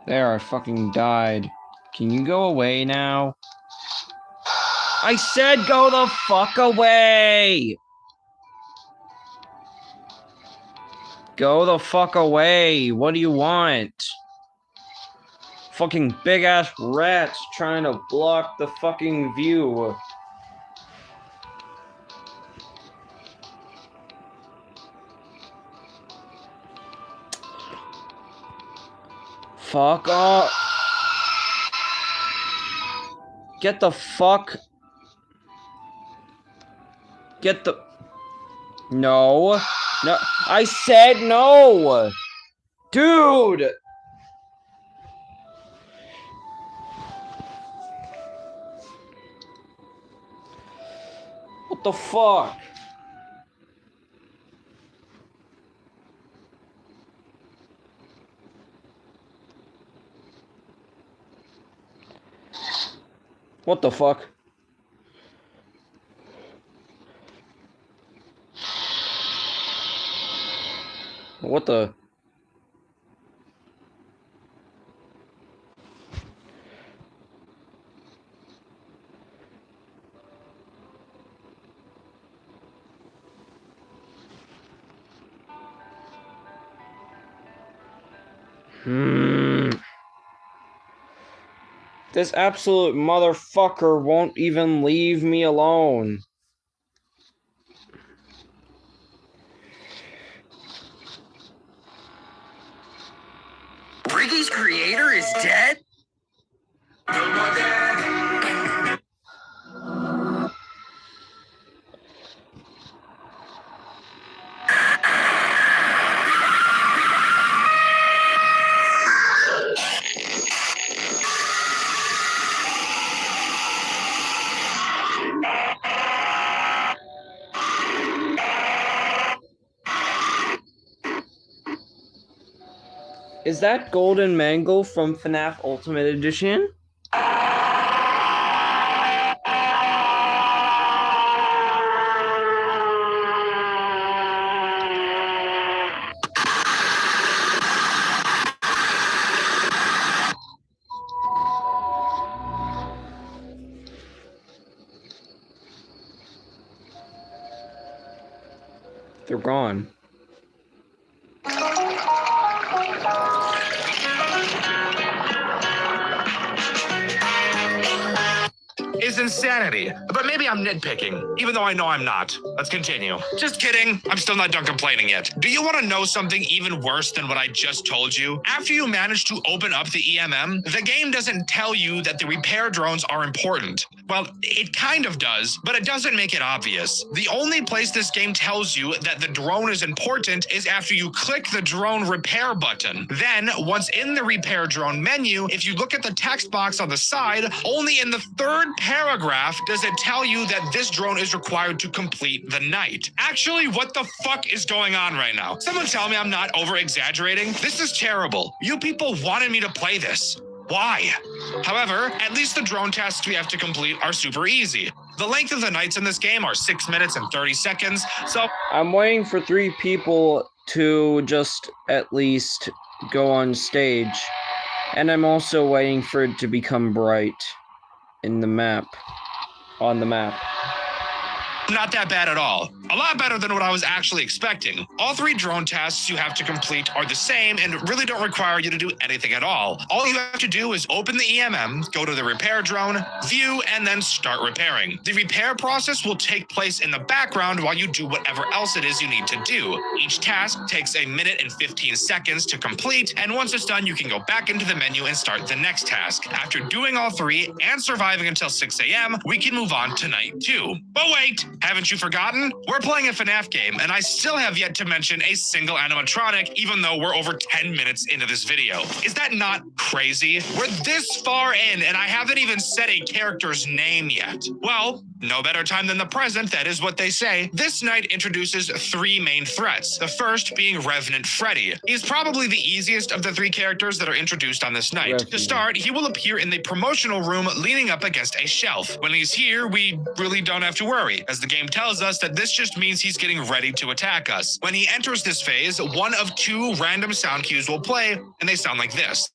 Speaker 1: There, I fucking died. Can you go away now? I said go the fuck away! Go the fuck away! What do you want? Fucking big ass rats trying to block the fucking view. Fuck off. Get the fuck. Get the. No. No. I said no! Dude! What the fuck? What the fuck? What the? This absolute motherfucker won't even leave me alone.
Speaker 19: Ricky's creator is dead?
Speaker 1: Is that Golden Mangle from FNAF Ultimate Edition? They're gone.
Speaker 21: Is insanity. But maybe I'm nitpicking, even though I know I'm not. Let's continue. Just kidding. I'm still not done complaining yet. Do you want to know something even worse than what I just told you? After you manage to open up the EMM, the game doesn't tell you that the repair drones are important. Well, it kind of does, but it doesn't make it obvious. The only place this game tells you that the drone is important is after you click the drone repair button. Then, once in the repair drone menu, if you look at the text box on the side, only in the third paragraph does it tell you that this drone is required to complete the night. Actually, what the fuck is going on right now? Someone tell me I'm not over-exaggerating. This is terrible. You people wanted me to play this. Why? However, at least the drone tasks we have to complete are super easy. The length of the nights in this game are 6 minutes and 30 seconds, so...
Speaker 1: I'm waiting for 3 people to just at least go on stage. And I'm also waiting for it to become bright in the map. On the map.
Speaker 21: Not that bad at all. A lot better than what I was actually expecting. All 3 drone tasks you have to complete are the same and really don't require you to do anything at all. All you have to do is open the EMM, go to the repair drone, view, and then start repairing. The repair process will take place in the background while you do whatever else it is you need to do. Each task takes 1 minute and 15 seconds to complete, and once it's done, you can go back into the menu and start the next task. After doing all 3 and surviving until 6 a.m., we can move on to night 2. But wait! Haven't you forgotten? We're playing a FNAF game, and I still have yet to mention a single animatronic, even though we're over 10 minutes into this video. Is that not crazy? We're this far in, and I haven't even said a character's name yet. Well, No better time than the present, that is what they say. This night introduces 3 main threats, the first being Revenant Freddy. He's probably the easiest of the 3 characters that are introduced on this night. To start, he will appear in the promotional room leaning up against a shelf. When he's here, we really don't have to worry, as the game tells us that this just means he's getting ready to attack us. When he enters this phase, one of 2 random sound cues will play, and they sound like this.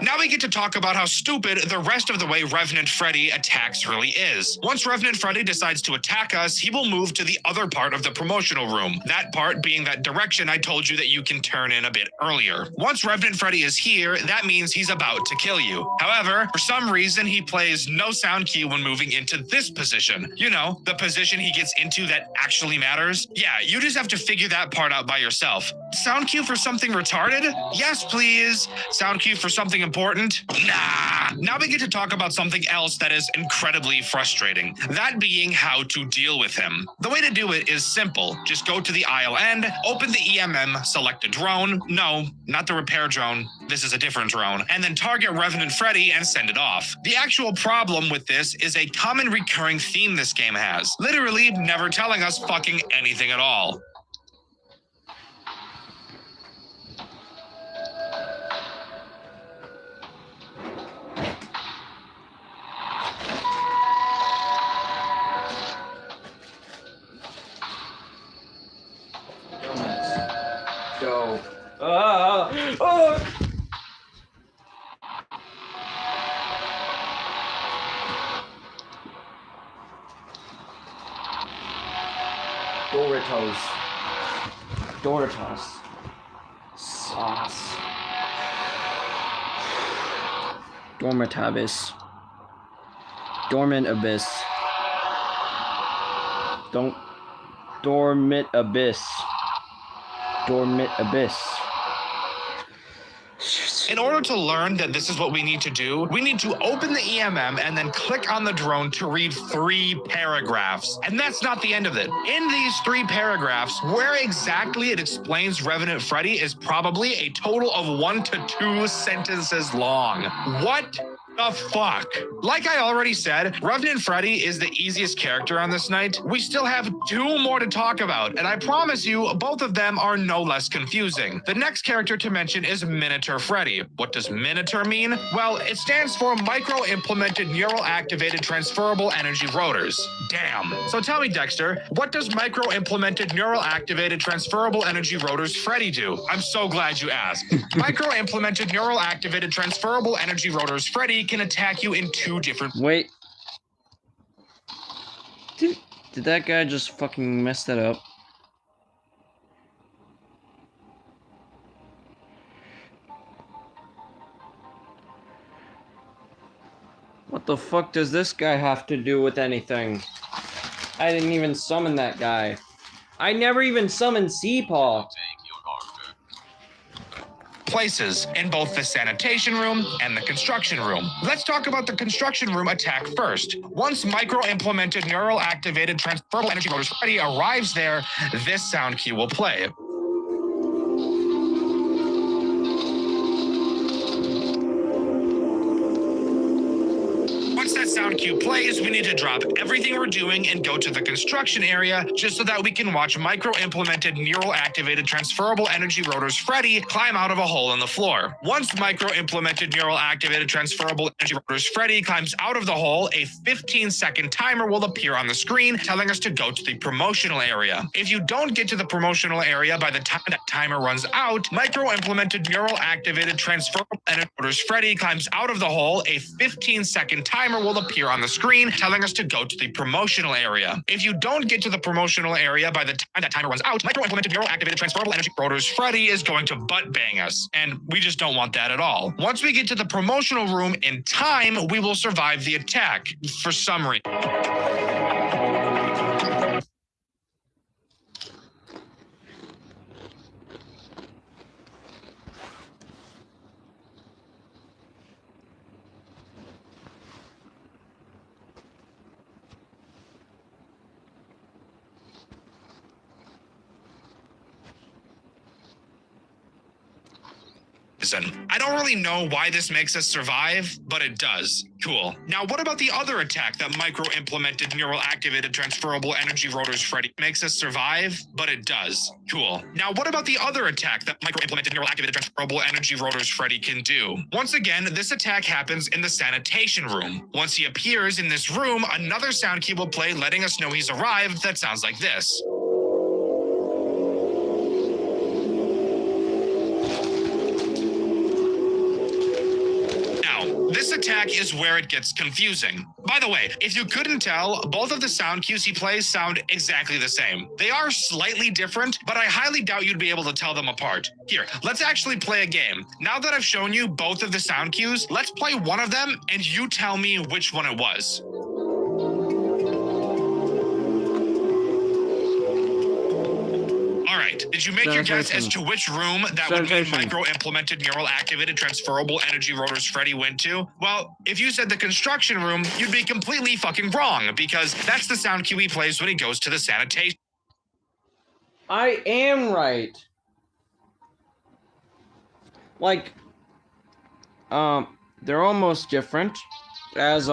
Speaker 21: Now we get to talk about how stupid the rest of the way Revenant Freddy attacks really is. Once Revenant Freddy decides to attack us, he will move to the other part of the promotional room, that part being that direction I told you that you can turn in a bit earlier. Once Revenant Freddy is here, that means he's about to kill you. However, for some reason, he plays no sound cue when moving into this position. You know, the position he gets into that actually matters. Yeah, you just have to figure that part out by yourself. Sound cue for something retarded? Yes, please. Sound cue for something important? Nah. Now we get to talk about something else that is incredibly frustrating. That being how to deal with him. The way to do it is simple. Just go to the aisle end, open the EMM, select a drone. No, not the repair drone. This is a different drone. And then target Revenant Freddy and send it off. The actual problem with this is a common recurring theme this game has. Literally never telling us fucking anything at all.
Speaker 1: Go. Oh! Doritos. Doritos. Sauce. Dormant Abyss. Dormant Abyss. Dormant Abyss. Dormant Abyss.
Speaker 21: In order to learn that this is what we need to do, we need to open the EMM and then click on the drone to read 3 paragraphs. And that's not the end of it. In these 3 paragraphs, where exactly it explains Revenant Freddy is probably a total of 1 to 2 sentences long. What the fuck? Like I already said, Revenant Freddy is the easiest character on this night. We still have 2 more to talk about, and I promise you, both of them are no less confusing. The next character to mention is Minotaur Freddy. What does Minotaur mean? Well, it stands for Micro-Implemented Neural Activated Transferable Energy Rotors. Damn. So tell me, Dexter, what does Micro-Implemented Neural Activated Transferable Energy Rotors Freddy do? I'm so glad you asked. Micro-Implemented Neural Activated Transferable Energy Rotors Freddy can attack you in 2 different...
Speaker 1: Wait. Did that guy just fucking mess that up? What the fuck does this guy have to do with anything? I didn't even summon that guy. I never even summoned Seapaw.
Speaker 21: Places in both the sanitation room and the construction room. Let's talk about the construction room attack first. Once Micro-Implemented Neural Activated Transferable Energy Rotors Freddy arrives there, this sound cue will play. Once that sound cue plays, we need to drop everything we're doing and go to the construction area just so that we can watch Micro-Implemented Neural Activated Transferable Energy Rotors Freddy climb out of a hole in the floor. Once Micro-Implemented Neural Activated Transferable Energy Rotors Freddy climbs out of the hole, a 15-second timer will appear on the screen telling us to go to the promotional area. If you don't get to the promotional area by the time that timer runs out, Micro-Implemented Neural Activated Transferable Energy Rotors Freddy climbs out of the hole, a 15-second timer will appear on the screen telling us to go to the promotional area. If you don't get to the promotional area by the time that timer runs out, Micro-Implemented Neural Activated Transferable Energy Rotors Freddy is going to butt bang us, and we just don't want that at all. Once we get to the promotional room in time, we will survive the attack for some reason. frozen. I don't really know why this makes us survive, but it does. Cool. Now, what about the other attack that micro-implemented neural activated transferable energy rotors Freddy makes us survive? But it does. Cool. Now, what about the other attack that micro-implemented neural activated transferable energy rotors Freddy can do? Once again, this attack happens in the sanitation room. Once he appears in this room, another sound cue will play letting us know he's arrived that sounds like this. This attack is where it gets confusing. By the way, if you couldn't tell, both of the sound cues he plays sound exactly the same. They are slightly different, but I highly doubt you'd be able to tell them apart. Here, let's actually play a game. Now that I've shown you both of the sound cues, let's play one of them and you tell me which one it was. All right, did you make your guess as to which room that would be micro-implemented neural activated transferable energy rotors Freddy went to? Well, if you said the construction room, you'd be completely fucking wrong, because that's the sound cue he plays when he goes to the sanitation.
Speaker 1: I am right. Like, they're almost different, as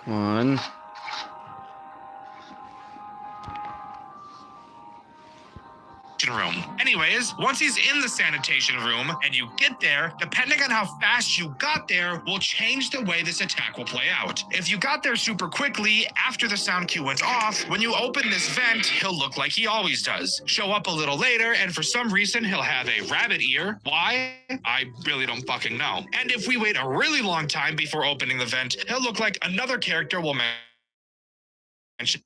Speaker 1: come on.
Speaker 21: Room. Anyways, once he's in the sanitation room and you get there, depending on how fast you got there will change the way this attack will play out. If you got there super quickly after the sound cue went off, when you open this vent, he'll look like he always does. Show up a little later and for some reason he'll have a rabbit ear. Why? I really don't fucking know. And if we wait a really long time before opening the vent, he'll look like another character will mention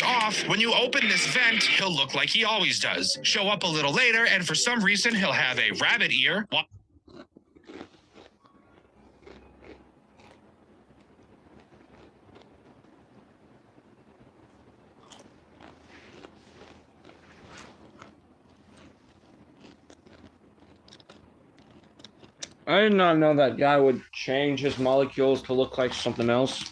Speaker 21: off. When you open this vent, he'll look like he always does. Show up a little later, and for some reason, he'll have a rabbit ear.
Speaker 1: I did not know that guy would change his molecules to look like something else.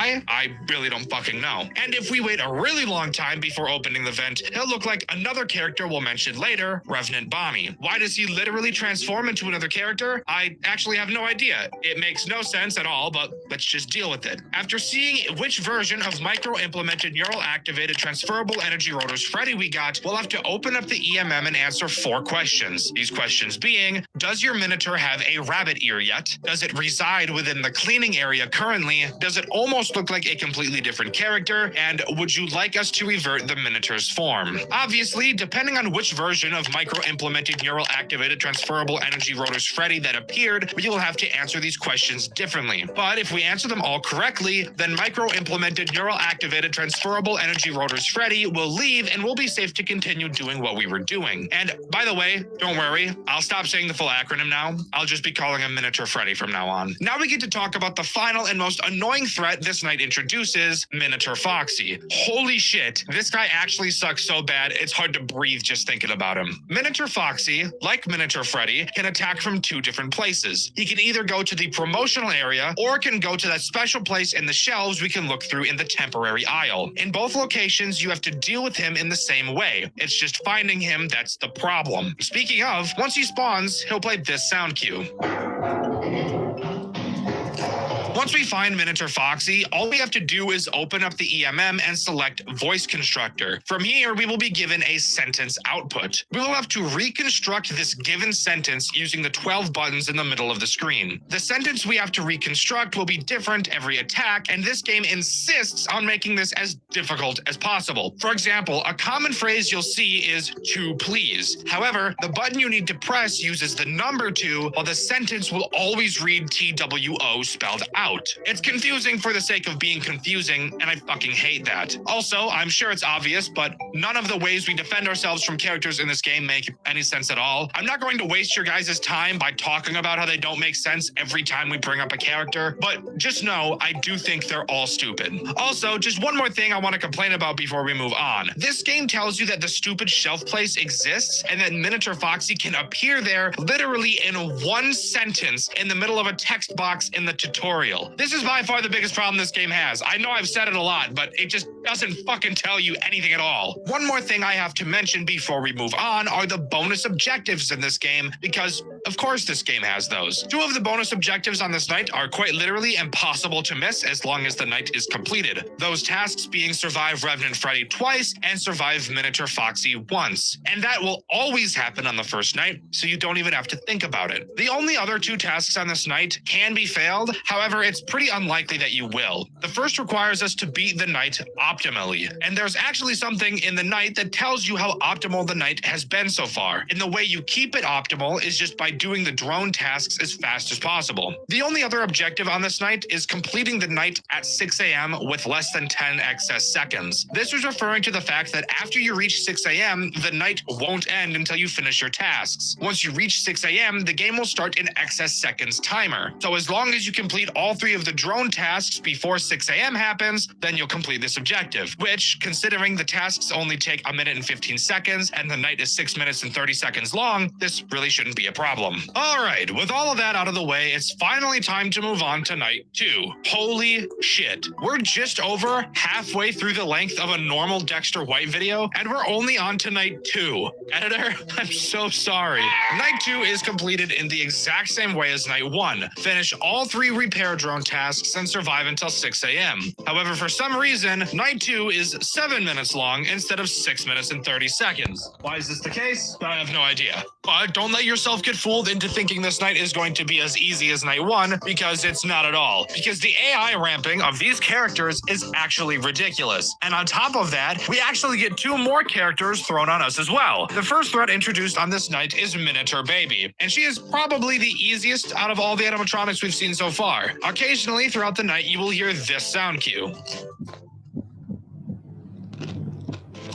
Speaker 21: I really don't fucking know. And if we wait a really long time before opening the vent, he'll look like another character we'll mention later, Revenant Bonnie. Why does he literally transform into another character? I actually have no idea. It makes no sense at all, but let's just deal with it. After seeing which version of micro-implemented neural activated transferable energy rotors Freddy we got, we'll have to open up the EMM and answer 4 questions. These questions being, does your Minotaur have a rabbit ear yet? Does it reside within the cleaning area currently? Does it almost look like a completely different character? And would you like us to revert the Minotaur's form? Obviously, depending on which version of micro-implemented neural activated transferable energy rotors Freddy that appeared, we will have to answer these questions differently. But if we answer them all correctly, then micro-implemented neural activated transferable energy rotors Freddy will leave and we'll be safe to continue doing what we were doing. And by the way, don't worry, I'll stop saying the full acronym now. I'll just be calling him Minotaur Freddy from now on. Now we get to talk about the final and most annoying threat this this night introduces Minotaur Foxy. Holy shit, this guy actually sucks so bad, it's hard to breathe just thinking about him. Minotaur Foxy, like Minotaur Freddy, can attack from 2 different places. He can either go to the promotional area or can go to that special place in the shelves we can look through in the temporary aisle. In both locations, you have to deal with him in the same way. It's just finding him that's the problem. Speaking of, once he spawns, he'll play this sound cue. Once we find Minotaur Foxy, all we have to do is open up the EMM and select Voice Constructor. From here, we will be given a sentence output. We will have to reconstruct this given sentence using the 12 buttons in the middle of the screen. The sentence we have to reconstruct will be different every attack, and this game insists on making this as difficult as possible. For example, a common phrase you'll see is "to please." However, the button you need to press uses the number 2, while the sentence will always read TWO spelled out. It's confusing for the sake of being confusing, and I fucking hate that. Also, I'm sure it's obvious, but none of the ways we defend ourselves from characters in this game make any sense at all. I'm not going to waste your guys' time by talking about how they don't make sense every time we bring up a character, but just know I do think they're all stupid. Also, just one more thing I want to complain about before we move on. This game tells you that the stupid shelf place exists and that Minotaur Foxy can appear there literally in 1 sentence in the middle of a text box in the tutorial. This is by far the biggest problem this game has. I know I've said it a lot, but it just doesn't fucking tell you anything at all. One more thing I have to mention before we move on are the bonus objectives in this game, because of course this game has those. 2 of the bonus objectives on this night are quite literally impossible to miss as long as the night is completed. Those tasks being survive Revenant Freddy twice and survive Minotaur Foxy once. And that will always happen on the first night, so you don't even have to think about it. The only other 2 tasks on this night can be failed, however, it's pretty unlikely that you will. The first requires us to beat the night optimally, and there's actually something in the night that tells you how optimal the night has been so far. And the way you keep it optimal is just by doing the drone tasks as fast as possible. The only other objective on this night is completing the night at 6 a.m. with less than 10 excess seconds. This is referring to the fact that after you reach 6 a.m., the night won't end until you finish your tasks. Once you reach 6 a.m., the game will start an excess seconds timer. So as long as you complete all 3 of the drone tasks before 6 a.m. happens, then you'll complete this objective, which, considering the tasks only take 1 minute and 15 seconds and the night is 6 minutes and 30 seconds long, this really shouldn't be a problem. All right, with all of that out of the way, it's finally time to move on to night 2. Holy shit. We're just over halfway through the length of a normal Dexter White video, and we're only on to night 2. Editor, I'm so sorry. Night 2 is completed in the exact same way as night 1. Finish all 3 repair drone tasks and survive until 6 a.m. However, for some reason, night 2 is 7 minutes long instead of 6 minutes and 30 seconds. Why is this the case? I have no idea. But don't let yourself get fooled into thinking this night is going to be as easy as night 1, because it's not at all. Because the AI ramping of these characters is actually ridiculous. And on top of that, we actually get 2 more characters thrown on us as well. The first threat introduced on this night is Minotaur Baby, and she is probably the easiest out of all the animatronics we've seen so far. Occasionally throughout the night, you will hear this sound cue.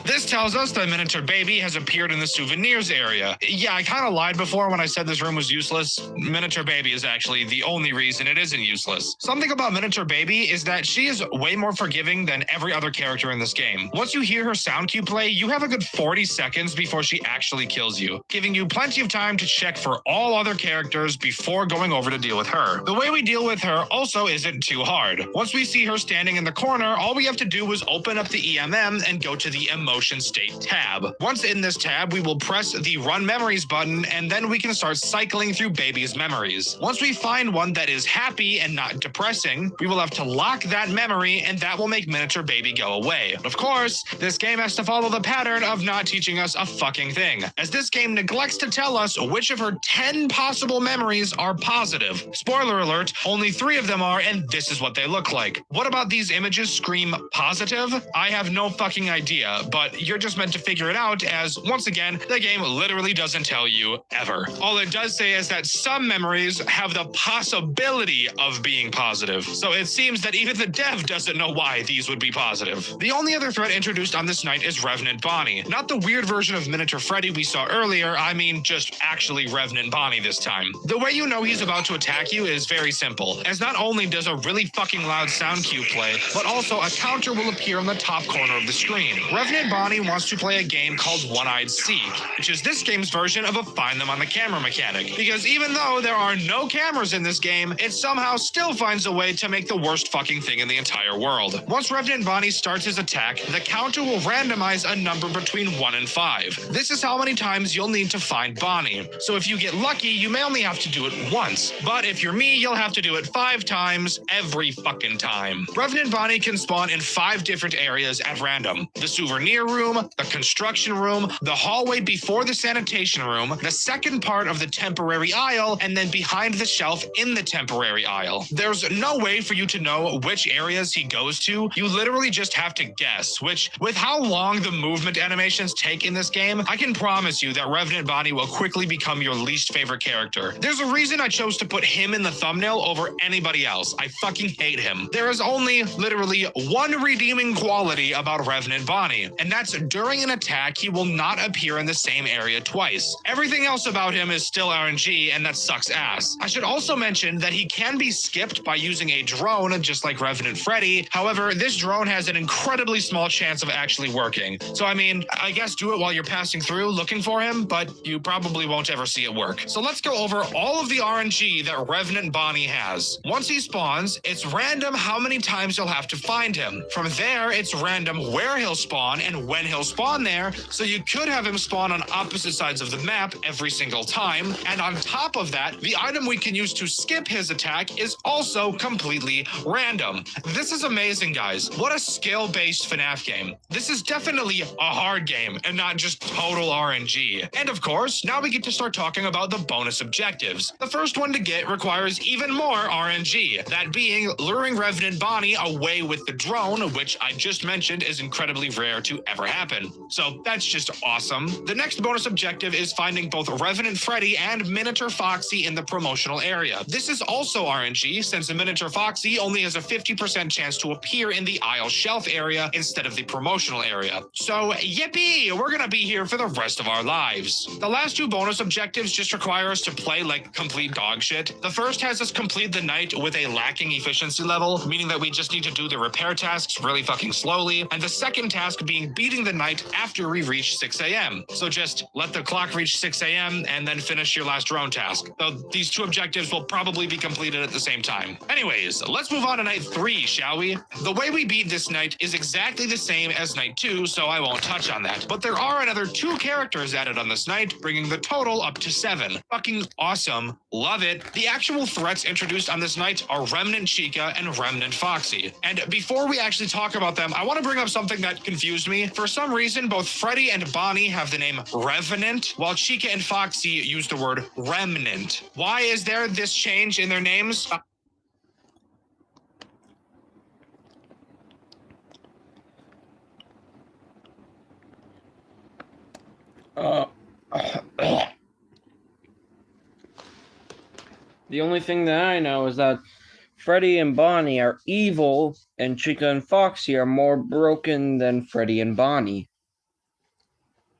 Speaker 21: This tells us that Minotaur Baby has appeared in the souvenirs area. Yeah, I kind of lied before when I said this room was useless. Minotaur Baby is actually the only reason it isn't useless. Something about Minotaur Baby is that she is way more forgiving than every other character in this game. Once you hear her sound cue play, you have a good 40 seconds before she actually kills you, giving you plenty of time to check for all other characters before going over to deal with her. The way we deal with her also isn't too hard. Once we see her standing in the corner, all we have to do is open up the EMM and go to the emotion state tab. Once in this tab, we will press the Run Memories button, and then we can start cycling through Baby's memories. Once we find one that is happy and not depressing, we will have to lock that memory, and that will make Minotaur Baby go away. Of course, this game has to follow the pattern of not teaching us a fucking thing, as this game neglects to tell us which of her 10 possible memories are positive. Spoiler alert, only 3 of them are, and this is what they look like. What about these images scream positive? I have no fucking idea, but but you're just meant to figure it out as, once again, the game literally doesn't tell you ever. All it does say is that some memories have the possibility of being positive. So it seems that even the dev doesn't know why these would be positive. The only other threat introduced on this night is Revenant Bonnie. Not the weird version of Minotaur Freddy we saw earlier, I mean just actually Revenant Bonnie this time. The way you know he's about to attack you is very simple, as not only does a really fucking loud sound cue play, but also a counter will appear in the top corner of the screen. Revenant Bonnie wants to play a game called One-Eyed Seek, which is this game's version of a find them on the camera mechanic, because even though there are no cameras in this game, it somehow still finds a way to make the worst fucking thing in the entire world. Once Revenant Bonnie starts his attack, the counter will randomize a number between 1 and 5. This is how many times you'll need to find Bonnie. So if you get lucky, you may only have to do it once, but if you're me, you'll have to do it 5 times every fucking time. Revenant Bonnie can spawn in 5 different areas at random: the souvenir room, the construction room, the hallway before the sanitation room, the second part of the temporary aisle, and then behind the shelf in the temporary aisle. There's no way for you to know which areas he goes to. You literally just have to guess, which, with how long the movement animations take in this game, I can promise you that Revenant Bonnie will quickly become your least favorite character. There's a reason I chose to put him in the thumbnail over anybody else. I fucking hate him. There is only literally one redeeming quality about Revenant Bonnie, and that's during an attack, he will not appear in the same area twice. Everything else about him is still RNG, and that sucks ass. I should also mention that he can be skipped by using a drone, just like Revenant Freddy. However, this drone has an incredibly small chance of actually working. So I mean, I guess do it while you're passing through looking for him, but you probably won't ever see it work. So let's go over all of the RNG that Revenant Bonnie has. Once he spawns, it's random how many times you'll have to find him. From there, it's random where he'll spawn and when he'll spawn there, so you could have him spawn on opposite sides of the map every single time. And on top of that, the item we can use to skip his attack is also completely random. This is amazing, guys. What a skill-based FNAF game. This is definitely a hard game and not just total RNG. And of course, now we get to start talking about the bonus objectives. The first one to get requires even more RNG, that being luring Revenant Bonnie away with the drone, which I just mentioned is incredibly rare to ever happen. So that's just awesome. The next bonus objective is finding both Revenant Freddy and Minotaur Foxy in the promotional area. This is also RNG, since the Minotaur Foxy only has a 50% chance to appear in the aisle shelf area instead of the promotional area. So yippee, we're gonna be here for the rest of our lives. The last 2 bonus objectives just require us to play like complete dog shit. The first has us complete the night with a lacking efficiency level, meaning that we just need to do the repair tasks really fucking slowly, and the second task being beating the night after we reach 6 a.m. So just let the clock reach 6 a.m. and then finish your last drone task. So these 2 objectives will probably be completed at the same time. Anyways, let's move on to night 3, shall we? The way we beat this night is exactly the same as night 2, so I won't touch on that. But there are another 2 characters added on this night, bringing the total up to 7. Fucking awesome. Love it. The actual threats introduced on this night are Remnant Chica and Remnant Foxy. And before we actually talk about them, I want to bring up something that confused me. For some reason, both Freddy and Bonnie have the name Revenant, while Chica and Foxy use the word Remnant. Why is there this change in their names?
Speaker 1: The only thing that I know is that Freddy and Bonnie are evil, and Chica and Foxy are more broken than Freddy and Bonnie.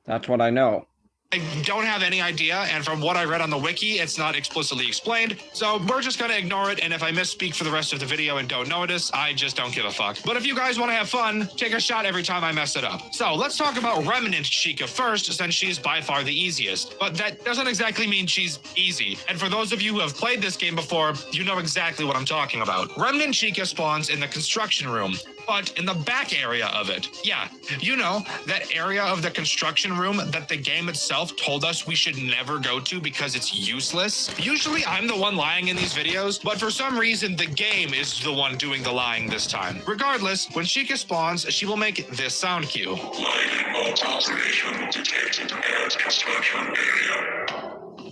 Speaker 1: That's what I know.
Speaker 21: I don't have any idea, and from what I read on the wiki, it's not explicitly explained, so we're just gonna ignore it, and if I misspeak for the rest of the video and don't notice, I just don't give a fuck. But if you guys want to have fun, take a shot every time I mess it up. So let's talk about Remnant Chica first, since she's by far the easiest. But that doesn't exactly mean she's easy, and for those of you who have played this game before, you know exactly what I'm talking about. Remnant Chica spawns in the construction room, but in the back area of it. Yeah, you know, that area of the construction room that the game itself told us we should never go to because it's useless. Usually I'm the one lying in these videos, but for some reason the game is the one doing the lying this time. Regardless, when Chica spawns, she will make this sound cue.
Speaker 19: Light remote operation detected at construction area.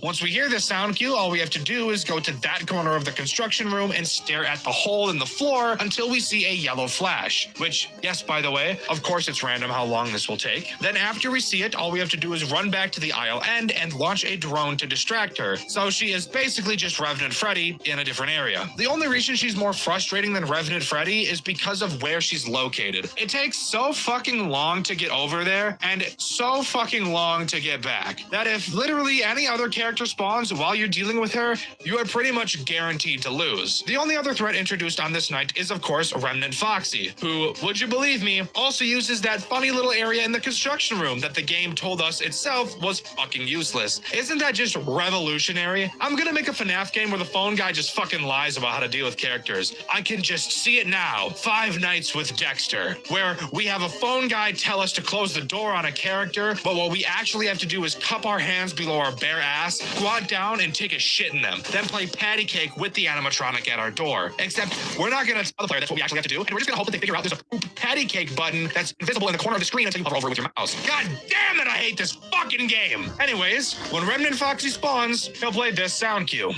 Speaker 21: Once we hear this sound cue, all we have to do is go to that corner of the construction room and stare at the hole in the floor until we see a yellow flash, which, yes, by the way, of course it's random how long this will take. Then after we see it, all we have to do is run back to the aisle end and launch a drone to distract her. So she is basically just Revenant Freddy in a different area. The only reason she's more frustrating than Revenant Freddy is because of where she's located. It takes so fucking long to get over there and so fucking long to get back that if literally any other character spawns while you're dealing with her, you are pretty much guaranteed to lose. The only other threat introduced on this night is of course Remnant Foxy, who, would you believe me, also uses that funny little area in the construction room that the game told us itself was fucking useless. Isn't that just revolutionary? I'm gonna make a FNAF game where the phone guy just fucking lies about how to deal with characters. I can just see it now. Five Nights with Dexter, where we have a phone guy tell us to close the door on a character, but what we actually have to do is cup our hands below our bare ass, squat down and take a shit in them, then play patty cake with the animatronic at our door. Except we're not gonna tell the player that's what we actually have to do, and we're just gonna hope that they figure out there's a poop patty cake button that's invisible in the corner of the screen until you hover over it with your mouse. God damn it, I hate this fucking game! Anyways, when Remnant Foxy spawns, he'll play this sound cue.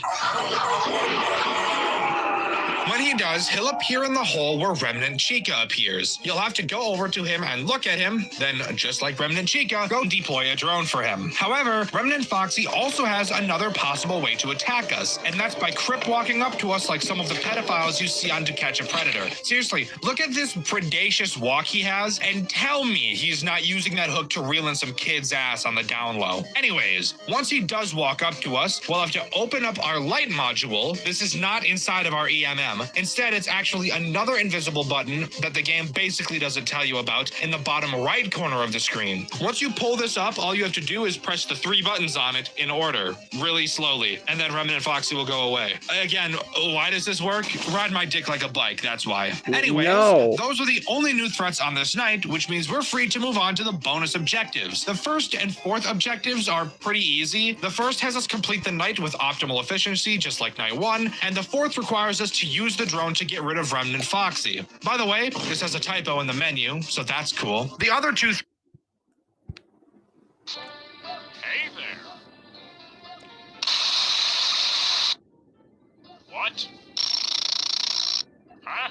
Speaker 21: When he does, he'll appear in the hole where Remnant Chica appears. You'll have to go over to him and look at him, then just like Remnant Chica, go deploy a drone for him. However, Remnant Foxy also has another possible way to attack us, and that's by crip walking up to us like some of the pedophiles you see on To Catch a Predator. Seriously, look at this predacious walk he has, and tell me he's not using that hook to reel in some kid's ass on the down low. Anyways, once he does walk up to us, we'll have to open up our light module. This is not inside of our EMM. Instead, it's actually another invisible button that the game basically doesn't tell you about in the bottom right corner of the screen. Once you pull this up, all you have to do is press the three buttons on it in order, really slowly, and then Remnant Foxy will go away. Again, why does this work? Ride my dick like a bike, that's why. Anyways, those are the only new threats on this night, which means we're free to move on to the bonus objectives. The first and fourth objectives are pretty easy. The first has us complete the night with optimal efficiency, just like night one, and the fourth requires us to use the drone to get rid of Remnant Foxy. By the way, this has a typo in the menu, so that's cool. The other two
Speaker 19: Hey there. What? Huh?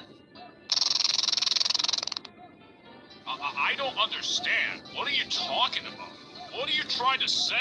Speaker 19: I don't understand. What are you talking about? What are you trying to say?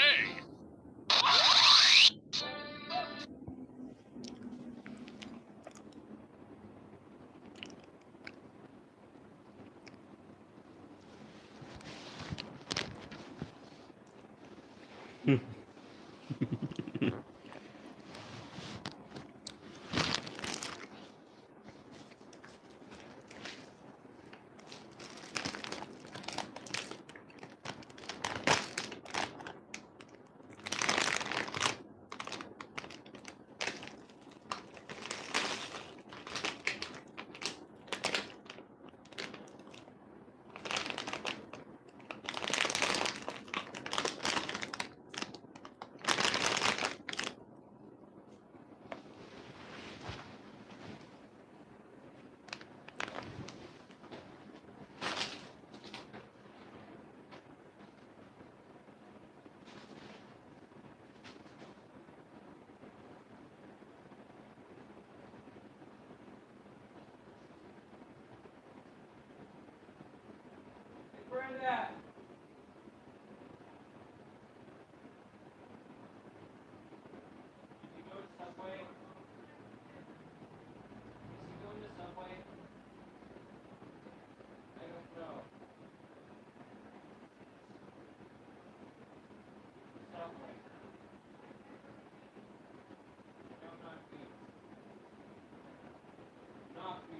Speaker 2: Brenda. Did you go to Subway? Is he going to Subway? I don't know. Subway. No, not me. Not me.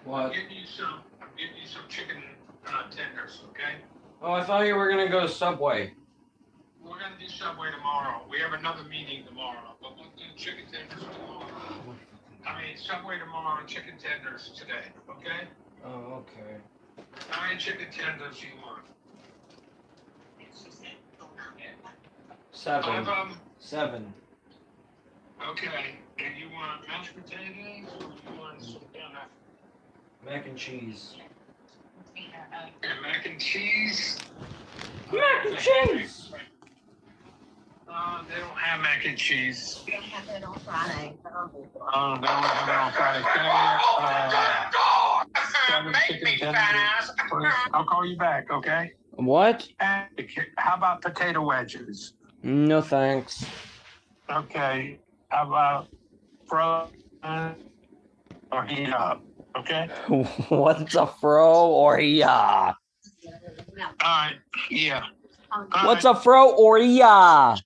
Speaker 1: What?
Speaker 4: I'm getting you some chicken tenders, okay?
Speaker 1: Oh, I thought you were gonna go to Subway.
Speaker 4: We're gonna do Subway tomorrow. We have another meeting tomorrow, but we'll do chicken tenders tomorrow. I mean, Subway tomorrow and chicken tenders today, okay?
Speaker 1: Oh, okay.
Speaker 4: How many chicken tenders do you want?
Speaker 1: 7.
Speaker 4: 5 of them?
Speaker 1: 7.
Speaker 4: Okay. And you want mashed potatoes or you want some
Speaker 1: Mac and cheese.
Speaker 4: and mac and cheese?
Speaker 1: Mac and cheese!
Speaker 4: They don't have mac and cheese.
Speaker 8: We don't have it on Friday.
Speaker 4: They don't have it on Friday. Can I get chicken tenders, please? I'll call you back, okay?
Speaker 1: What?
Speaker 4: And how about potato wedges?
Speaker 1: No thanks.
Speaker 4: Okay. How about frozen or heat up? Okay.
Speaker 1: What's a fro or ya?
Speaker 4: All right. Yeah.
Speaker 1: What's a fro or ya?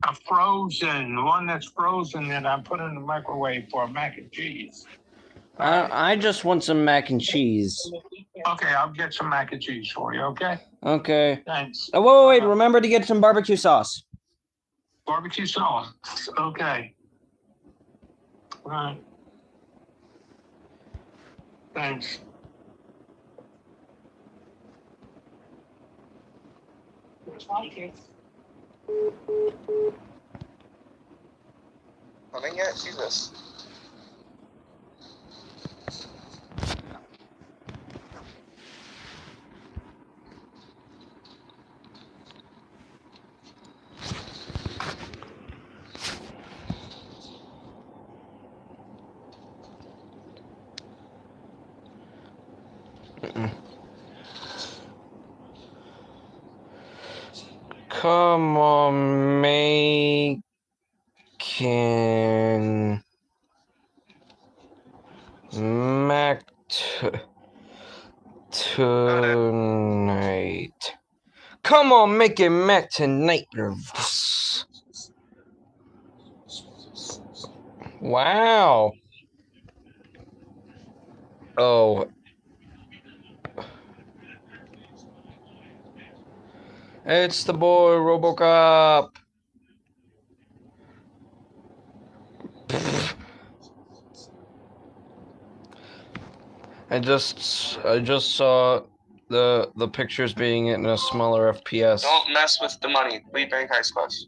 Speaker 4: A frozen, one that's frozen that I put in the microwave for mac and cheese.
Speaker 1: I just want some mac and cheese.
Speaker 4: Okay, I'll get some mac and cheese for you. Okay.
Speaker 1: Okay.
Speaker 4: Thanks.
Speaker 1: Oh, wait, remember to get some barbecue sauce.
Speaker 4: Barbecue sauce. Okay. All right. Thanks.
Speaker 10: Nothing yet? Jesus.
Speaker 1: Come on, making mac tonight. Come on, making mac tonight. Wow. Oh. It's the boy, RoboCop. I just saw the pictures being in a smaller FPS.
Speaker 5: Don't mess with the money. Leave Bank High Class.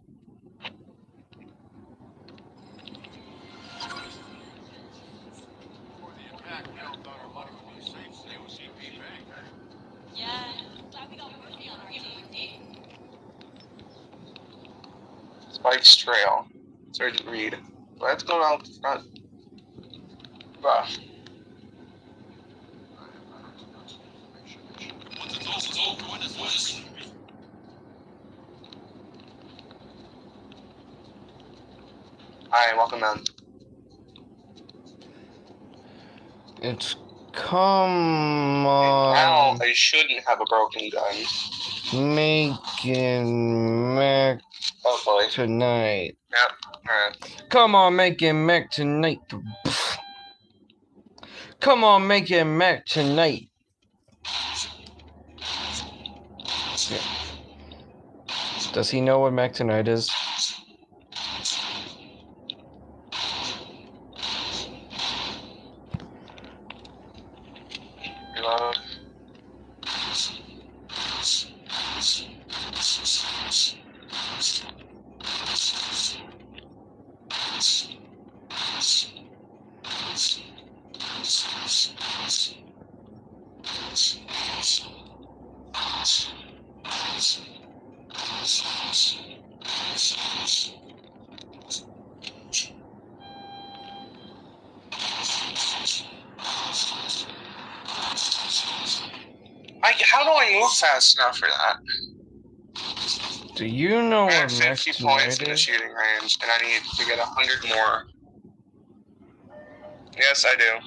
Speaker 5: Spike's Trail. Sergeant Reed. Let's go out the front. Bruh. Alright, welcome in.
Speaker 1: It's come
Speaker 5: Now
Speaker 1: on.
Speaker 5: I shouldn't have a broken gun.
Speaker 1: Making mac tonight.
Speaker 5: Yep. Alright.
Speaker 1: Come on, making mac tonight. Come on, making mac tonight. Does he know what mac tonight is?
Speaker 5: Reload. How do I move fast enough for that?
Speaker 1: Do you know
Speaker 5: I have
Speaker 1: what mac
Speaker 5: 50
Speaker 1: tonight
Speaker 5: points in the
Speaker 1: is?
Speaker 5: shooting range, and I need to get 100 more. Yes, I do.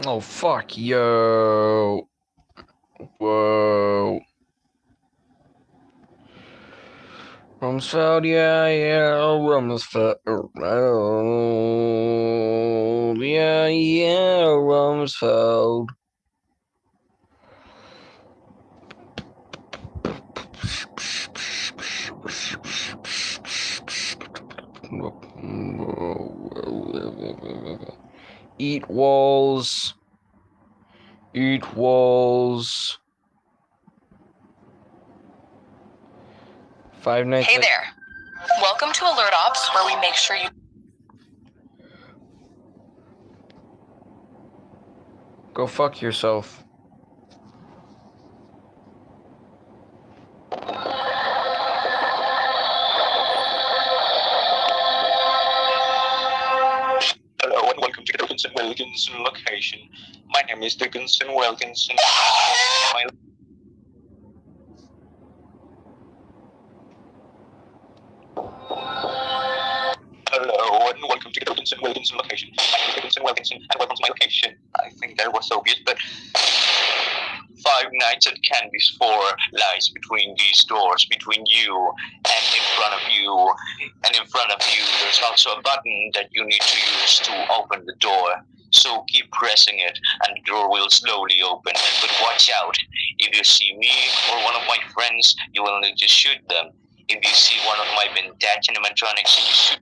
Speaker 1: Oh, fuck, yo. Whoa. Rumsfeld, yeah, Rumsfeld. Yeah, Rumsfeld. Eat walls. Eat walls. Five Nights
Speaker 11: Hey
Speaker 1: at...
Speaker 11: there. Welcome to Alert Ops, where we make sure you...
Speaker 1: Go fuck yourself.
Speaker 10: Hello and welcome to Dickinson Wilkinson location. My name is Dickinson Wilkinson. Hello and welcome to Dickinson Wilkinson location. My name is Dickinson Wilkinson and welcome to my location. I think that was obvious, but Five Nights at Candy's 4 lies between these doors, between you and in front of you. And in front of you, there's also a button that you need to use to open the door. So keep pressing it, and the door will slowly open. But watch out. If you see me or one of my friends, you will need to shoot them. If you see one of my vintage animatronics, you shoot.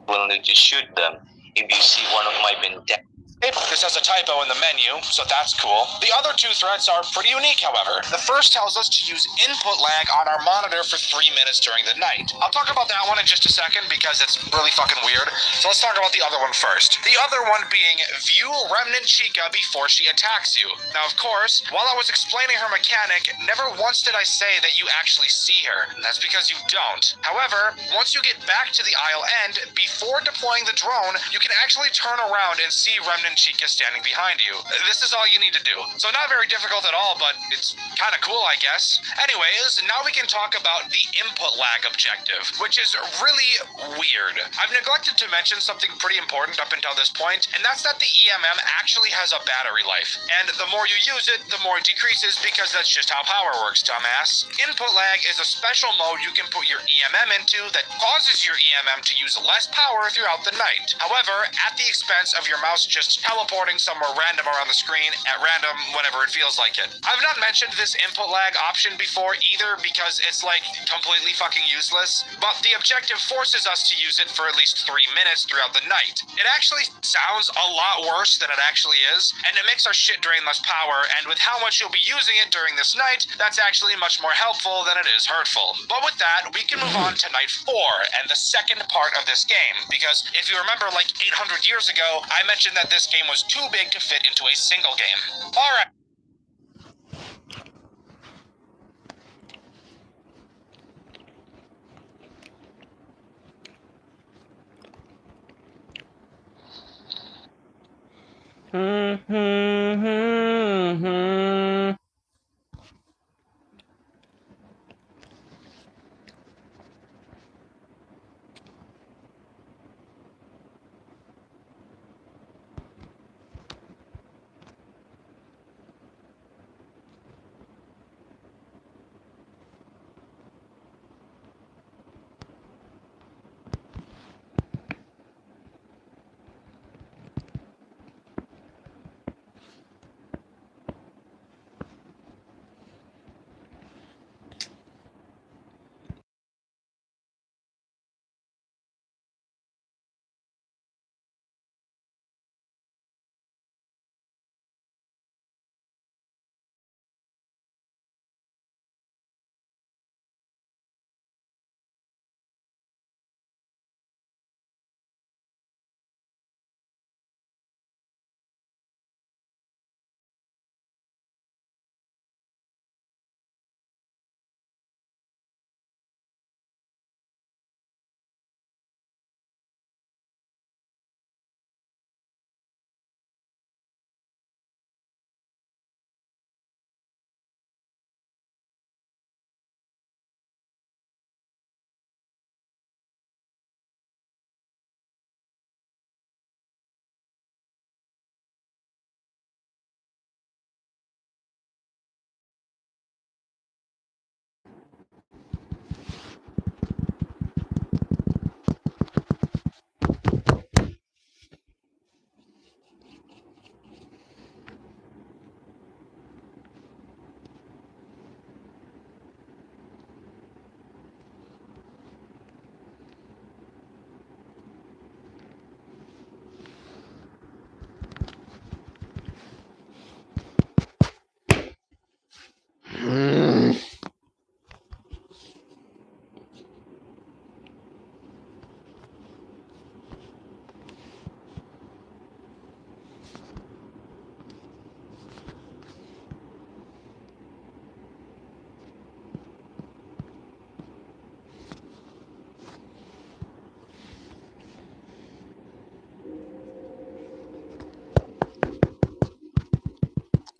Speaker 10: Will need to shoot them. If you see one of my vintage.
Speaker 21: This has a typo in the menu, so that's cool. The other two threats are pretty unique, however. The first tells us to use input lag on our monitor for 3 minutes during the night. I'll talk about that one in just a second because it's really fucking weird. So let's talk about the other one first. The other one being view Remnant Chica before she attacks you. Now, of course, while I was explaining her mechanic, never once did I say that you actually see her. That's because you don't. However, once you get back to the aisle end, before deploying the drone, you can actually turn around and see Remnant Chica standing behind you. This is all you need to do. So not very difficult at all, but it's kind of cool, I guess. Anyways, now we can talk about the input lag objective, which is really weird. I've neglected to mention something pretty important up until this point, and that's that the EMM actually has a battery life. And the more you use it, the more it decreases because that's just how power works, dumbass. Input lag is a special mode you can put your EMM into that causes your EMM to use less power throughout the night. However, at the expense of your mouse just teleporting somewhere random around the screen at random whenever it feels like it. I've not mentioned this input lag option before either because it's like completely fucking useless, but the objective forces us to use it for at least 3 minutes throughout the night. It actually sounds a lot worse than it actually is, and it makes our shit drain less power, and with how much you'll be using it during this night, that's actually much more helpful than it is hurtful. But with that, we can move on to night 4 and the second part of this game, because if you remember like 800 years ago, I mentioned that this game was too big to fit into a single game. Alright.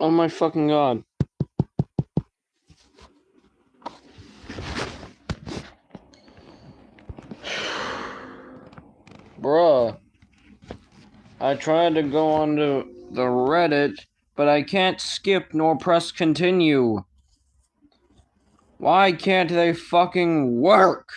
Speaker 1: Oh my fucking god. Bruh. I tried to go onto the Reddit, but I can't skip nor press continue. Why can't they fucking work?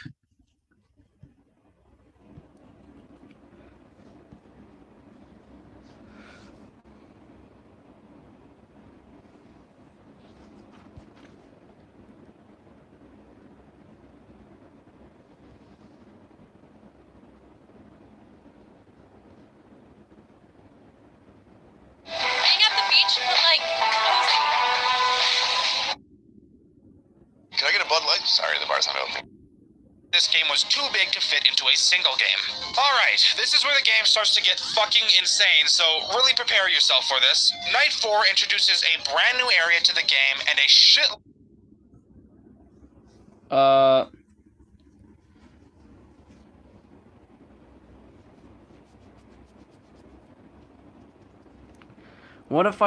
Speaker 18: Being at the beach, but like cozy.
Speaker 21: Can I get a Bud Light? Sorry, the bar's not open. This game was too big to fit into a single game. Alright, this is where the game starts to get fucking insane, so really prepare yourself for this. Night 4 introduces a brand new area to the game and a shit...
Speaker 1: What if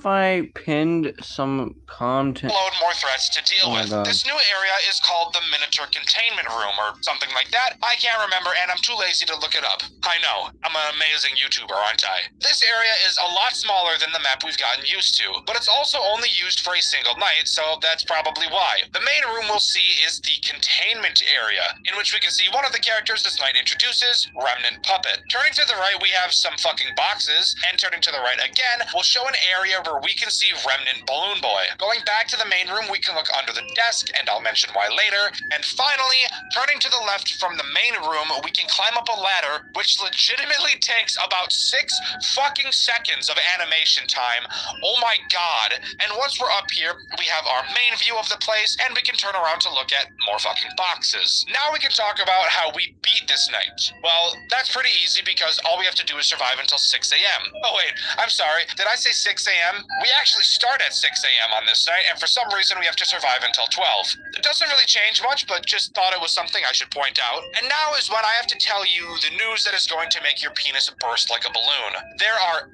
Speaker 1: I pinned some content?
Speaker 21: Load more threats to deal with.
Speaker 1: God.
Speaker 21: This new area is called the Miniature Containment Room or something like that. I can't remember and I'm too lazy to look it up. I know, I'm an amazing YouTuber, aren't I? This area is a lot smaller than the map we've gotten used to, but it's also only used for a single night, so that's probably why. The main room we'll see is the Containment Area, in which we can see one of the characters this night introduces, Remnant Puppet. Turning to the right, we have some fucking boxes, and turning to the right again, we'll show an area where we can see Remnant Balloon Boy. Going back to the main room, we can look under the desk, and I'll mention why later. And finally, turning to the left from the main room, we can climb up a ladder, which legitimately takes about 6 fucking seconds of animation time. Oh my god. And once we're up here, we have our main view of the place, and we can turn around to look at more fucking boxes. Now we can talk about how we beat this night. Well, that's pretty easy because all we have to do is survive until 6 a.m. Oh wait, I'm sorry. Did I say 6 a.m.? We actually start at 6 a.m. on this night, and for some reason we have to survive until 12. It doesn't really change much, but just thought it was something I should point out. And now is when I have to tell you the news that is going to make your penis burst like a balloon. There are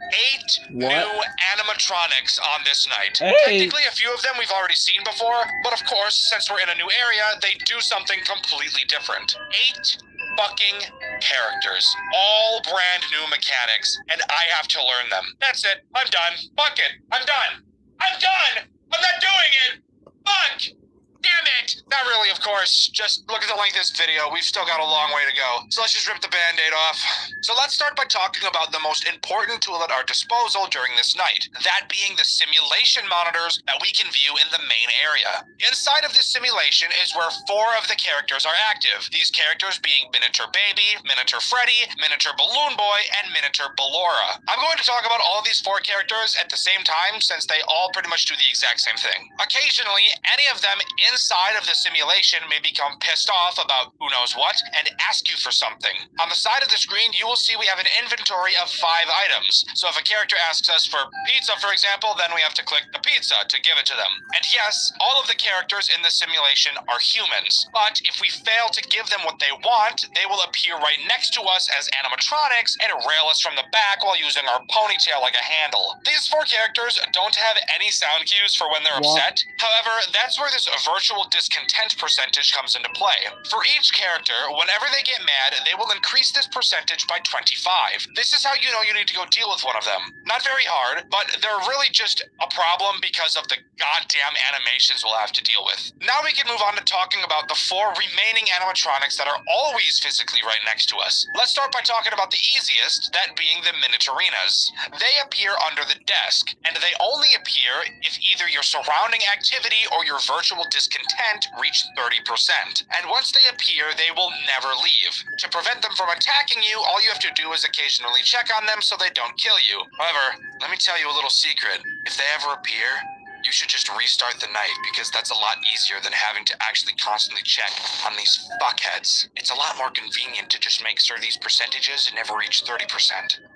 Speaker 21: 8 new animatronics on this night. Technically, a few of them we've already seen before, but of course, since we're in a new area, they do something completely different. 8 fucking characters. All brand new mechanics, and I have to learn them. That's it. I'm done. Fuck it. I'm done. I'm done! I'm not doing it! Fuck! Damn it! Not really, of course. Just look at the length of this video. We've still got a long way to go. So let's just rip the Band-Aid off. So let's start by talking about the most important tool at our disposal during this night. That being the simulation monitors that we can view in the main area. Inside of this simulation is where 4 of the characters are active. These characters being Miniature Baby, Miniature Freddy, Miniature Balloon Boy, and Miniature Ballora. I'm going to talk about all of these 4 characters at the same time since they all pretty much do the exact same thing. Occasionally, any of them inside of the simulation may become pissed off about who knows what and ask you for something. On the side of the screen, you will see we have an inventory of 5 items. So if a character asks us for pizza, for example, then we have to click the pizza to give it to them. And yes, all of the characters in the simulation are humans. But if we fail to give them what they want, they will appear right next to us as animatronics and rail us from the back while using our ponytail like a handle. These 4 characters don't have any sound cues for when they're upset. However, that's where this virtual discontent percentage comes into play. For each character, whenever they get mad, they will increase this percentage by 25. This is how you know you need to go deal with one of them. Not very hard, but they're really just a problem because of the goddamn animations we'll have to deal with. Now we can move on to talking about the 4 remaining animatronics that are always physically right next to us. Let's start by talking about the easiest, that being the Miniaturinas. They appear under the desk, and they only appear if either your surrounding activity or your virtual discontent reach 30%. And once they appear, they will never leave. To prevent them from attacking you, all you have to do is occasionally check on them so they don't kill you. However, let me tell you a little secret. If they ever appear, You should just restart the night because that's a lot easier than having to actually constantly check on these fuckheads. It's a lot more convenient to just make sure these percentages never reach 30%.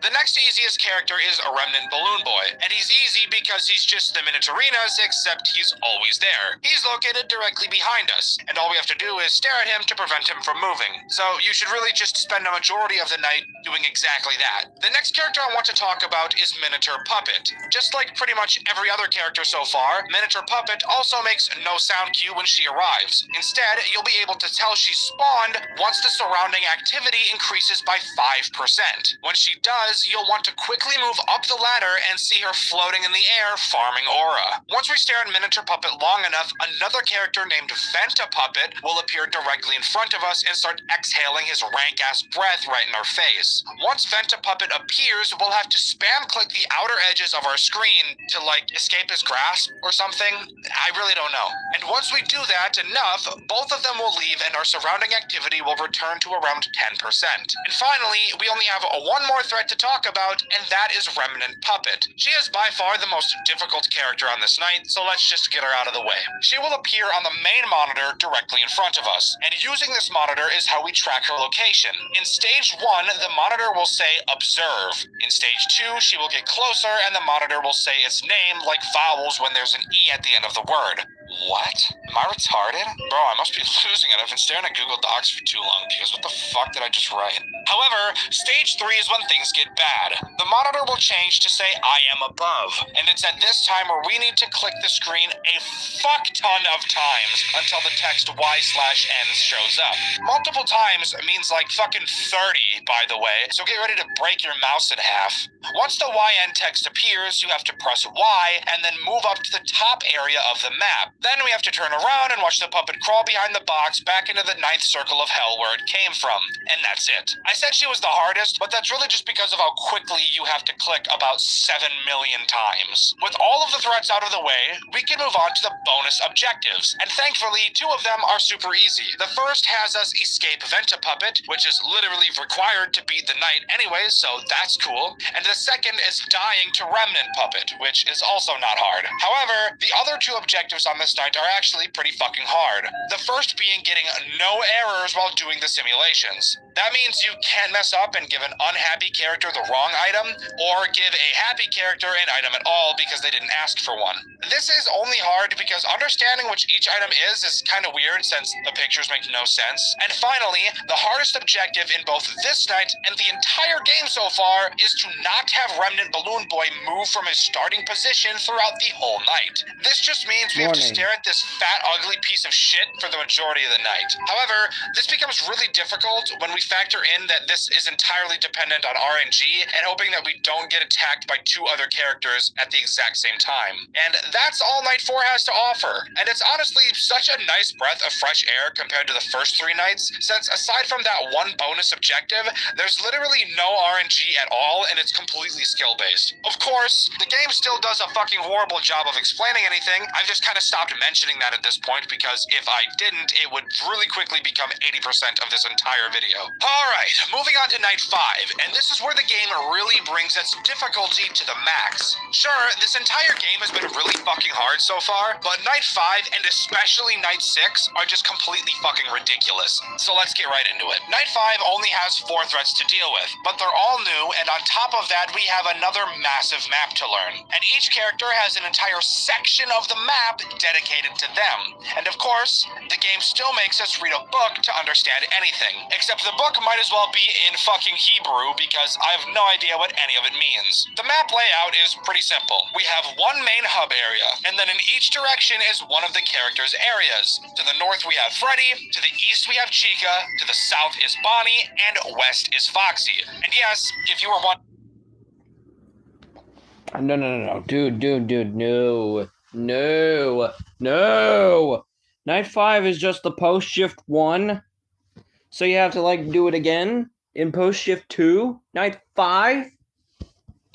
Speaker 21: The next easiest character is a Remnant Balloon Boy, and he's easy because he's just the Miniaturinas, except he's always there. He's located directly behind us, and all we have to do is stare at him to prevent him from moving. So you should really just spend a majority of the night doing exactly that. The next character I want to talk about is Minotaur Puppet. Just like pretty much every other character so far, Minotaur Puppet also makes no sound cue when she arrives. Instead, you'll be able to tell she's spawned once the surrounding activity increases by 5%. When she does, you'll want to quickly move up the ladder and see her floating in the air, farming aura. Once we stare at Minotaur Puppet long enough, another character named Venta Puppet will appear directly in front of us and start exhaling his rank-ass breath right in our face. Once Venta Puppet appears, we'll have to spam click the outer edges of our screen to, like, escape his grasp or something. I really don't know. And once we do that enough, both of them will leave and our surrounding activity will return to around 10%. And finally, we only have one more threat to talk about, and that is Remnant Puppet. She is by far the most difficult character on this night, so let's just get her out of the way. She will appear on the main monitor directly in front of us, and using this monitor is how we track her location. In stage 1, the monitor will say observe. In stage 2, she will get closer and the monitor will say its name like vowels when there's an E at the end of the word. What? Am I retarded? Bro, I must be losing it. I've been staring at Google Docs for too long because what the fuck did I just write? However, stage 3 is when things get bad. The monitor will change to say I am above, and it's at this time where we need to click the screen a fuck ton of times until the text Y/N shows up. Multiple times means like fucking 30, by the way, so get ready to break your mouse in half. Once the YN text appears, you have to press Y and then move up to the top area of the map. Then we have to turn around and watch the puppet crawl behind the box back into the 9th circle of hell where it came from. And that's it. I said she was the hardest, but that's really just because of how quickly you have to click about 7 million times. With all of the threats out of the way, we can move on to the bonus objectives. And thankfully, 2 of them are super easy. The first has us escape Venta Puppet, which is literally required to beat the night anyways, so that's cool. And the second is dying to Remnant Puppet, which is also not hard. However, the other 2 objectives on this night are actually pretty fucking hard. The first being getting no errors while doing the simulations. That means you can't mess up and give an unhappy character the wrong item, or give a happy character an item at all because they didn't ask for one. This is only hard because understanding which each item is kind of weird since the pictures make no sense. And finally, the hardest objective in both this night and the entire game so far is to not have Remnant Balloon Boy move from his starting position throughout the whole night. This just means we have to stare at this fat, ugly piece of shit for the majority of the night. However, this becomes really difficult when we factor in that this is entirely dependent on RNG and hoping that we don't get attacked by 2 other characters at the exact same time. And that's all Night 4 has to offer. And it's honestly such a nice breath of fresh air compared to the first 3 nights, since aside from that one bonus objective, there's literally no RNG at all and it's completely skill-based. Of course, the game still does a fucking horrible job of explaining anything. I've just kind of stopped mentioning that at this point because if I didn't, it would really quickly become 80% of this entire video. Alright, moving on to Night 5, and this is where the game really brings its difficulty to the max. Sure, this entire game has been really fucking hard so far, but Night 5 and especially Night 6 are just completely fucking ridiculous. So let's get right into it. Night 5 only has 4 threats to deal with, but they're all new, and on top of that we have another massive map to learn. And each character has an entire section of the map dedicated to them. And of course, the game still makes us read a book to understand anything, except the book might as well be in fucking Hebrew because I have no idea what any of it means. The map layout is pretty simple. We have one main hub area, and then in each direction is one of the characters' areas. To the north we have Freddy, to the east we have Chica, to the south is Bonnie, and west is Foxy. And yes, if you were one...
Speaker 1: No. Dude, no. Night 5 is just the post-shift 1. So you have to, like, do it again in post-shift 2? Night 5?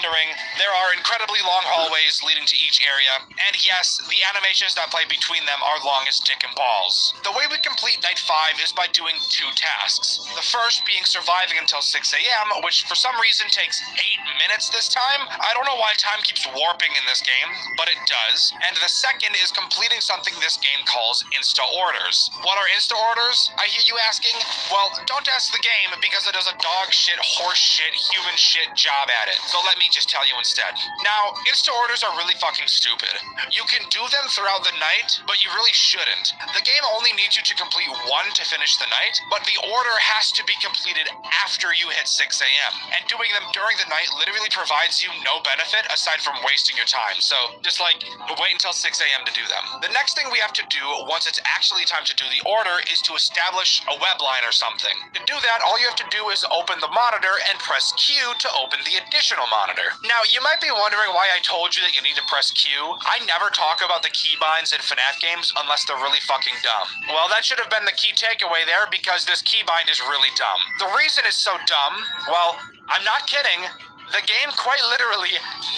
Speaker 21: There are incredibly long hallways leading to each area, and yes, the animations that play between them are long as dick and balls. The way we complete Night 5 is by doing 2 tasks. The first being surviving until 6 a.m., which for some reason takes 8 minutes this time. I don't know why time keeps warping in this game, but it does. And the second is completing something this game calls Insta Orders. What are Insta Orders? I hear you asking? Well, don't ask the game because it does a dog shit, horse shit, human shit job at it. So let me just tell you instead. Now, Insta Orders are really fucking stupid. You can do them throughout the night, but you really shouldn't. The game only needs you to complete 1 to finish the night, but the order has to be completed after you hit 6 a.m. And doing them during the night literally provides you no benefit aside from wasting your time. So just like wait until 6 a.m. to do them. The next thing we have to do once it's actually time to do the order is to establish a web line or something. To do that, all you have to do is open the monitor and press Q to open the additional monitor. Now, you might be wondering why I told you that you need to press Q. I never talk about the keybinds in FNAF games unless they're really fucking dumb. Well, that should have been the key takeaway there because this keybind is really dumb. The reason it's so dumb, well, I'm not kidding. The game quite literally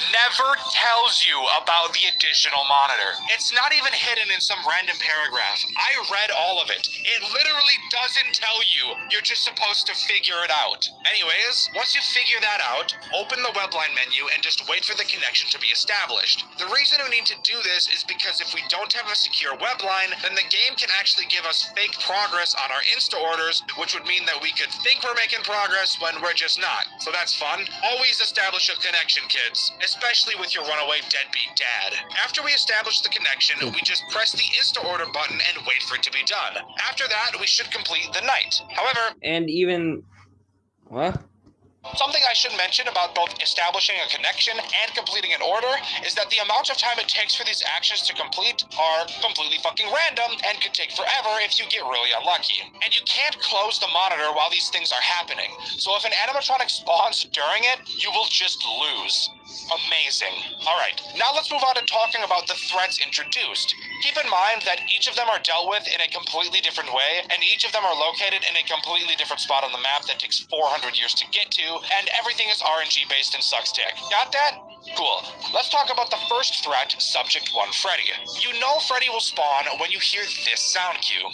Speaker 21: never tells you about the additional monitor. It's not even hidden in some random paragraph. I read all of it. It literally doesn't tell you. You're just supposed to figure it out. Anyways, once you figure that out, open the webline menu and just wait for the connection to be established. The reason we need to do this is because if we don't have a secure webline, then the game can actually give us fake progress on our Insta Orders, which would mean that we could think we're making progress when we're just not. So that's fun. Always establish a connection, kids, especially with your runaway deadbeat dad. After we establish the connection, we just press the Insta Order button and wait for it to be done. After that, we should complete the night. However,
Speaker 1: And even... What?
Speaker 21: something I should mention about both establishing a connection and completing an order is that the amount of time it takes for these actions to complete are completely fucking random and could take forever if you get really unlucky. And you can't close the monitor while these things are happening. So if an animatronic spawns during it, you will just lose. Amazing. Alright, now let's move on to talking about the threats introduced. Keep in mind that each of them are dealt with in a completely different way, and each of them are located in a completely different spot on the map that takes 400 years to get to, and everything is RNG based and sucks dick. Got that? Cool. Let's talk about the first threat, Subject 1 Freddy. You know Freddy will spawn when you hear this sound cue.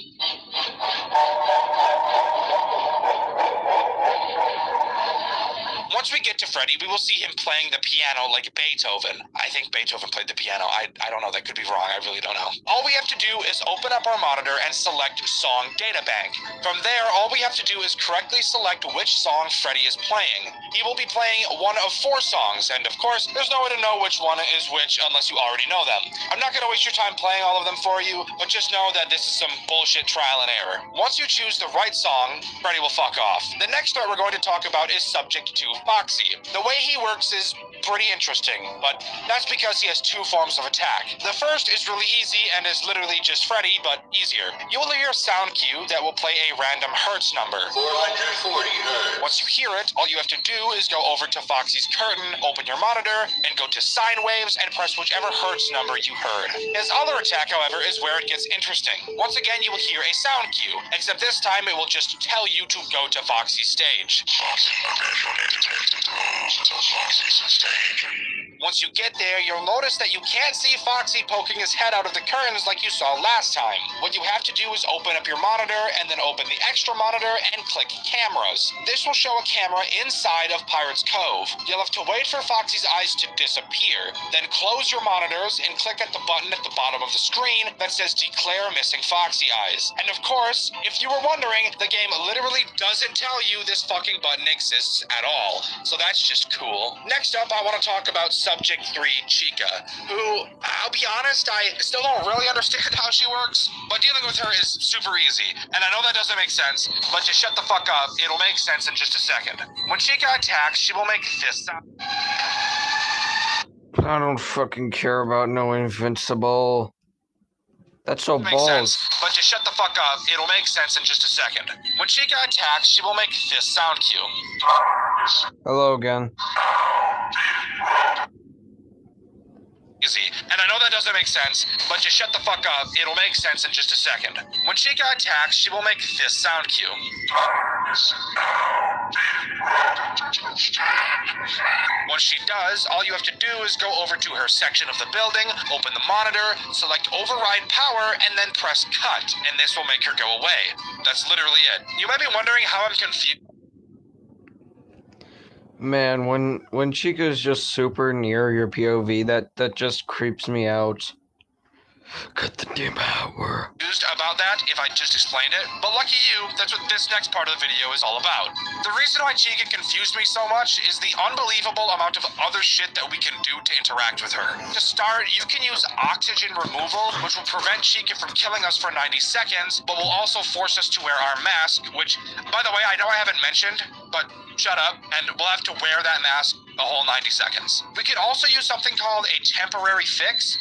Speaker 21: Once we get to Freddy, we will see him playing the piano like Beethoven. I think Beethoven played the piano. I don't know. That could be wrong. I really don't know. All we have to do is open up our monitor and select Song Data Bank. From there, all we have to do is correctly select which song Freddy is playing. He will be playing one of 4 songs, and of course, there's no way to know which one is which unless you already know them. I'm not going to waste your time playing all of them for you, but just know that this is some bullshit trial and error. Once you choose the right song, Freddy will fuck off. The next threat we're going to talk about is Subject 2 Foxy. The way he works is pretty interesting, but that's because he has 2 forms of attack. The first is really easy and is literally just Freddy, but easier. You will hear a sound cue that will play a random hertz number. 440 hertz. Once you hear it, all you have to do is go over to Foxy's curtain, open your monitor, and go to sine waves and press whichever hertz number you heard. His other attack, however, is where it gets interesting. Once again, you will hear a sound cue, except this time it will just tell you to go to Foxy's stage. Foxy, okay, you'll need to take the tools until Foxy's stage. Once you get there, you'll notice that you can't see Foxy poking his head out of the curtains like you saw last time. What you have to do is open up your monitor and then open the extra monitor and click cameras. This will show a camera inside of Pirate's Cove. You'll have to wait for Foxy's eyes to disappear. Then close your monitors and click at the button at the bottom of the screen that says Declare Missing Foxy Eyes. And of course, if you were wondering, the game literally doesn't tell you this fucking button exists at all. So that's just cool. Next up, I want to talk about Subject 3 Chica, who, I'll be honest, I still don't really understand how she works, but dealing with her is super easy. And I know that doesn't make sense, but just shut the fuck up, it'll make sense in just a second. When Chica attacks, she will make this sound.
Speaker 1: I don't fucking care about no Invincible. That's so
Speaker 21: Makes
Speaker 1: balls.
Speaker 21: sense, but just shut the fuck up, it'll make sense in just a second. When Chica attacks, she will make this sound cue.
Speaker 1: Hello again.
Speaker 21: easy. And I know that doesn't make sense, but just shut the fuck up. It'll make sense in just a second. When Chica attacks, she will make this sound cue. Once she does, all you have to do is go over to her section of the building, open the monitor, select override power, and then press cut, and this will make her go away. That's literally it. You might be wondering how I'm confused.
Speaker 1: Man, when Chica's just super near your POV, that just creeps me out. Cut the damn power.
Speaker 21: About that if I just explained it, but lucky you, that's what this next part of the video is all about. The reason why Chica confused me so much is the unbelievable amount of other shit that we can do to interact with her. To start, you can use oxygen removal, which will prevent Chica from killing us for 90 seconds, but will also force us to wear our mask, which, by the way, I know I haven't mentioned, but shut up, and we'll have to wear that mask the whole 90 seconds. We can also use something called a temporary fix,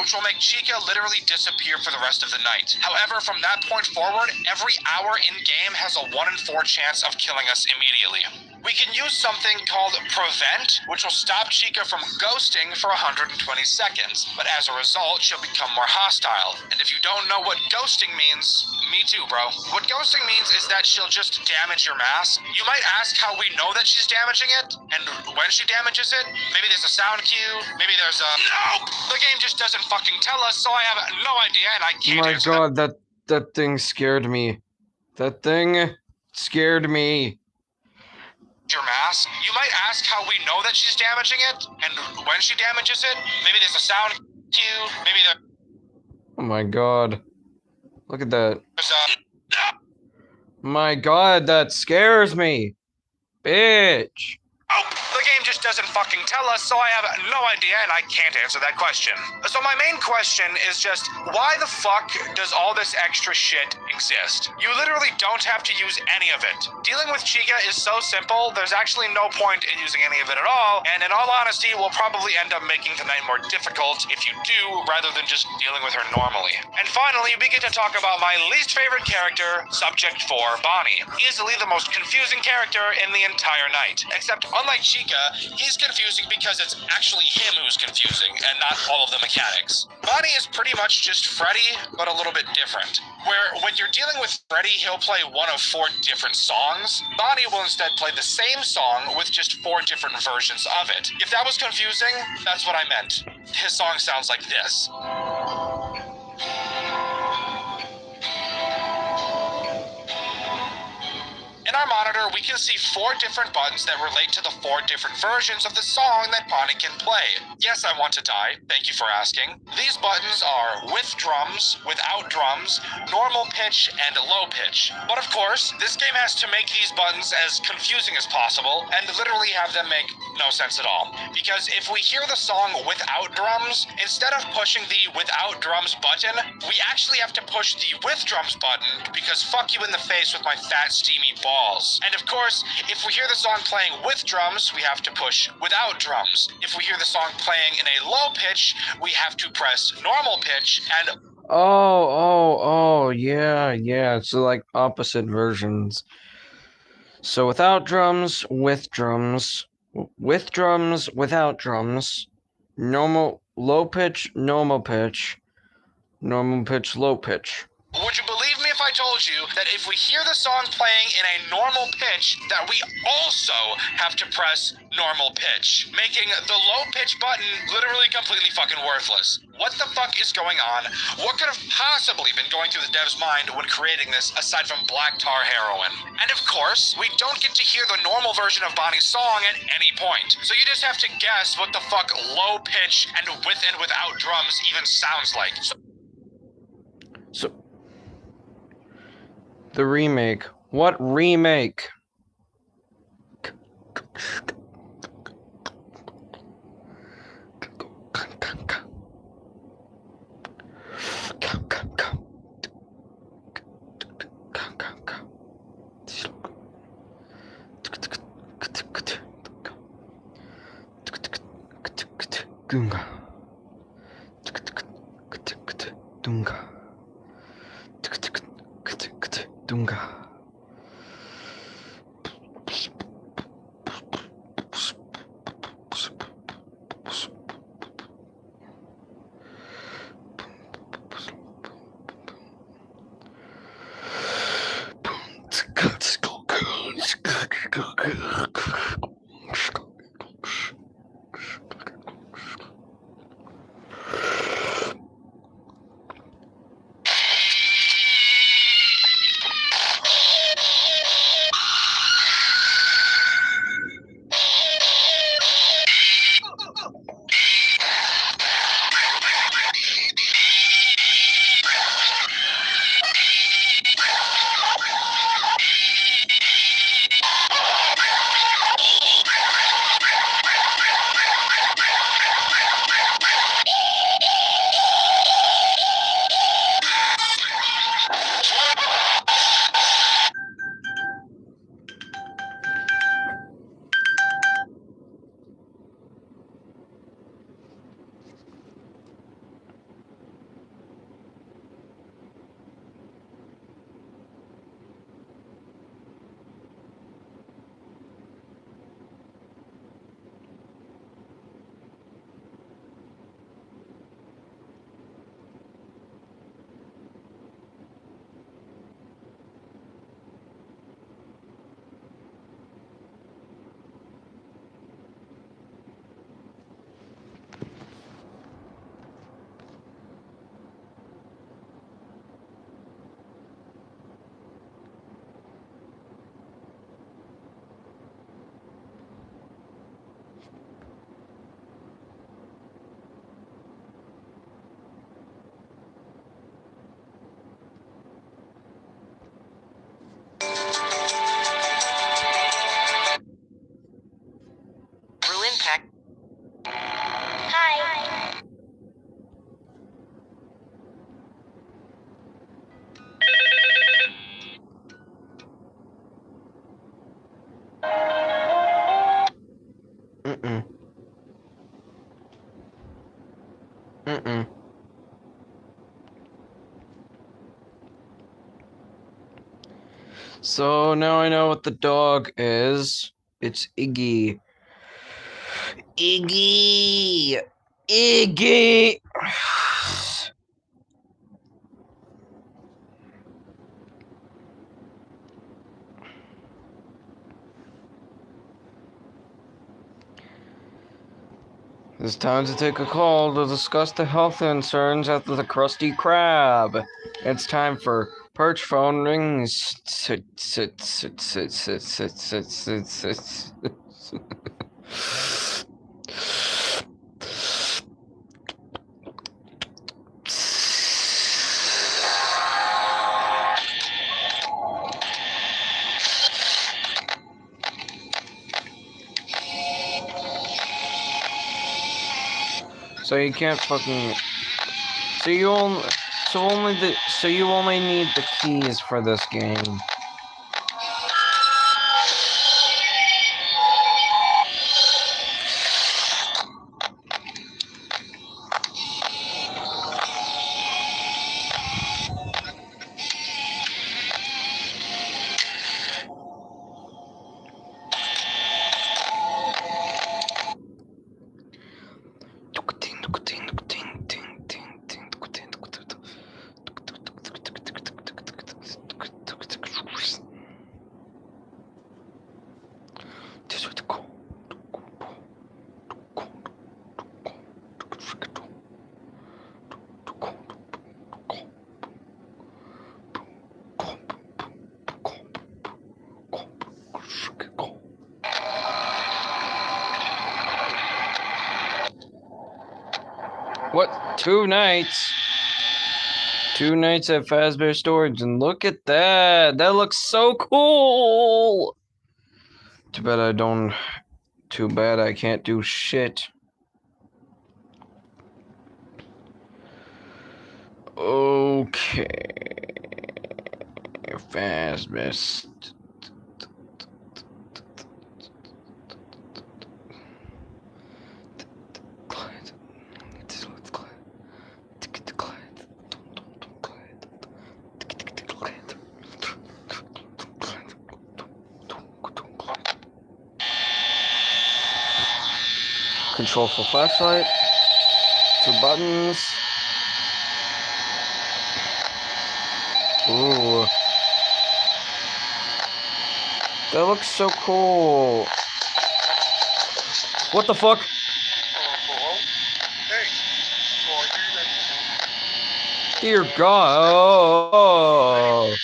Speaker 21: which will make Chica literally disappear for the rest of the night. However, from that point forward, every hour in-game has a 1 in 4 chance of killing us immediately. We can use something called Prevent, which will stop Chica from ghosting for 120 seconds, but as a result, she'll become more hostile. And if you don't know what ghosting means, me too, bro. What ghosting means is that she'll just damage your mask. You might ask how we know that she's damaging it, and when she damages it. Maybe there's a sound cue, maybe there's a... Nope! The game just doesn't fucking tell us, so I have no idea, and I can't answer
Speaker 1: Oh my god, that thing scared me. That thing scared me.
Speaker 21: Your mask. You might ask how we know that she's damaging it, and when she damages it. Maybe there's a sound cue, maybe there...
Speaker 1: Oh my god. Look at that.
Speaker 21: there's a...
Speaker 1: My god, that scares me. Bitch.
Speaker 21: Oh, the game just doesn't fucking tell us, so I have no idea, and I can't answer that question. So my main question is just, why the fuck does all this extra shit exist? You literally don't have to use any of it. Dealing with Chica is so simple, there's actually no point in using any of it at all, and in all honesty, we'll probably end up making the night more difficult if you do, rather than just dealing with her normally. And finally, we get to talk about my least favorite character, Subject 4, Bonnie. Easily the most confusing character in the entire night, except unlike Chica, he's confusing because it's actually him who's confusing, and not all of the mechanics. Bonnie is pretty much just Freddy, but a little bit different. Where when you're dealing with Freddy, he'll play one of 4 different songs. Bonnie will instead play the same song with just 4 different versions of it. If that was confusing, that's what I meant. His song sounds like this. In our monitor, we can see 4 different buttons that relate to the 4 different versions of the song that Bonnie can play. Yes, I want to die. Thank you for asking. These buttons are with drums, without drums, normal pitch, and low pitch. But of course, this game has to make these buttons as confusing as possible, and literally have them make no sense at all. Because if we hear the song without drums, instead of pushing the without drums button, we actually have to push the with drums button, because fuck you in the face with my fat steamy balls. And of course, if we hear the song playing with drums, we have to push without drums. If we hear the song playing in a low pitch, we have to press normal pitch, and
Speaker 1: Oh, yeah. So like opposite versions. So without drums, with drums, without drums, normal, low pitch, normal pitch, low pitch.
Speaker 21: would you believe me if I told you that if we hear the song playing in a normal pitch, that we also have to press normal pitch, making the low pitch button literally completely fucking worthless? What the fuck is going on? What could have possibly been going through the dev's mind when creating this, aside from black tar heroin? And of course, we don't get to hear the normal version of Bonnie's song at any point, so you just have to guess what the fuck low pitch and with and without drums even sounds like.
Speaker 1: So the remake. What remake? Dunga. Dunga. Dunga. So now I know what the dog is. It's Iggy. Iggy! Iggy! It's time to take a call to discuss the health concerns at the Krusty Krab. It's time for Perch Phone Rings. So you can't fucking. So you only need the keys for this game. What? 2 nights? 2 nights at Fazbear Storage, and look at that! That looks so cool! Too bad I can't do shit. Okay. Fazbear. Control for flashlight. 2 buttons. Ooh. That looks so cool. What the fuck? Dear God. Oh.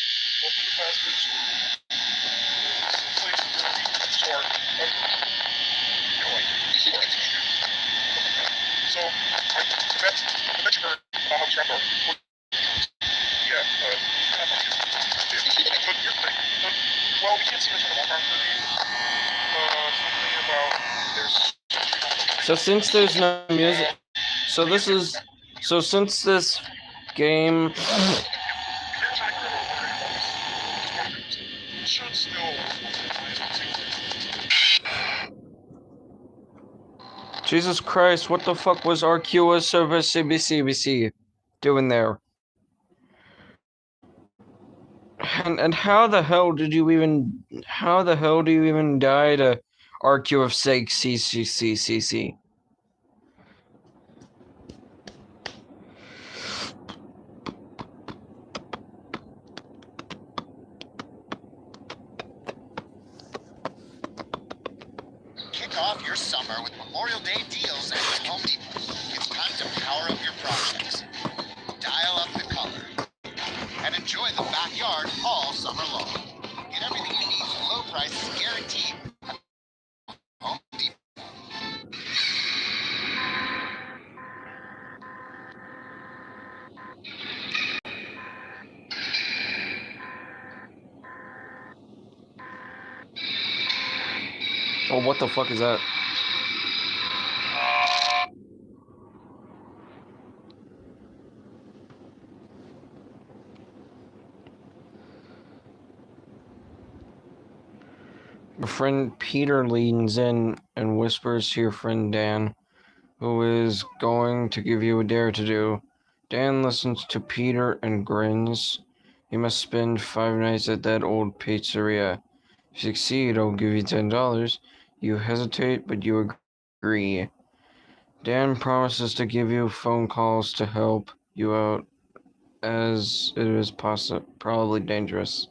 Speaker 1: So since there's no music, since this game Jesus Christ, what the fuck was RQS service CBC doing there? And how the hell do you even die to RQ of sake CCCCC?
Speaker 6: Kick off your summer with Memorial Day deals at Home Depot. It's time to power up your projects. Dial up the color. And enjoy the backyard all summer long. Get everything you need for low prices guaranteed. Home Depot.
Speaker 1: Oh, what the fuck is that? My friend Peter leans in and whispers to your friend Dan, who is going to give you a dare to do. Dan listens to Peter and grins. You must spend 5 nights at that old pizzeria. If you succeed, I'll give you $10. You hesitate, but you agree. Dan promises to give you phone calls to help you out, as it is probably dangerous.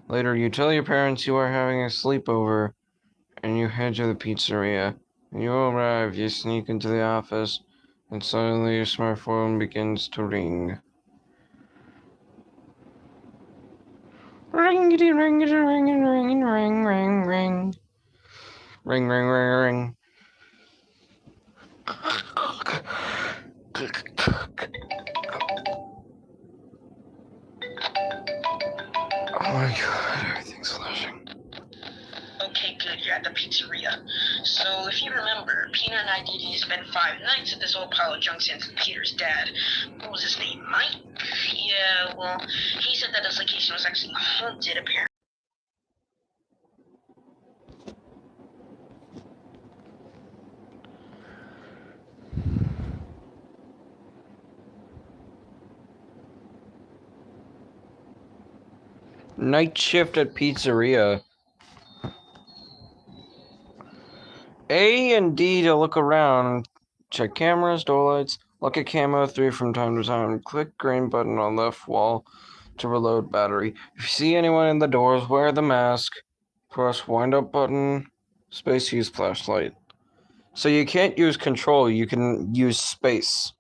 Speaker 1: Later, you tell your parents you are having a sleepover, and you head to the pizzeria. When you arrive, you sneak into the office, and suddenly your smartphone begins to ring. Ringity ringity ringing ringing ring ring ring. Ring ring ring ring. Oh my god, everything's flashing.
Speaker 15: Okay, good, you're at the pizzeria. So, if you remember, Peter and I needed to spend 5 nights at this old pile of junk since Peter's dad. What was his name? Mike? Yeah, well, he said that his location was actually haunted, apparently.
Speaker 1: Night shift at pizzeria. A and D to look around. Check cameras, door lights. Look at camo 3 from time to time. Click green button on left wall to reload battery. If you see anyone in the doors, wear the mask. Press wind up button. Space use flashlight. So you can't use control, you can use space.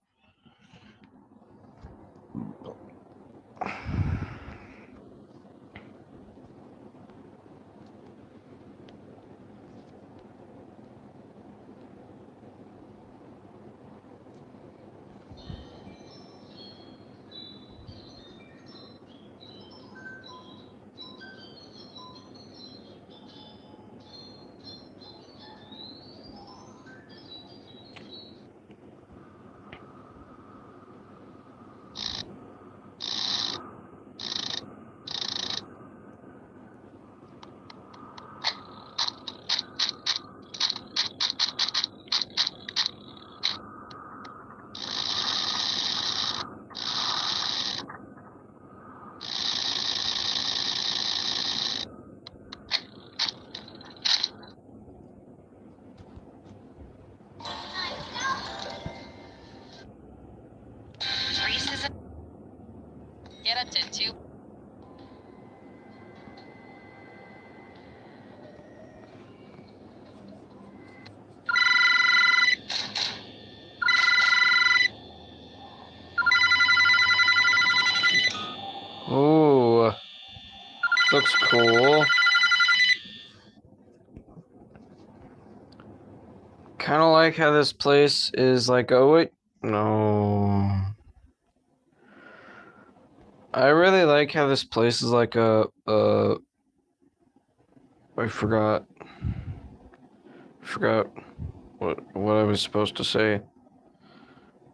Speaker 18: Get up to 2.
Speaker 1: Ooh. Looks cool. Kinda like how this place is like, oh wait, no. I really like how this place is like I forgot what I was supposed to say.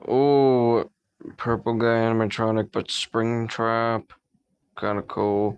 Speaker 1: Ooh, purple guy animatronic, but spring trap. Kinda cool.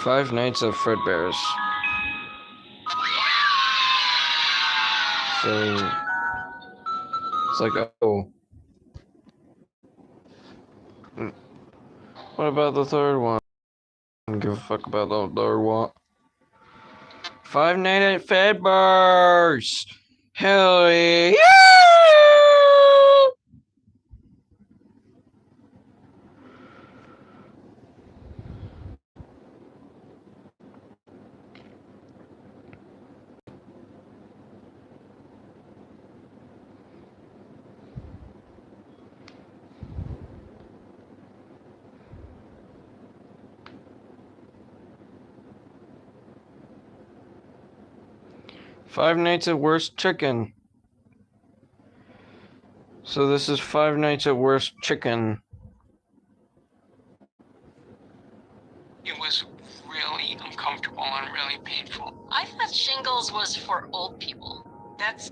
Speaker 1: Five Nights at Fredbear's. So It's like, oh. What about the third one? I don't give a fuck about the third one. Five Nights at Fredbear's! Hell yeah! Five Nights at Worst Chicken. So this is Five Nights at Worst Chicken.
Speaker 5: It was really uncomfortable and really painful.
Speaker 17: I thought shingles was for old people.
Speaker 5: That's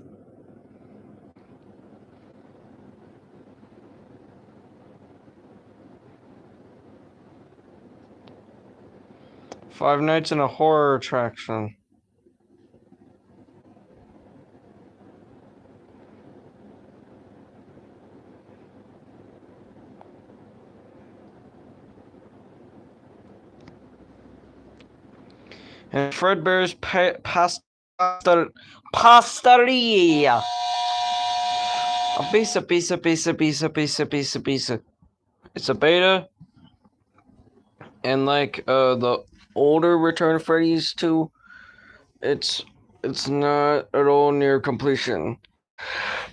Speaker 1: Five Nights in a Horror Attraction. And Fredbear's Pastaria. A pizza. It's a beta. And like the older Return of Freddy's 2, it's not at all near completion.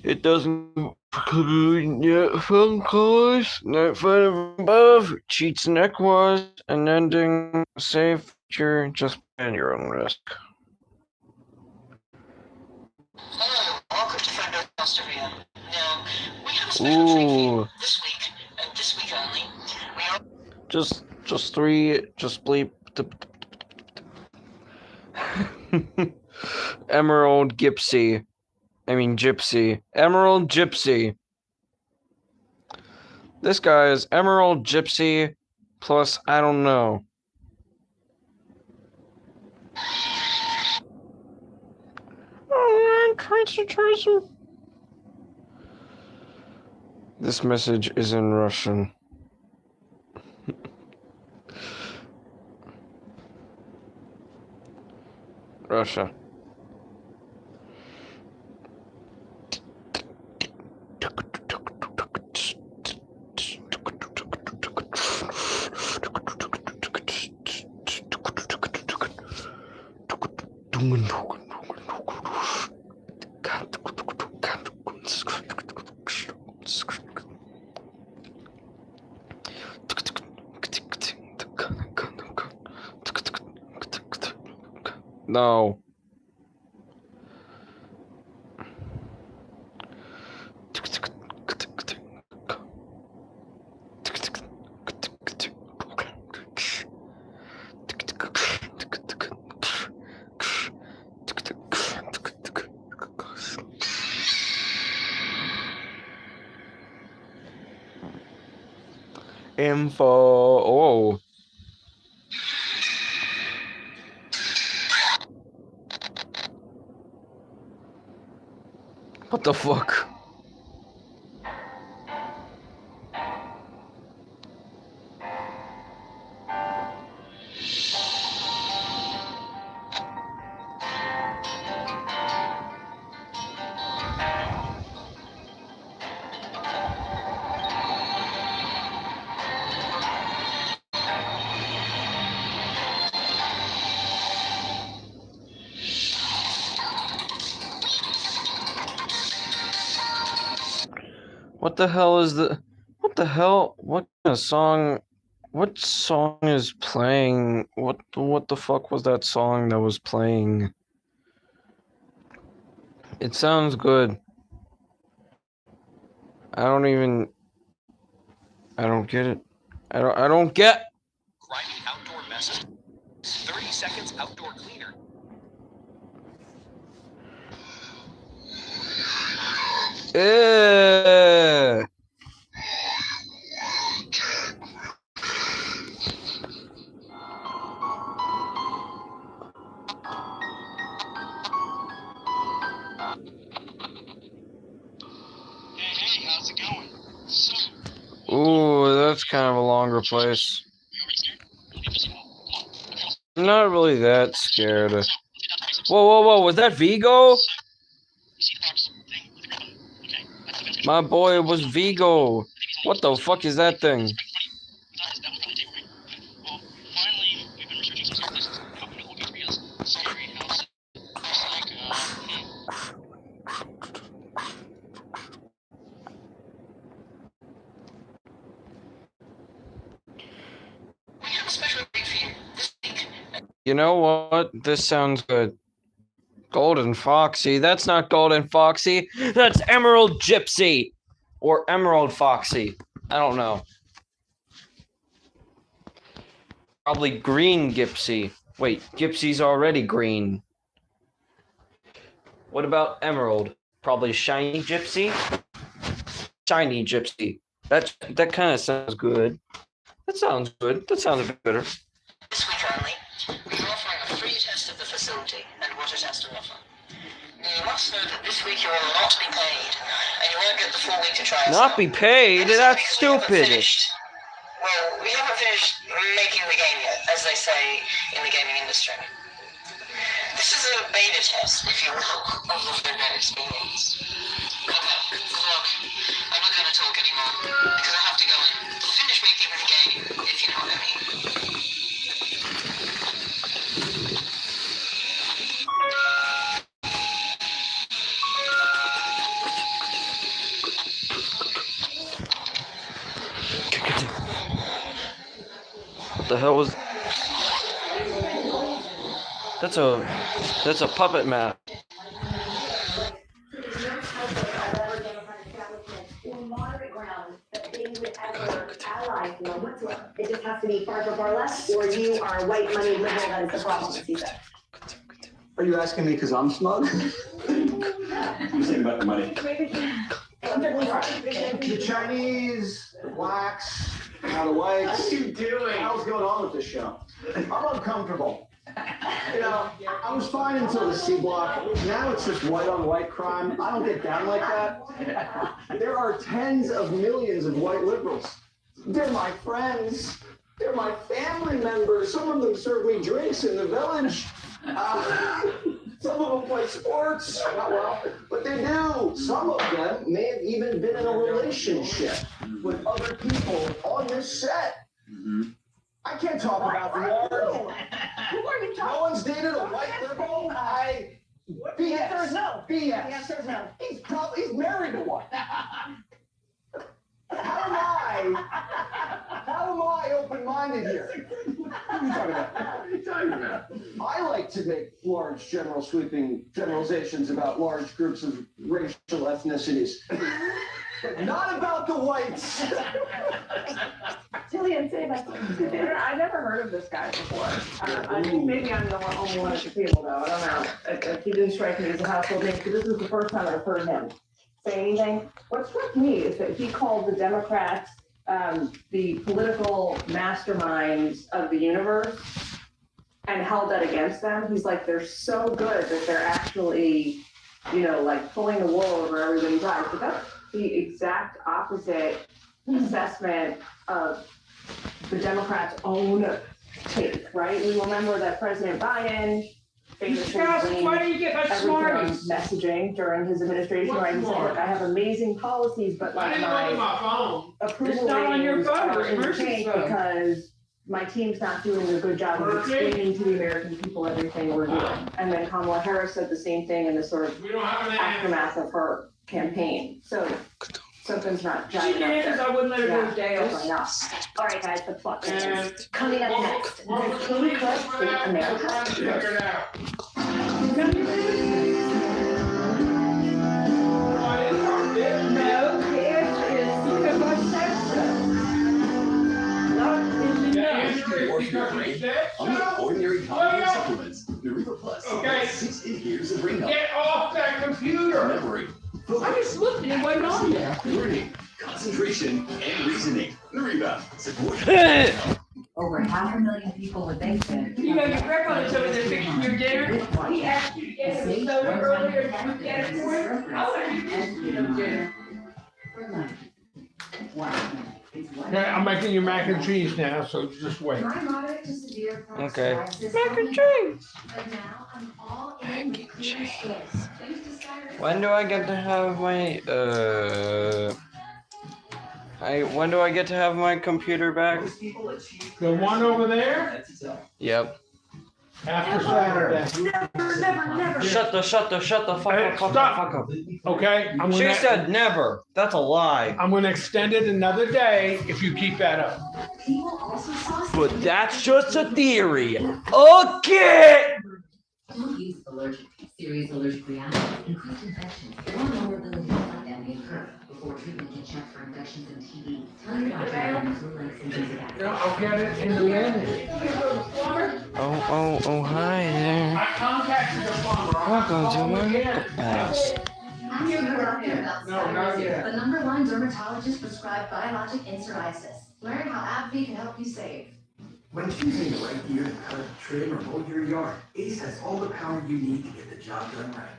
Speaker 1: It doesn't include phone calls, not fun above, cheats neck-wise, an ending, save feature, just at your own risk.
Speaker 15: Hello, welcome to Fredbear's Pastaria. Now, we have a special treat for you this week, and this week only. We are
Speaker 1: Just three, just bleep. Emerald Gypsy. Emerald Gypsy. This guy is Emerald Gypsy plus I don't know. Tracer. This message is in Russian. Russia. No. Info. Oh. What the fuck? What the hell is the... What the hell? What kind of song... What song is playing? What the fuck was that song that was playing? It sounds good. I don't get it. I don't get...
Speaker 19: Grimy outdoor messes. 30 seconds outdoor cleaner.
Speaker 10: how's it going? So,
Speaker 1: Ooh, that's kind of a longer place. I'm not really that scared. Whoa, whoa, whoa, was that Vigo? My boy was Vigo. What the fuck is that thing? You know what? This sounds good. Golden Foxy. That's not Golden Foxy. That's Emerald Gypsy. Or Emerald Foxy. I don't know. Probably Green Gypsy. Wait, Gypsy's already green. What about Emerald? Probably Shiny Gypsy? Shiny Gypsy. That kind of sounds good. That sounds good. That sounds a bit better.
Speaker 7: This week only, we are offering a free test of the facility and what it has to offer. You must know that this week you will not be paid, and you won't get the full week to try us
Speaker 1: Not
Speaker 7: out.
Speaker 1: be paid? That's stupid.
Speaker 7: Well, we haven't finished making the game yet, as they say in the gaming industry. This is a beta test, if you will, of the Fortnite experience. Okay, look, I'm not going to talk anymore, because I have to go and finish making the game, if you know what I mean.
Speaker 1: What the hell was... That's a puppet map.
Speaker 22: It just has to be far from far left, or you are a white money liberal, that is the problem, he said.
Speaker 23: Are you asking me because I'm smug? I'm saying about the money. The Chinese, the blacks, the whites. What are you doing? How's going on with this show? I'm uncomfortable. You know, I was fine until the C block. Now it's just white on white crime. I don't get down like that. There are tens of millions of white liberals. They're my friends. They're my family members. Some of them serve me drinks in the village. Some of them play sports. Not well, but they do. Some of them may have even been in a relationship with other people on this set. I can't talk about the yard.
Speaker 22: Who are you talking?
Speaker 23: No one's dated a white liberal. BS.
Speaker 22: The answer is no.
Speaker 23: BS.
Speaker 22: The answer is no.
Speaker 23: He's married to one. How am I open-minded here? What are you talking about? I like to make large, general, sweeping generalizations about large groups of racial ethnicities, but not about the whites.
Speaker 22: Jillian, say that. I never heard of this guy before. I think maybe I'm the only one at the table, though. I don't know. He didn't strike me as a household name, because this is the first time I've heard him say anything. What struck me is that he called the Democrats the political masterminds of the universe and held that against them. He's like, they're so good that they're actually, you know, like pulling the wool over everybody's eyes. But that's the exact opposite assessment of the Democrats' own take, right? We remember that President Biden
Speaker 2: Why do you get much smarties?
Speaker 22: Messaging during his administration, right? He said, look, I have amazing policies, but like my approval
Speaker 2: It's not on your
Speaker 22: ratings
Speaker 2: phone,
Speaker 22: are
Speaker 2: it's
Speaker 22: in the
Speaker 2: Mercy's
Speaker 22: tank
Speaker 2: phone.
Speaker 22: because my team's not doing a good job of explaining to the American people everything we're doing. And then Kamala Harris said the same thing in the sort of aftermath of her campaign. So something's not jiving up there.
Speaker 2: I wouldn't let her go to jail.
Speaker 22: Definitely not. All right, guys, the plot. Coming up next, the King Club in America.
Speaker 2: No, the answer is because I said so. Not is enough.
Speaker 23: Unlike ordinary common supplements, Nariva Plus has 6 years of brain health.
Speaker 2: Get off that computer!
Speaker 23: Memory.
Speaker 2: I just looked and it wasn't on there.
Speaker 23: Learning, concentration, and reasoning. Nariva supports
Speaker 11: Over 500,000 people with Bigfoot.
Speaker 2: You know, your grandfather told me to fix your dinner. He asked you to get him a soda earlier, and you get it for him. I want you to get him dinner.
Speaker 4: Okay, I'm making you mac and cheese now, so just wait.
Speaker 1: Okay.
Speaker 4: Mac and cheese.
Speaker 1: When do I get to have my when do I get to have my computer back?
Speaker 4: The one over there?
Speaker 1: Yep.
Speaker 4: After Saturday.
Speaker 1: Never. Shut the fuck up.
Speaker 4: Okay,
Speaker 1: She said never. That's a lie.
Speaker 4: I'm gonna extend it another day if you keep that up.
Speaker 1: But that's just a theory. Okay.
Speaker 3: Don't use serious allergic reactions, increased infections, or vulnerability to fight and occur before treatment can check for infections and TB. Tell your doctor about flu-like symptoms of asthma.
Speaker 4: I'll get it in the end.
Speaker 1: Oh, hi there.
Speaker 4: I contacted the plumber.
Speaker 1: Welcome to my house.
Speaker 3: Ask your doctor about
Speaker 4: No, not yet.
Speaker 3: the #1 dermatologist prescribed biologic in psoriasis. Learn how AbbVie can help you save.
Speaker 23: When choosing the right gear to cut, trim, or mow your yard, Ace has all the power you need to get the job done right.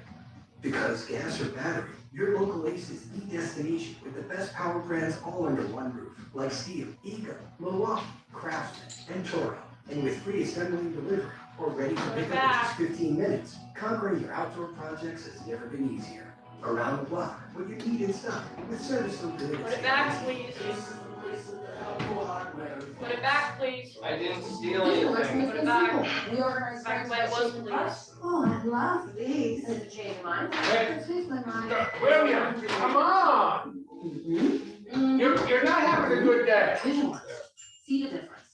Speaker 23: Because gas or battery, your local Ace is the destination with the best power brands all under one roof, like Steel, Eco, Milwaukee, Craftsman, and Toro. And with free assembly and delivery, or ready to pick up in just 15 minutes, conquering your outdoor projects has never been easier. Around the block, what you need in stock, with service so good.
Speaker 17: Put it back, please. Put it back, please.
Speaker 1: I didn't steal anything.
Speaker 17: Put it back. Back the way it was, please.
Speaker 3: Oh, I love these. Has it changed mine? It's changed my mind.
Speaker 4: William, come on. You're not having a good day.
Speaker 3: See the difference.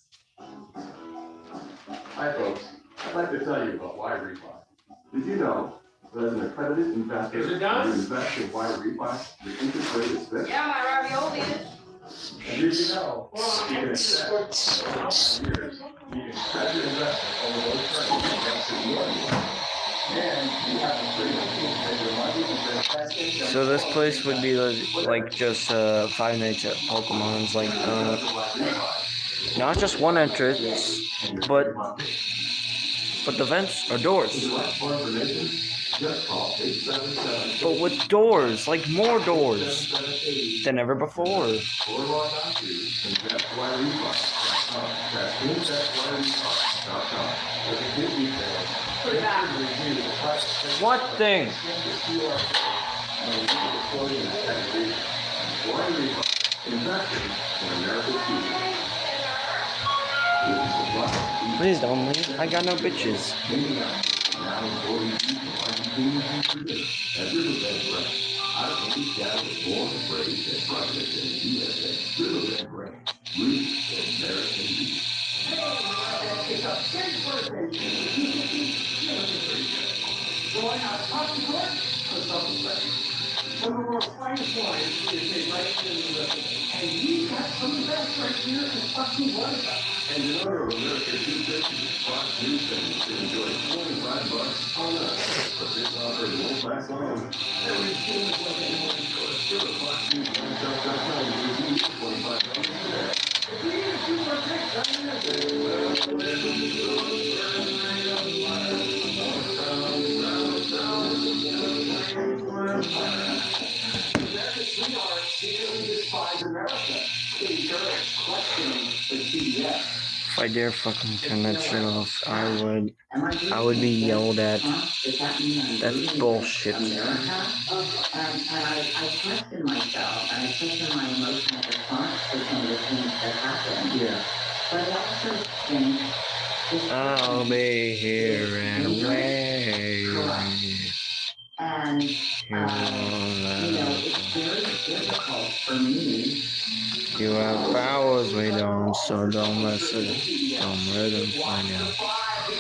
Speaker 9: Hi folks, I'd like to tell you about Y-Refi. Did you know that as an accredited investor,
Speaker 4: Is it
Speaker 9: you
Speaker 4: done?
Speaker 9: invest in Y-Refi, the interest rate is fixed?
Speaker 17: Yeah, my ravioli is.
Speaker 9: And did you know you can invest for 5 years, you can spread your investment over those terms invested in Y-Refi. And you have the freedom to make your money invest.
Speaker 1: So this place would be like just 5 nights at Pokemon's, like not just one entrance, but the vents are doors. But with doors, like more doors than ever before. What thing? Please don't leave. I got no bitches.
Speaker 23: Some of our finest wines is made right in the river. And we've got some of the best right here in fucking Watertown. And in order of America 250, Fox News fans can enjoy $25 on us. But this offer won't last long. Every single one anyone goes to the Fox News Landshark.com and receive $25 today. If you need a super fix, America's sweetheart secretly despise America. Encourage questioning the CBS.
Speaker 1: If I dare fucking turn that shit off, I would be yelled at. That's bullshit.
Speaker 3: And I question myself, and I question my emotional response to some of the things that happen.
Speaker 23: Yeah.
Speaker 3: But I also think
Speaker 1: I'll be here and wait.
Speaker 3: And, you know, it's very difficult for me.
Speaker 1: You have powers we don't, so don't let him find out.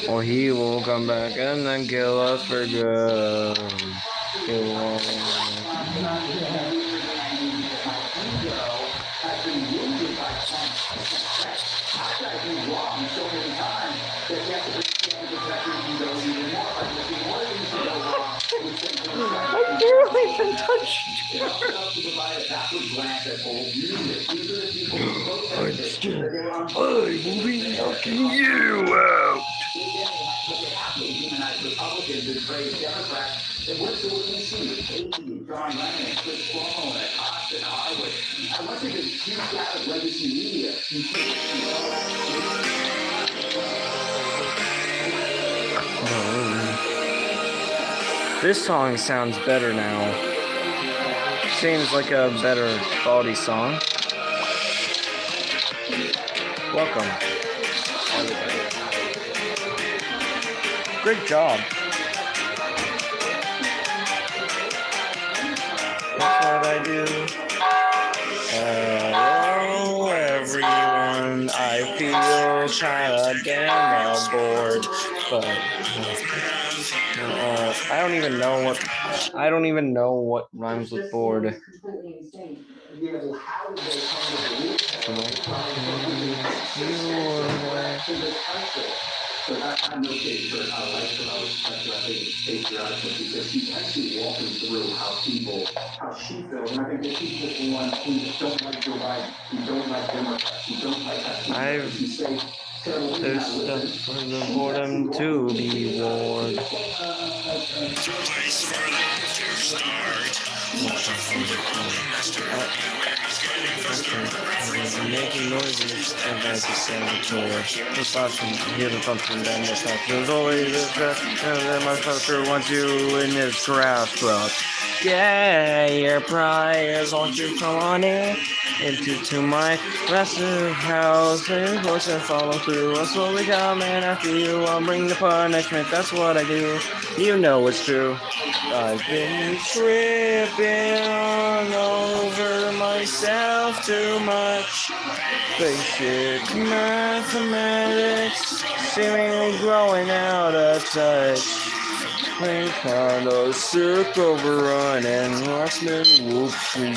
Speaker 1: Or he will come back and then kill us for good. He won't. I barely even touched you. I will be knocking you out.
Speaker 23: Unless it's a huge gap of legacy media.
Speaker 1: This song sounds better now. Seems like a better quality song. Welcome, everybody. Great job. That's what I do. Hello, everyone. I feel kinda damn bored, but I don't even know what rhymes with bored.
Speaker 23: But I'm no case for how I think patriotic because she's actually walking through how she feels. And I think that she's just the one who don't like Joe Biden, who don't like Democrats, who don't like that. She say terrible things.
Speaker 1: There's stuff for the boredom to be warned.
Speaker 19: Place for them to start.
Speaker 1: Making noises and as a senator. The thoughts from here to come from them. There's always a trap, and my culture wants you in this craft. Yeah, your prayers won't you come on in into my massive house and close and follow through. I'll slowly come in after you. I'll bring the punishment. That's what I do. You know it's true. I've been tripping over myself too much. Basic mathematics seemingly growing out of touch. I'm kinda sick of running, watching whoopsie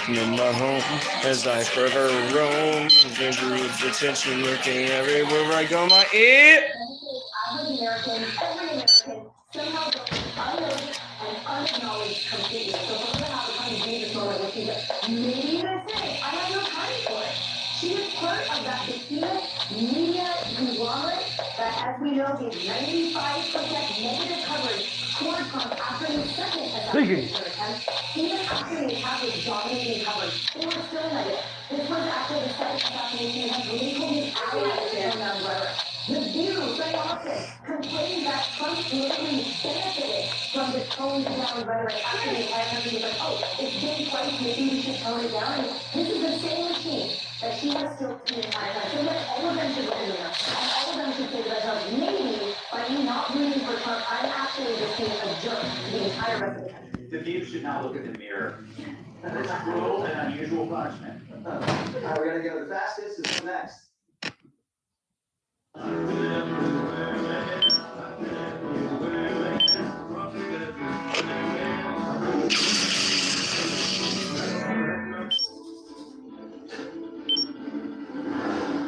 Speaker 1: in my home as I further roam. Dangerous attention looking everywhere I go. My ear.
Speaker 22: Every American, somehow unnoticed and unacknowledged completely. So for her to have a kind of Jesus moment where she's like, maybe that's it, I have no time for it. She was part of that behemoth media conglomerate that, as we know, gave 95% negative coverage toward Trump after his second assassination attempt. Even after the attack was dominating coverage, they were still negative. This was after the second assassination attempt labeled his allies in rhetoric. The View, very often, complained that Trump politically benefited from the toned down rhetoric after the entire country was like, oh, it's big twice, maybe we should tone it down. And this is the same machine that she has still to the entire time. So that all of them should look in the mirror. And all of them should say to themselves, maybe by me not rooting for Trump, I'm actually just being a jerk to the entire rest of the country.
Speaker 23: The View should not look in the mirror. That is cruel and unusual punishment. All right, we're gonna go the fastest. This is next.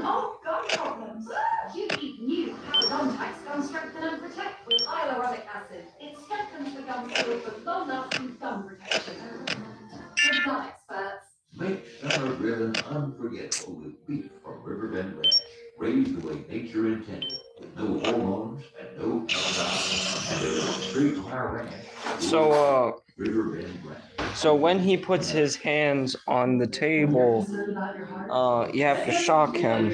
Speaker 22: Oh, gun problems. QP new powers on tax gun strengthen and protect with hyaluronic acid. It strengthens the gun seal for long-lasting gun protection. Good gun experts.
Speaker 13: Make summer driven unforgettable with beef from Riverbend Ranch. Raised the way nature intended, with no hormones and no chemicals. And there's a street fire ranch. Riverbend Ranch.
Speaker 1: So when he puts his hands on the table, you have to shock him.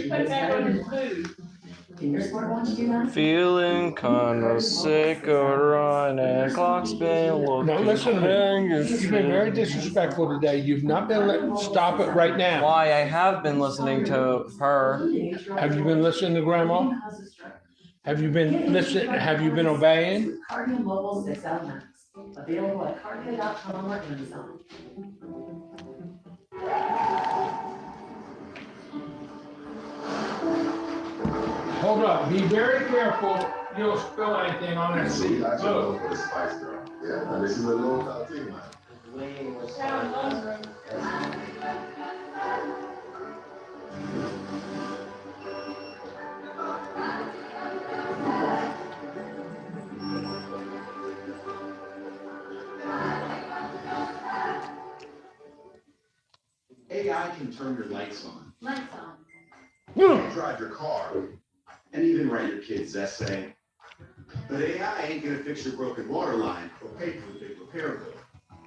Speaker 1: Feeling kinda sick of running, clock's been looking.
Speaker 4: No, listen to me. You've been very disrespectful today. You've not been stop it right now.
Speaker 1: Why? I have been listening to her.
Speaker 4: Have you been listening to Grandma? Have you been listening? Have you been obeying?
Speaker 22: Cardio Mobile 6L Max. Available at cardio.com or Amazon.
Speaker 4: Hold up. Be very careful. You'll spill anything on that seat. Oh.
Speaker 9: For the Spice Girl. Yeah, and this is a little thing, man.
Speaker 23: AI can turn your lights on.
Speaker 22: Lights on.
Speaker 23: Drive your car. And even write your kid's essay. But AI ain't gonna fix your broken water line or pay for the big repair bill.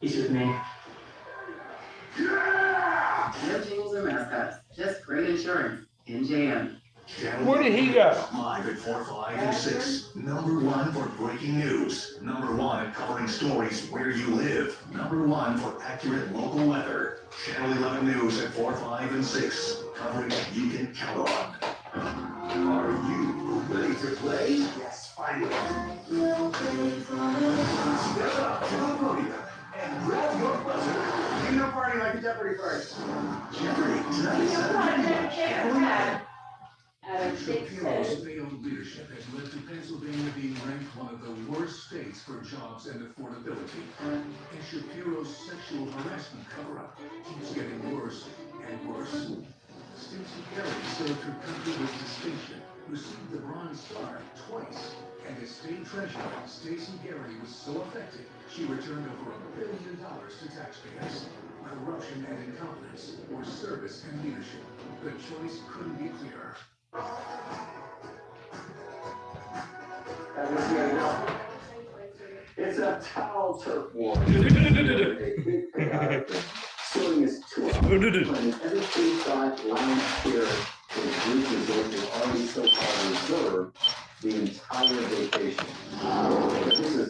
Speaker 3: He's just me. No jingles or mascots, just great insurance. NJM.
Speaker 4: Where did he go?
Speaker 9: Live at 4, 5, and 6. #1 for breaking news. #1 at covering stories where you live. #1 for accurate local weather. Channel 11 News at 4, 5, and 6. Coverage you can count on. Are you ready to play? Yes, finally. Step up to the podium and grab your buzzer.
Speaker 23: You know party like a Jeopardy first.
Speaker 9: Jeopardy tonight.
Speaker 12: Shapiro's failed leadership has led to Pennsylvania being ranked one of the worst states for jobs and affordability. And Shapiro's sexual harassment cover-up keeps getting worse and worse. Stacey Garrett served her country with distinction, received the Bronze Star twice, and as state treasurer, Stacey Garrett was so effective, she returned over $1 billion to taxpayers. Corruption and incompetence, or service and leadership. The choice couldn't be clearer.
Speaker 23: It's a towel turf war. Suing is too often. Every state-side line here is group resources already so-called reserved the entire vacation.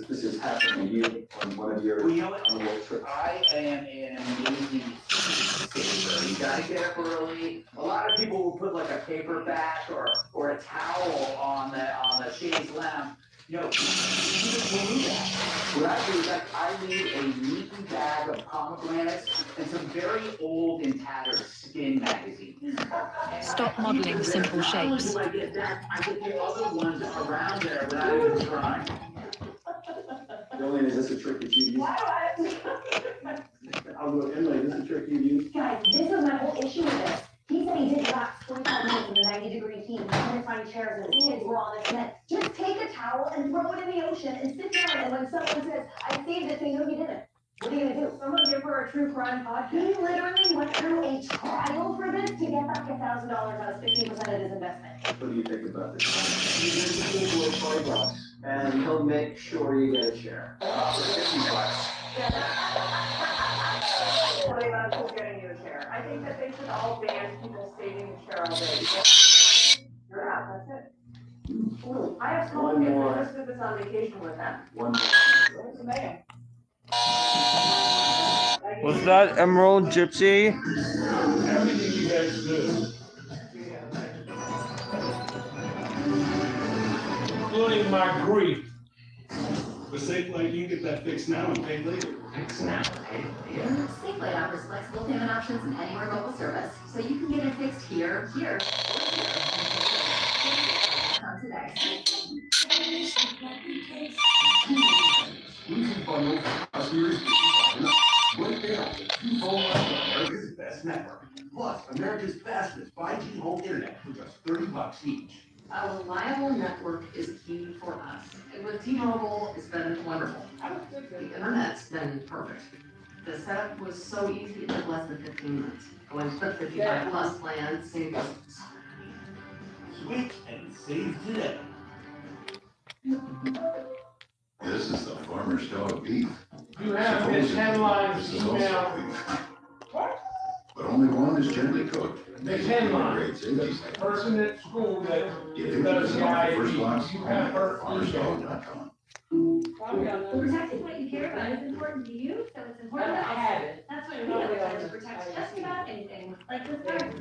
Speaker 23: This is happening to you on one of your annual trips.
Speaker 14: I am in an amazing situation. You gotta get up early. A lot of people will put like a paper bat or a towel on the chaise lamp. You know, you just won't need that. What I do is I need a neat bag of pomegranates and some very old and tattered skin magazines.
Speaker 11: Stop modeling simple shapes.
Speaker 14: I get that. I get the other ones around there without even trying.
Speaker 23: Jolene, is this a trick that you use? I'll go, Emily, is this a trick you use?
Speaker 16: Guys, this is my whole issue with this. He said he did wax 25 minutes in the 90-degree heat. He couldn't find chairs and his kids were on the cement. Just take a towel and throw it in the ocean and sit down. And when someone says, I saved it, they know you didn't. What are you gonna do? Someone give her a true crime podcast. He literally went through a trial for this to get back $1,000 out of 15% of his investment.
Speaker 23: What do you think about this? He's going to give you $20, and he'll make sure you get a chair. For $50.
Speaker 22: Tell you about who's getting you a chair. I think that they should all ban people staying in the chair all day. You're out, that's it. Ooh, I have small kids, I just did this on vacation with them.
Speaker 23: One more.
Speaker 22: Where's the man?
Speaker 1: Was that Emerald Gypsy?
Speaker 4: Everything you guys do. Including my grief.
Speaker 9: But Safelite, you can get that fixed now and pay later.
Speaker 3: Fixed now, pay later? SafeLight offers flexible payment options and anywhere mobile service, so you can get it fixed here, or here. Come today.
Speaker 9: Exclusive bundle for customers. Right there, you phone up America's best network. Plus, America's fastest 5G home internet for just $30 each.
Speaker 3: A reliable network is key for us. And with T-Mobile, it's been wonderful. The internet's been perfect. The setup was so easy, it took less than 15 minutes. Going to the 55 plus plan, save us.
Speaker 9: Switch and save today. This is the farmer's dog beef.
Speaker 4: You have this headline email.
Speaker 9: But only one is gently cooked.
Speaker 4: This headline, the person at school that does the IEP, you have her email.
Speaker 9: farmersdog.com.
Speaker 16: Protecting what you care about is important to you, so it's important to us. That's what we have to protect just about anything, like this part.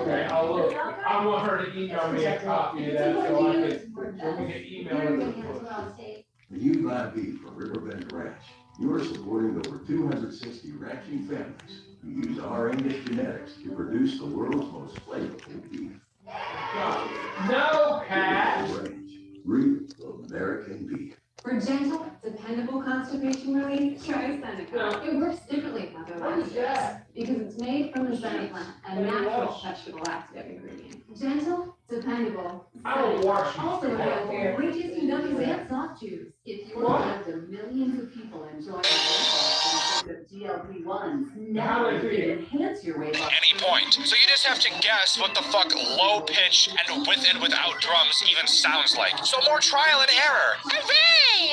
Speaker 4: Okay, I'll look. I want her to email me a copy of that so I can, so we can email it.
Speaker 13: When you buy beef from Riverbend Ranch, you are supporting over 260 ranching families who use our English genetics to produce the world's most flavorful beef.
Speaker 4: No, Pat!
Speaker 13: Ranch, real American beef.
Speaker 3: For gentle, dependable constipation relief, try Seneca. It works differently than other medicines because it's made from the Senate plant, a natural vegetable active ingredient. Gentle, dependable.
Speaker 4: I don't wash you.
Speaker 3: Also available in wages and gummies and soft chews. If you're one of the millions of people enjoying the GLP-1s, now you can enhance your weight loss.
Speaker 8: Any point. So you just have to guess what the fuck low pitch and with and without drums even sounds like. So more trial and error.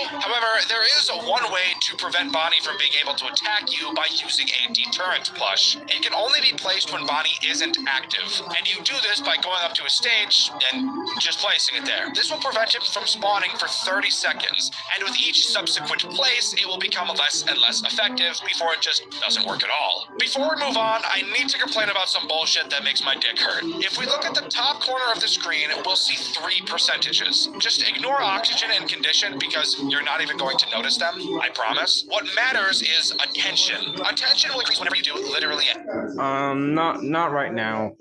Speaker 8: However, there is one way to prevent Bonnie from being able to attack you by using a deterrent plush. It can only be placed when Bonnie isn't active. And you do this by going up to a stage and just placing it there. This will prevent him from spawning for 30 seconds. And with each subsequent place, it will become less and less effective before it just doesn't work at all. Before we move on, I need to complain about some bullshit that makes my dick hurt. If we look at the top corner of the screen, we'll see 3 percentages. Just ignore oxygen and condition because you're not even going to notice them, I promise. What matters is attention. Attention will increase whenever you do literally
Speaker 1: not right now.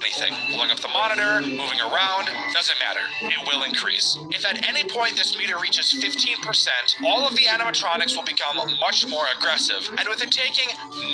Speaker 8: Anything. Pulling up the monitor, moving around, doesn't matter. It will increase. If at any point this meter reaches 15%, all of the animatronics will become much more aggressive. And with it taking 9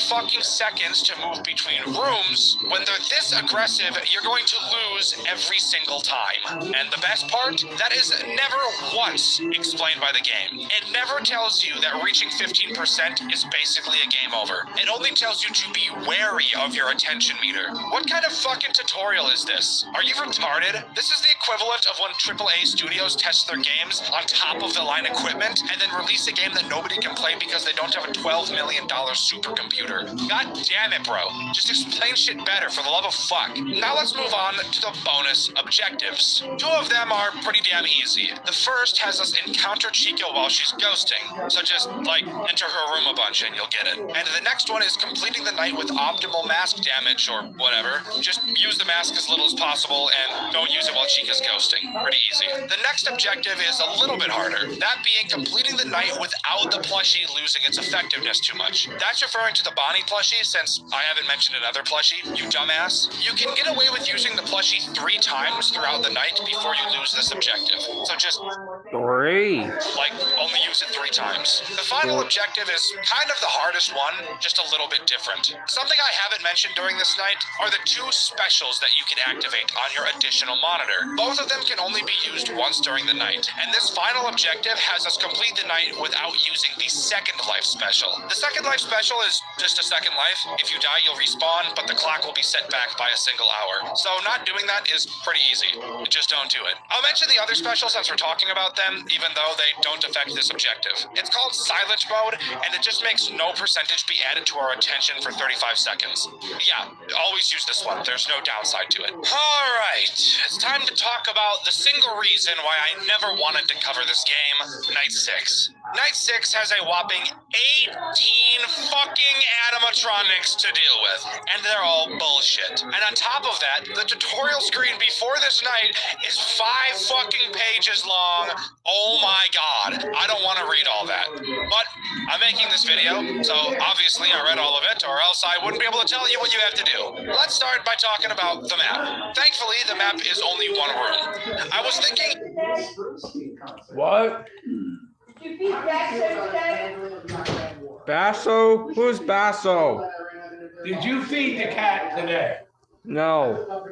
Speaker 8: fucking seconds to move between rooms, when they're this aggressive, you're going to lose every single time. And the best part? That is never once explained by the game. It never tells you that reaching 15% is basically a game over. It only tells you to be wary of your attention meter. What kind of fucking tutorial is this? Are you retarded? This is the equivalent of when AAA studios test their games on top of the line equipment and then release a game that nobody can play because they don't have a $12 million supercomputer. God damn it, bro. Just explain shit better, for the love of fuck. Now let's move on to the bonus objectives. 2 of them are pretty damn easy. The first has us encounter Chico while she's ghosting. So just, like, enter her room a bunch and you'll get it. And the next one is completing the night with optimal mask damage or whatever. Just use the mask as little as possible and don't use it while Chica's ghosting. Pretty easy. The next objective is a little bit harder. That being completing the night without the plushie losing its effectiveness too much. That's referring to the Bonnie plushie, since I haven't mentioned another plushie, you dumbass. You can get away with using the plushie 3 times throughout the night before you lose this objective. So just
Speaker 1: 3.
Speaker 8: Like, only use it 3 times. The final objective is kind of the hardest one, just a little bit different. Something I haven't mentioned during this night are the 2 specials that you can activate on your additional monitor. Both of them can only be used once during the night, and this final objective has us complete the night without using the second life special. The second life special is just a second life. If you die, you'll respawn, but the clock will be set back by a single hour. So not doing that is pretty easy. Just don't do it. I'll mention the other special since we're talking about them, even though they don't affect this objective. It's called silent mode, and it just makes no percentage be added to our attention for 35 seconds. Yeah, always use this one. There's no downside to it. Alright, it's time to talk about the single reason why I never wanted to cover this game, Night 6. Night 6 has a whopping 18 fucking animatronics to deal with, and they're all bullshit. And on top of that, the tutorial screen before this night is 5 fucking pages long. Oh my god, I don't want to read all that. But I'm making this video, so obviously I read all of it, or else I wouldn't be able to tell you what you have to do. Let's start by talking about the map. Thankfully, the map is only 1 room. I was thinking...
Speaker 1: What?
Speaker 22: Did you feed Basso today?
Speaker 1: Basso? Who's Basso?
Speaker 4: Did you feed the cat today?
Speaker 1: No.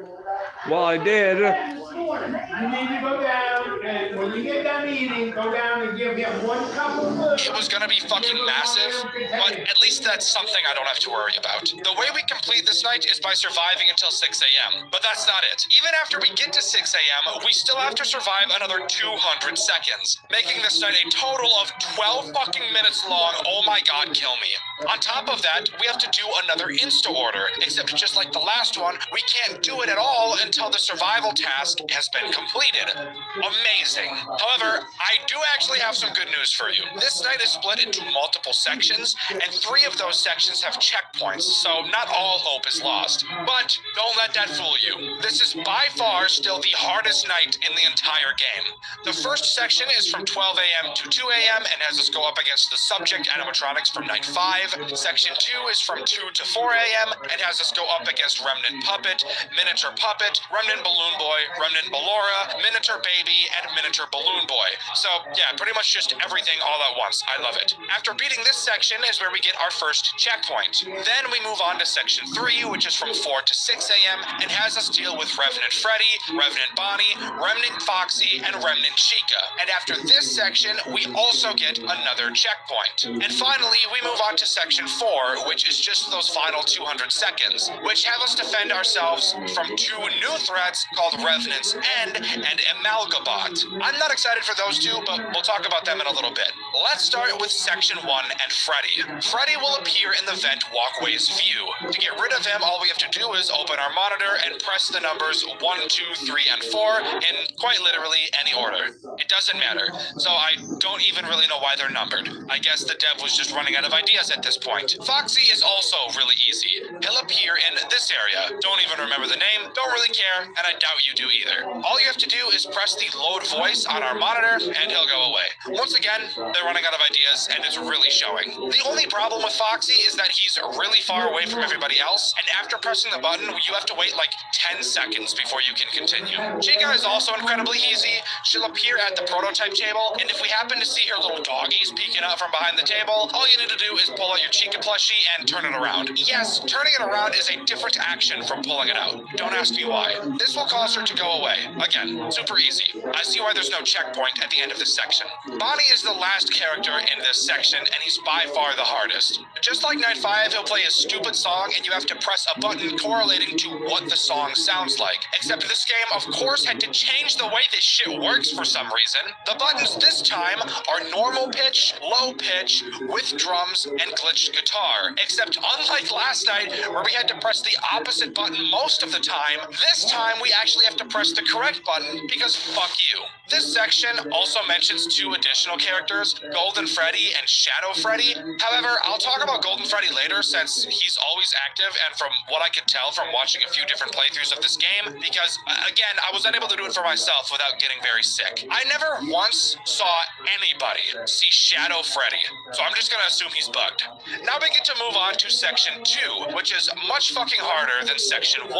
Speaker 1: Well, I did.
Speaker 4: You need to go down, and when you get done eating, go down and give him 1 cup of food.
Speaker 8: It was gonna be fucking massive, but at least that's something I don't have to worry about. The way we complete this night is by surviving until 6 a.m., but that's not it. Even after we get to 6 a.m., we still have to survive another 200 seconds, making this night a total of 12 fucking minutes long. Oh my god, kill me. On top of that, we have to do another insta order, except just like the last one, we can't do it at all until the survival task has been completed. Amazing. However, I do actually have some good news for you. This night is split into multiple sections, and 3 of those sections have checkpoints, so not all hope is lost. But don't let that fool you. This is by far still the hardest night in the entire game. The first section is from 12 a.m. to 2 a.m. and has us go up against the subject animatronics from night 5. Section 2 is from 2 to 4 a.m. and has us go up against Remnant Puppet, Miniature Puppet, Remnant Balloon Boy, Remnant Ballora, Miniature Baby, and Miniature Balloon Boy. So yeah, pretty much just everything all at once. I love it. After beating this section is where we get our first checkpoint. Then we move on to section 3, which is from 4 to 6 a.m. and has us deal with Revenant Freddy, Revenant Bonnie, Remnant Foxy, and Remnant Chica. And after this section, we also get another checkpoint. And finally, we move on to section 4, which is just those final 200 seconds, which have us defend ourselves from 2 new threats called Revenant's End and Amalgabot. I'm not excited for those 2, but we'll talk about them in a little bit. Let's start with section 1 and Freddy. Freddy will appear in the vent walkway's view. To get rid of him, all we have to do is open our monitor and press the numbers 1, 2, 3, and 4 in quite literally any order. It doesn't matter, so I don't even really know why they're numbered. I guess the dev was just running out of ideas at this point. Foxy is also really easy. He'll appear in this area. Don't even remember the name, don't really care, and I doubt you do either. All you have to do is press the load voice on our monitor, and he'll go away. Once again, they're running out of ideas, and it's really showing. The only problem with Foxy is that he's really far away from everybody else, and after pressing the button, you have to wait like 10 seconds before you can continue. Chica is also incredibly easy. She'll appear at the prototype table, and if we happen to see her little doggies peeking out from behind the table, all you need to do is pull out your Chica plushie and turn it around. Yes, turning it around is a different action from pulling it out. Don't ask me why. This will cause her to go away. Again, super easy. I see why there's no checkpoint at the end of this section. Bonnie is the last character in this section, and he's by far the hardest. Just like Night 5, he'll play a stupid song, and you have to press a button correlating to what the song sounds like. Except this game, of course, had to change the way this shit works for some reason. The buttons this time are normal pitch, low pitch, with drums, and glitched guitar. Except unlike last night, where we had to press the opposite button most of the time, this time we actually have to press the correct button, because fuck you. This section also mentions 2 additional characters, Golden Freddy and Shadow Freddy. However, I'll talk about Golden Freddy later since he's always active, and from what I could tell from watching a few different playthroughs of this game, because, again, I was unable to do it for myself without getting very sick. I never once saw anybody see Shadow Freddy, so I'm just gonna assume he's bugged. Now we get to move on to section 2, which is much fucking harder than section 1.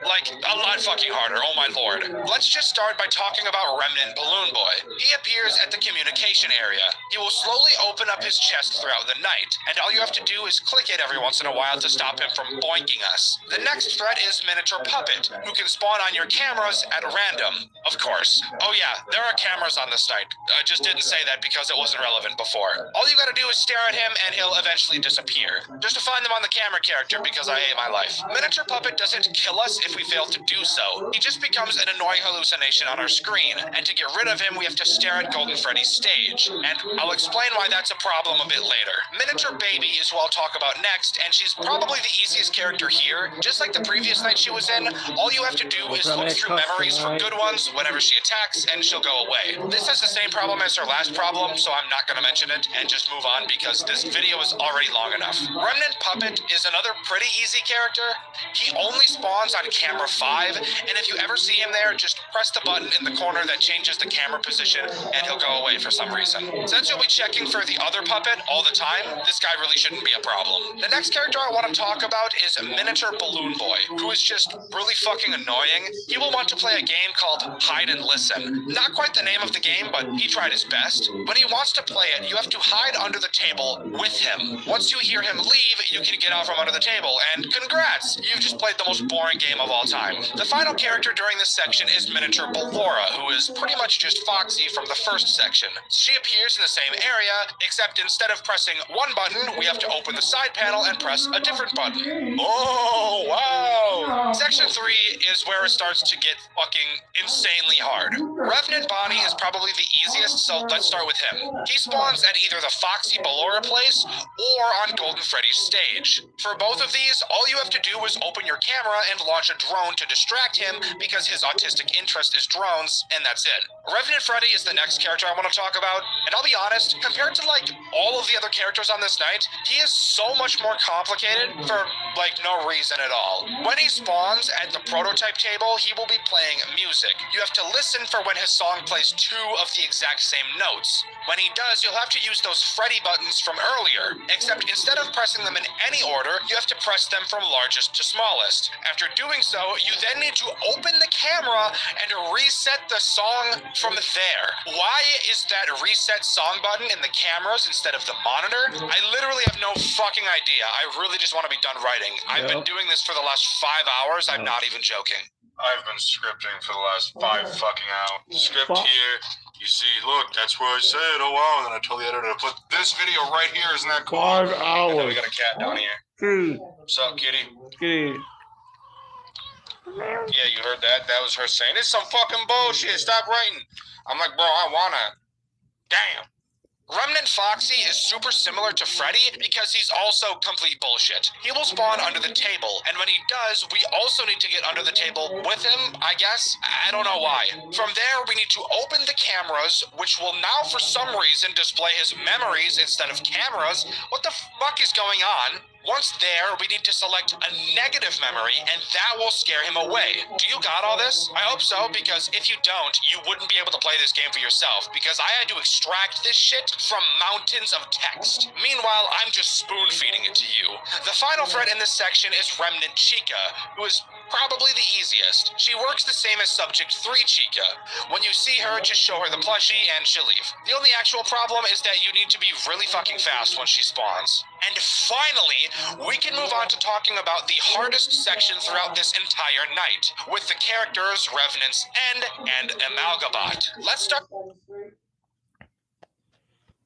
Speaker 8: Like, a lot fucking harder, oh my lord. Let's just start by talking about Remnant Balloon Boy. He appears at the communication area. He will slowly open up his chest throughout the night, and all you have to do is click it every once in a while to stop him from boinking us. The next threat is Miniature Puppet, who can spawn on your cameras at random. Of course. Oh yeah, there are cameras on this night. I just didn't say that because it wasn't relevant before. All you gotta do is stare at him and he'll eventually disappear. Just to find them on the camera character because I hate my life. Miniature Puppet doesn't kill us if we fail to do so. He just becomes an annoying hallucination on our screen, and to get rid of him we have to stare at Golden Freddy's stage. And I'll explain why that's a problem a bit later. Miniature Baby is who I'll talk about next, and she's probably the easiest character here. Just like the previous night she was in, all you have to do is look through memories for good ones whenever she attacks, and she'll go away. This has the same problem as her last problem, so I'm not gonna mention it and just move on because this video is already long enough. Remnant Puppet is another pretty easy character. He only spawns on camera 5, and if you ever see him there, just press the button in the corner that changes the camera position, and he'll go away for some reason. Since you'll be checking for the other puppet all the time, this guy really shouldn't be a problem. The next character I want to talk about is Miniature Balloon Boy, who is just really fucking annoying. He will want to play a game called Hide and Listen. Not quite the name of the game, but he tried his best. When he wants to play it, you have to hide under the table with him. Once you hear him leave, you can get out from under the table, and congrats! You've just played the most boring game of all time. The final character during this section is Miniature Ballora, who is pretty much just Foxy from the first section. She appears in the same area, except instead of pressing one button, we have to open the side panel and press a different button. Oh, wow! Section 3 is where it starts to get fucking insanely hard. Revenant Bonnie is probably the easiest, so let's start with him. He spawns at either the Foxy Ballora place or on Golden Freddy's stage. For both of these, all you have to do is open your camera and launch a drone to distract him because his his autistic interest is drones, and that's it. Revenant Freddy is the next character I want to talk about, and I'll be honest, compared to like all of the other characters on this night, he is so much more complicated for like no reason at all. When he spawns at the prototype table, he will be playing music. You have to listen for when his song plays 2 of the exact same notes. When he does, you'll have to use those Freddy buttons from earlier, except instead of pressing them in any order, you have to press them from largest to smallest. After doing so, you then need to open the camera and reset the song from there. Why is that reset song button in the cameras instead of the monitor? I literally have no fucking idea. I really just want to be done writing. I've been doing this for the last 5 hours. I'm not even joking.
Speaker 6: I've been scripting for the last 5 fucking hours. Script here. You see, look, that's where I said, oh wow, and then I told the editor to put this video right here, isn't that cool?
Speaker 4: 5
Speaker 6: And then
Speaker 4: hours.
Speaker 6: we got a cat down here. What's up, kitty?
Speaker 4: Kitty.
Speaker 6: Yeah, you heard that? That was her saying, it's some fucking bullshit, stop writing. I'm like, bro, I wanna. Damn.
Speaker 8: Remnant Foxy is super similar to Freddy because he's also complete bullshit. He will spawn under the table, and when he does, we also need to get under the table with him, I guess. I don't know why. From there, we need to open the cameras, which will now for some reason display his memories instead of cameras. What the fuck is going on? Once there, we need to select a negative memory, and that will scare him away. Do you got all this? I hope so, because if you don't, you wouldn't be able to play this game for yourself, because I had to extract this shit from mountains of text. Meanwhile, I'm just spoon-feeding it to you. The final threat in this section is Remnant Chica, who is probably the easiest. She works the same as Subject 3 Chica. When you see her, just show her the plushie, and she'll leave. The only actual problem is that you need to be really fucking fast when she spawns. And finally, we can move on to talking about the hardest section throughout this entire night, with the characters Revenant's End and Amalgabot. Let's start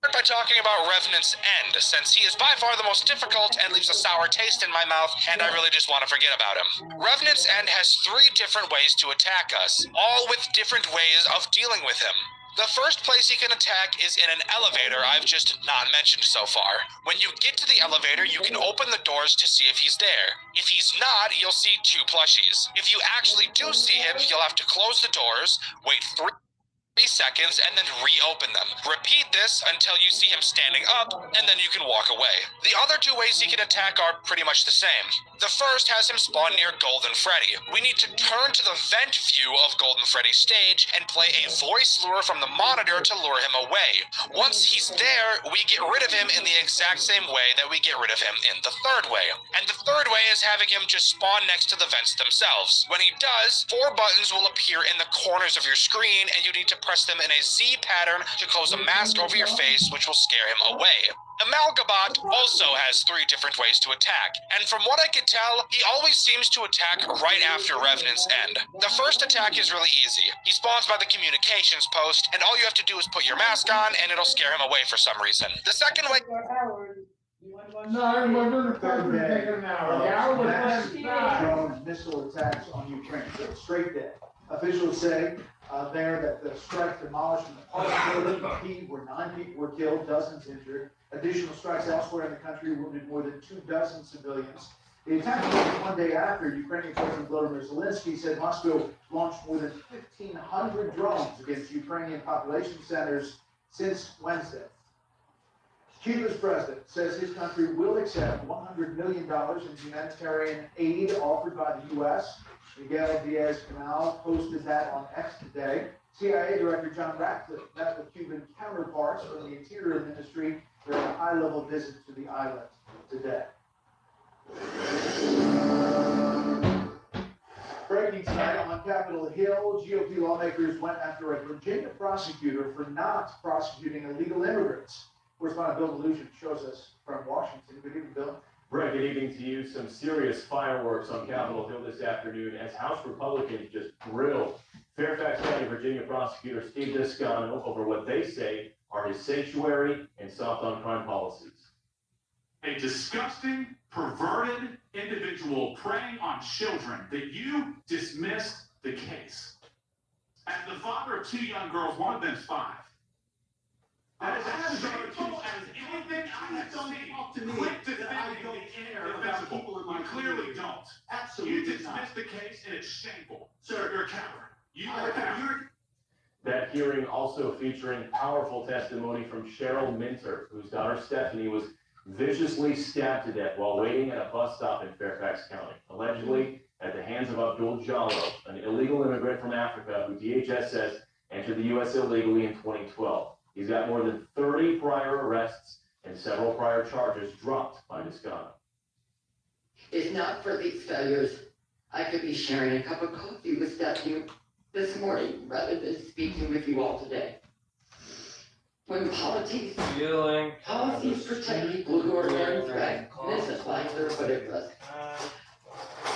Speaker 8: by talking about Revenant's End, since he is by far the most difficult and leaves a sour taste in my mouth, and I really just want to forget about him. Revenant's End has 3 different ways to attack us, all with different ways of dealing with him. The first place he can attack is in an elevator I've just not mentioned so far. When you get to the elevator, you can open the doors to see if he's there. If he's not, you'll see 2 plushies. If you actually do see him, you'll have to close the doors, wait 3 seconds, and then reopen them. Repeat this until you see him standing up, and then you can walk away. The other 2 ways he can attack are pretty much the same. The first has him spawn near Golden Freddy. We need to turn to the vent view of Golden Freddy's stage and play a voice lure from the monitor to lure him away. Once he's there, we get rid of him in the exact same way that we get rid of him in the third way. And the third way is having him just spawn next to the vents themselves. When he does, 4 buttons will appear in the corners of your screen, and you need to press them in a Z pattern to close a mask over your face, which will scare him away. Amalgabot also has 3 different ways to attack, and from what I could tell, he always seems to attack right after Revenant's End. The first attack is really easy. He spawns by the communications post, and all you have to do is put your mask on, and it'll scare him away for some reason. The second way...
Speaker 23: Drone missile attacks on Ukraine. So straight there. Officials say there that the strike demolished an apartment building where 9 people were killed, dozens injured. Additional strikes elsewhere in the country wounded more than 24 civilians. The attack came 1 day after Ukrainian President Volodymyr Zelensky said Moscow launched more than 1,500 drones against Ukrainian population centers since Wednesday. Cuba's president says his country will accept $100 million in humanitarian aid offered by the U.S. Miguel Diaz-Canel posted that on X today. CIA Director John Ratcliffe met with Cuban counterparts from the Interior Ministry during a high-level visit to the island today. Breaking tonight on Capitol Hill, GOP lawmakers went after a Virginia prosecutor for not prosecuting illegal immigrants. Correspondent Bill Delusion shows us from Washington. Good evening, Bill.
Speaker 20: Brett, good evening to you. Some serious fireworks on Capitol Hill this afternoon as House Republicans just grilled Fairfax County, Virginia prosecutor Steve Discano over what they say are his sanctuary and soft on crime policies.
Speaker 21: A disgusting, perverted individual preying on children that you dismissed the case. As the father of 2 young girls, one of them's 5. That is as shameful as anything I have seen. Quit defending the indefensible. You clearly don't. Absolutely. You dismissed the case, and it's shameful. Sir, you're a coward.
Speaker 20: That hearing also featuring powerful testimony from Cheryl Minter, whose daughter Stephanie was viciously stabbed to death while waiting at a bus stop in Fairfax County, allegedly at the hands of Abdul Jallo, an illegal immigrant from Africa who DHS says entered the U.S. illegally in 2012. He's got more than 30 prior arrests and several prior charges dropped by Descano.
Speaker 5: If not for these failures, I could be sharing a cup of coffee with Stephanie this morning rather than speaking with you all today. When policies protect people who are under threat, innocent lives are put at risk.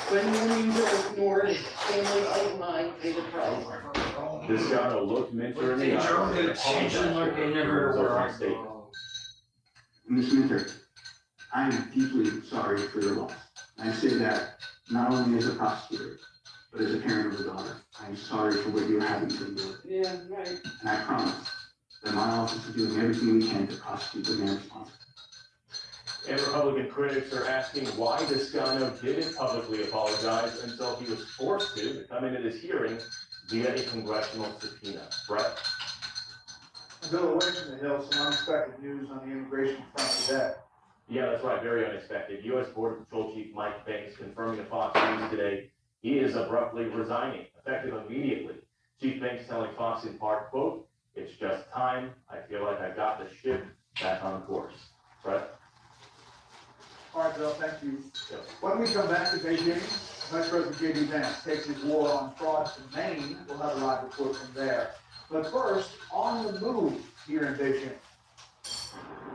Speaker 5: When warnings are ignored, families like mine pay the price.
Speaker 20: Descano looked Minter in the eye and apologized for his opening statement.
Speaker 23: Ms. Minter, I am deeply sorry for your loss. I say that not only as a prosecutor, but as a parent of a daughter. I'm sorry for what you're having to endure.
Speaker 2: Yeah, right.
Speaker 23: And I promise that my office is doing everything we can to prosecute the man responsible.
Speaker 20: And Republican critics are asking why Descano didn't publicly apologize until he was forced to come into this hearing via a congressional subpoena. Brett?
Speaker 23: Bill, away from the Hill, some unexpected news on the immigration front today.
Speaker 20: Yeah, that's right, very unexpected. U.S. Border Patrol Chief Mike Banks confirming to Fox News today he is abruptly resigning, effective immediately. Chief Banks telling Fox in part, quote, "It's just time. I feel like I got the ship back on course." Brett?
Speaker 23: All right, Bill, thank you. When we come back to Beijing, Vice President J.D. Vance takes his war on fraud to Maine. We'll have a live report from there. But first, on the move here in Beijing.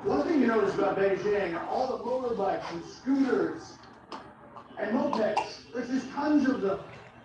Speaker 23: One thing you notice about Beijing, all the motorbikes and scooters and mopeds, there's just tons of them.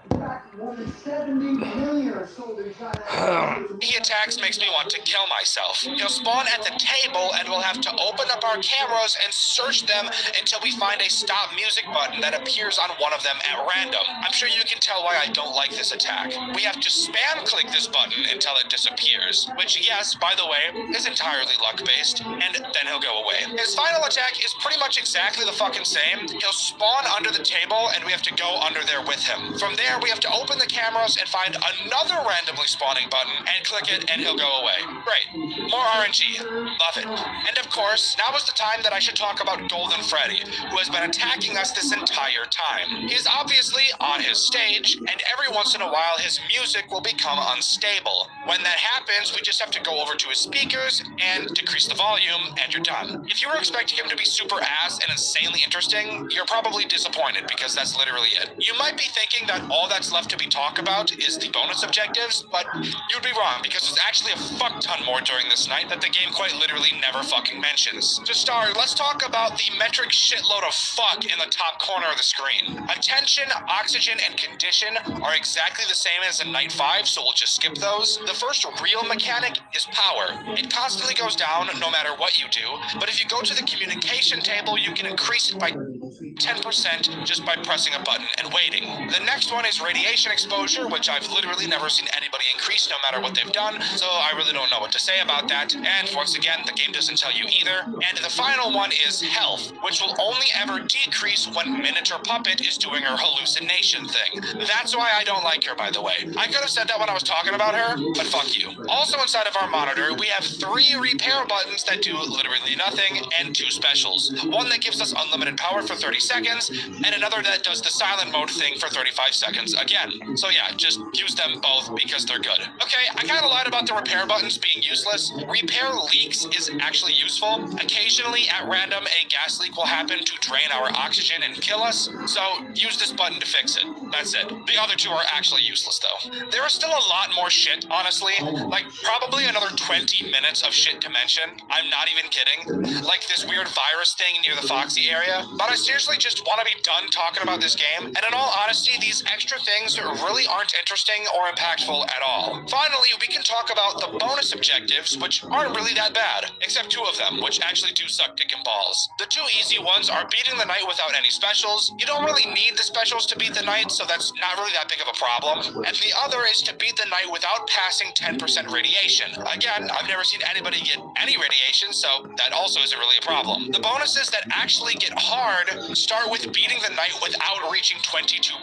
Speaker 23: In fact, more than 70 million are sold in China.
Speaker 8: He attacks makes me want to kill myself. He'll spawn at the table and we'll have to open up our cameras and search them until we find a stop music button that appears on one of them at random. I'm sure you can tell why I don't like this attack. We have to spam click this button until it disappears, which, yes, by the way, is entirely luck-based, and then he'll go away. His final attack is pretty much exactly the fucking same. He'll spawn under the table and we have to go under there with him. From there, we have to open the cameras and find another randomly spawning button and click it and he'll go away. Great. More RNG. Love it. And of course, now is the time that I should talk about Golden Freddy, who has been attacking us this entire time. He's obviously on his stage, and every once in a while his music will become unstable. When that happens, we just have to go over to his speakers and decrease the volume, and you're done. If you were expecting him to be super ass and insanely interesting, you're probably disappointed because that's literally it. You might be thinking that all that's left to be talked about is the bonus objectives, but you'd be wrong because there's actually a fuck ton more during this night that the game quite literally never fucking mentions. To start, let's talk about the metric shitload of fuck in the top corner of the screen. Attention, oxygen, and condition are exactly the same as in Night 5, so we'll just skip those. The first real mechanic is power. It constantly goes down no matter what you do, but if you go to the communication table, you can increase it by 10% just by pressing a button and waiting. The next one is radiation exposure, which I've literally never seen anybody increase no matter what they've done, so I really don't know what to say about that. And once again, the game doesn't tell you either. And the final one is health, which will only ever decrease when Miniature Puppet is doing her hallucination thing. That's why I don't like her, by the way. I could have said that when I was talking about her, but fuck you. Also inside of our monitor, we have 3 repair buttons that do literally nothing, and 2 specials. One that gives us unlimited power for 30 seconds, and another that does the silent mode thing for 35 seconds again. So yeah, just use them both because they're good. Okay, I kind of lied about the repair buttons being useless. Repair leaks is actually useful. Occasionally, at random, a gas leak will happen to drain our oxygen and kill us, so use this button to fix it. That's it. The other 2 are actually useless though. There is still a lot more shit, honestly. Like, probably another 20 minutes of shit to mention. I'm not even kidding. Like this weird virus thing near the Foxy area. But I seriously just want to be done talking about this game, and in all honesty, these extra things really aren't interesting or impactful at all. Finally, we can talk about the bonus objectives, which aren't really that bad, except 2 of them, which actually do suck dick and balls. The 2 easy ones are beating the night without any specials. You don't really need the specials to beat the night, so that's not really that big of a problem. And the other is to beat the night without passing 10% radiation. Again, I've never seen anybody get any radiation, so that also isn't really a problem. The bonuses that actually get hard start start with beating the night without reaching 22%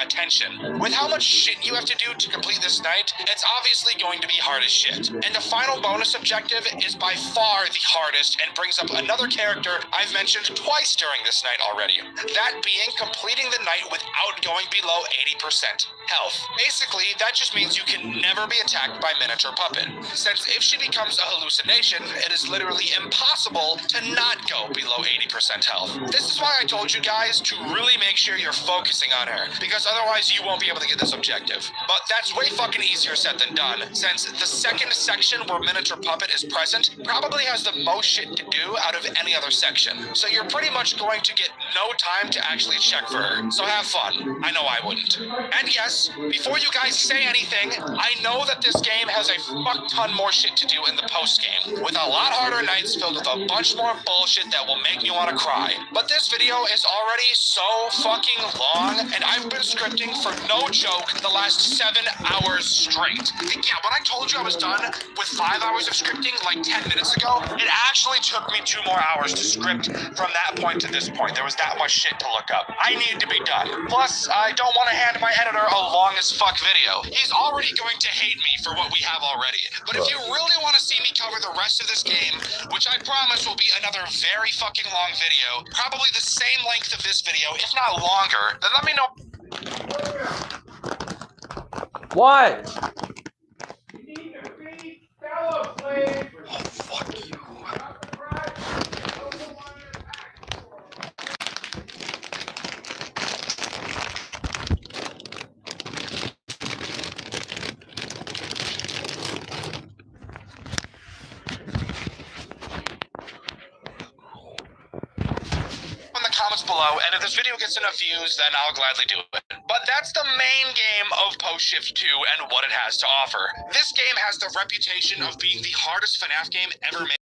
Speaker 8: attention. With how much shit you have to do to complete this night, it's obviously going to be hard as shit. And the final bonus objective is by far the hardest and brings up another character I've mentioned twice during this night already. That being completing the night without going below 80% health. Basically, that just means you can never be attacked by Miniature Puppet, since if she becomes a hallucination, it is literally impossible to not go below 80% health. This is why I told you guys to really make sure you're focusing on her, because otherwise you won't be able to get this objective. But that's way fucking easier said than done, since the second section where Miniature Puppet is present probably has the most shit to do out of any other section. So you're pretty much going to get no time to actually check for her. So have fun. I know I wouldn't. And yes, before you guys say anything, I know that this game has a fuck ton more shit to do in the post-game, with a lot harder nights filled with a bunch more bullshit that will make me want to cry. But this video is already so fucking long, and I've been scripting for no joke the last 7 hours straight. Yeah, when I told you I was done with 5 hours of scripting like 10 minutes ago, it actually took me 2 more hours to script from that point to this point. There was that much shit to look up. I need to be done. Plus, I don't want to hand my editor a long as fuck video. He's already going to hate me for what we have already. But if you really want to see me cover the rest of this game, which I promise will be another very fucking long video, probably the same length of this video, if not longer, then let me know.
Speaker 1: What?
Speaker 4: You need to feed fellow slaves.
Speaker 1: Oh, fuck you.
Speaker 8: Comments below, and if this video gets enough views, then I'll gladly do it. But that's the main game of Post Shift 2 and what it has to offer. This game has the reputation of being the hardest FNAF game ever made.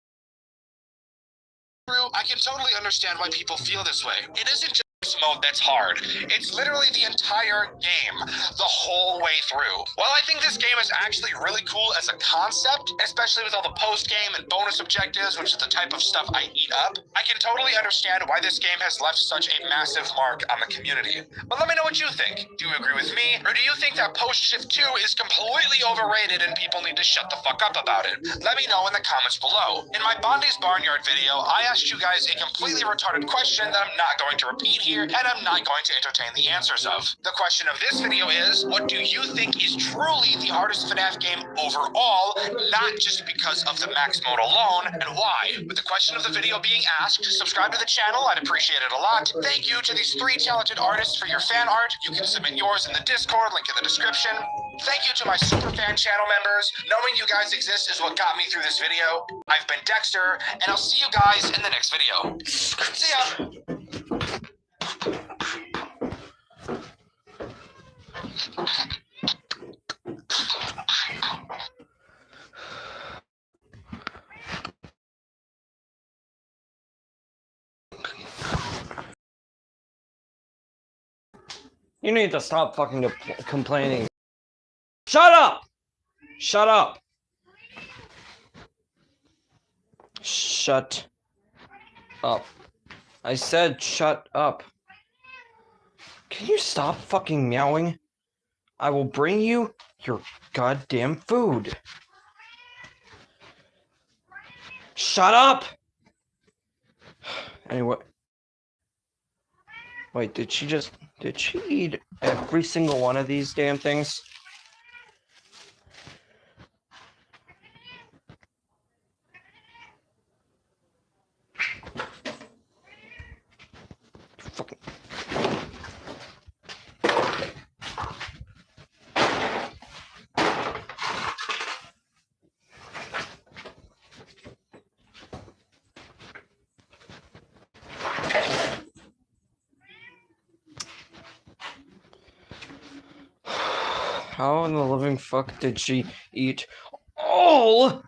Speaker 8: I can totally understand why people feel this way. It isn't just mode that's hard. It's literally the entire game, the whole way through. While I think this game is actually really cool as a concept, especially with all the post-game and bonus objectives, which is the type of stuff I eat up, I can totally understand why this game has left such a massive mark on the community. But let me know what you think. Do you agree with me, or do you think that Post Shift 2 is completely overrated and people need to shut the fuck up about it? Let me know in the comments below. In my Bondi's Barnyard video, I asked you guys a completely retarded question that I'm not going to repeat here, and I'm not going to entertain the answers of. The question of this video is, what do you think is truly the hardest FNAF game overall, not just because of the max mode alone, and why? With the question of the video being asked, subscribe to the channel, I'd appreciate it a lot. Thank you to these 3 talented artists for your fan art. You can submit yours in the Discord, link in the description. Thank you to my super fan channel members. Knowing you guys exist is what got me through this video. I've been Dexter, and I'll see you guys in the next video. See ya!
Speaker 1: You need to stop fucking complaining. Shut up! Shut up! Shut up. I said shut up. Can you stop fucking meowing? I will bring you your goddamn food. Shut up! Anyway. Wait, did she eat every single one of these damn things? Fucking... How in the living fuck did she eat all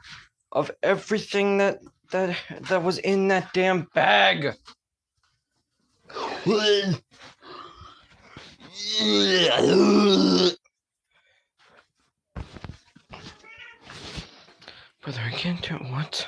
Speaker 1: of everything that was in that damn bag? Brother, I can't do what?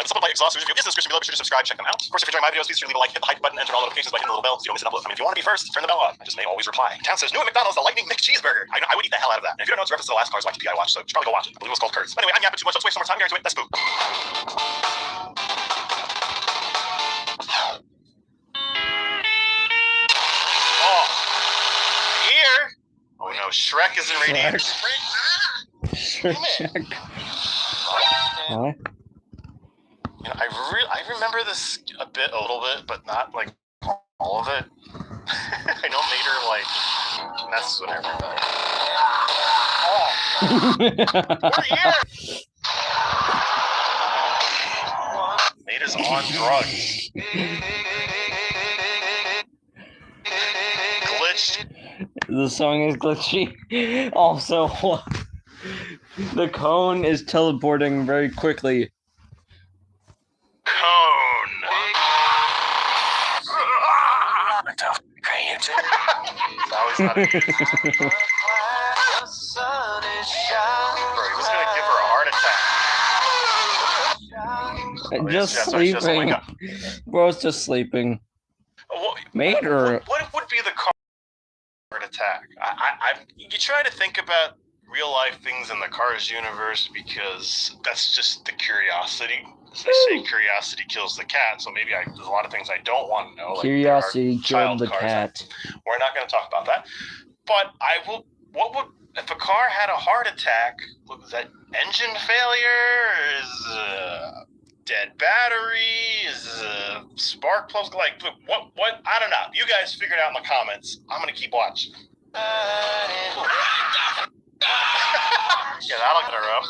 Speaker 8: The Supplement Exhaust review is in the description below. Be sure to subscribe, check them out. Of course, if you're enjoying my videos, please leave a like, hit the hype button, and turn on notifications by hitting the little bell so you don't miss an upload. I mean, if you want to be first, turn the bell on. I just may always reply. Town says, new at McDonald's, the Lightning McCheeseburger. I know, I would eat the hell out of that. And if you don't know, it's a reference to the last Cars YTP I watched, so you should probably go watch it. I believe it was called Kurtz. Anyway, I'm yapping too much. Let's waste some more time here into it. Let's spook. Shrek is in Radiant.
Speaker 1: Shrek. What?
Speaker 8: You know, I remember this a little bit, but not like all of it. I know Mater like messes with everybody. Oh, 4 years. Mater's on drugs. Glitched.
Speaker 1: The song is glitchy. Also, the cone is teleporting very quickly.
Speaker 8: Cone. That was not a good. Bro, he was gonna give her a heart attack.
Speaker 1: Just
Speaker 8: Yeah, sorry, she doesn't wake
Speaker 1: sleeping.
Speaker 8: up.
Speaker 1: Bro's just sleeping. Mater.
Speaker 8: What would be the heart attack? You try to think about real life things in the Cars universe because that's just the curiosity. As they say, curiosity kills the cat. So maybe there's a lot of things I don't want to know. Like
Speaker 1: Curiosity killed the
Speaker 8: cars.
Speaker 1: cat.
Speaker 8: We're not going to talk about that. But I will. What would if a car had a heart attack? Was that engine failure? Is dead battery? Is spark plugs? Like what? I don't know. You guys figure it out in the comments. I'm gonna keep watching. Yeah, that'll get her up.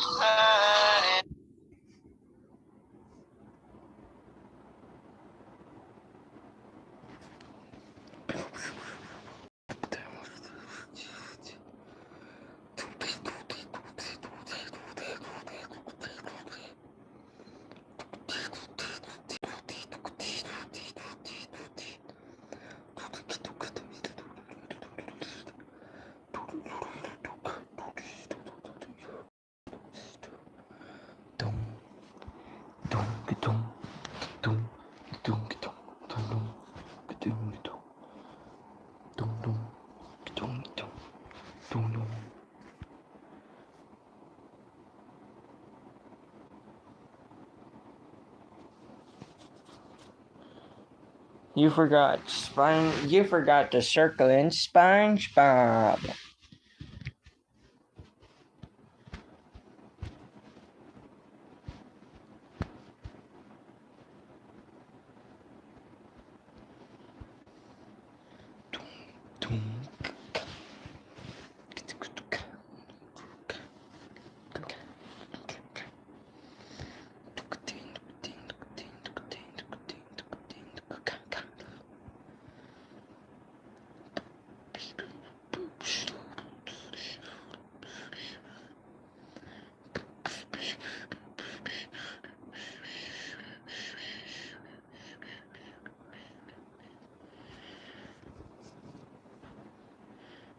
Speaker 1: You forgot to circle in SpongeBob.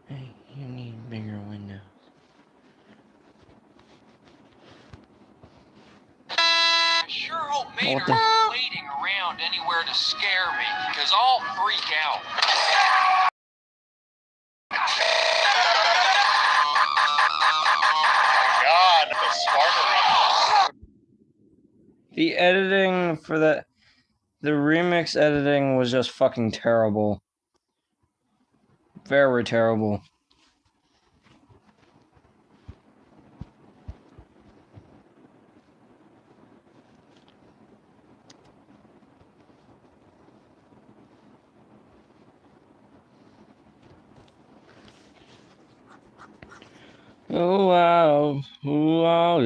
Speaker 1: Hey, you need bigger windows.
Speaker 10: I sure hope Mater isn't waiting around anywhere to scare me, because I'll freak out.
Speaker 8: God, the sparkly.
Speaker 1: The editing for the remix editing was just fucking terrible. Very terrible. Oh wow, oh wow,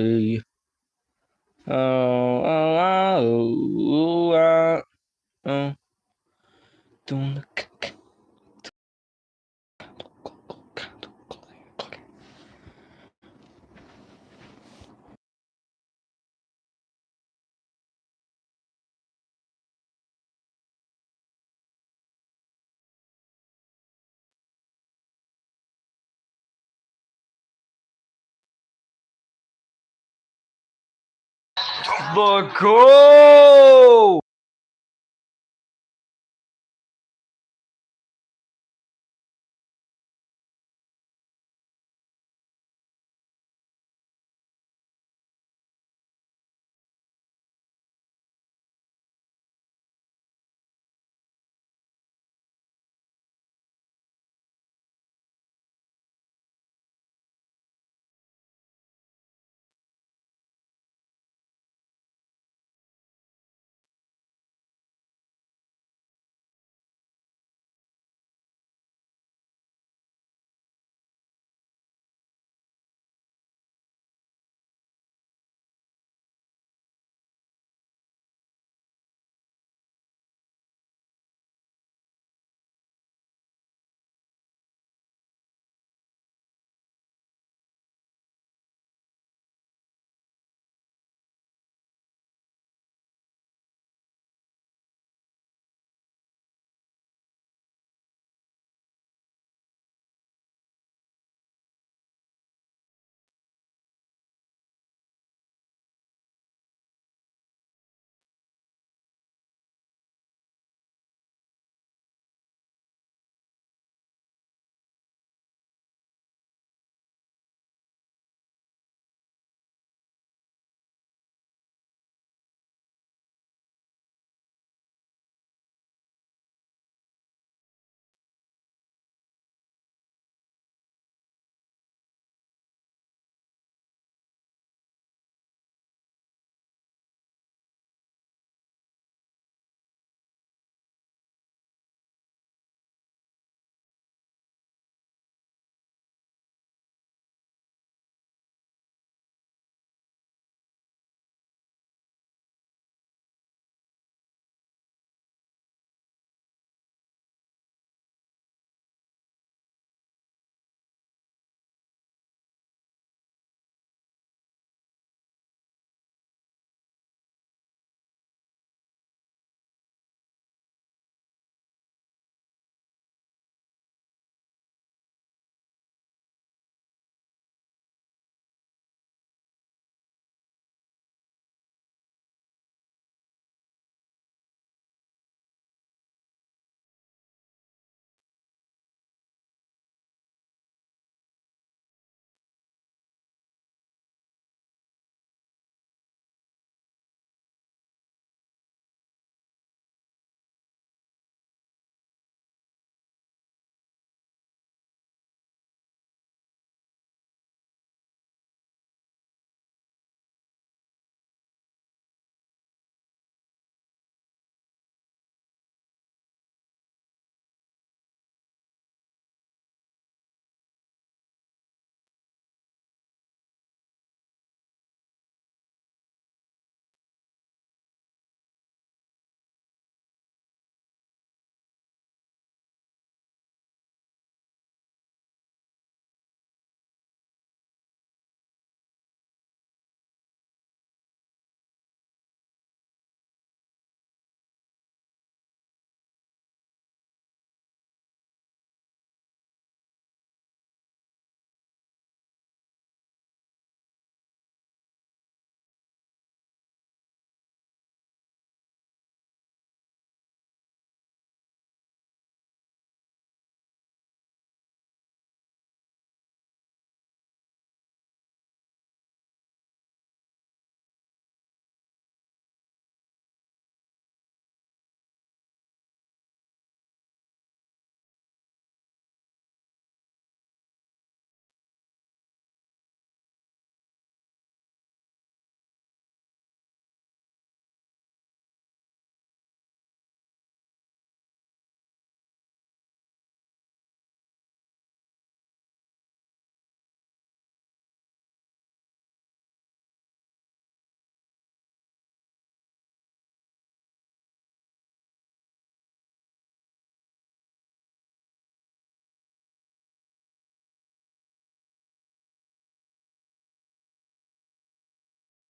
Speaker 1: oh wow, oh wow, oh. Don't the go!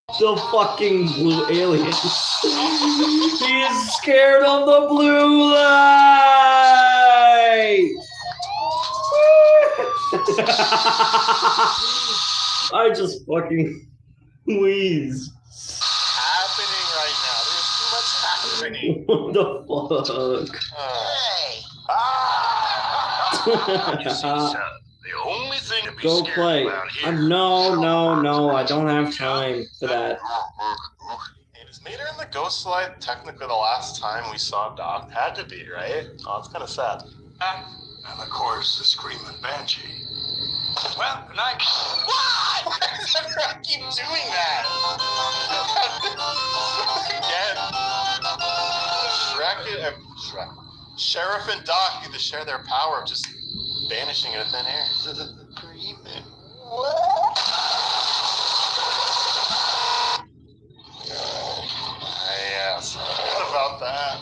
Speaker 1: The fucking blue alien. He's scared of the blue light. I just fucking wheezed.
Speaker 6: Happening right now. There's too much happening.
Speaker 1: What the fuck?
Speaker 19: You see, son, the only thing to be
Speaker 1: Go
Speaker 19: scared
Speaker 1: play.
Speaker 19: about here.
Speaker 1: No, I don't have time for that.
Speaker 6: Hey, is Mater in the ghost slide technically the last time we saw Doc? Had to be, right? Oh, it's kind of sad.
Speaker 19: And of course, the screaming banshee. Well, good night.
Speaker 6: What? Why does everyone keep doing that? Again. Sheriff and Doc need to share their power of just vanishing into thin air. Screaming. What? Yes. What about that?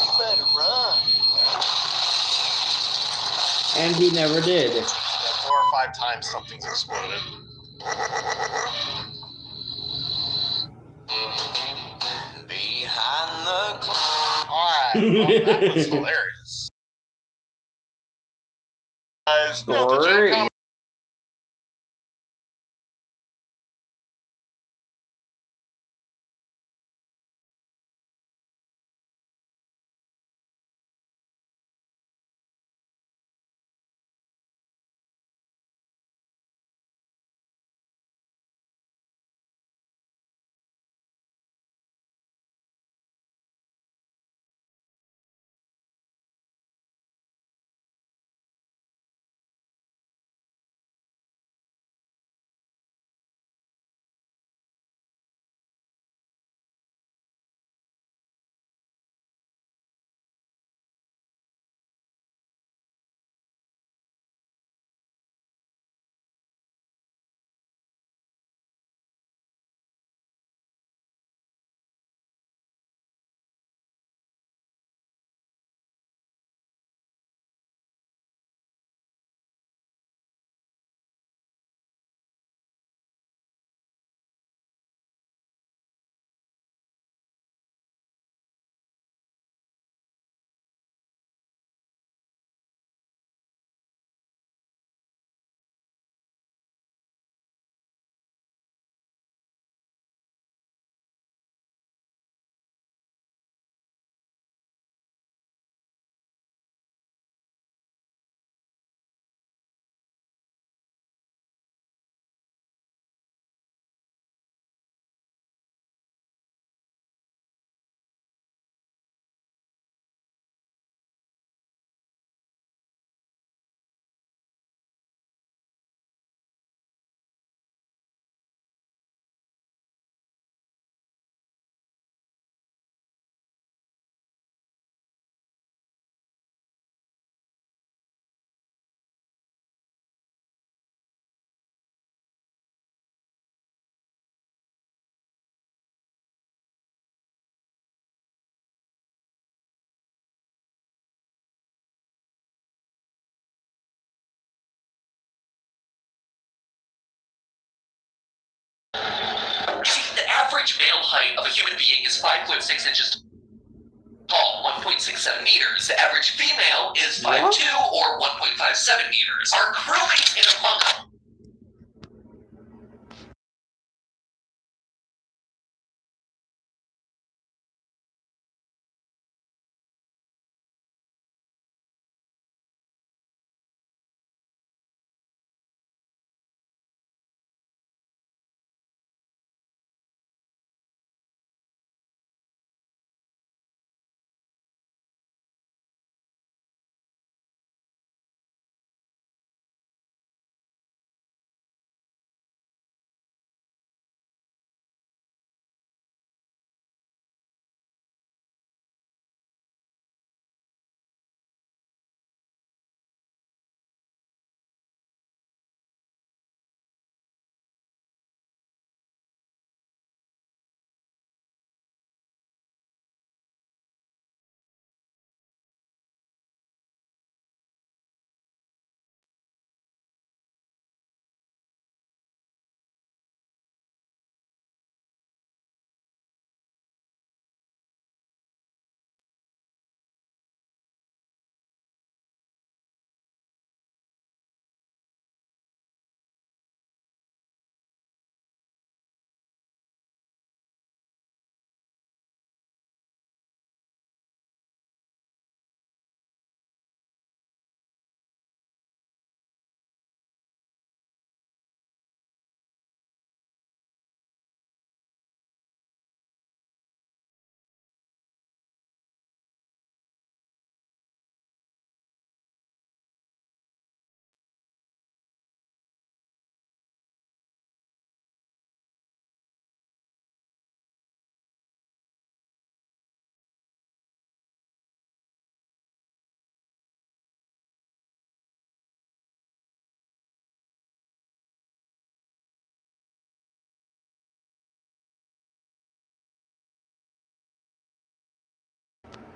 Speaker 6: You better run.
Speaker 1: And he never did.
Speaker 6: Yeah, 4 or 5 times something's exploded. Behind the clock. Alright, well, that was hilarious. Guys,
Speaker 1: Great.
Speaker 8: The average male height of a human being is 5'6" inches tall, 1.67 meters. The average female is 5'2" or 1.57 meters. Our crewmates in Among Us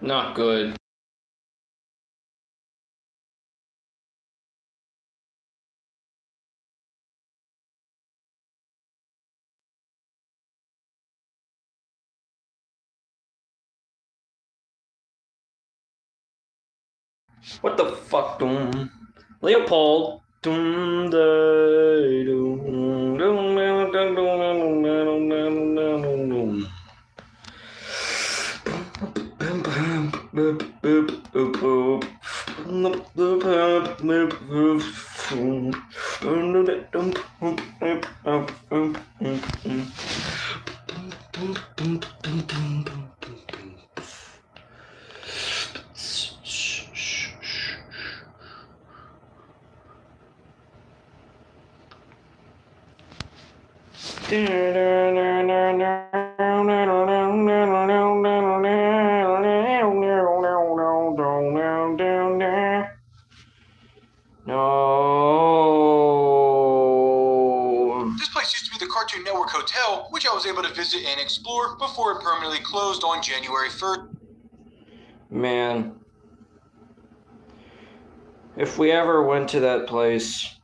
Speaker 1: Not good. What the fuck, Leopold. No.
Speaker 8: This place used to be the Cartoon Network Hotel, which I was able to visit and explore before it permanently closed on January 1st.
Speaker 1: Man. If we ever went to that place,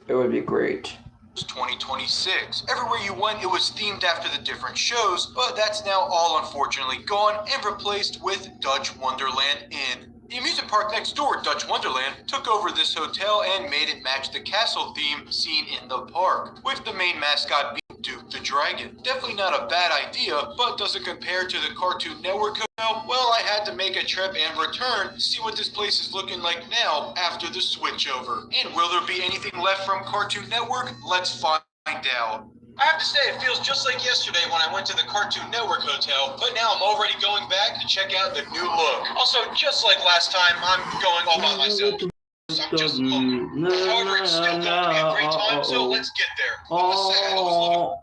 Speaker 1: it would be great.
Speaker 8: 2026. Everywhere you went, it was themed after the different shows, but that's now all unfortunately gone and replaced with Dutch Wonderland Inn. The amusement park next door, Dutch Wonderland, took over this hotel and made it match the castle theme seen in the park, with the main mascot being Duke the Dragon. Definitely not a bad idea, but does it compare to the Cartoon Network hotel? Well, I had to make a trip and return to see what this place is looking like now after the switchover. And will there be anything left from Cartoon Network? Let's find out. I have to say, it feels just like yesterday when I went to the Cartoon Network Hotel, but now I'm already going back to check out the new look. Also, just like last time, I'm going all by myself. So I'm just alone. However, it's still going to be a great time, so let's get there. I must say, I always love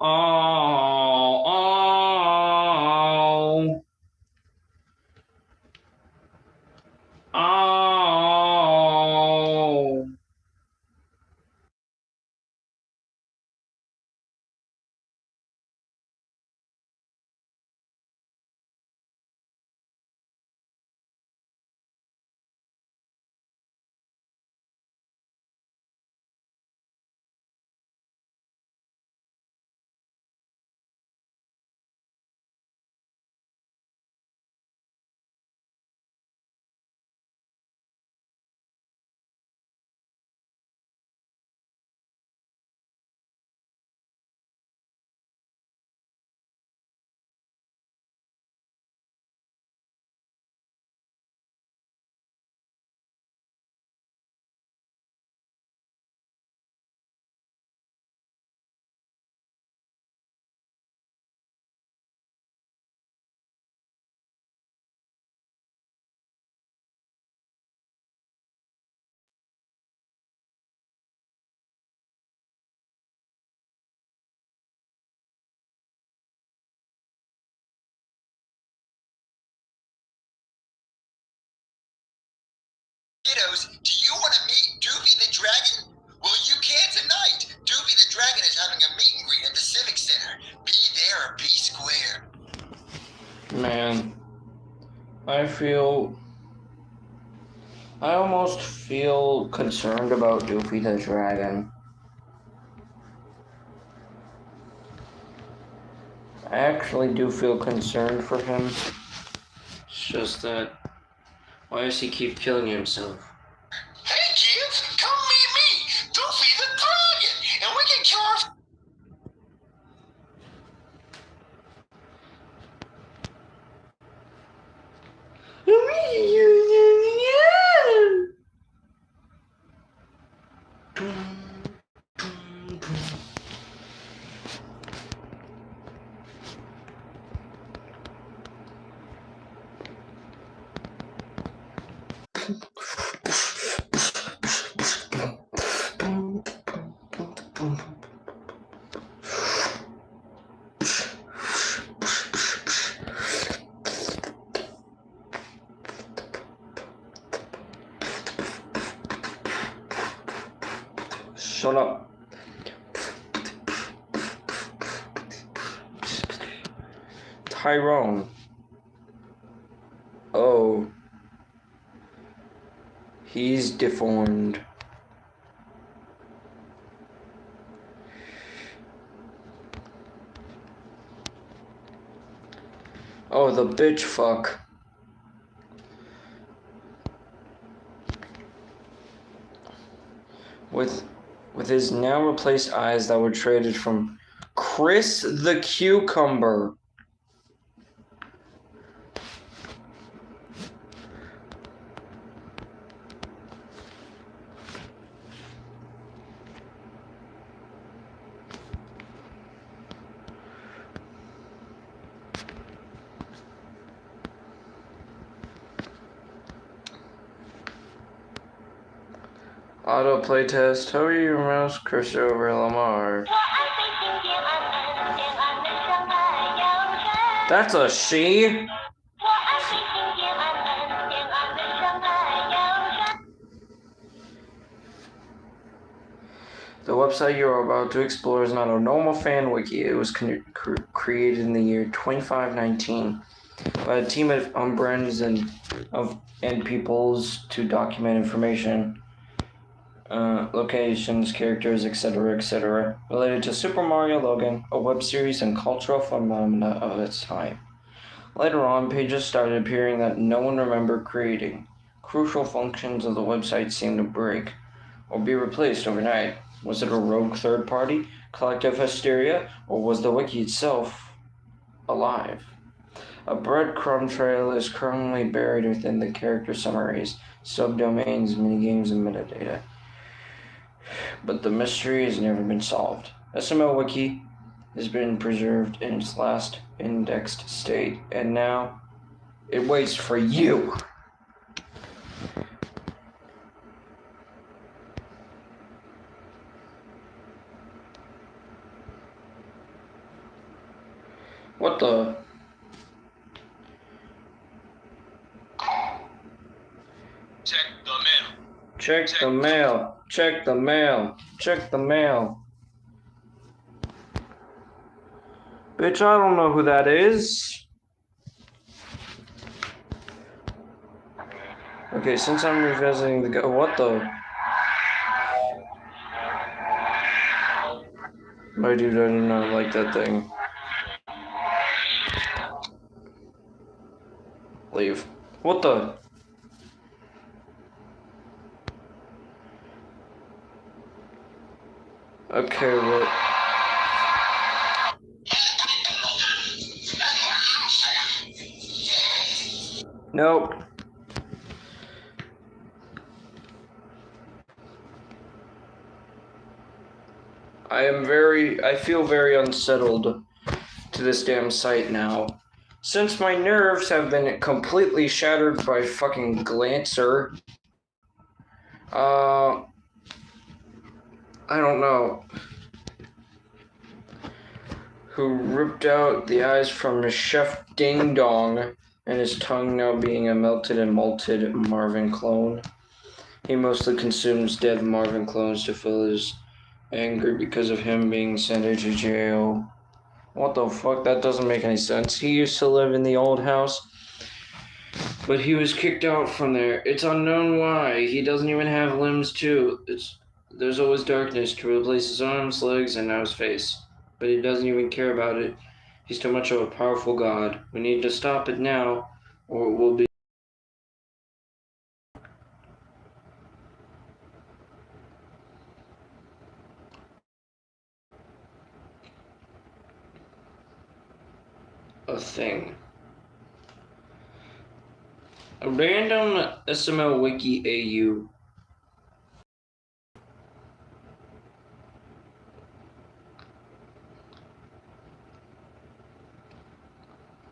Speaker 8: Kiddos, do you want to meet Doofy the Dragon? Well, you can tonight. Doofy the Dragon is having a meet and greet at the Civic Center. Be there or be square.
Speaker 1: Man, I almost feel concerned about Doofy the Dragon. I actually do feel concerned for him. It's just that, why does he keep killing himself?
Speaker 8: Hey kids, come meet me, Doofy the Dragon, and we can kill our...
Speaker 1: Shut up. Tyrone. He's deformed. Oh, the bitch fuck. With his now replaced eyes that were traded from Chris the Cucumber. Auto playtest. How are you, mouse? Christopher Lamar. That's a she. The website you are about to explore is not a normal fan wiki. It was created in the year 2519 by a team of brands and peoples to document information, locations, characters, etc., related to Super Mario Logan, a web series and cultural phenomena of its time. Later on, pages started appearing that no one remembered creating. Crucial functions of the website seemed to break or be replaced overnight. Was it a rogue third party, collective hysteria, or was the wiki itself alive? A breadcrumb trail is currently buried within the character summaries, subdomains, minigames, and metadata. But the mystery has never been solved. SML Wiki has been preserved in its last indexed state, and now it waits for you. What the?
Speaker 10: Check the mail.
Speaker 1: Check the mail. Check the mail. Check the mail. Bitch, I don't know who that is. Okay, since I'm revisiting the guy, what the? My dude, I do not like that thing. Leave. What the? Okay, what? Nope. I feel very unsettled to this damn site now. Since my nerves have been completely shattered by fucking Glancer, I don't know, who ripped out the eyes from Chef Ding Dong, and his tongue now being a melted and malted Marvin clone. He mostly consumes dead Marvin clones to fill his anger because of him being sent to jail. What the fuck? That doesn't make any sense. He used to live in the old house, but he was kicked out from there. It's unknown why. He doesn't even have limbs too. There's always darkness to replace his arms, legs, and now his face. But he doesn't even care about it. He's too much of a powerful god. We need to stop it now, or it will be a thing. A random SML Wiki AU.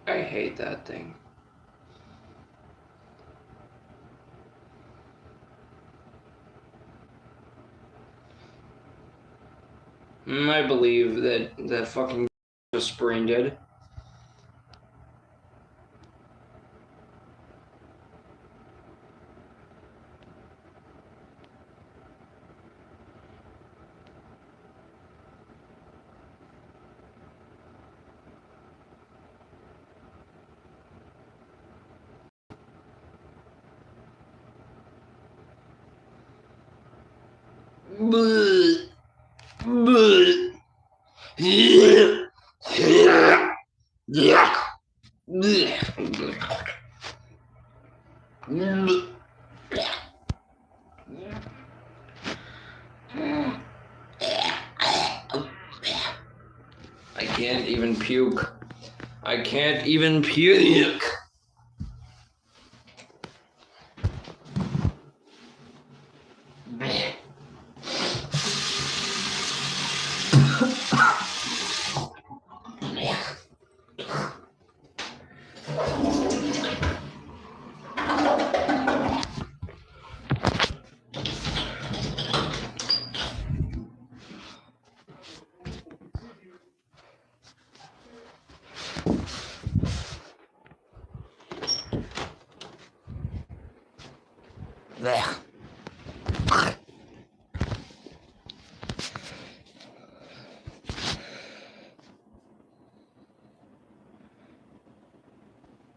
Speaker 1: I hate that thing. I believe that fucking just brain dead. I can't even puke. I can't even puke.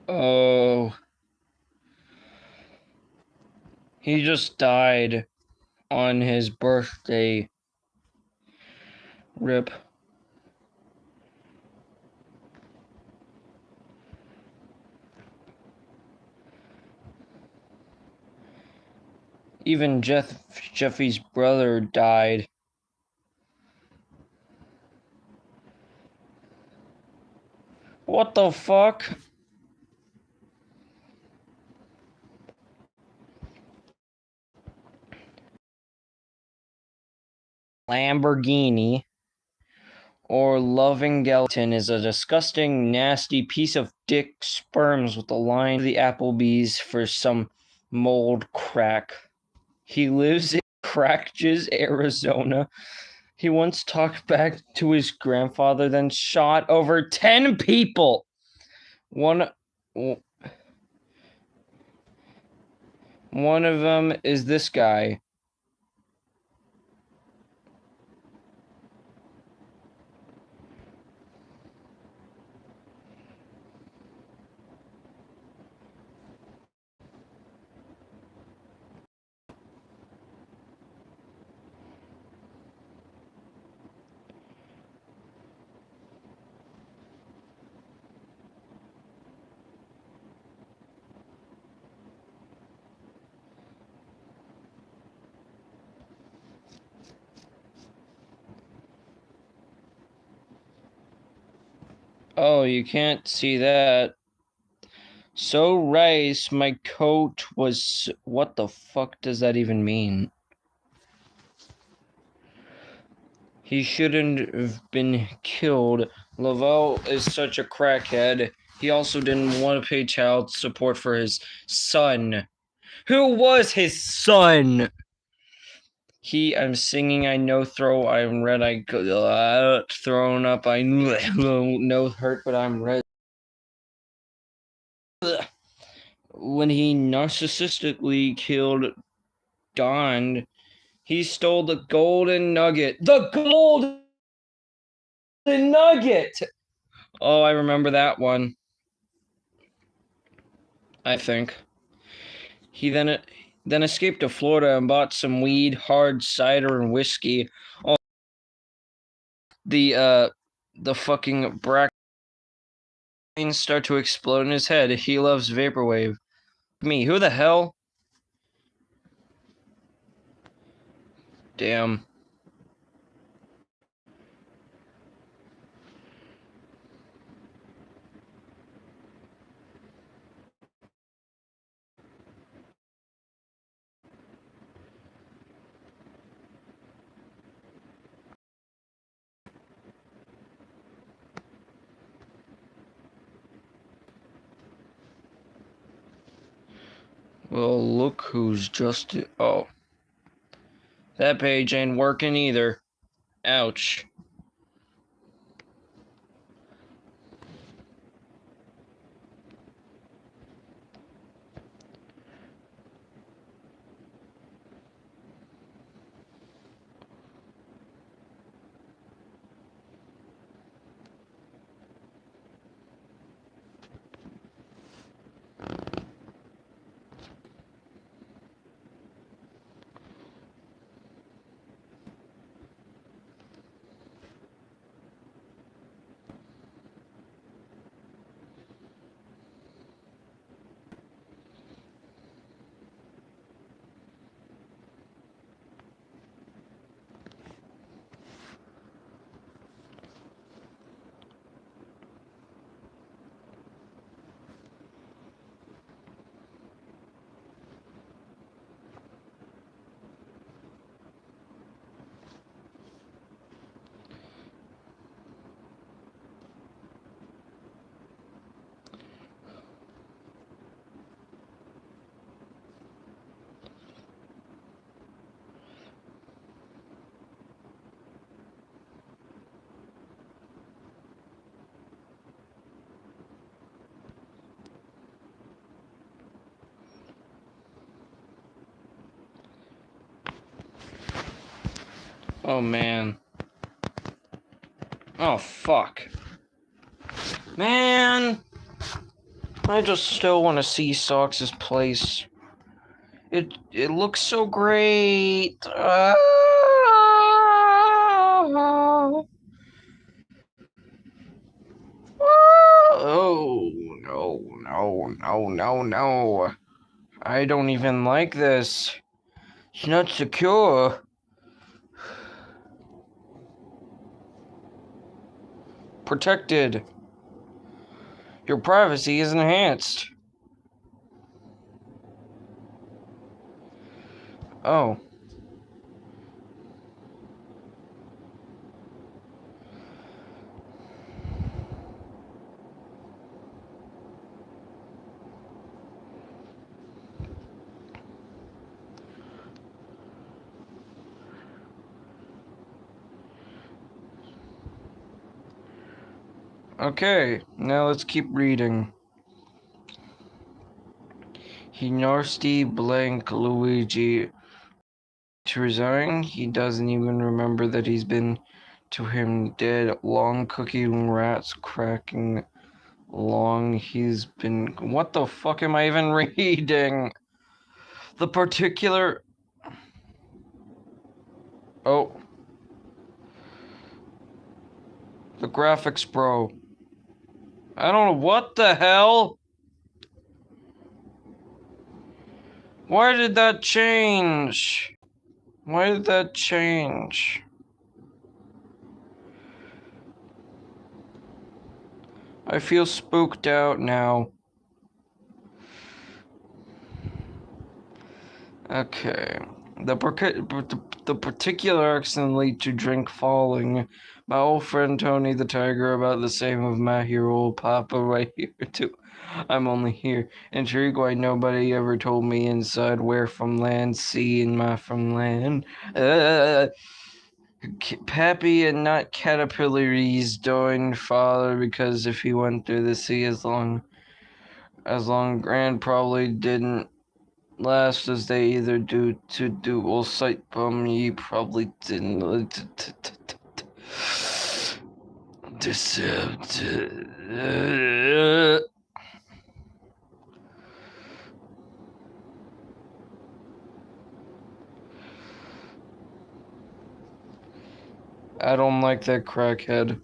Speaker 1: Oh. He just died on his birthday. Rip. Even Jeffy's brother died. What the fuck? Lamborghini or loving gelatin is a disgusting, nasty piece of dick sperms with a line to the Applebee's for some mold crack. He lives in Crackjes, Arizona. He once talked back to his grandfather, then shot over 10 people. One of them is this guy. Oh, you can't see that. So Rice, my coat was... What the fuck does that even mean? He shouldn't have been killed. Lavelle is such a crackhead. He also didn't want to pay child support for his son. Who was his son? I'm singing, I know throw, I'm red, I go, thrown up, I no hurt, but I'm red. When he narcissistically killed Don, he stole the golden nugget. The golden nugget! Oh, I remember that one. I think. He then escaped to Florida and bought some weed, hard cider, and whiskey. Oh, the fucking brains start to explode in his head. He loves vaporwave. Me, who the hell? Damn. Well, look who's just... Oh. That page ain't working either. Ouch. Oh, man. Oh, fuck. Man! I just still want to see Sox's place. It looks so great. Oh, no. I don't even like this. It's not secure. Protected. Your privacy is enhanced. Oh. Okay, now let's keep reading. He nasty blank Luigi to resign. He doesn't even remember that he's been to him dead. Long cooking rats cracking long. He's been. What the fuck am I even reading? The particular. Oh. The graphics, bro. I don't know what the hell. Why did that change? Why did that change? I feel spooked out now. Okay. The particular accident lead to drink falling. My old friend Tony the Tiger about the same of my hero Papa right here too. I'm only here. Intrigued why nobody ever told me inside where from land, sea and my from land. Pappy and not Caterpillar's doing father because if he went through the sea as long Grand probably didn't last as they either do to dual sight bum ye probably didn't I don't like that crackhead.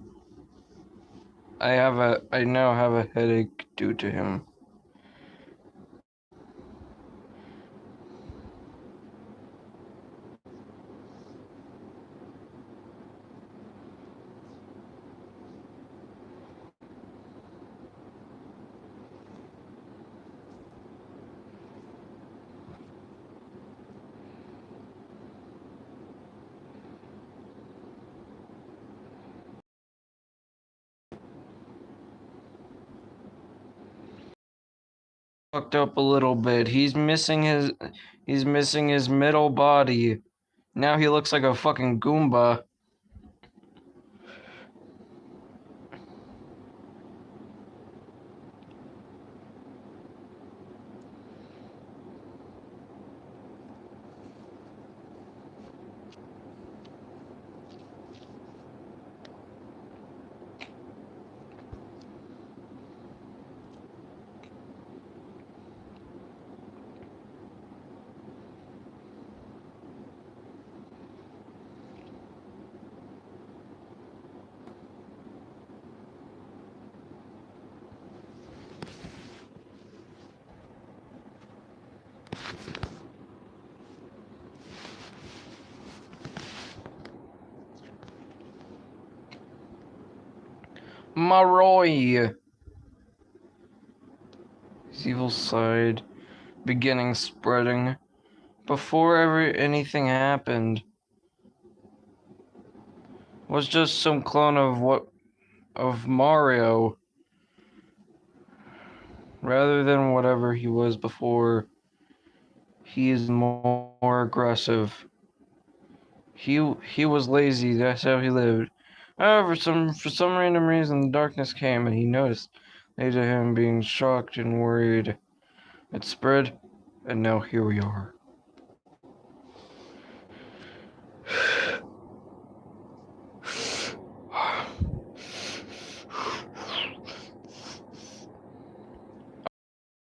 Speaker 1: I now have a headache due to him. Fucked up a little bit. He's missing his middle body. Now he looks like a fucking Goomba. Maroy. His evil side beginning spreading. Before anything happened. Was just some clone of Mario. Rather than whatever he was before. He is more aggressive. He was lazy, that's how he lived. However, for some random reason, the darkness came, and he noticed, later him being shocked and worried. It spread, and now here we are.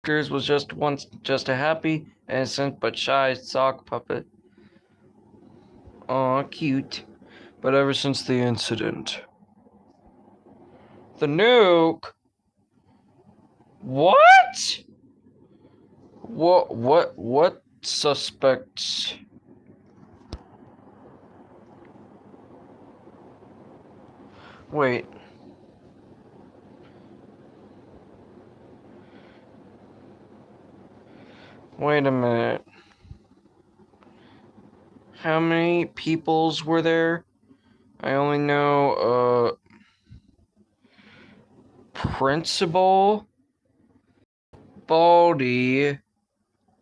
Speaker 1: was once just a happy, innocent, but shy sock puppet. Aw, cute. But ever since the incident... The nuke? What? What suspects? Wait. Wait a minute. How many peoples were there? I only know, Principal, Baldy,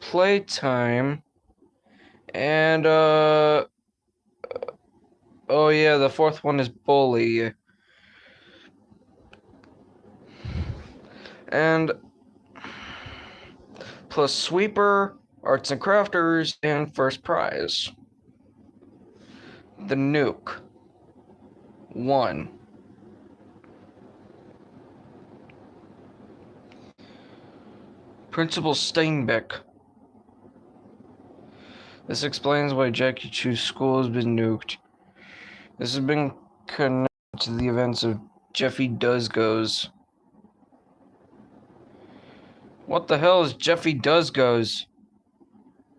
Speaker 1: Playtime, and, oh yeah, the fourth one is Bully. And plus Sweeper, Arts and Crafters, and First Prize. The nuke. 1. Principal Steinbeck. This explains why Jackie Chu's school has been nuked. This has been connected to the events of Jeffy Does Goes. What the hell is Jeffy Does Goes?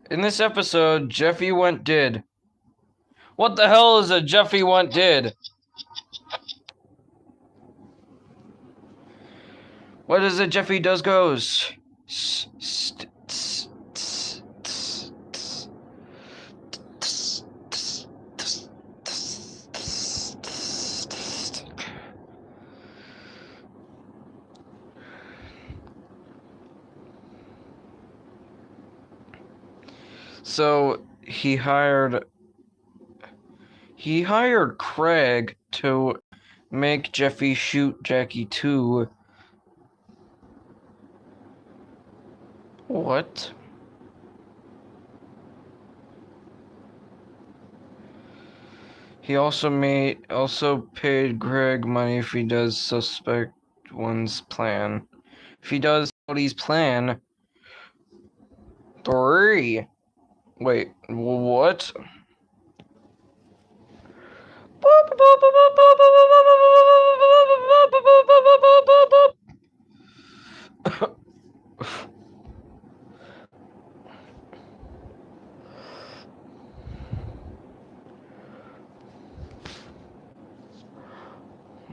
Speaker 1: In this episode, Jeffy went did. What the hell is a Jeffy went did? What is a Jeffy Does Goes? So he hired Craig to make Jeffy shoot Jackie too. What? He also paid Greg money if he does suspect one's plan. If he does Cody's plan. 3. Wait, what?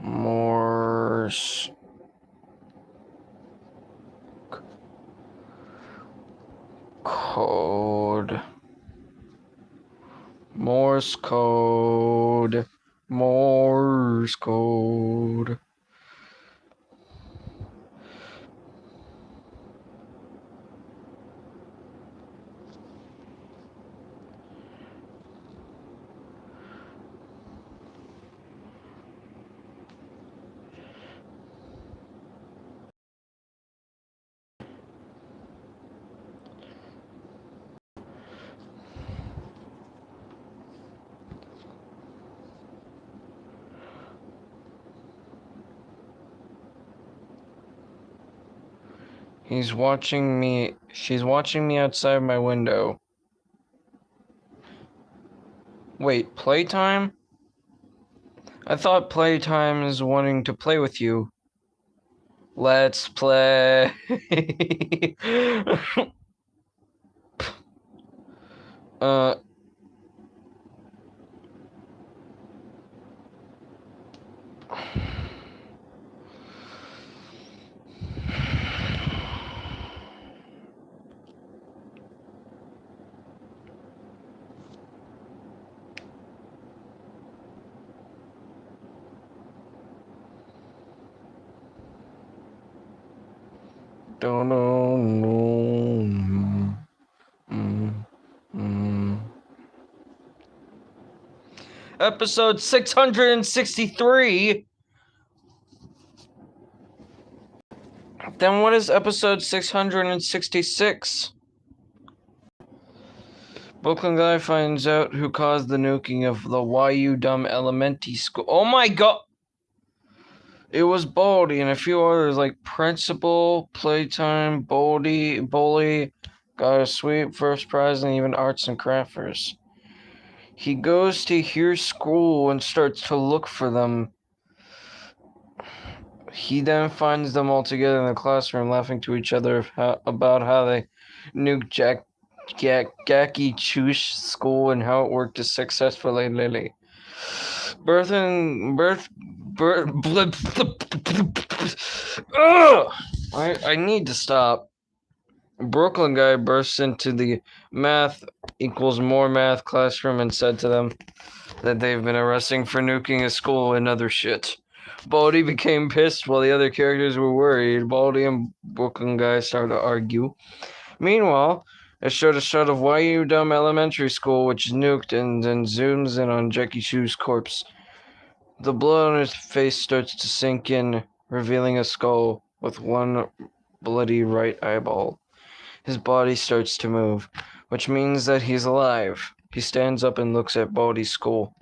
Speaker 1: Morse code. Morse code. Morse code. She's watching me outside my window. Wait, playtime? I thought playtime is wanting to play with you. Let's play. Episode 663. Then what is episode 666? Brooklyn guy finds out who caused the nuking of the YU Dumb Elementary School. Oh my god! It was Baldy and a few others like Principal, Playtime, Bully, got a sweet first prize, and even Arts and Crafters. He goes to hear school and starts to look for them. He then finds them all together in the classroom laughing to each other about how they nuked Jackie Chu's school and how it worked successfully. Lily. I need to stop. Brooklyn guy bursts into the math equals more math classroom and said to them that they've been arresting for nuking a school and other shit. Baldy became pissed while the other characters were worried. Baldy and Brooklyn guy started to argue. Meanwhile, it showed a shot of YU Dumb Elementary School, which is nuked, and then zooms in on Jackie Chu's corpse. The blood on his face starts to sink in, revealing a skull with one bloody right eyeball. His body starts to move, which means that he's alive. He stands up and looks at Baldy's skull.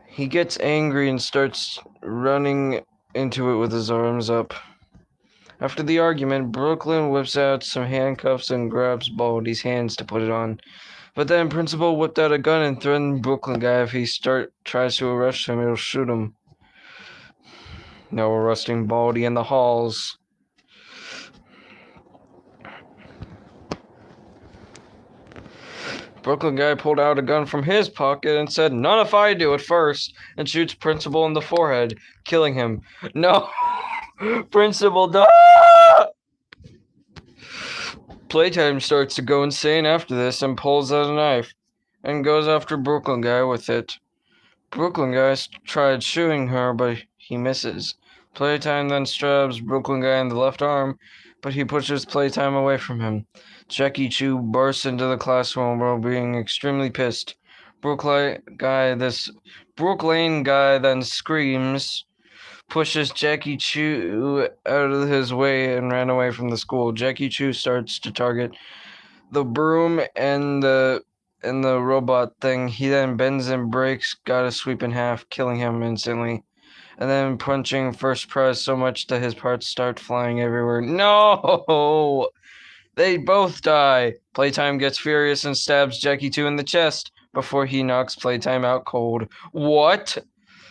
Speaker 1: He gets angry and starts running into it with his arms up. After the argument, Brooklyn whips out some handcuffs and grabs Baldy's hands to put it on. But then Principal whipped out a gun and threatened Brooklyn guy if he tries to arrest him, he'll shoot him. No arresting Baldy in the halls. Brooklyn guy pulled out a gun from his pocket and said, "None if I do it first," and shoots Principal in the forehead, killing him. No! Principal, Playtime starts to go insane after this and pulls out a knife and goes after Brooklyn guy with it. Brooklyn guy tried shooting her, but he misses. Playtime then stabs Brooklyn guy in the left arm, but he pushes Playtime away from him. Jackie Chu bursts into the classroom while being extremely pissed. Brooklyn guy then screams, pushes Jackie Chu out of his way, and ran away from the school. Jackie Chu starts to target the broom and the robot thing. He then bends and breaks, got a sweep in half, killing him instantly. And then punching first prize so much that his parts start flying everywhere. No! They both die. Playtime gets furious and stabs Jackie 2 in the chest before he knocks Playtime out cold. What?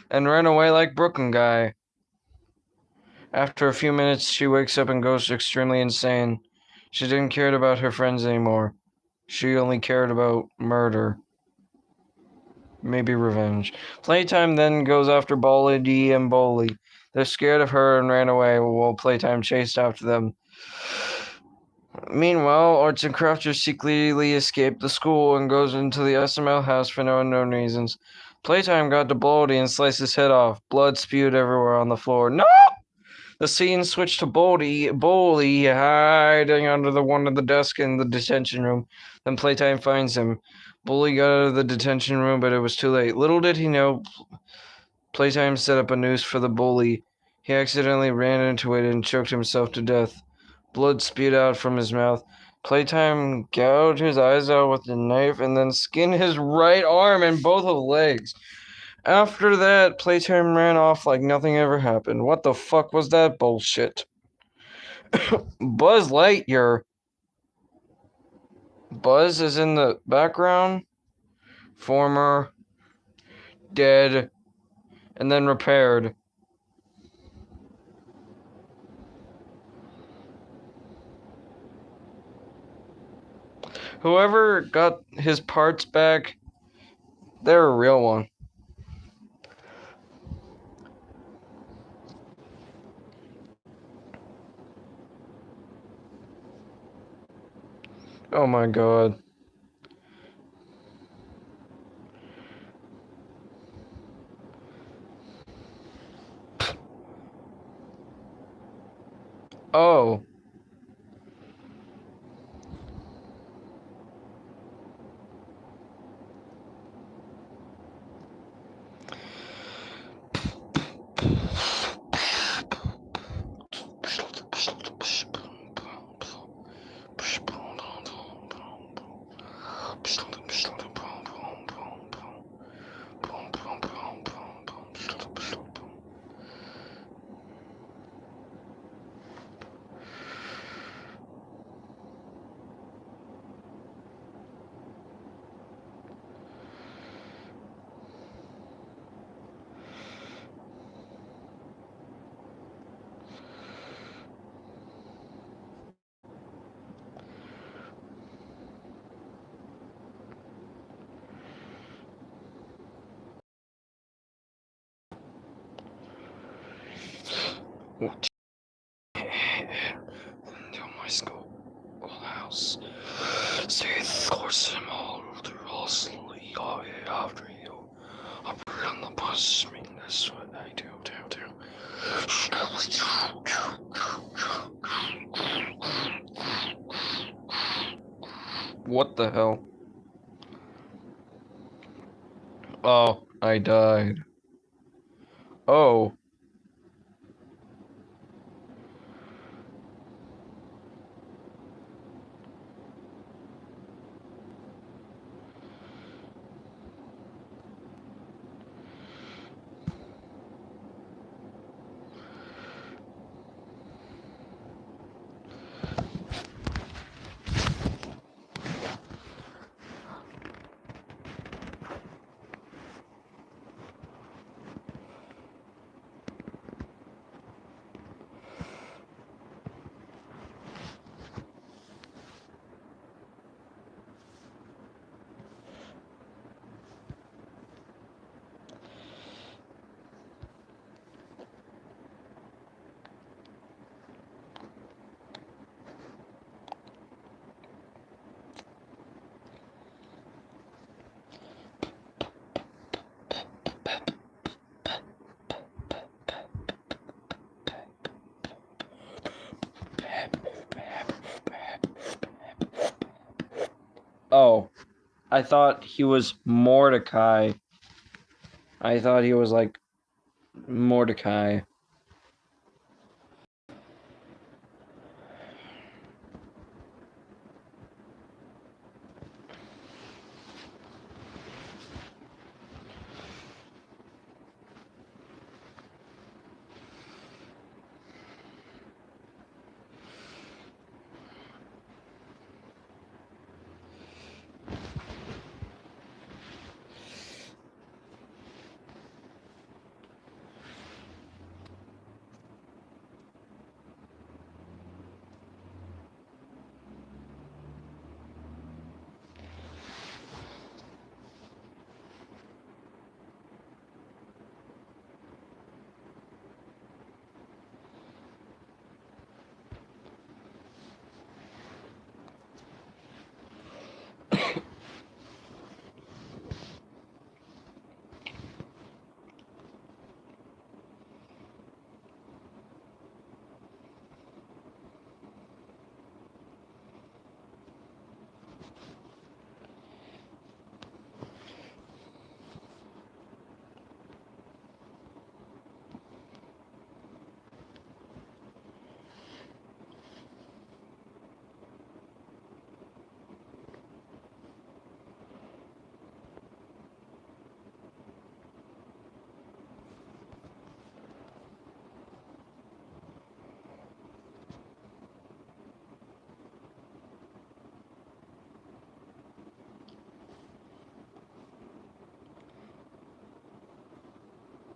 Speaker 1: And ran away like Brooklyn guy. After a few minutes, she wakes up and goes extremely insane. She didn't care about her friends anymore. She only cared about murder. Maybe revenge. Playtime then goes after Baldy and Bully. They're scared of her and ran away while Playtime chased after them. Meanwhile, Arts and Crafters secretly escape the school and goes into the SML house for no unknown reasons. Playtime got to Baldy and sliced his head off. Blood spewed everywhere on the floor. No! The scene switched to Bully hiding under one of the desks in the detention room. Then Playtime finds him. Bully got out of the detention room, but it was too late. Little did he know, Playtime set up a noose for the Bully. He accidentally ran into it and choked himself to death. Blood spewed out from his mouth. Playtime gouged his eyes out with the knife and then skinned his right arm and both of legs. After that, Playtime ran off like nothing ever happened. What the fuck was that bullshit? Buzz Lightyear. Buzz is in the background. Former. Dead. And then repaired. Whoever got his parts back, they're a real one. Oh my god. Oh. Until my schoolhouse. Stay the course of all through all slowly after you. I'll put on the bus. I mean, that's what I do. What the hell? Oh, I died. Oh. Oh, I thought he was Mordecai. I thought he was like Mordecai.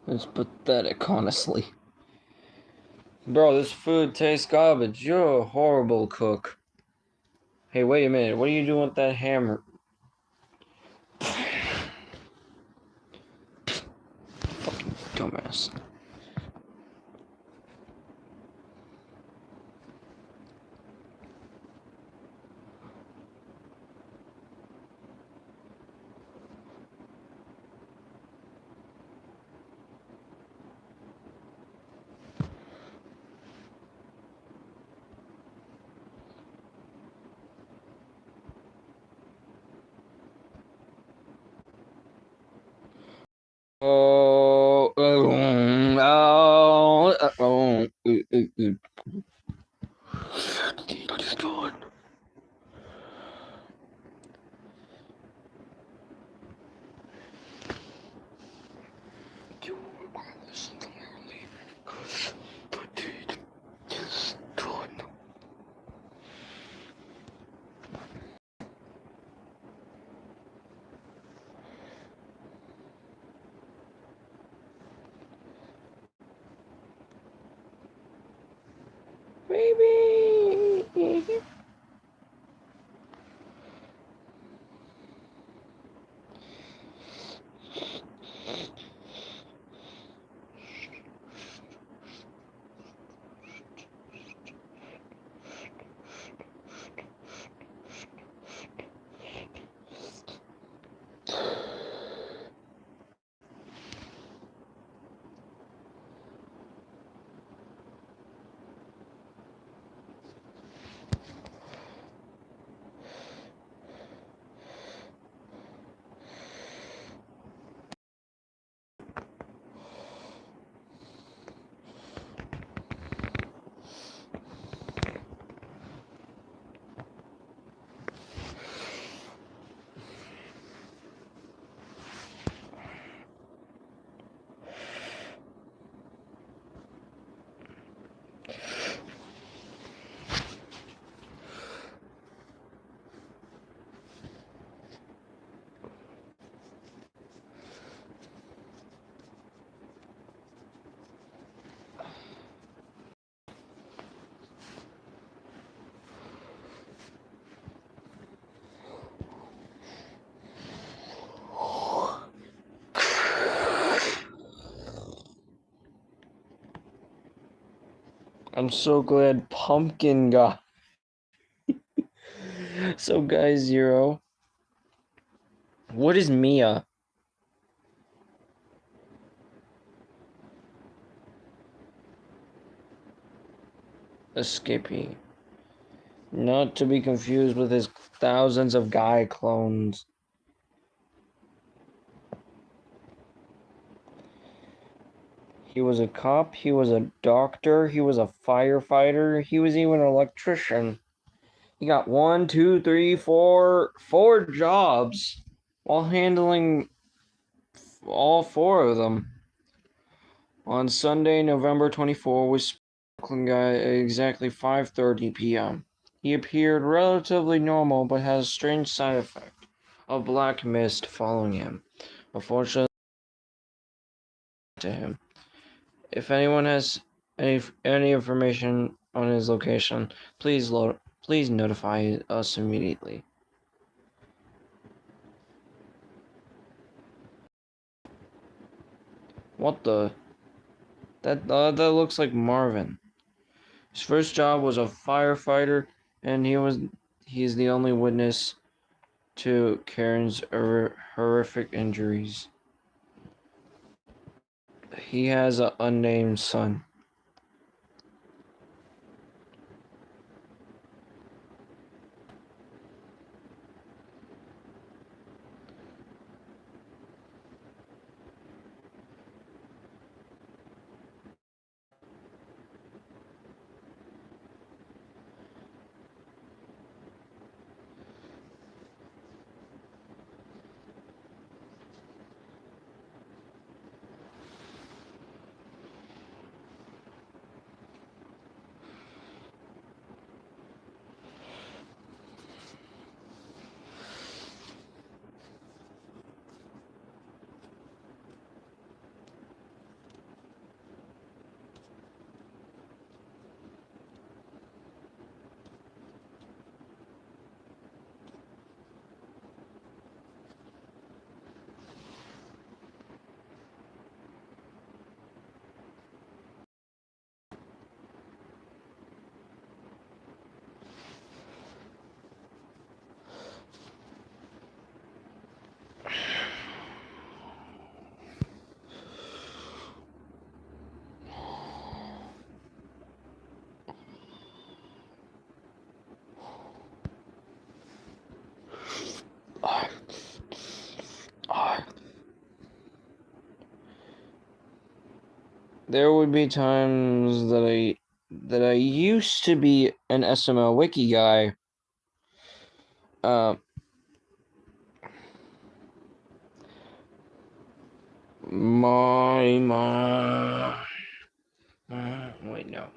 Speaker 1: It's pathetic, honestly. Bro, this food tastes garbage. You're a horrible cook. Hey, wait a minute. What are you doing with that hammer? Fucking dumbass. Baby. I'm so glad Pumpkin got. So, guys, Zero. What is Mia? Escapee. Not to be confused with his thousands of guy clones. He was a cop, he was a doctor, he was a firefighter, he was even an electrician. He got 1, 2, 3, 4 jobs while handling all 4 of them. On Sunday, November 24, was Brooklyn guy at exactly 5:30 p.m. He appeared relatively normal but has a strange side effect of black mist following him. Unfortunately, to him. If anyone has any information on his location, please notify us immediately. What the? That looks like Marvin. His first job was a firefighter, and he's the only witness to Karen's horrific injuries. He has an unnamed son. There would be times that I used to be an SML wiki guy. My wait, no.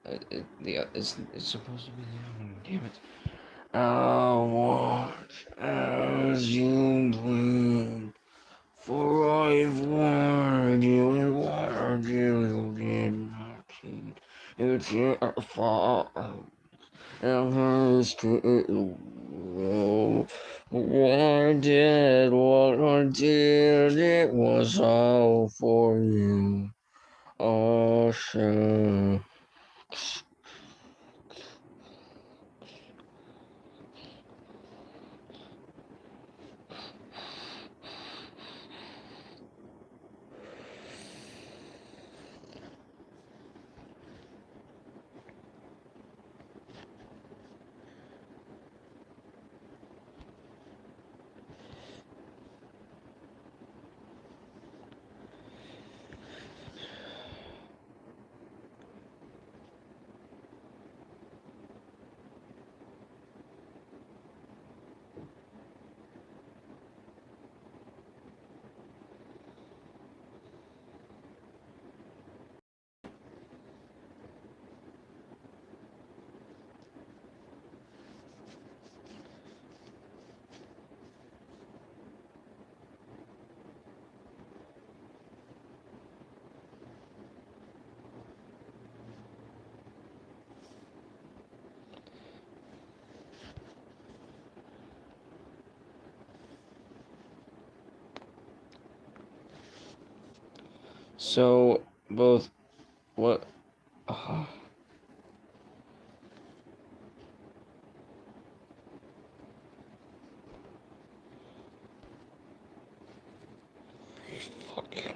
Speaker 1: It's supposed to be the other one. Damn it. I'll watch as you bleed. For I've warned you and warned you did not heed. It's your fault. And hers to it. What I did, it was all for you. Oh, sure. So, both, what, Fucking.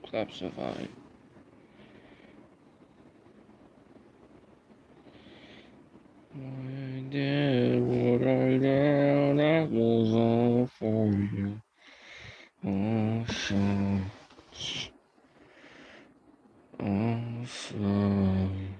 Speaker 1: Clapsify. I did what I did, that was all for you. Awesome. Awesome.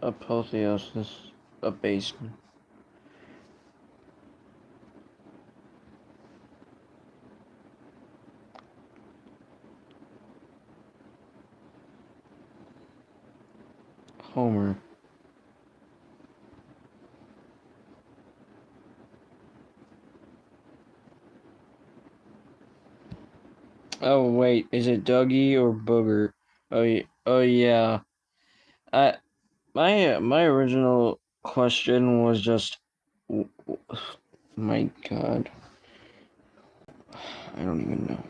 Speaker 1: Apotheosis, abasement. Homer. Oh wait, is it Dougie or Booger? Oh yeah. My original question was just, my God, I don't even know.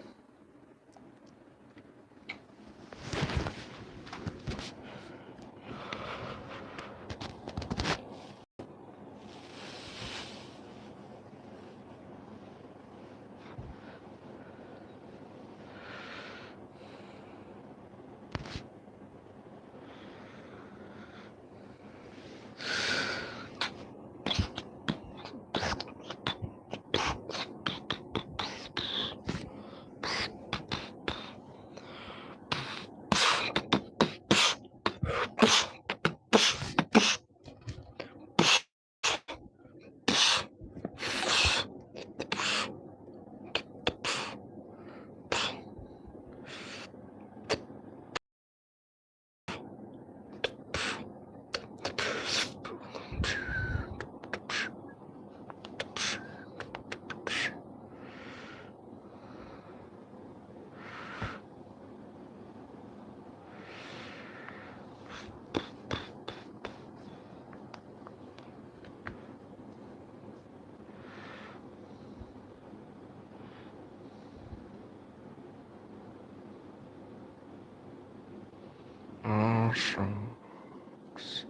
Speaker 1: strokes.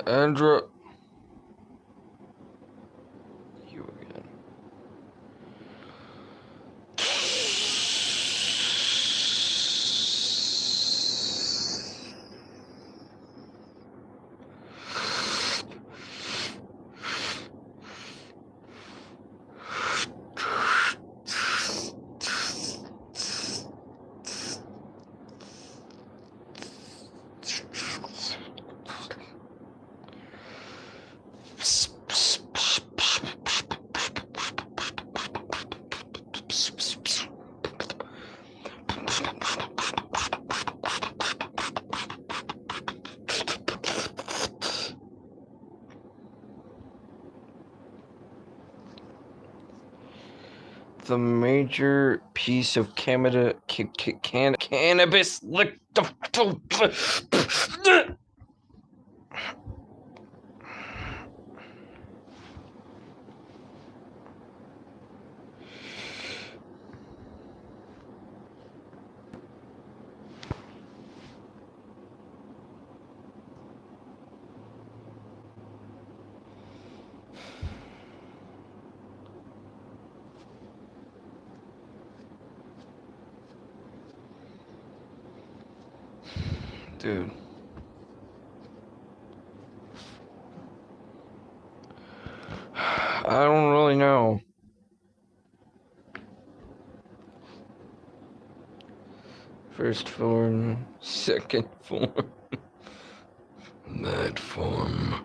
Speaker 1: Andra. You again. The major piece of cannabis Dude. I don't really know. First form, second form, third form.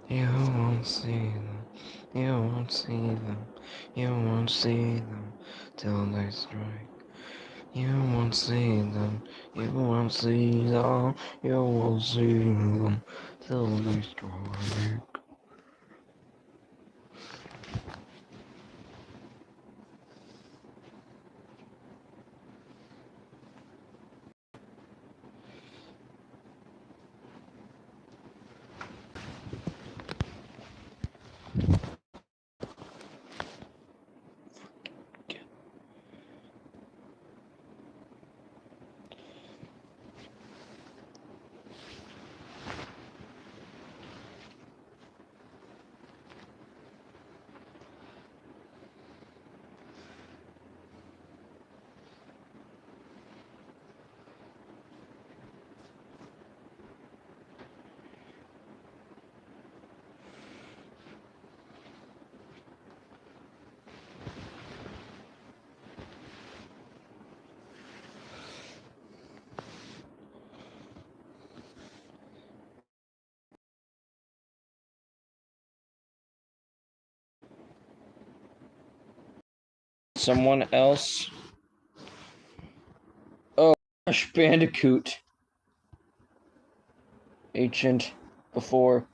Speaker 1: You won't see them, you won't see them, you won't see them till they strike. You won't see them, you won't see them, you won't see them till they strike. Someone else. Oh, Crash Bandicoot. Ancient, before,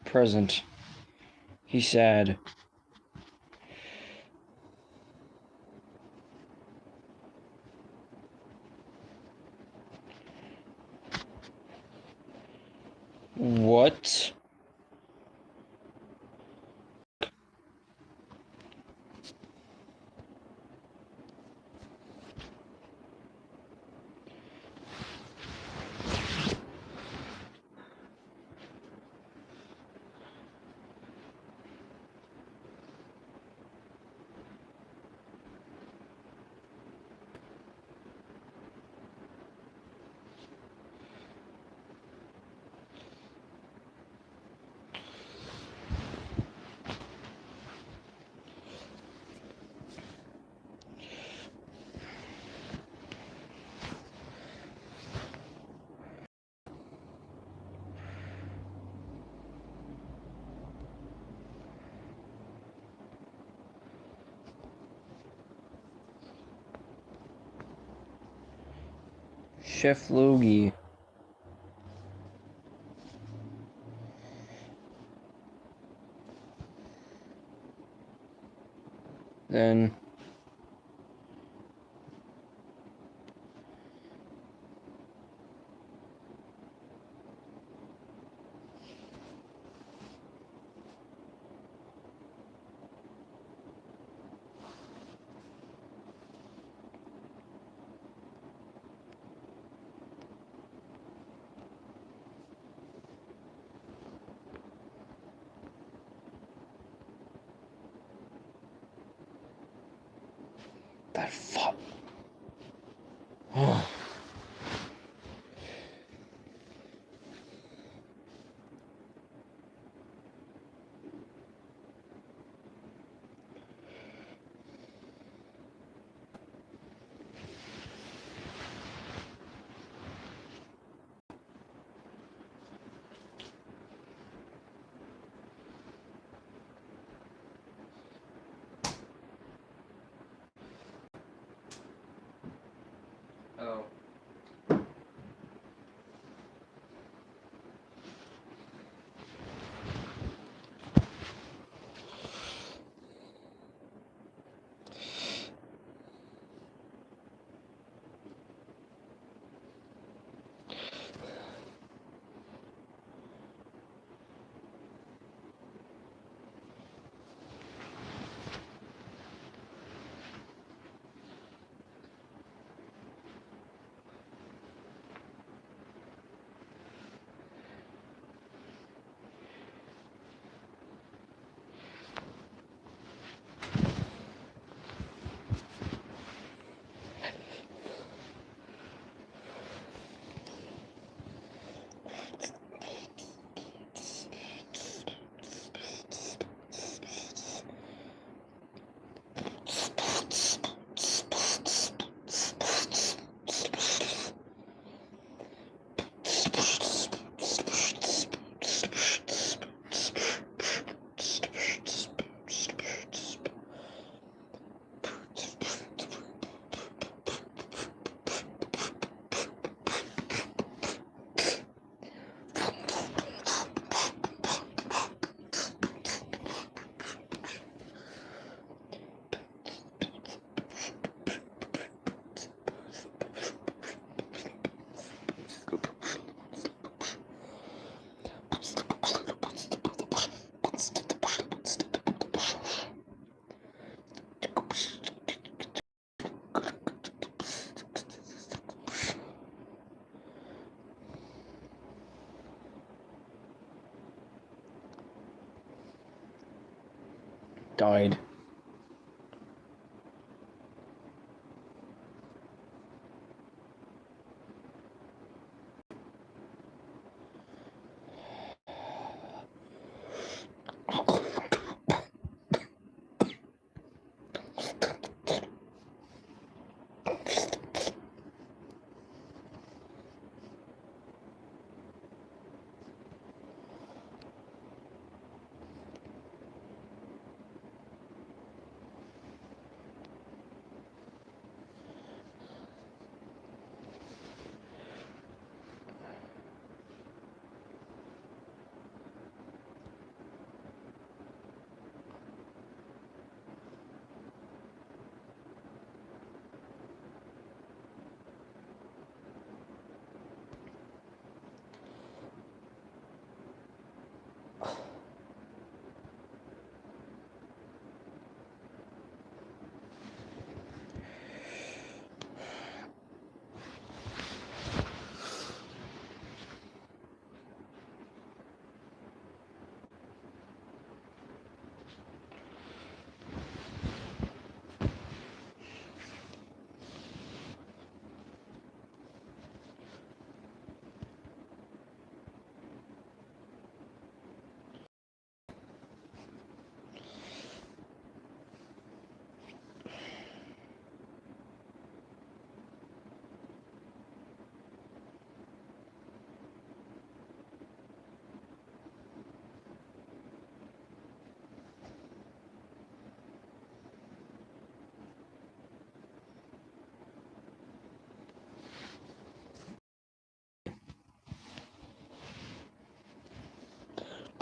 Speaker 1: present. He's sad. What? Chef Logie. Then that fuck. Oh. Died.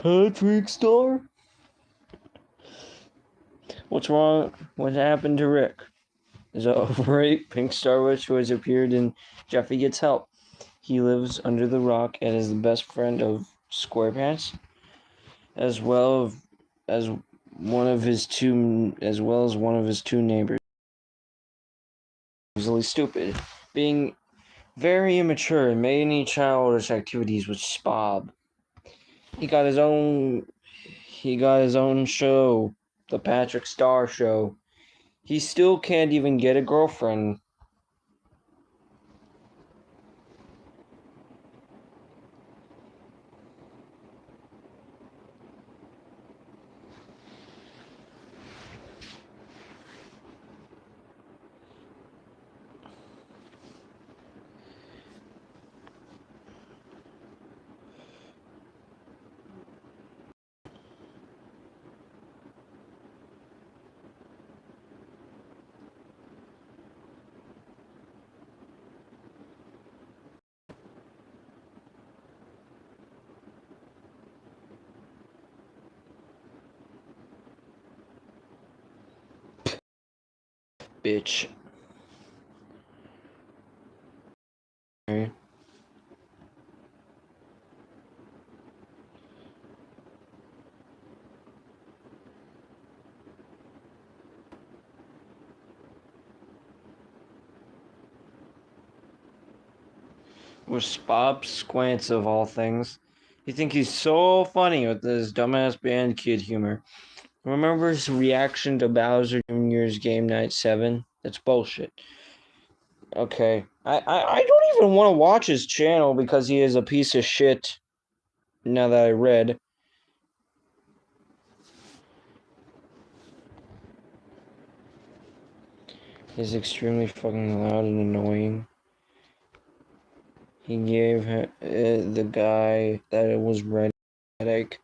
Speaker 1: Patrick Star? What's wrong? What happened to Rick? Is it overrated? Pink Star Witch, who has appeared in Jeffy Gets Help. He lives under the rock and is the best friend of SquarePants, as well as one of his two neighbors. Easily stupid, being very immature and many childish activities with Spob. He got his own show, the Patrick Star Show. He still can't even get a girlfriend. Bitch. Okay. With Bob Squants of all things. You think he's so funny with this dumbass band kid humor. Remember his reaction to Bowser Jr.'s Game Night 7? That's bullshit. Okay. I don't even want to watch his channel because he is a piece of shit. Now that I read. He's extremely fucking loud and annoying. He gave the guy that it was red headache.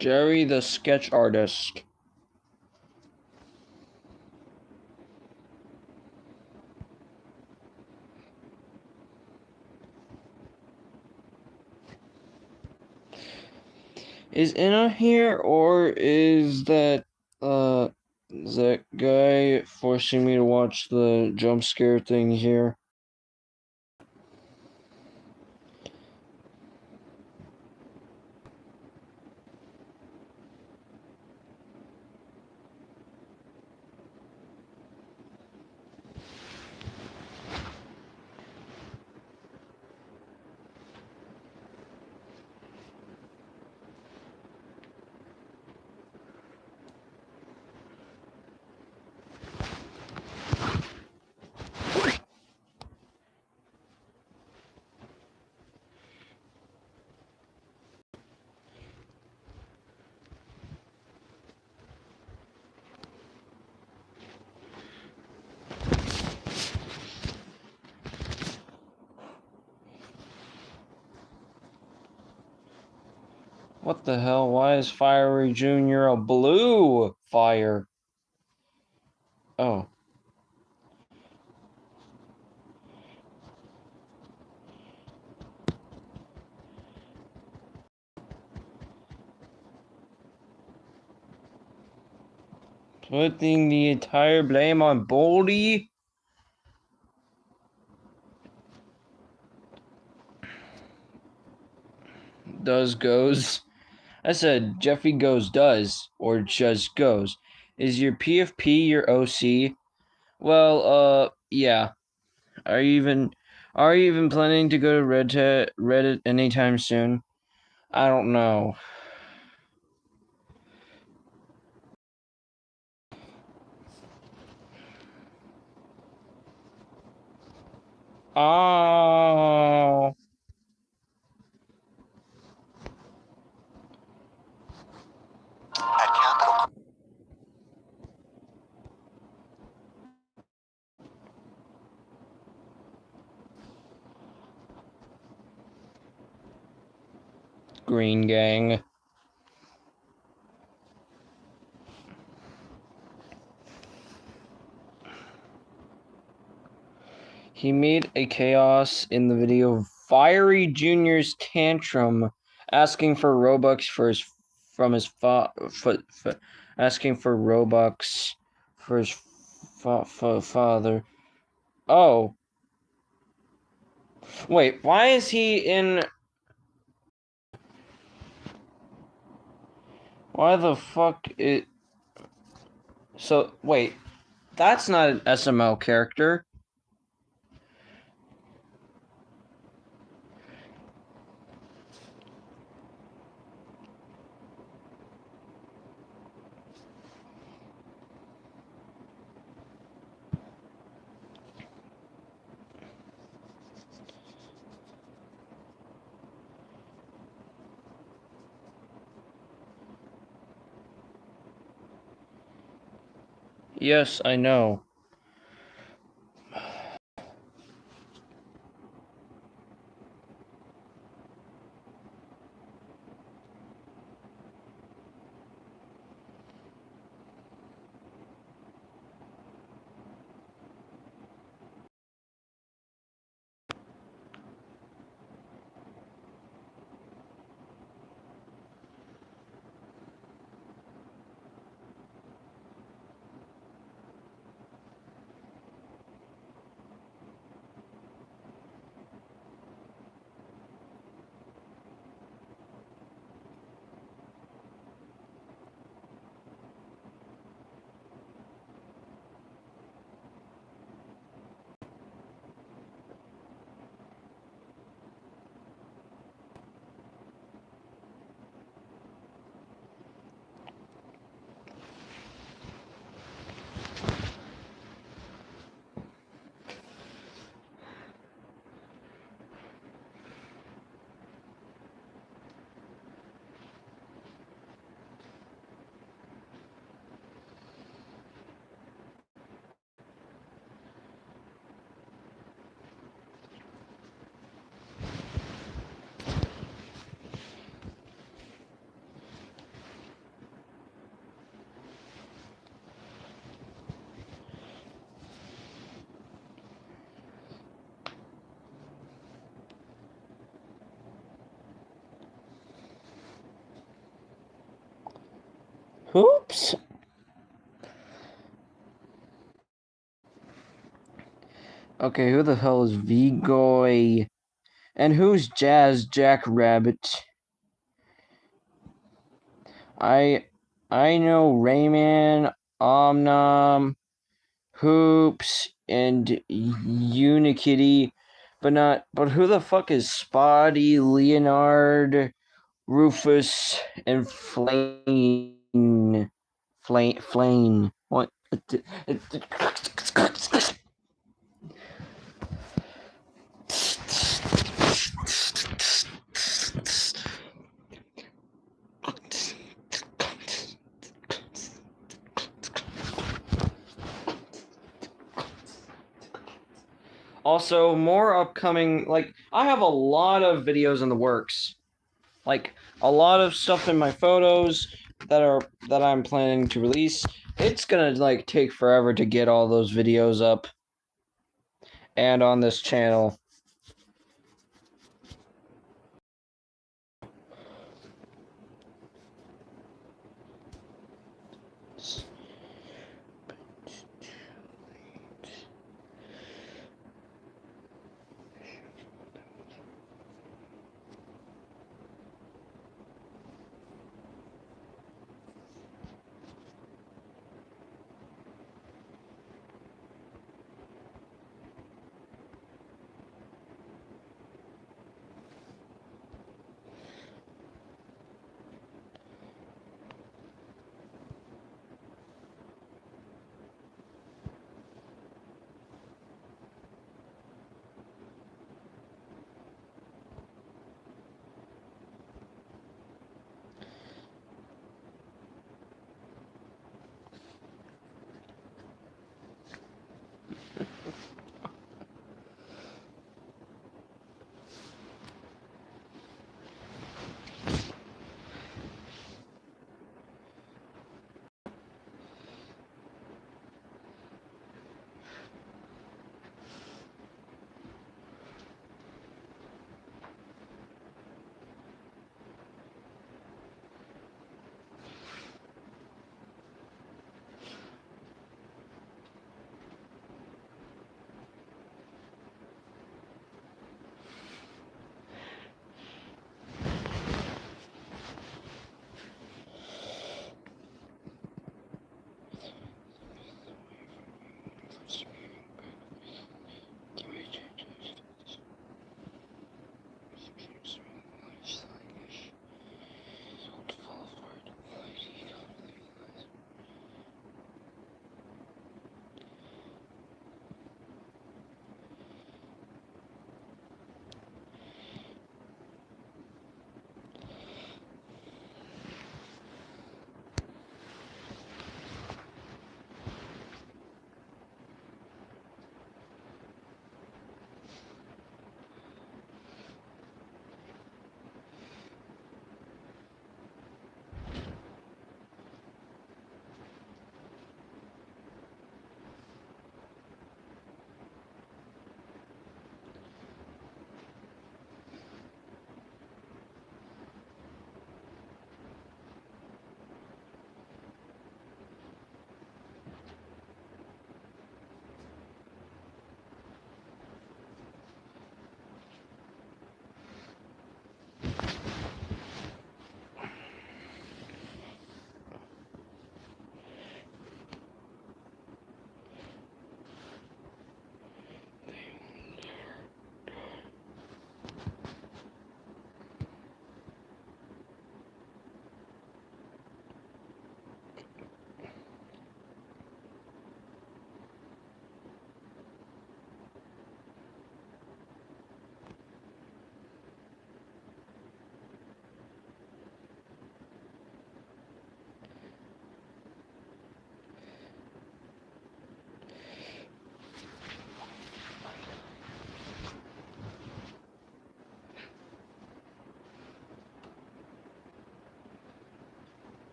Speaker 1: Jerry the sketch artist. Is Anna here, or is that guy forcing me to watch the jump scare thing here? What the hell? Why is Fiery Jr. a blue fire? Oh. Putting the entire blame on Boldy? Does goes. I said Jeffy goes does, or just goes. Is your PFP your OC? Well, yeah. Are you even planning to go to Reddit anytime soon? I don't know. Oh. Green Gang. He made a chaos in the video Fiery Junior's tantrum, asking for Robux from his asking for Robux for his father. Oh. Wait, why is he in... Why the fuck it... So, wait. That's not an SML character. Yes, I know. Oops. Okay, who the hell is Vigoy? And who's Jazz Jackrabbit? I know Rayman, Omnom, Hoops, and Unikitty, but who the fuck is Spotty, Leonard, Rufus, and Flane? Flane. What? Also, more upcoming, like, I have a lot of videos in the works. Like, a lot of stuff in my photos that I'm planning to release. It's gonna, like, take forever to get all those videos up. And on this channel.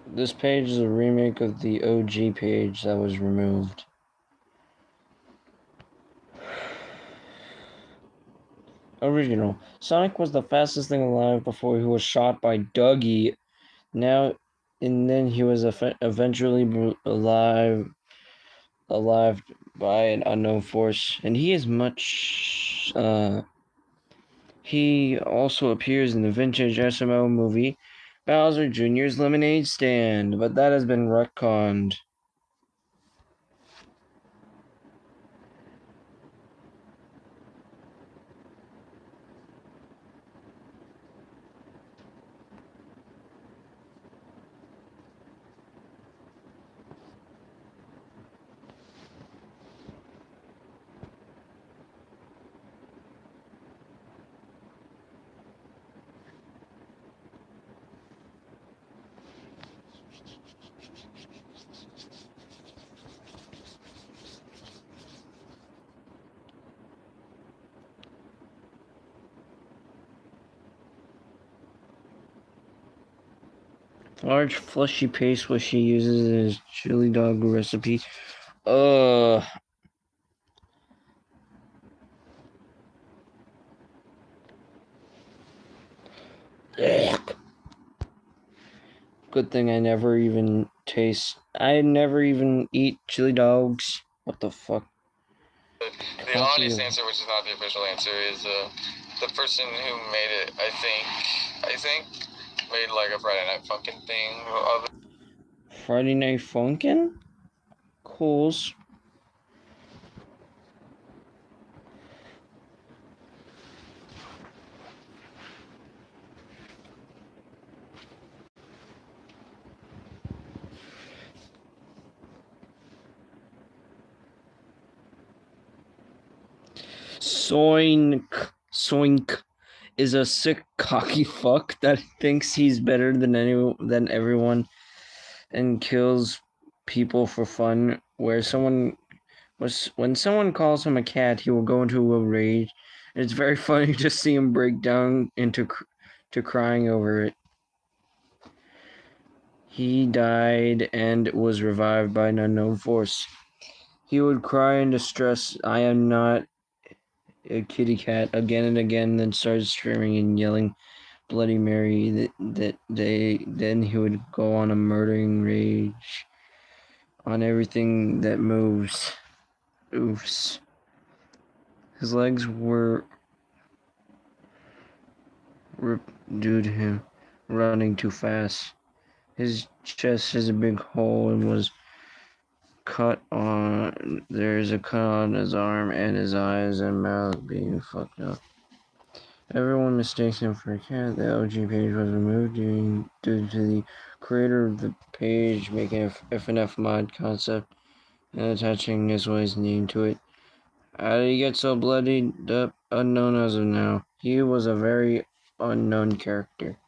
Speaker 1: This page is a remake of the OG page that was removed. Original. Sonic was the fastest thing alive before he was shot by Dougie. And then he was eventually alive by an unknown force. And he is much, he also appears in the vintage SMO movie Bowser Jr.'s Lemonade Stand, but that has been retconned. Large fleshy paste what she uses is chili dog recipe. Ugh. Good thing I never even eat chili dogs. What the fuck?
Speaker 8: The honest answer, which is not the official answer, is the person who made it, I think, made like a Friday Night Funkin' thing of it.
Speaker 1: Friday Night Funkin'? Cools. Soink is a sick, cocky fuck that thinks he's better than everyone and kills people for fun. When someone calls him a cat, he will go into a rage. It's very funny to see him break down into crying over it. He died and was revived by an unknown force. He would cry in distress, "I am not a kitty cat," again and again, then started screaming and yelling Bloody Mary. Then he would go on a murdering rage on everything that moves. Oofs. His legs were ripped due to him running too fast. His chest has a big hole and was cut on. There's a cut on his arm and his eyes and mouth being fucked up. Everyone mistakes him for a cat. The OG page was removed due to the creator of the page making a FNF mod concept and attaching Nisway's name to it. How did he get so bloodied up? Unknown as of now. He was a very unknown character.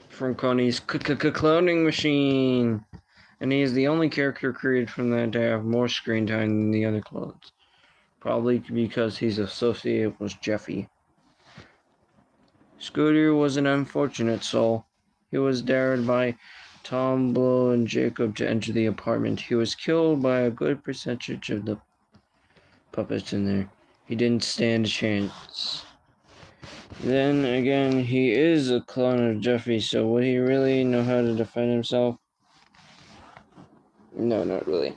Speaker 1: From Connie's cloning machine, and he is the only character created from that to have more screen time than the other clones, probably because he's associated with Jeffy. Scooter was an unfortunate soul. He was dared by Tom, Blow, and Jacob to enter the apartment. He was killed by a good percentage of the puppets in there. He didn't stand a chance. Then again, he is a clone of Jeffy, so would he really know how to defend himself? No, not really.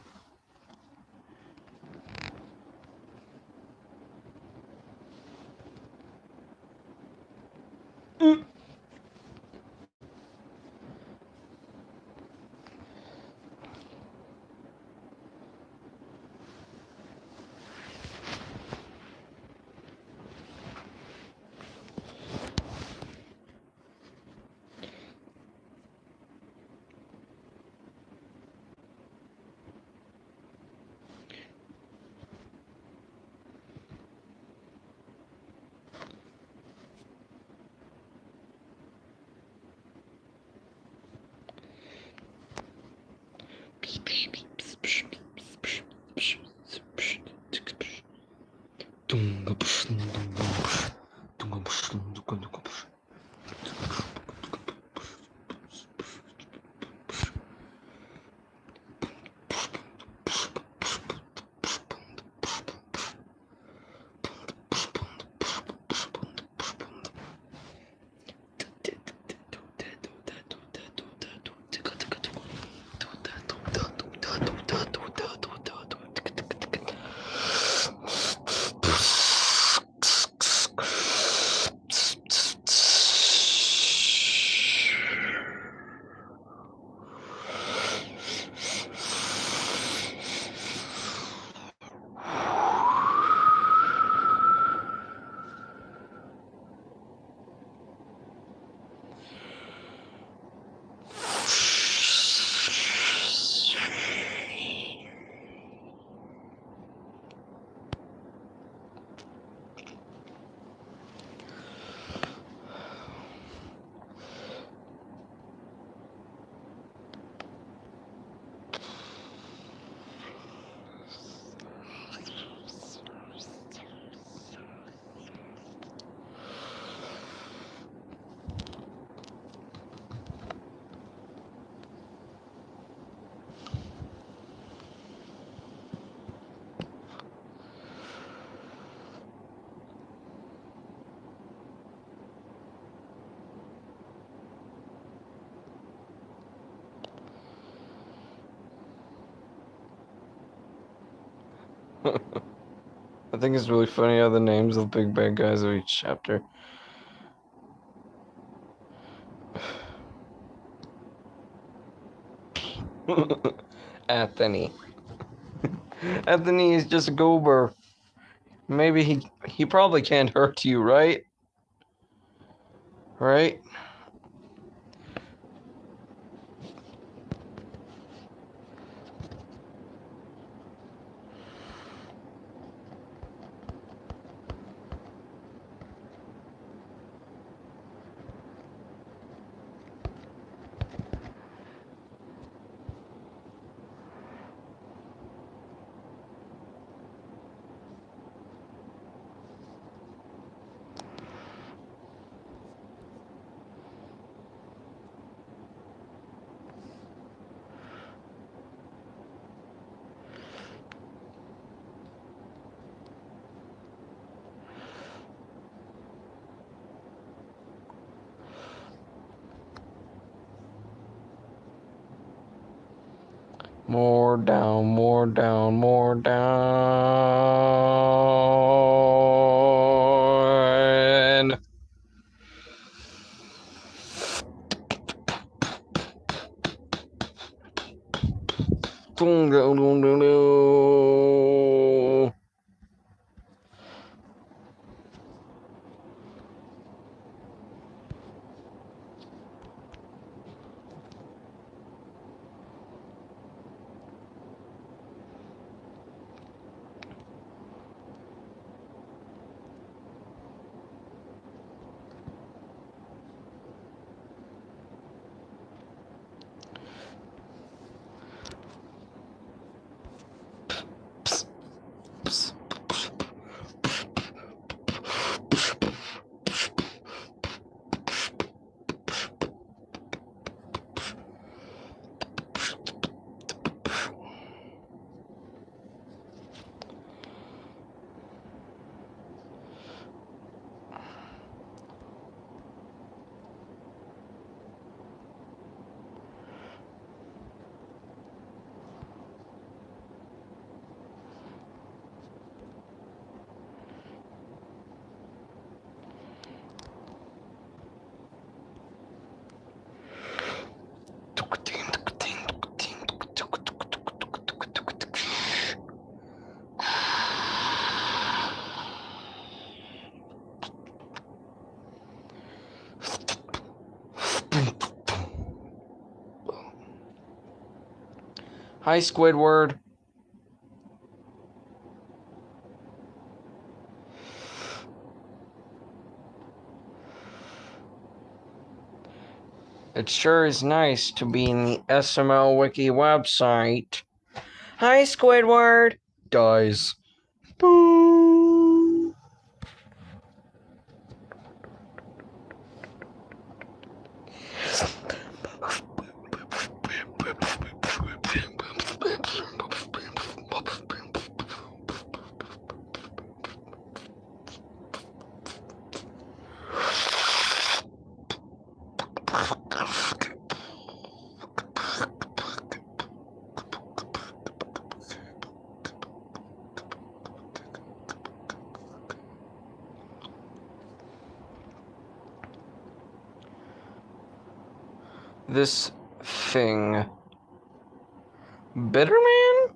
Speaker 1: I think it's really funny how the names of the big bad guys of each chapter. Anthony. Anthony is just a goober. Maybe he probably can't hurt you, right? Right? More down, more down, more down. Dun, dun, dun, dun, dun. Hi, Squidward. It sure is nice to be in the SML Wiki website. Hi, Squidward! Dies. Boo! This thing. Bitterman?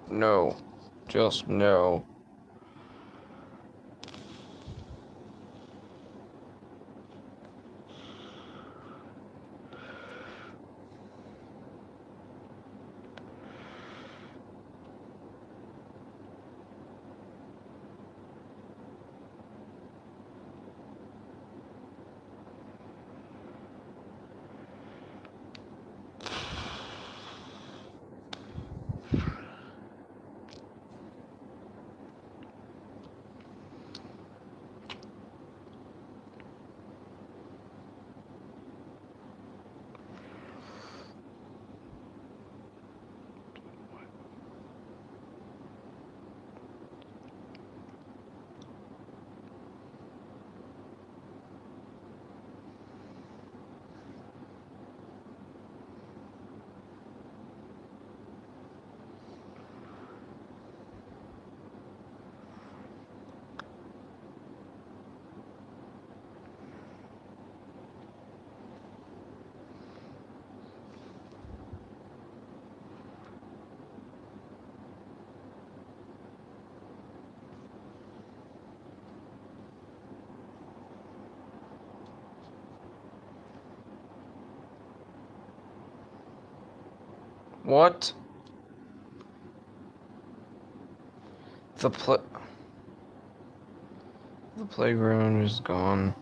Speaker 1: No. Just no. What? The playground is gone.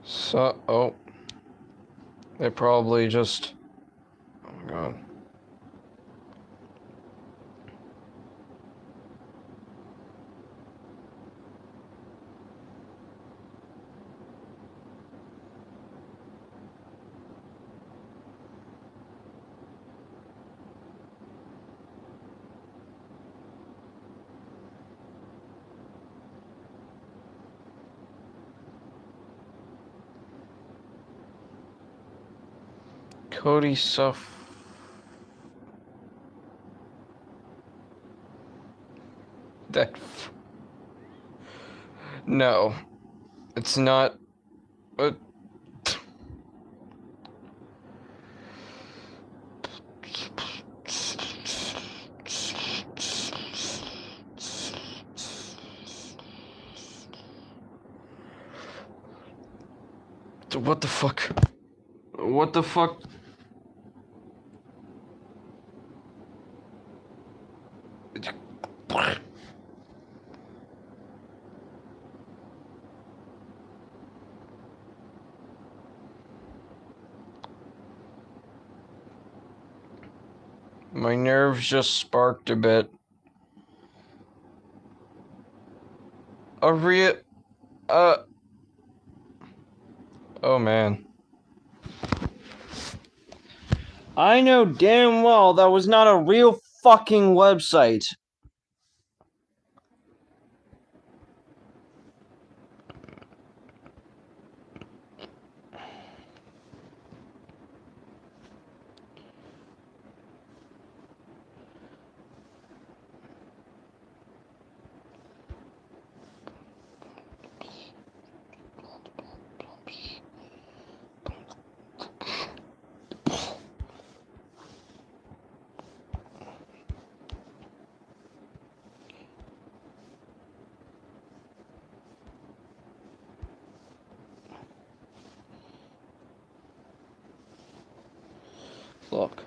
Speaker 1: So, oh. They probably just... Oh my god. Cody Suff. That. No. It's not. What the fuck? What the fuck? My nerves just sparked a bit. Oh man. I know damn well that was not a real fucking website. Look.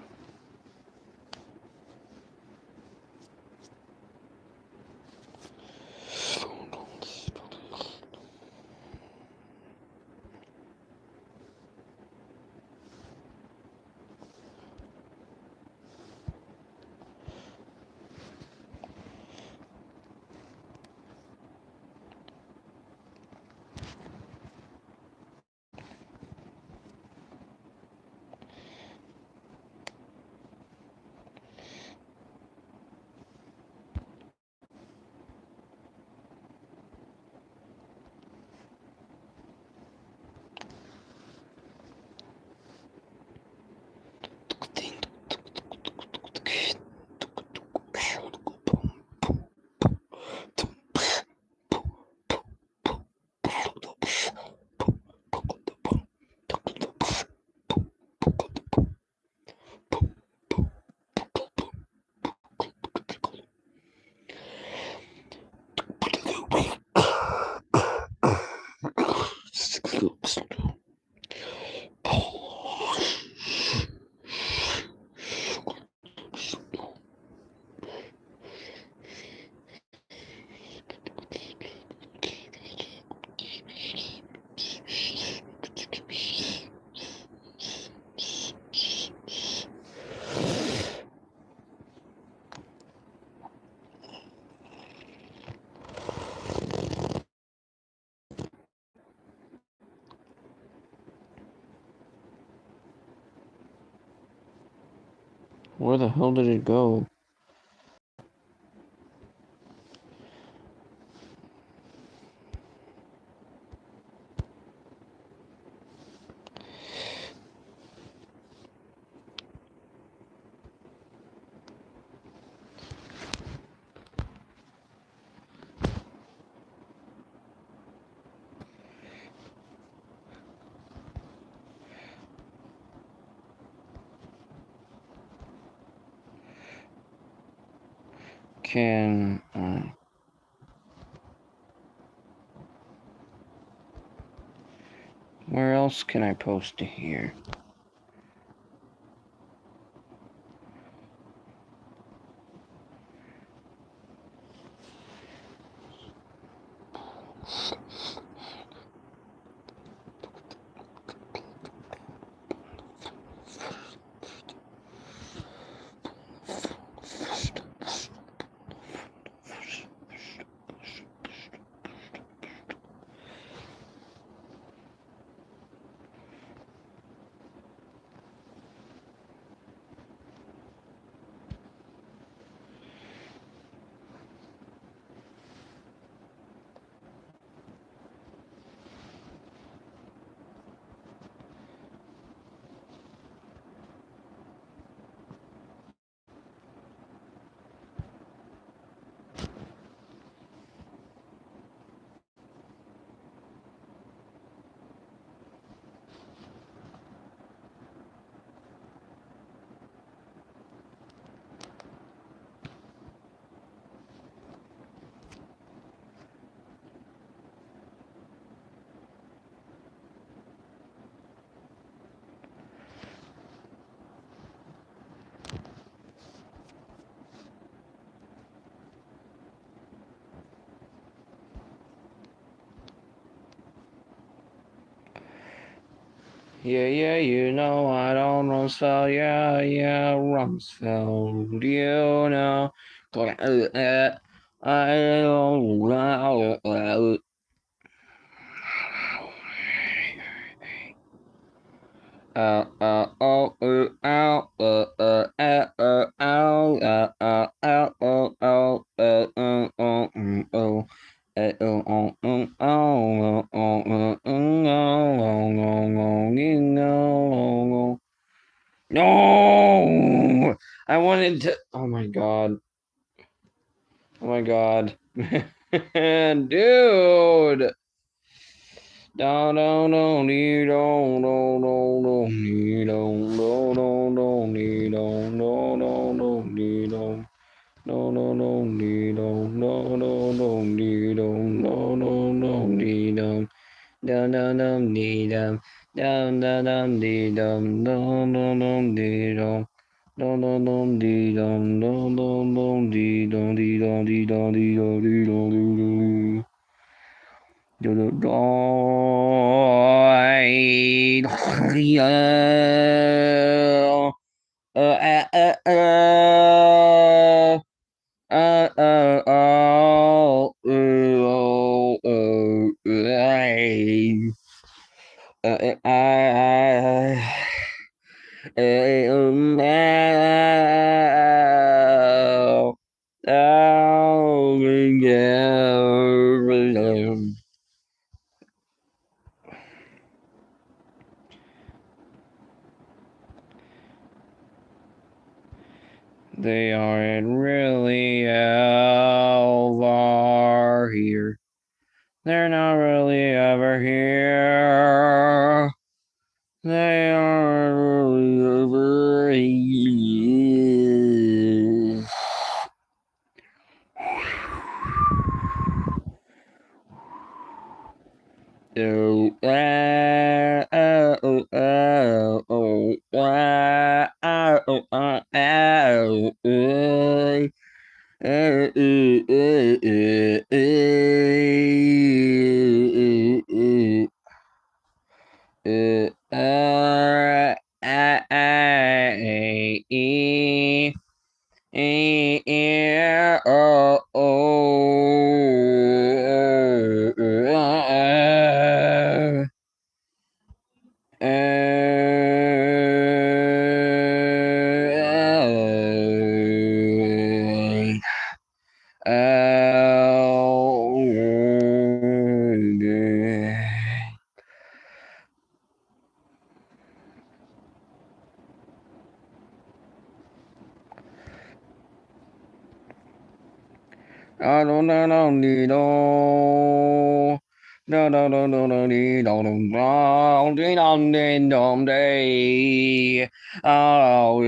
Speaker 1: Where the hell did it go? Can I? Where else can I post to here? Yeah, you know I don't Rumsfeld. Yeah, Rumsfeld. You know. I don't. No, I wanted to. Oh my god. Oh my god. Dude. No, no, no, no, no, no, no, no, no, no, no, no, no, no, no, no, no. No, no, no, no, no, no, no, no, no, no, no, no. Dum dum dum dee dum dum dum dum dee dum dum dum dum dee dum dum dum dum dee dum dum dum dum dee dum dee dum dee dum dee dum dee dum dee dum. Do do do. They aren't really ever here. They're not really ever here. They aren't really ever here. Oh, oh, oh, oh, oh, oh, oh, I don't know, need no. No, no, no, no, no, need no, no, no, ding, dong, ding, dong, day. Oh,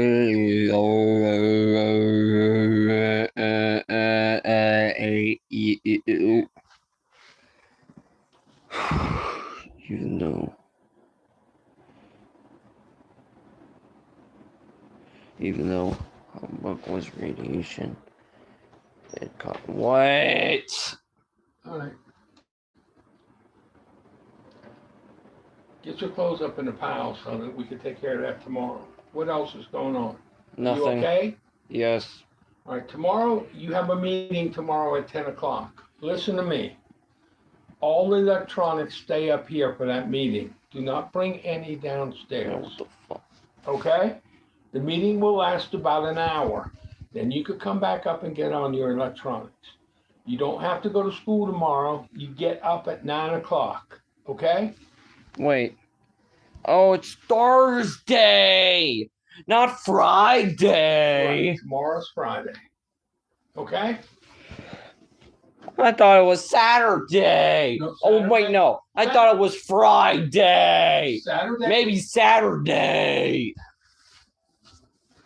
Speaker 1: even though humbug was radiation, it caught. What?
Speaker 4: All right. Get your clothes up in the pile so that we can take care of that tomorrow. What else is going on?
Speaker 1: Nothing.
Speaker 4: You okay?
Speaker 1: Yes.
Speaker 4: All right, tomorrow, you have a meeting tomorrow at 10 o'clock. Listen to me. All electronics stay up here for that meeting. Do not bring any downstairs.
Speaker 1: What the fuck?
Speaker 4: Okay? The meeting will last about an hour. Then you could come back up and get on your electronics. You don't have to go to school tomorrow. You get up at 9 o'clock. Okay?
Speaker 1: Wait. Oh, it's Thursday, not Friday.
Speaker 4: Right, tomorrow's Friday. Okay?
Speaker 1: I thought it was Saturday.
Speaker 4: No,
Speaker 1: Oh, wait, no. I thought it was Friday.
Speaker 4: Saturday?
Speaker 1: Maybe Saturday.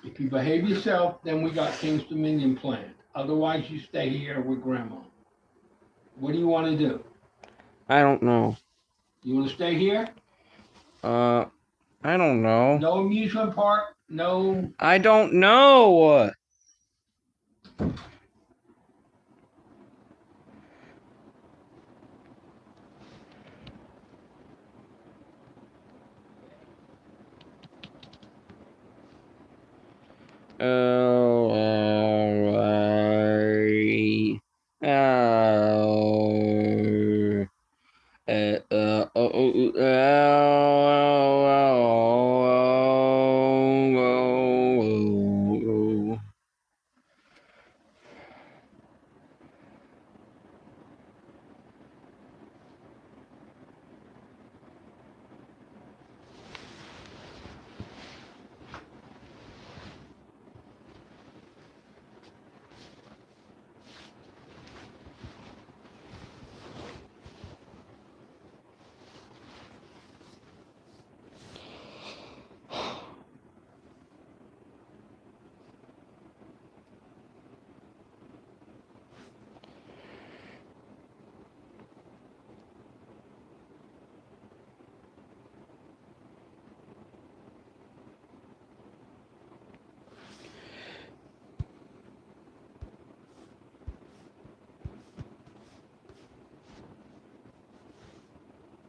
Speaker 4: If you behave yourself, then we got King's Dominion planned. Otherwise, you stay here with Grandma. What do you want to do?
Speaker 1: I don't know.
Speaker 4: You want to stay here?
Speaker 1: I don't know.
Speaker 4: No amusement park? No.
Speaker 1: I don't know.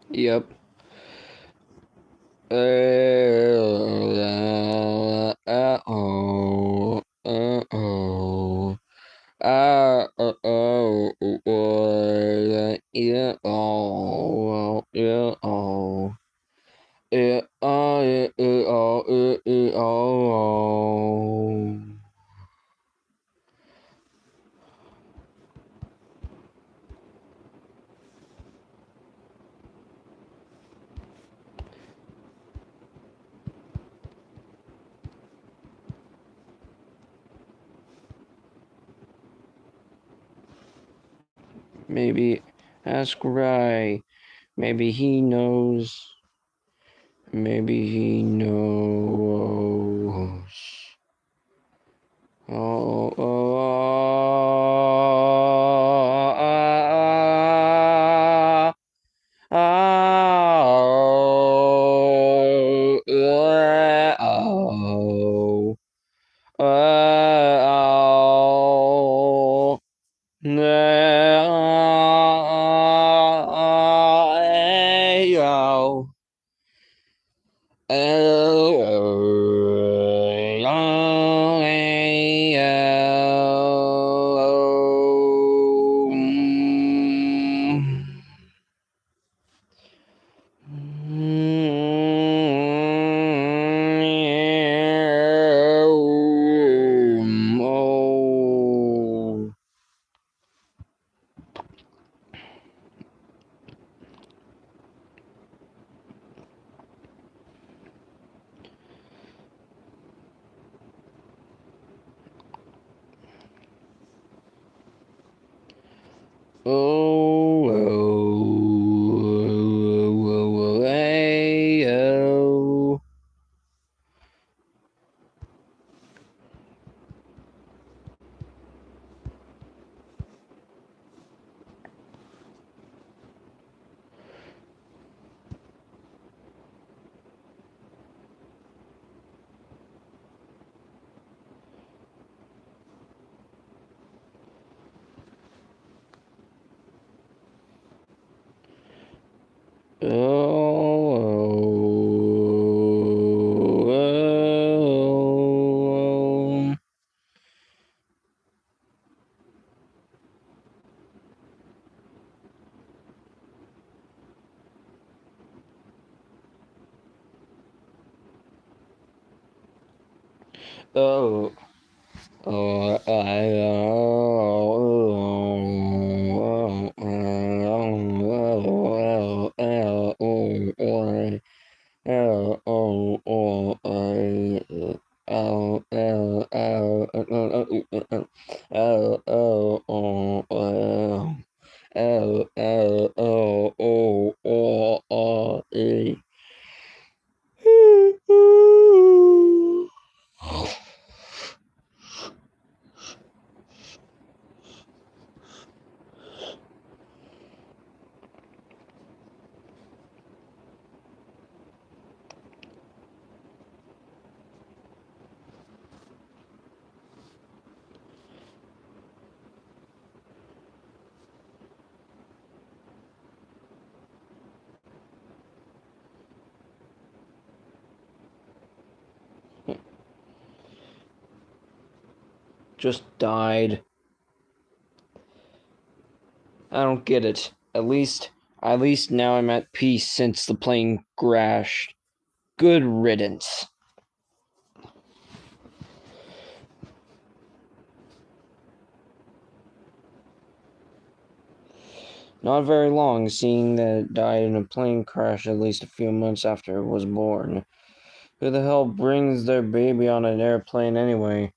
Speaker 1: Yep. Maybe ask Rai. Maybe he knows. Maybe he knows. just died. I don't get it. At least now I'm at peace since the plane crashed. Good riddance. Not very long, seeing that it died in a plane crash at least a few months after it was born. Who the hell brings their baby on an airplane anyway?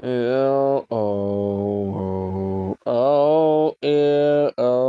Speaker 1: Oh, oh, oh, oh, oh.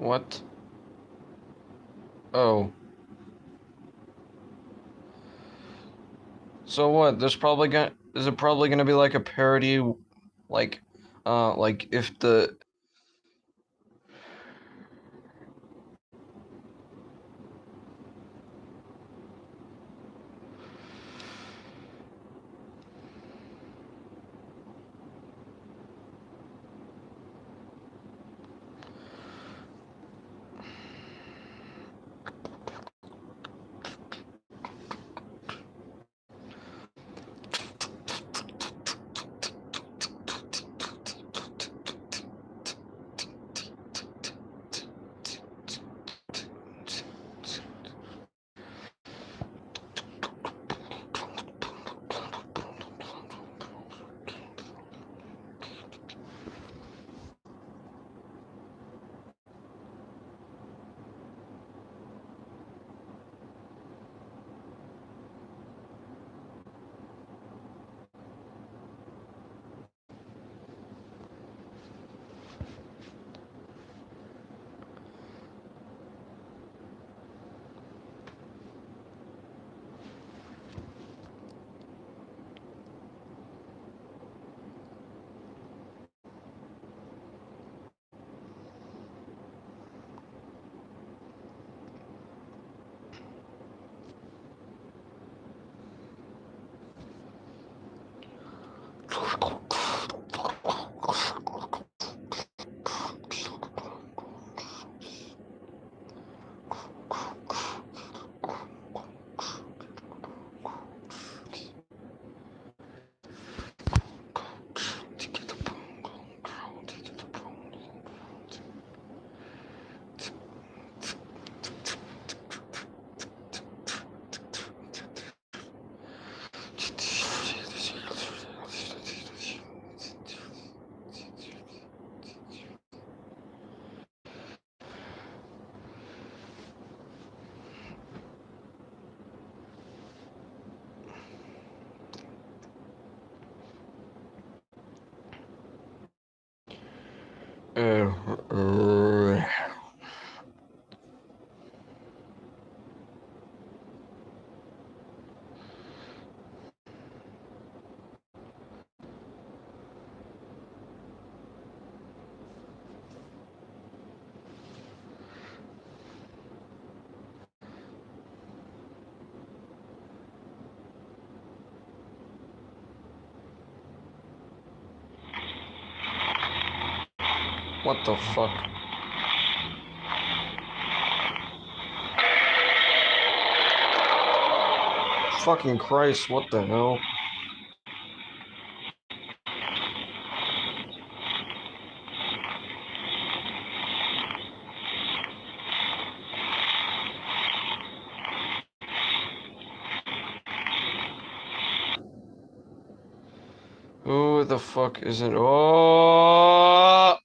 Speaker 1: What? Oh. So what? Is it probably gonna be like a parody, like if the What the fuck? Fucking Christ, what the hell? Who the fuck is it? Oh!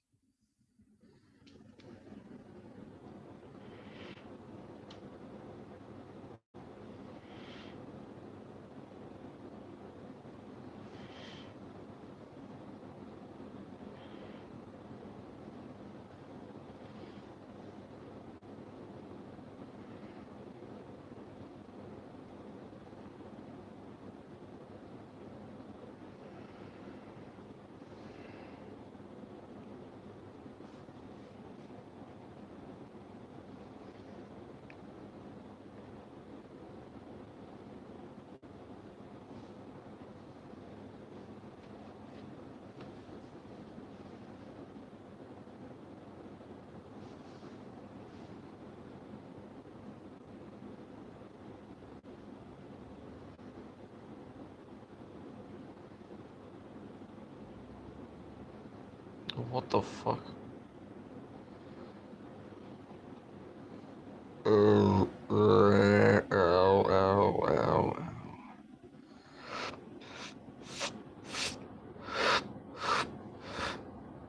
Speaker 1: What the fuck?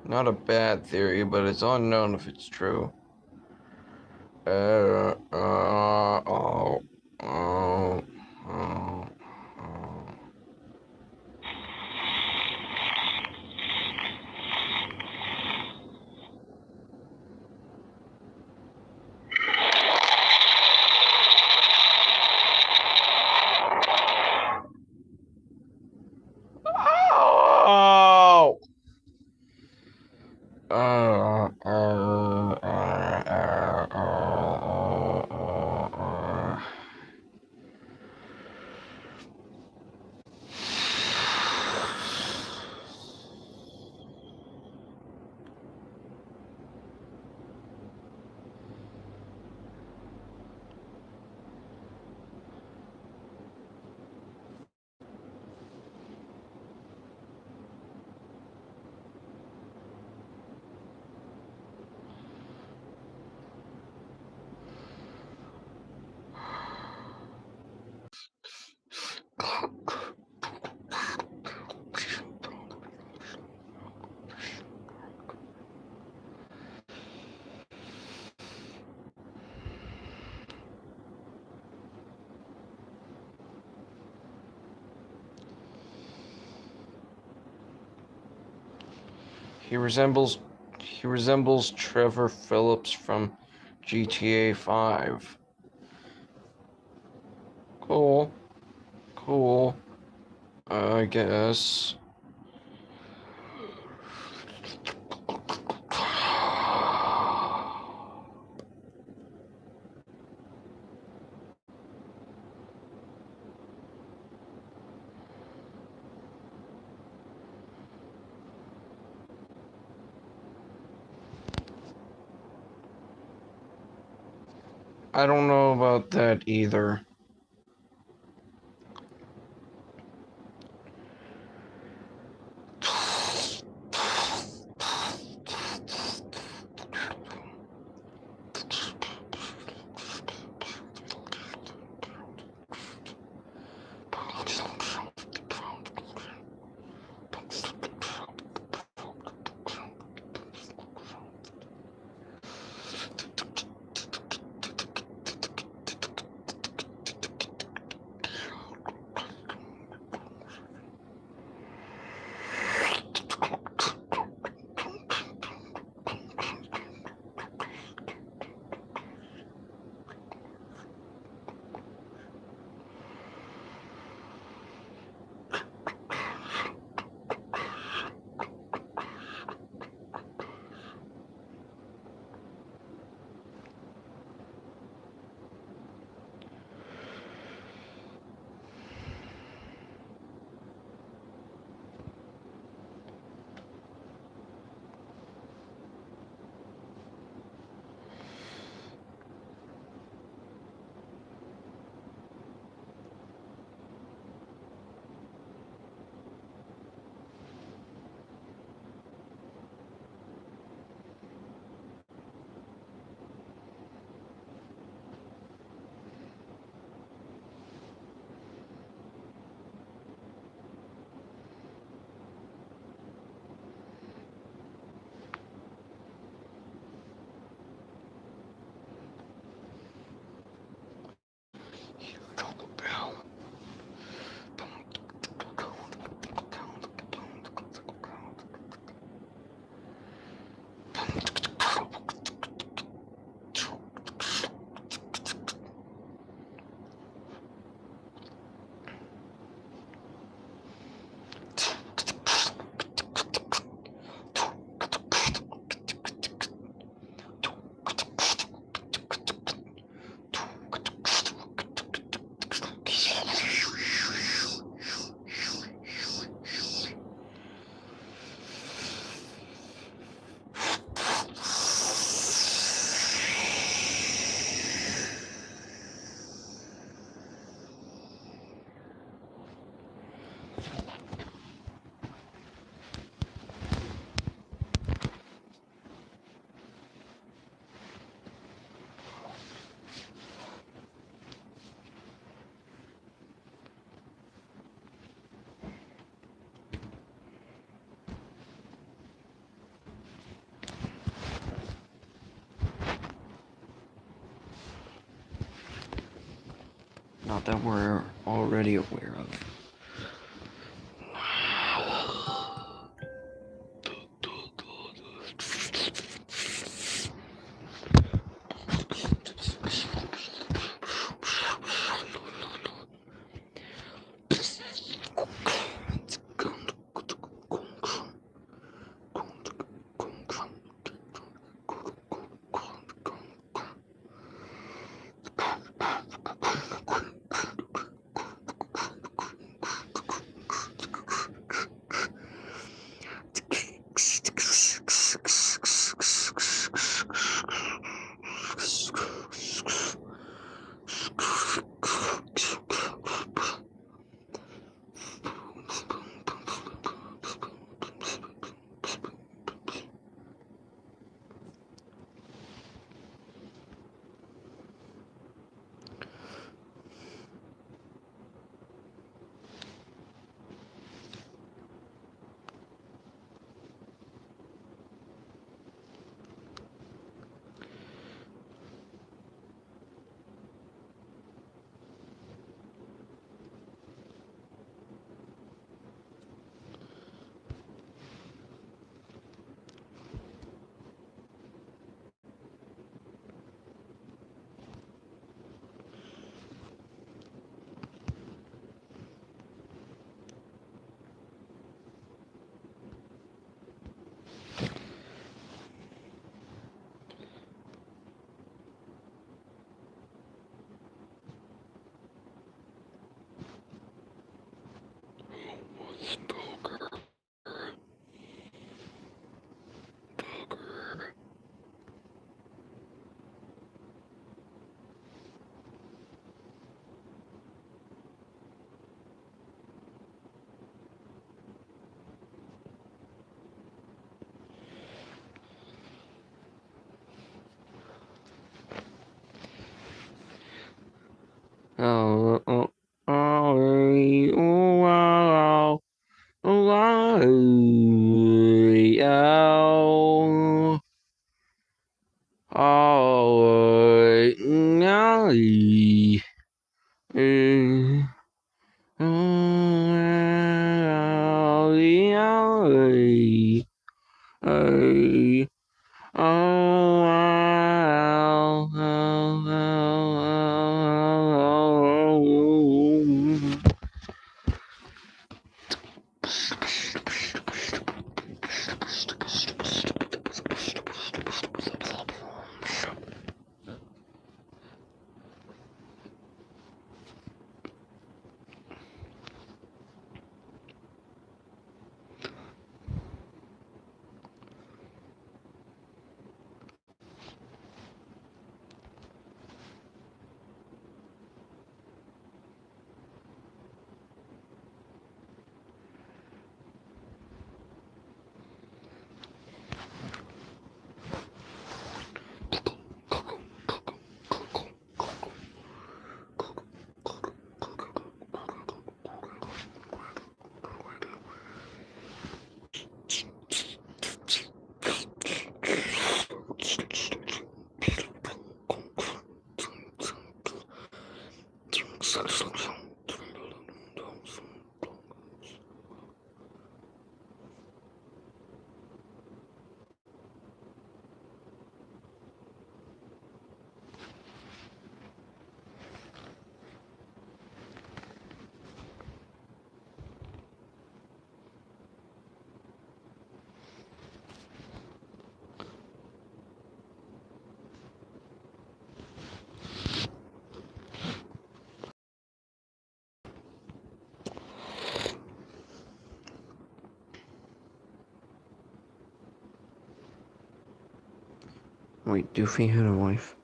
Speaker 1: Not a bad theory, but it's unknown if it's true. He resembles Trevor Phillips from GTA 5. Cool. Cool. I guess. I don't know about that either. not that we're already aware of. Wait, Doofy had a wife?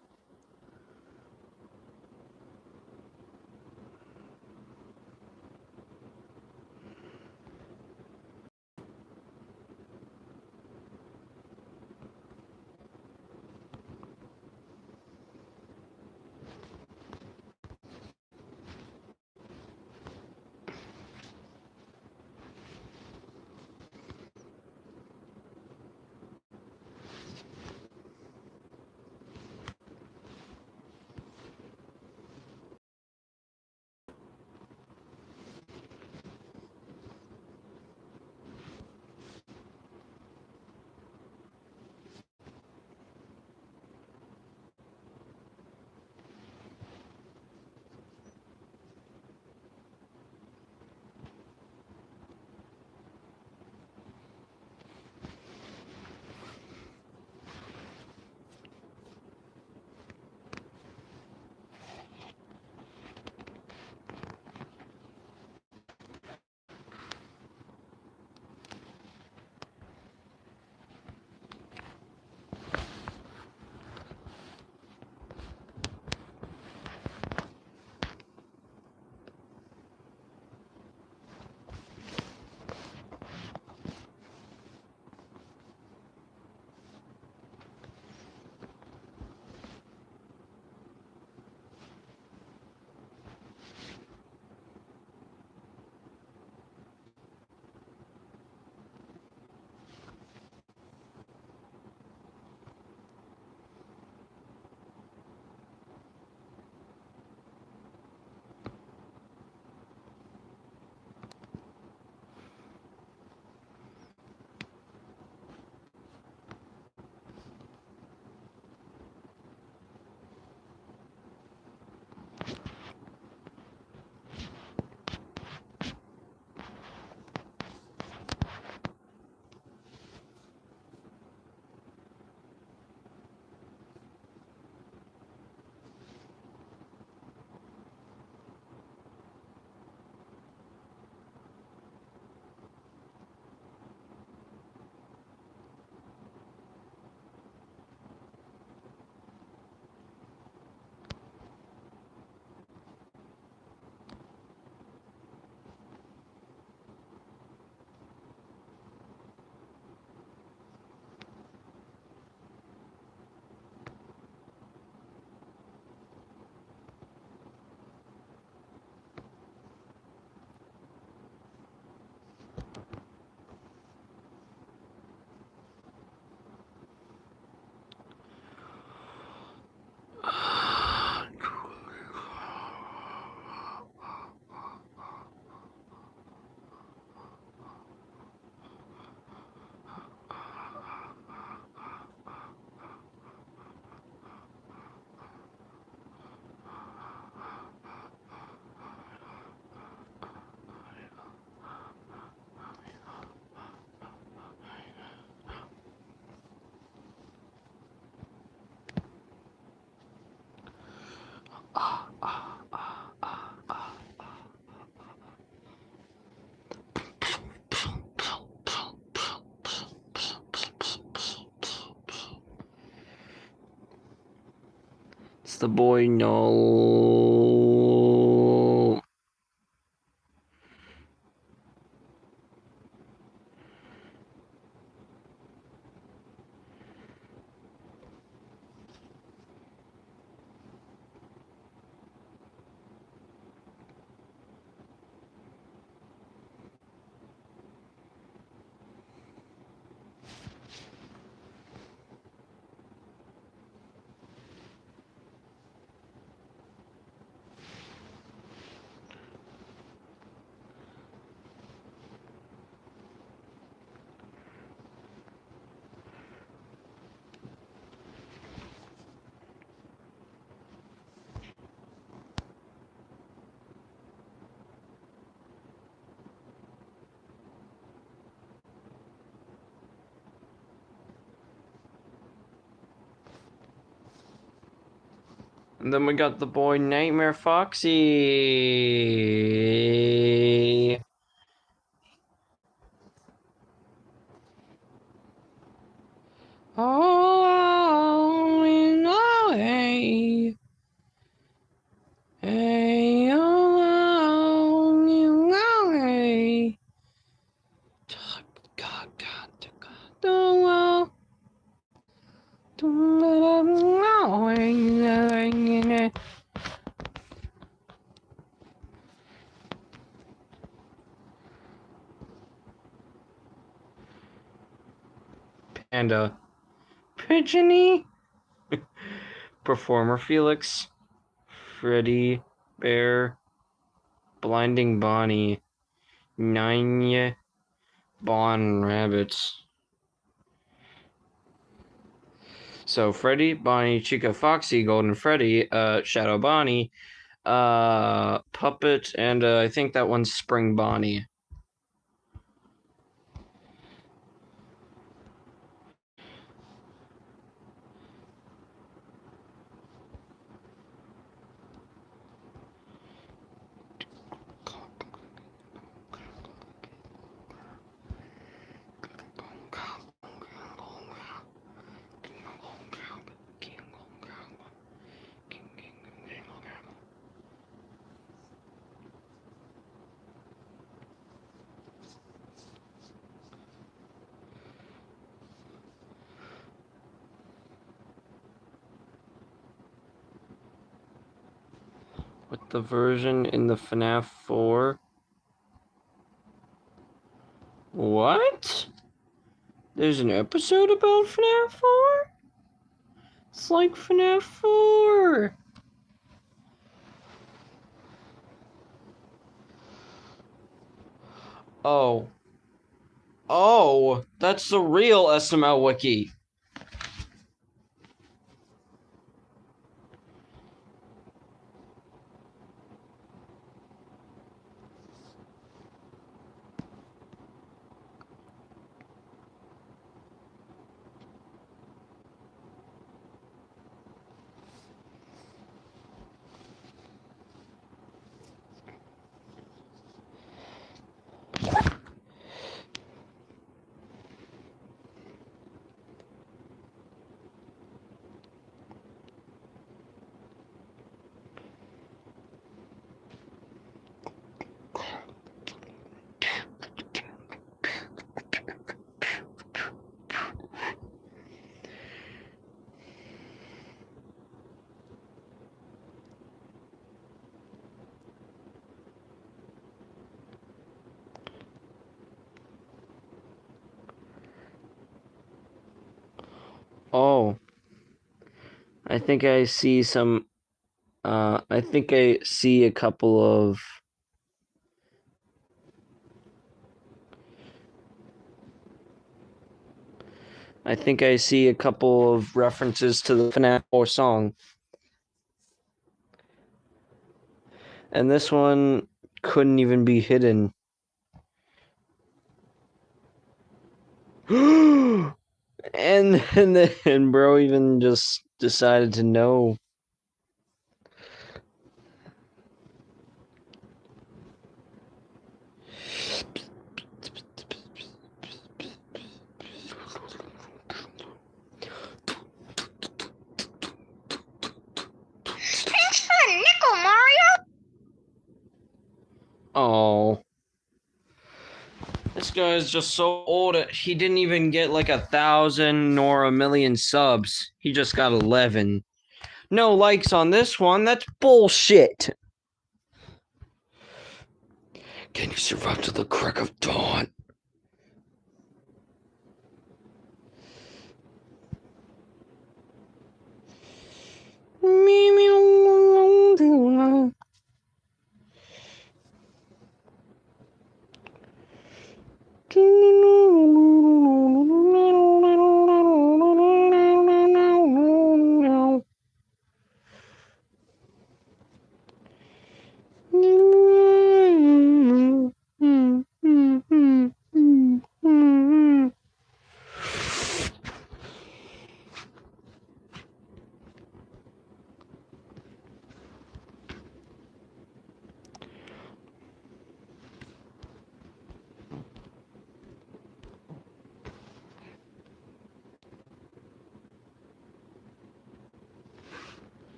Speaker 1: It's the boy no. And then we got the boy Nightmare Foxy. Oh, you know, hey. Hey, oh, you know, hey. Panda. Pigeony. Performer Felix. Freddy. Bear. Blinding Bonnie. Nine. Bon Rabbits. So Freddy, Bonnie, Chica, Foxy, Golden Freddy, Shadow Bonnie, Puppet, and I think that one's Spring Bonnie. With the version in the FNAF 4. What? There's an episode about FNAF 4? It's like FNAF 4. Oh. Oh, that's the real SML wiki. Oh. I think I see some, I think I see a couple of, references to the FNAF 4 song. And this one couldn't even be hidden. and then bro even just decided to know. Oh. This guy is just so old. He didn't even get like 1,000 nor 1,000,000 subs. He just got 11. No likes on this one. That's bullshit. Can you survive to the crack of dawn?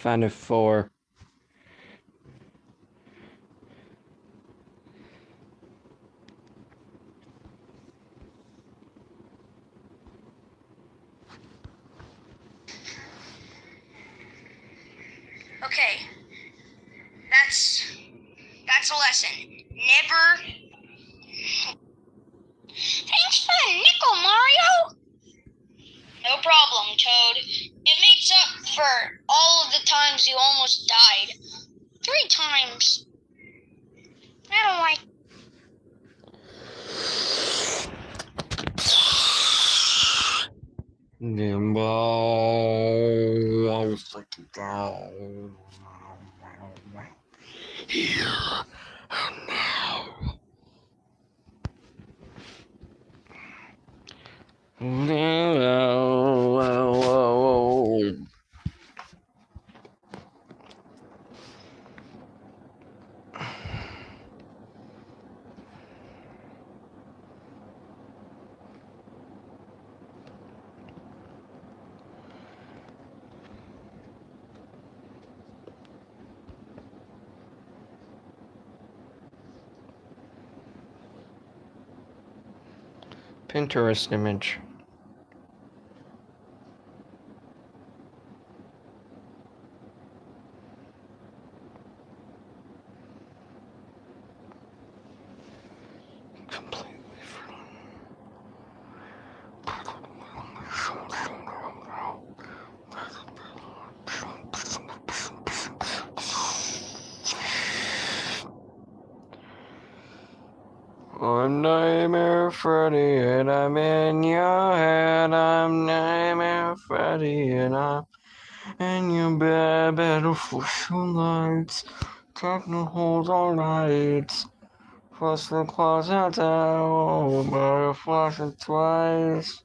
Speaker 1: Found a 4.
Speaker 7: Okay, that's a lesson. Never. Thanks for the nickel, Mario. No problem, Toad. It makes up for all of the times you almost died. 3 times. I don't like.
Speaker 1: I was like down. Here and now. Pinterest image. I'm Nightmare Freddy and I'm in your head. I'm Nightmare Freddy and I'm in your bed. Better flush your lights. Techno hold all night. Flush the closet down. Better flush it twice.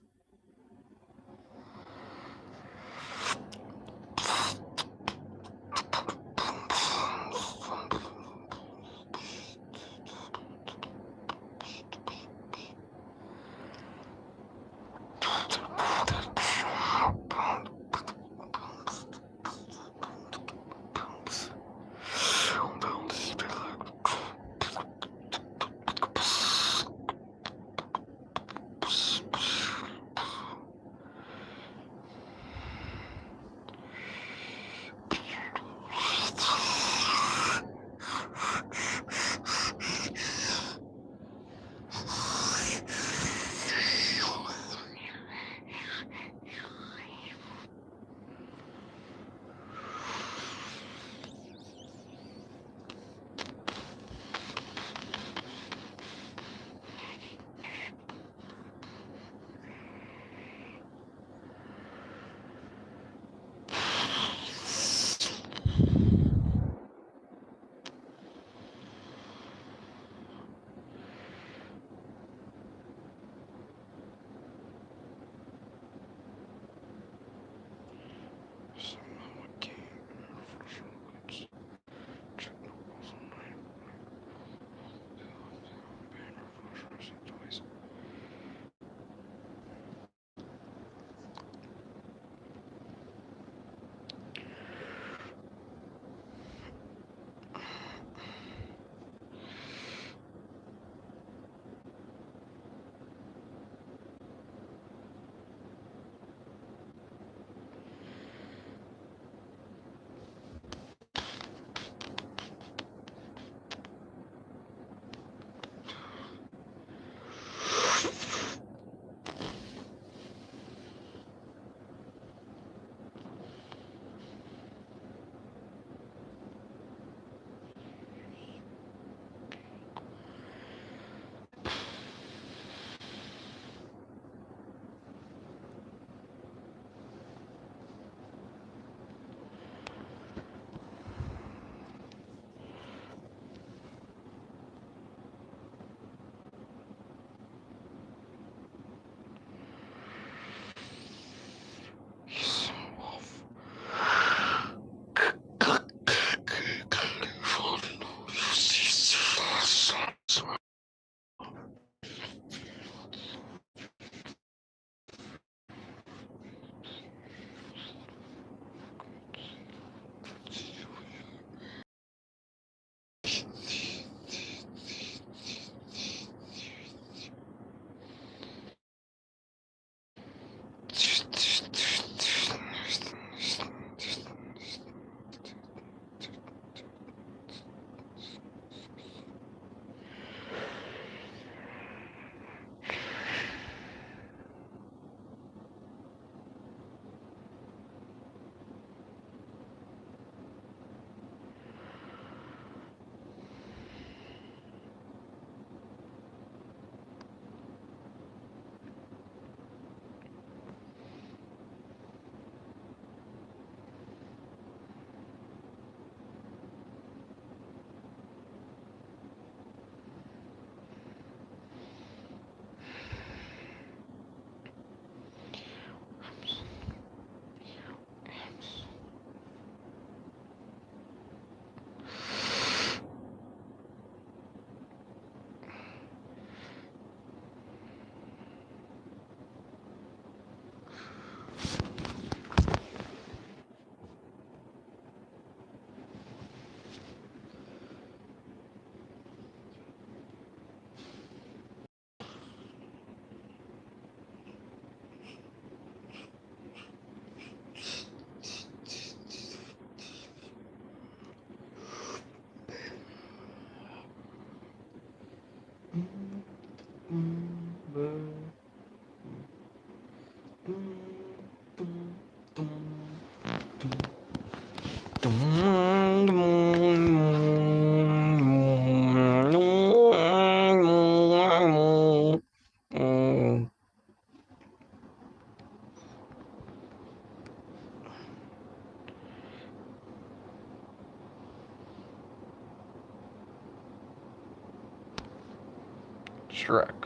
Speaker 1: Shrek.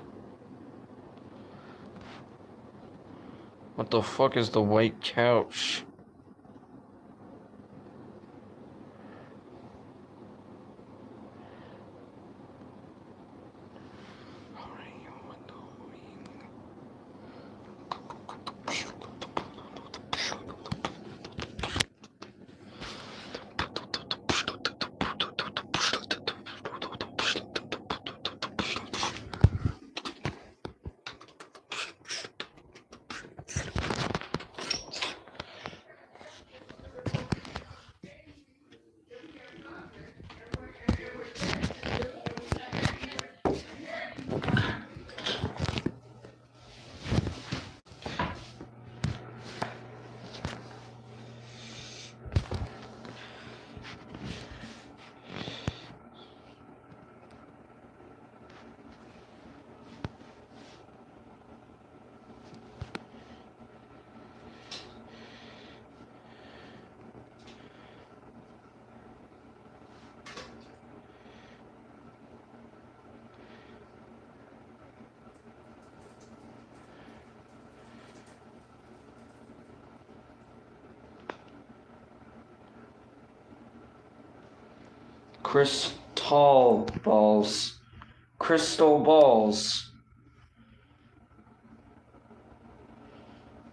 Speaker 1: What the fuck is the white couch? Crystal balls. Crystal balls.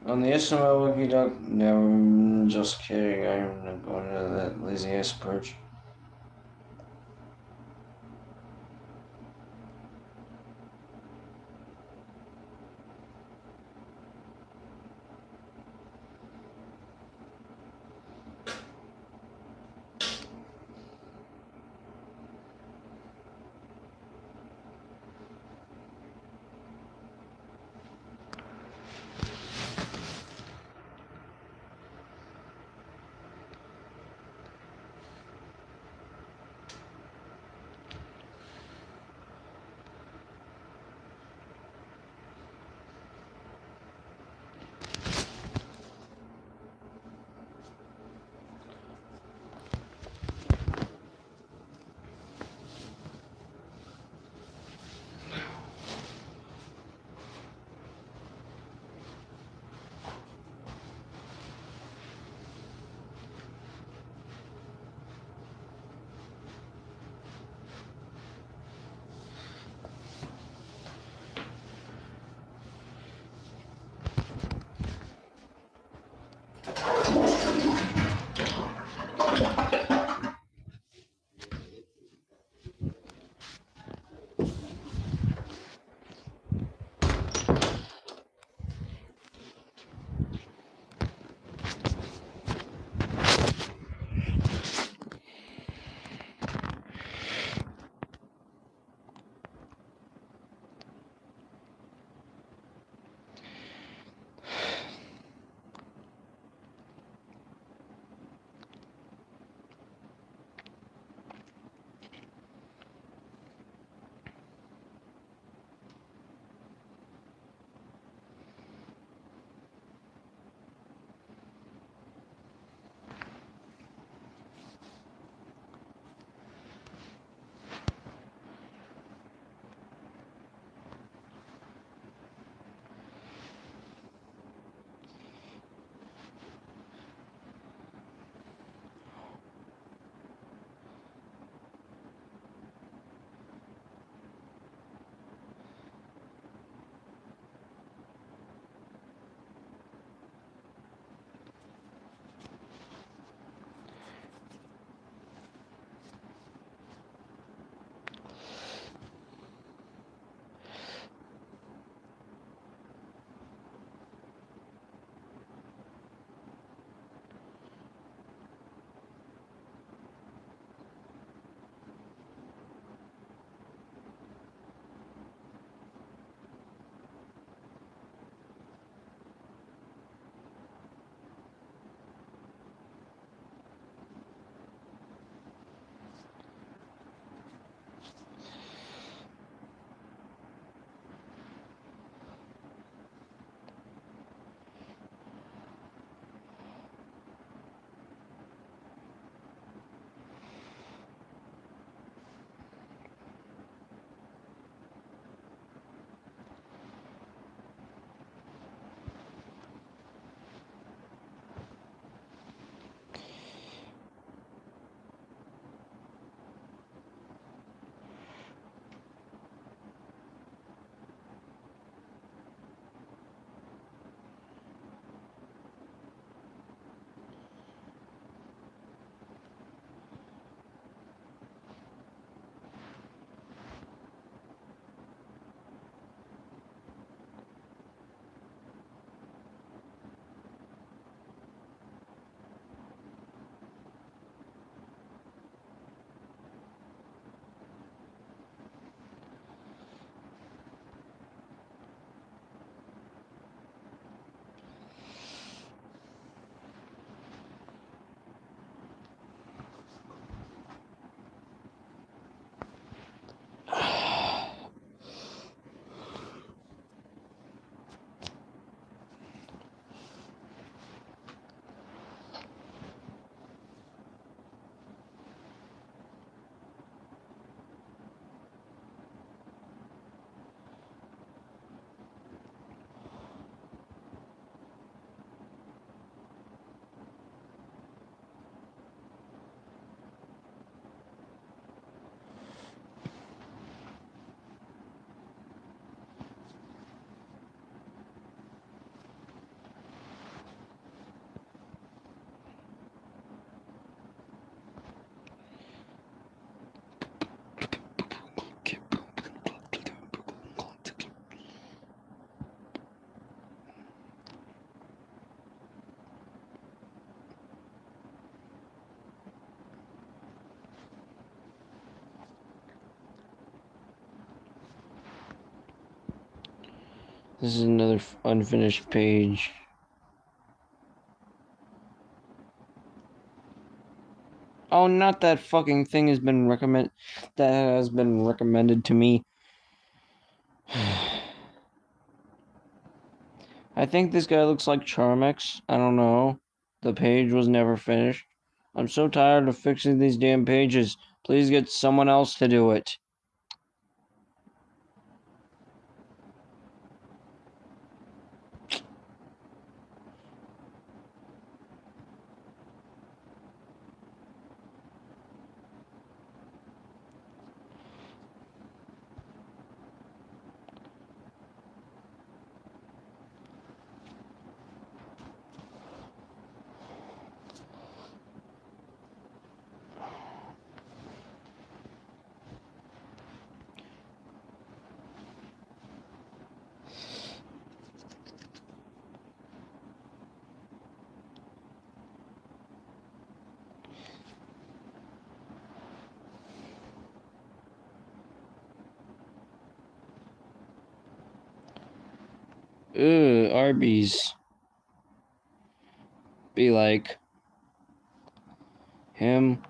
Speaker 1: On the SML Wiki Duck. No, I'm just kidding. I'm not going to that lazy ass perch. This is another unfinished page. Oh, not that fucking thing has been recommended to me. I think this guy looks like Charmex. I don't know. The page was never finished. I'm so tired of fixing these damn pages. Please get someone else to do it. Ugh, Arby's. Be like him,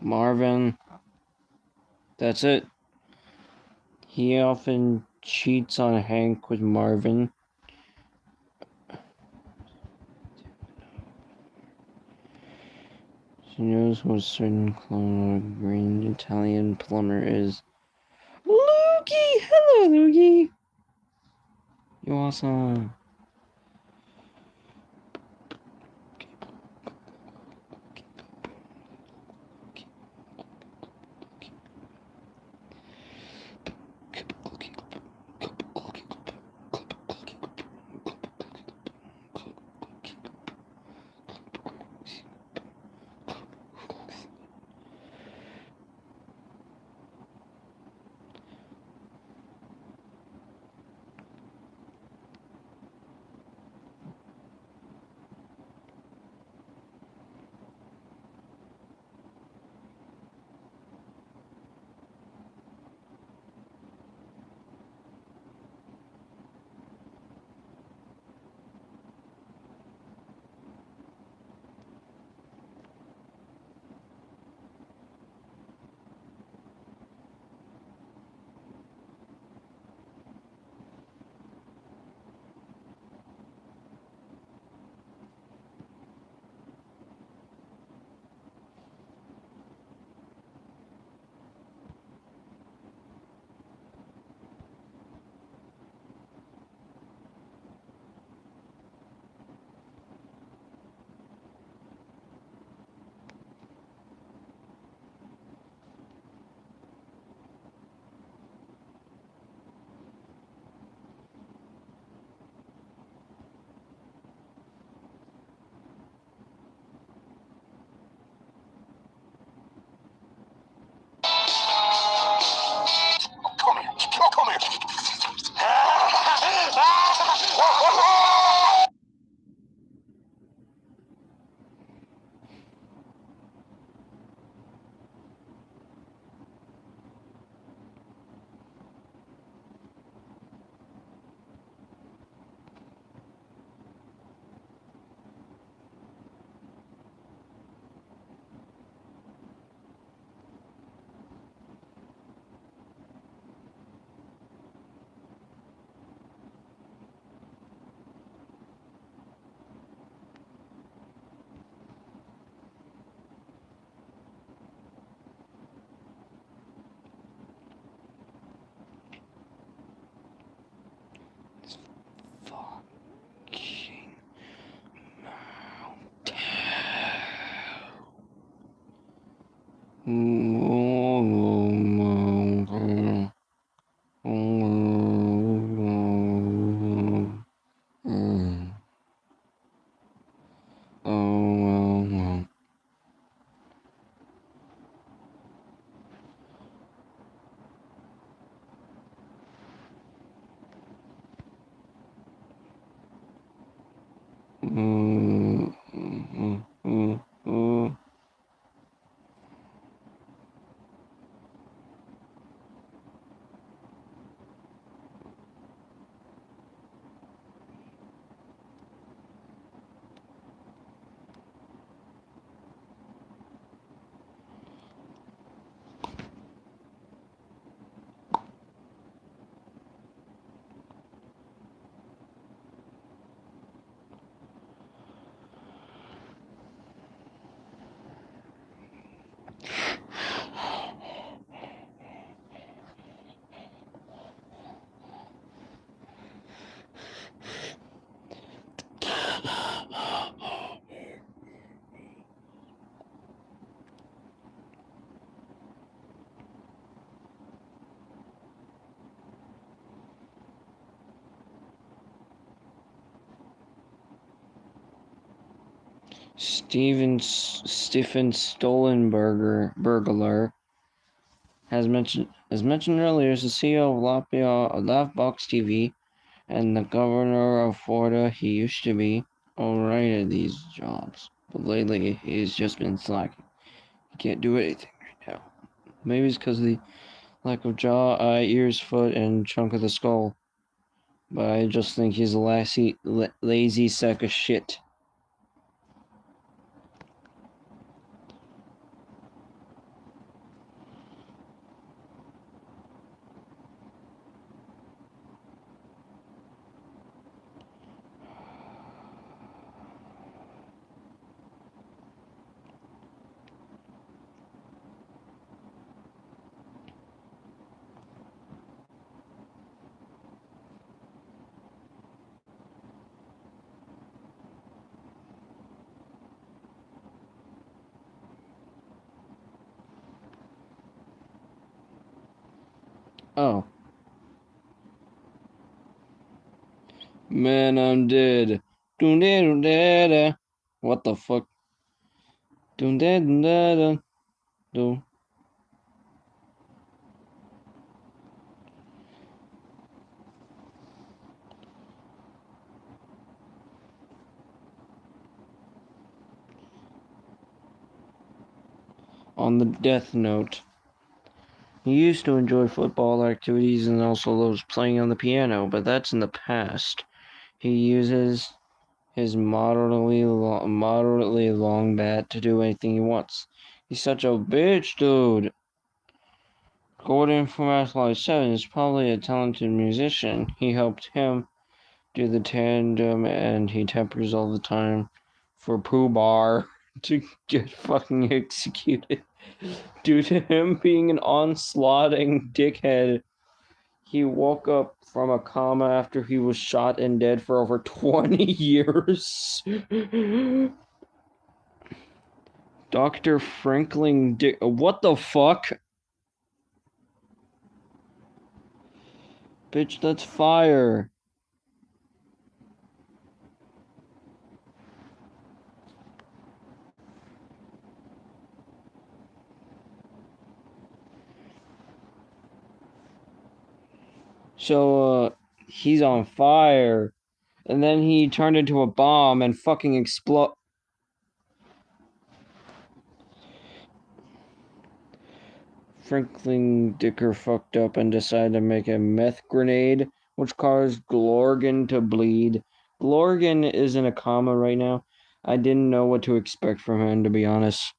Speaker 1: Marvin. That's it. He often cheats on Hank with Marvin. She knows what a certain clone of green Italian plumber is. Lukey! Hello, Lukey! You awesome.
Speaker 19: Come here. Come here.
Speaker 1: Stephen Stollenberger as mentioned earlier, is the CEO of Laughbox TV and the governor of Florida. He used to be alright at these jobs, but lately he's just been slacking. He can't do anything right now. Maybe it's because of the lack of jaw, eye, ears, foot, and chunk of the skull. But I just think he's a lazy sack of shit. Oh. Man, I'm dead. What the fuck? On the death note, he used to enjoy football activities and also loves playing on the piano, but that's in the past. He uses his moderately long bat to do anything he wants. He's such a bitch, dude. Gordon from Athlete 7 is probably a talented musician. He helped him do the tandem, and he tempers all the time for Pooh Bar to get fucking executed. Due to him being an onslaughting dickhead, he woke up from a coma after he was shot and dead for over 20 years. Dr. Franklin what the fuck? Bitch, that's fire. So, he's on fire. And then he turned into a bomb and fucking explode. Franklin Dicker fucked up and decided to make a meth grenade, which caused Glorgan to bleed. Glorgan is in a coma right now. I didn't know what to expect from him, to be honest.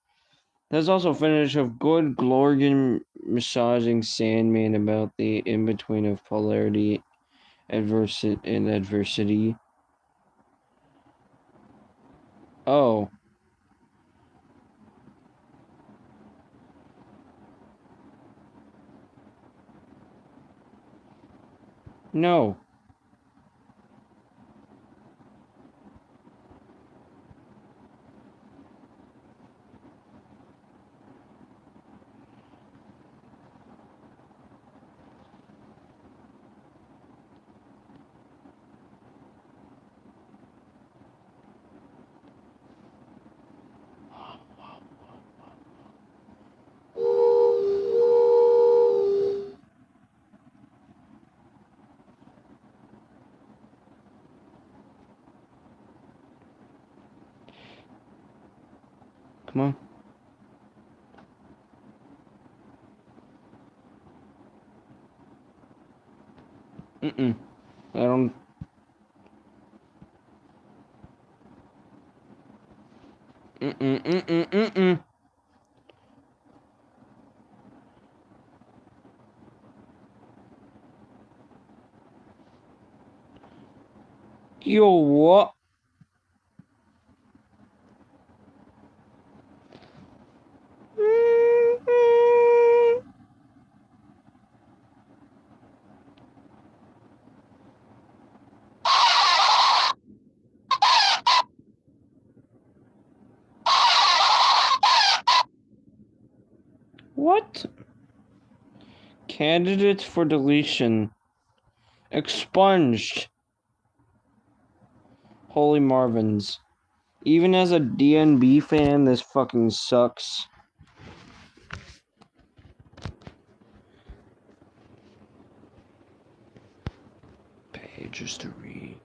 Speaker 1: There's also footage of good Glorgan massaging Sandman about the in-between of polarity and adversity. Oh. No. Come on. I don't... Yo, what? What? Candidates for deletion. Expunged. Holy Marvins. Even as a DNB fan, this fucking sucks. Pages to read.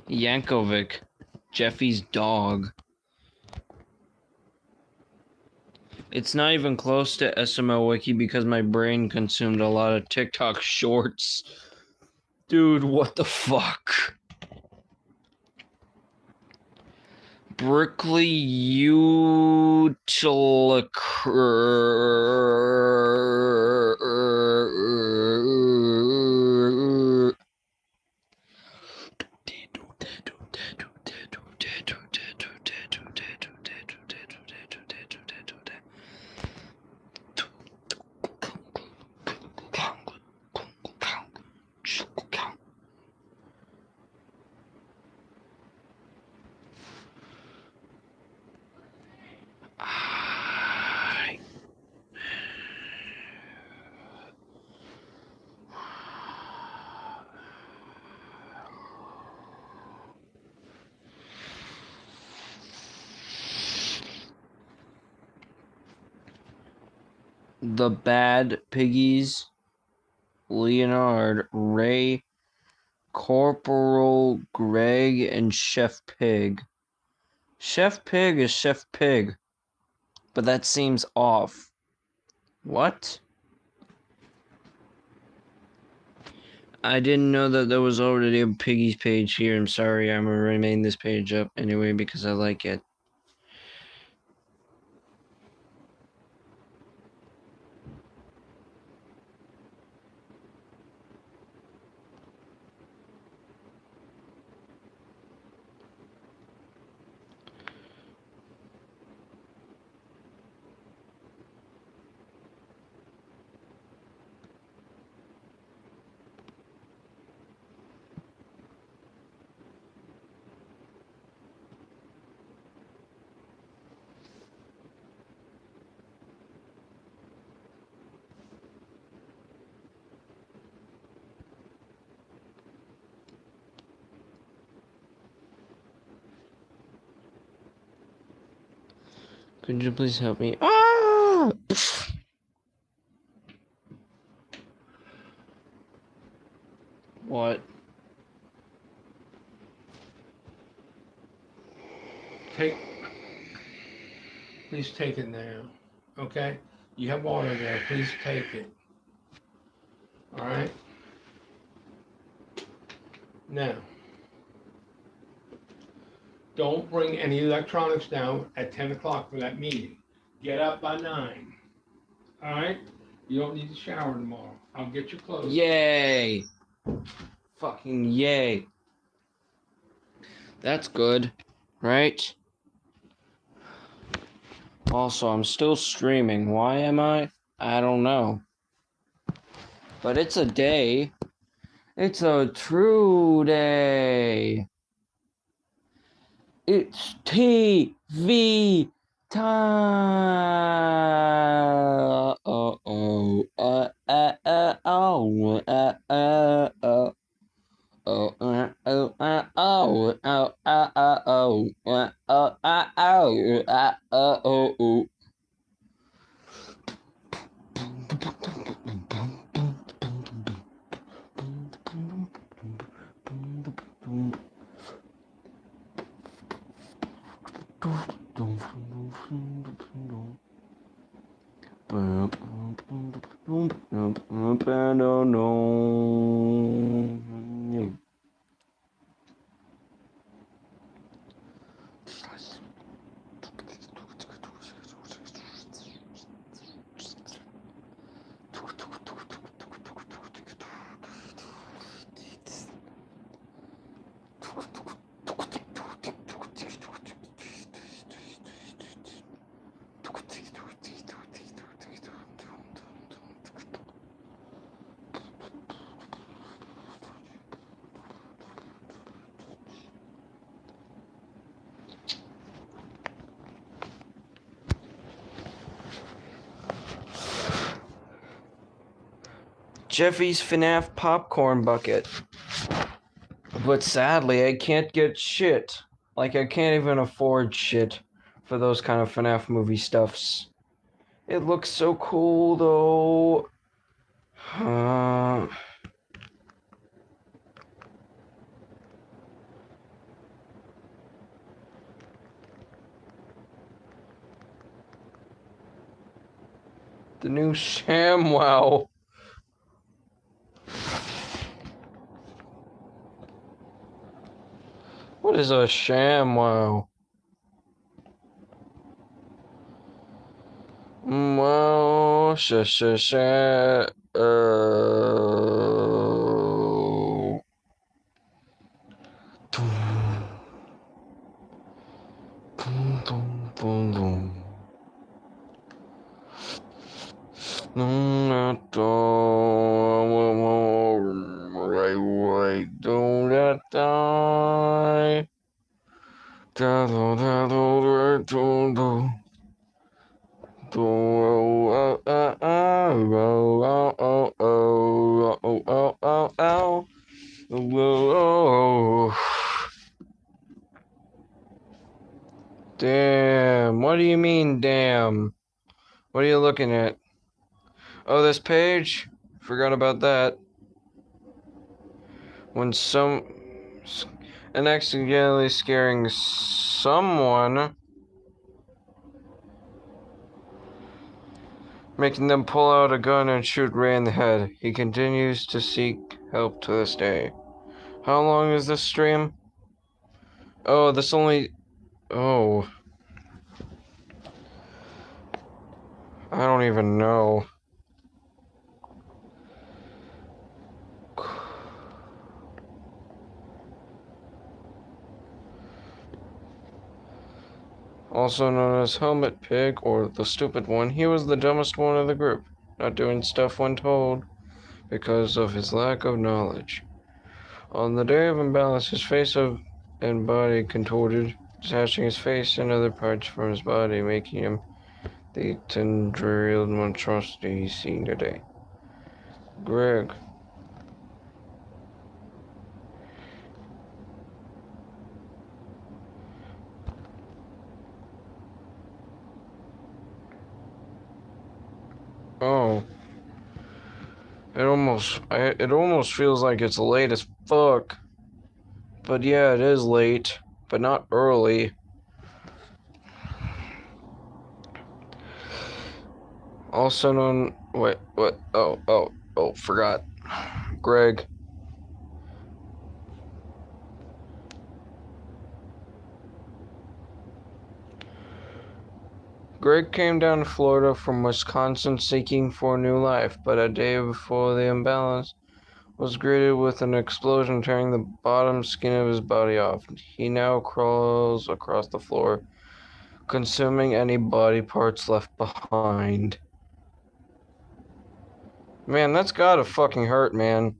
Speaker 1: Yankovic, Jeffy's dog. It's not even close to SML Wiki because my brain consumed a lot of TikTok shorts. Dude, what the fuck? Brickley The Bad Piggies, Leonard, Ray, Corporal Greg, and Chef Pig. Chef Pig is Chef Pig, but that seems off. What? I didn't know that there was already a Piggies page here. I'm sorry, I'm gonna remain this page up anyway because I like it. Could you please help me? Ah! What?
Speaker 4: Please take it now, okay? You have water there, please take it. All right? Now, don't bring any electronics down at 10 o'clock for that meeting. Get up by 9, all right? You don't need to shower tomorrow. I'll get you clothes.
Speaker 1: Yay! Fucking yay. That's good, right? Also, I'm still streaming. Why am I? I don't know. But it's a day. It's a true day. It's TV time. Jeffy's FNAF popcorn bucket. But sadly, I can't get shit. Like, I can't even afford shit for those kind of FNAF movie stuffs. It looks so cool, though. The new ShamWow. What is a ShamWow? Wow, don't die. Damn, what do you mean, damn? What are you looking at? Oh, this page? Forgot about that. When and accidentally scaring someone, making them pull out a gun and shoot Ray in the head. He continues to seek help to this day. How long is this stream? Oh, this only... Oh. I don't even know. Also known as Helmet Pig, or the Stupid One, he was the dumbest one of the group, not doing stuff when told, because of his lack of knowledge. On the day of imbalance, his face and body contorted, detaching his face and other parts from his body, making him the tendril monstrosity he's seen today. Greg. Oh. It almost feels like it's late as fuck. But yeah, it is late, but not early. Also known, what? Oh, forgot. Greg. Greg came down to Florida from Wisconsin seeking for a new life, but a day before the imbalance was greeted with an explosion tearing the bottom skin of his body off. He now crawls across the floor, consuming any body parts left behind. Man, that's gotta fucking hurt, man.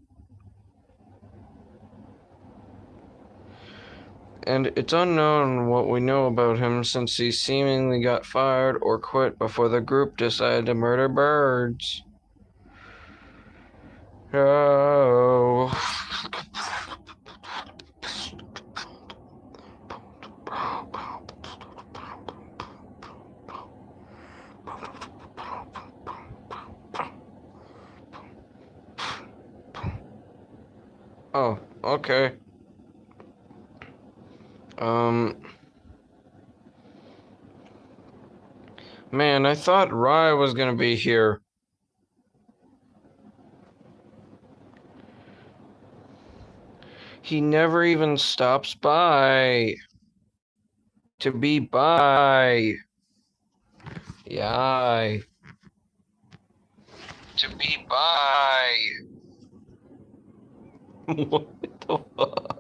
Speaker 1: And it's unknown what we know about him since he seemingly got fired or quit before the group decided to murder birds. Oh. Oh, okay. Man, I thought Rye was gonna be here. He never even stops by. To be by. Yay. To be by. What the fuck?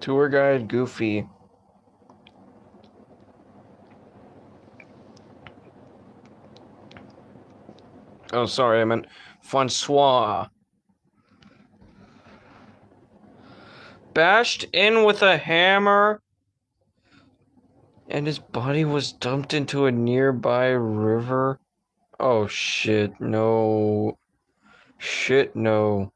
Speaker 1: Tour guide Goofy. Oh, sorry, I meant Francois. Bashed in with a hammer, and his body was dumped into a nearby river. Oh shit, no. Shit, no.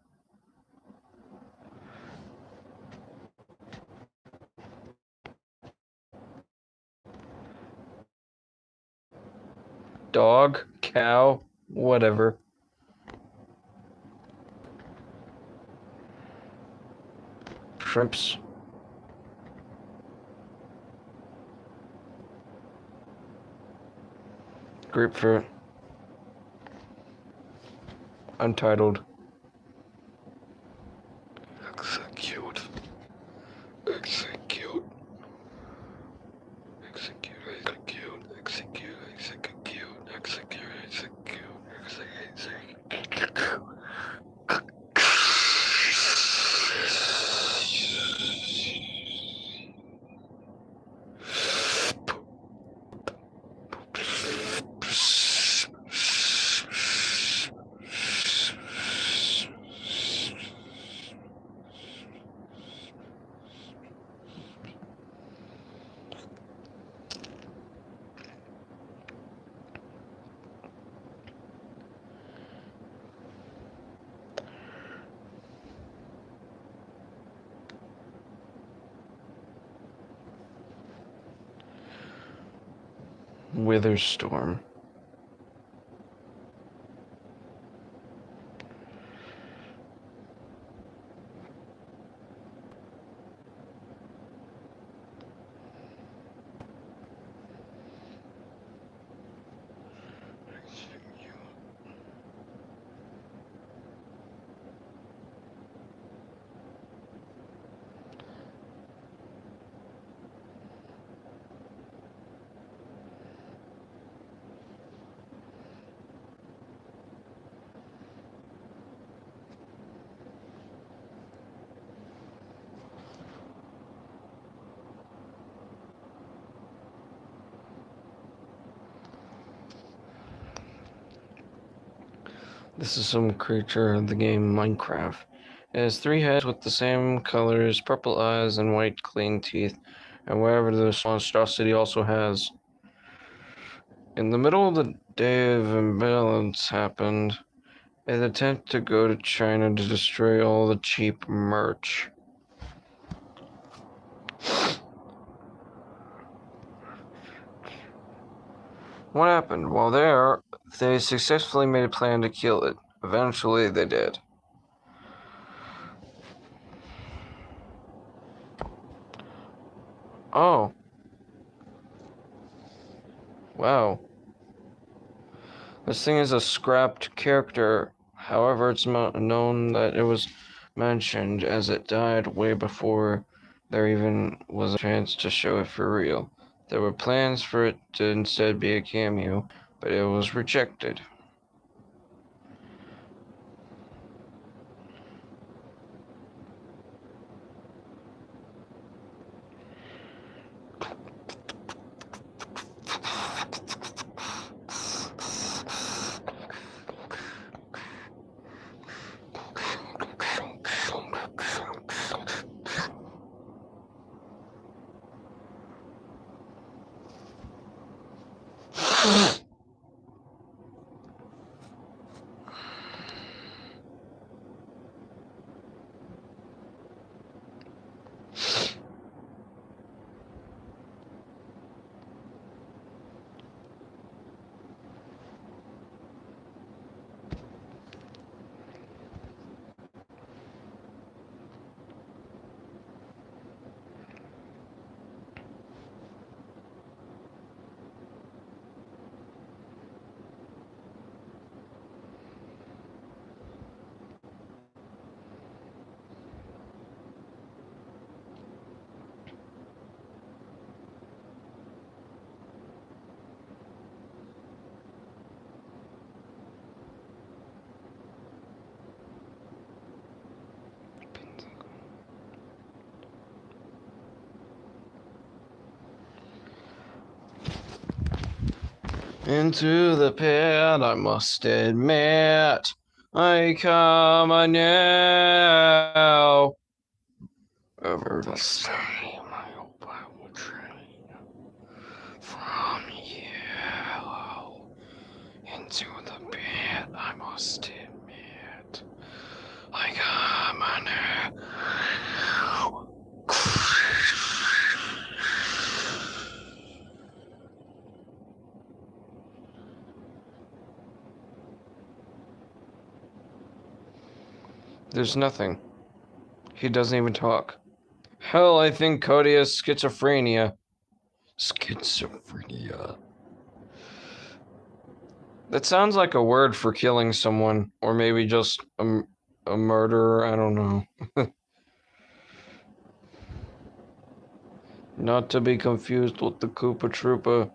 Speaker 1: Dog, cow, whatever. Shrimps. Grapefruit. Untitled. Execute. Execute. Execute. Execute. Execute. Execute. Execute. Execute. Witherstorm. This is some creature of the game Minecraft. It has 3 heads with the same colors, purple eyes, and white clean teeth, and wherever this monstrosity also has. In the middle of the day of imbalance happened, an attempt to go to China to destroy all the cheap merch. What happened? While there, they successfully made a plan to kill it. Eventually, they did. Oh. Wow. This thing is a scrapped character. However, it's known that it was mentioned as it died way before there even was a chance to show it for real. There were plans for it to instead be a cameo, but it was rejected. Into the pit, I must admit, I come anew. Over the same, I hope I will train from you. Into the pit, I must admit, I come anew. There's nothing. He doesn't even talk. Hell, I think Cody has schizophrenia. Schizophrenia. That sounds like a word for killing someone, or maybe just a murderer, I don't know. Not to be confused with the Koopa Troopa.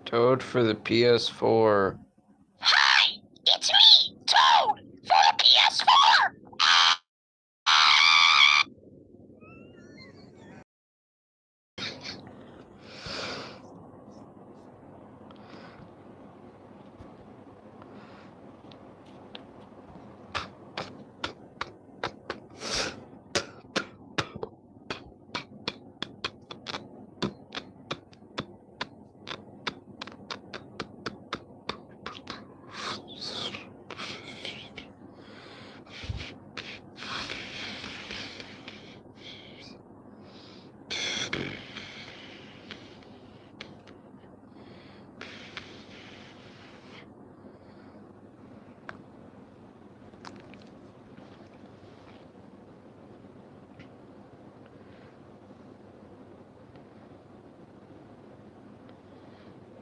Speaker 1: Toad for the PS4.
Speaker 19: Hi, it's me, Toad, for the PS4.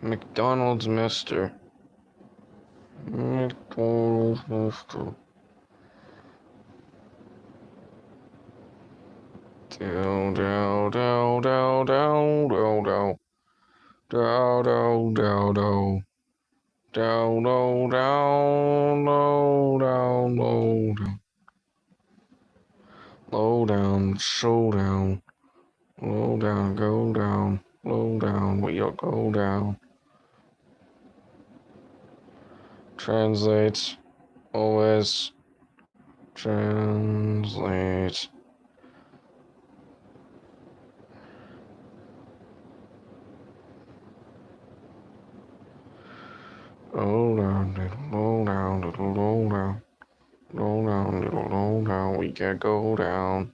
Speaker 1: McDonald's Mister. McDonald's Mister. Down, down, down, down, down, down, down. Down, down, down, down. Down, down, down, low, down, low, down. Low down, showdown. Low down, go down. Slow down, we'll go down. Translate. Always translate. Low down, low down, low down. Low down, low down, we can go down.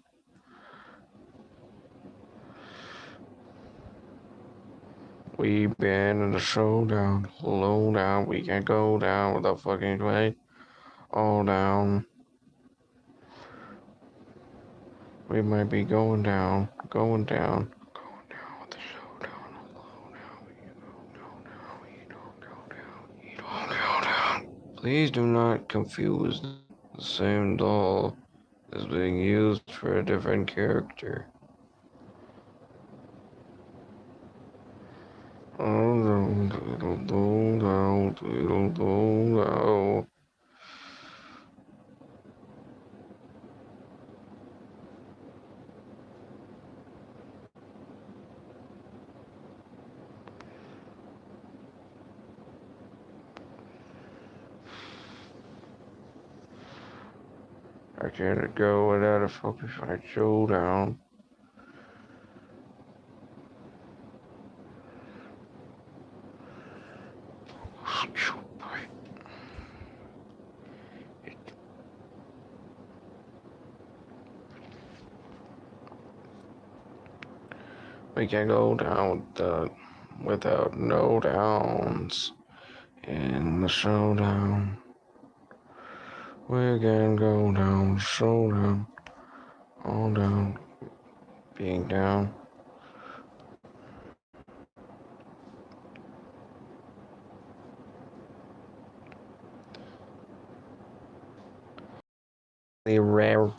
Speaker 1: We've been in the showdown. Low down, we can go down with the fucking way. All down. We might be going down, going down. Going down with the showdown. Low down, we can go down. We don't go down. Please do not confuse the same doll is being used for a different character. I can't go without a fucking fight showdown. We can go down without no downs in the showdown. We can go down, showdown, all down, being down. Rare.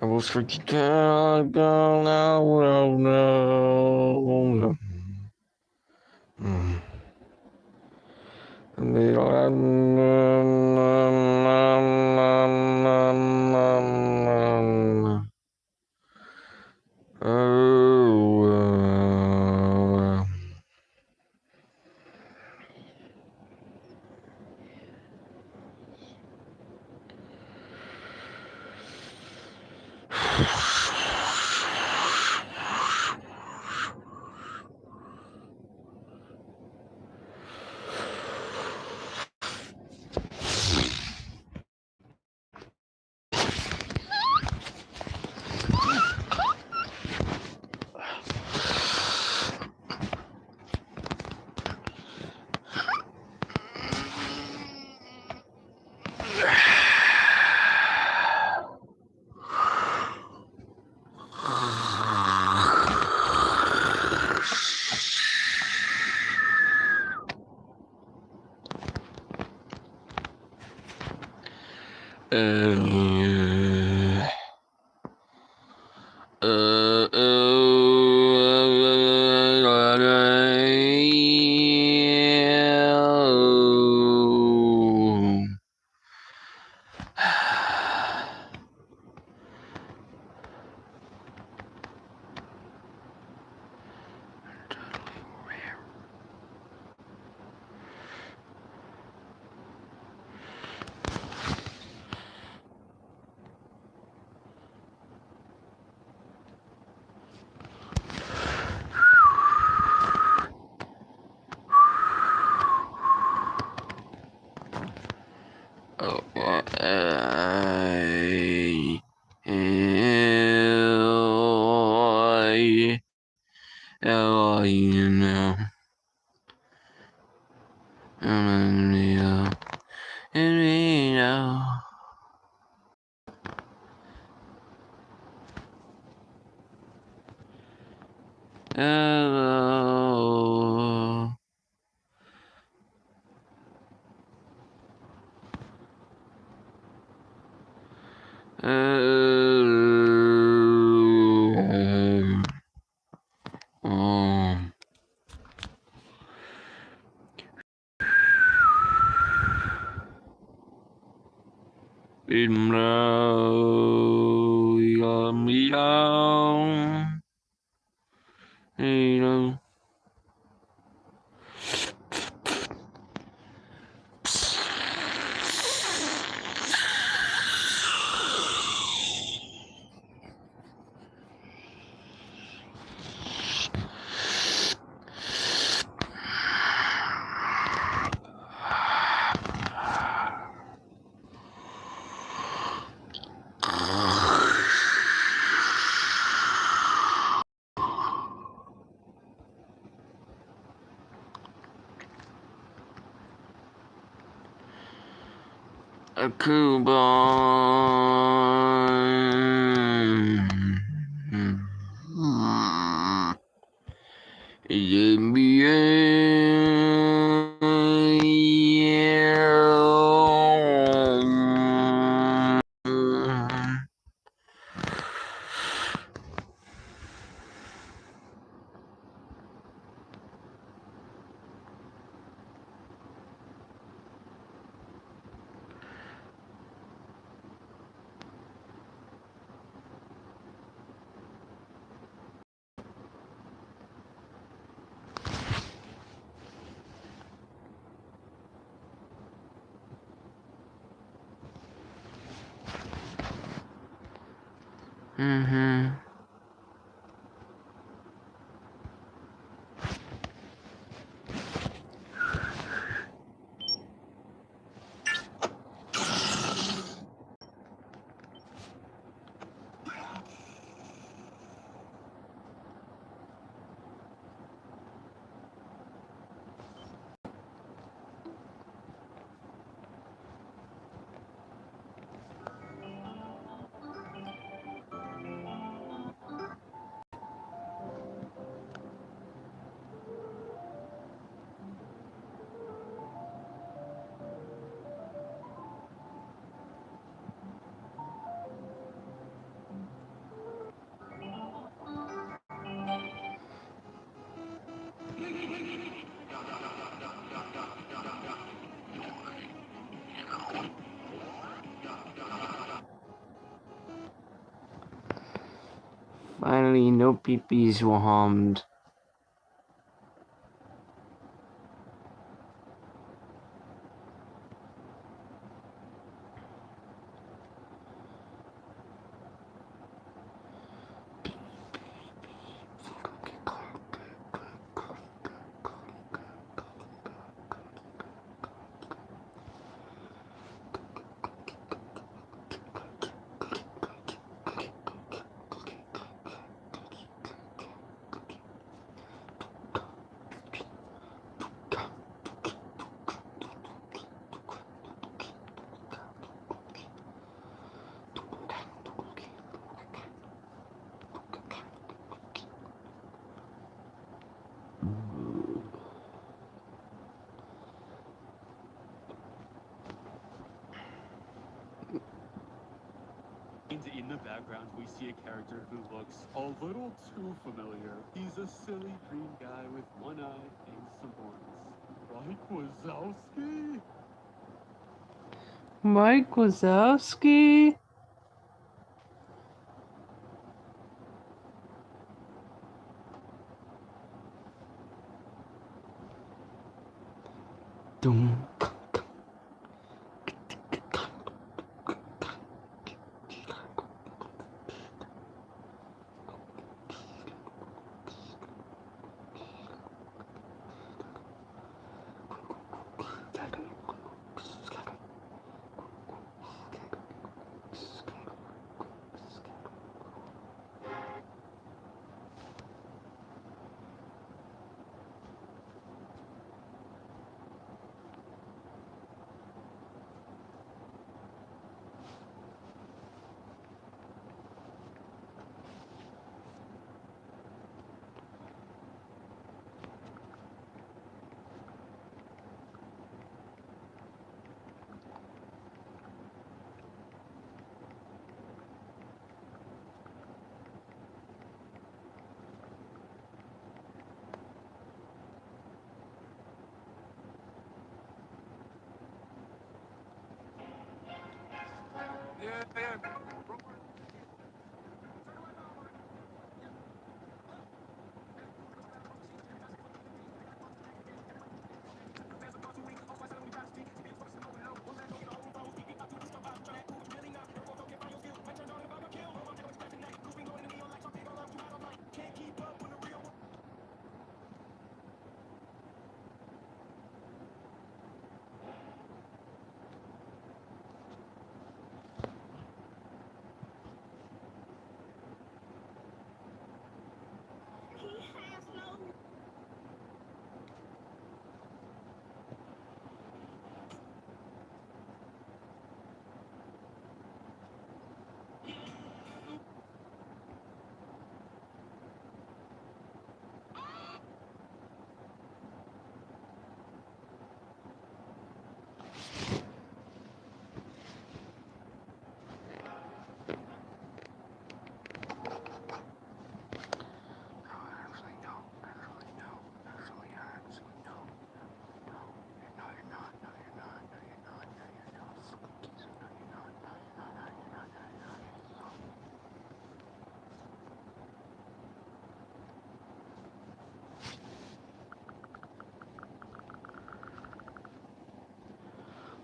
Speaker 1: I will forget no. a coupon. Mm-hmm. Finally, no peepees were harmed.
Speaker 15: In the background, we see a character who looks a little too familiar. He's a silly green guy with one eye and some horns. Mike Wazowski?
Speaker 1: Mike Wazowski? Doom.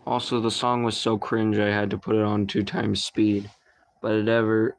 Speaker 1: Also, the song was so cringe I had to put it on 2 times speed. But it ever...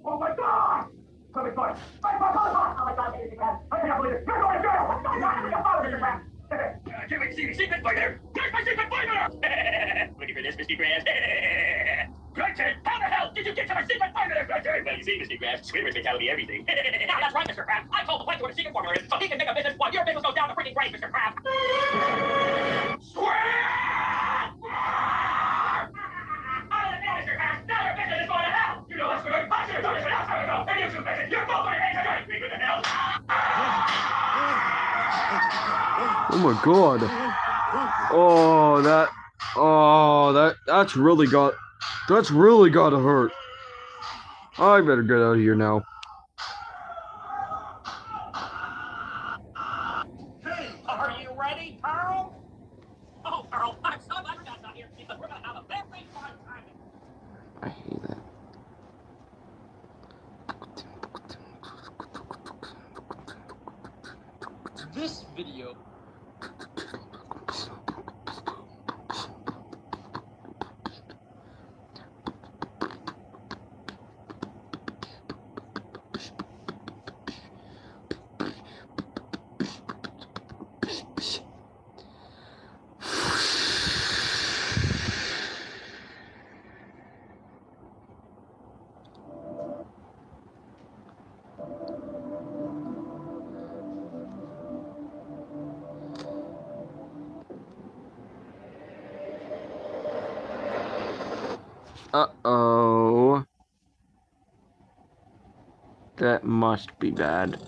Speaker 19: Oh my God! Oh my God! Oh my God, Mr. Krabs! I cannot believe it! You're going to jail! Your father, Mr. Krabs! Can't wait to see the secret fighter! There's my secret fighter! Looking for this, Mr. Krabs? Granted, how the hell did you get to my secret formula, Granted? Well, you see, Mr. Krabs, Squidward's been telling me everything. Yeah, that's right, Mr. Krabs. I told the White what a secret formula is, so he can make a business while your business goes down the freaking drain, Mr. Krabs. Squid!
Speaker 1: Oh my god. That's really got to hurt. I better get out of here now.
Speaker 19: Hey, are you ready, Pearl? Oh, Pearl, I'm so glad you're not here because we're gonna have a very fun time.
Speaker 1: I hate that.
Speaker 10: This video.
Speaker 1: Uh-oh. That must be bad.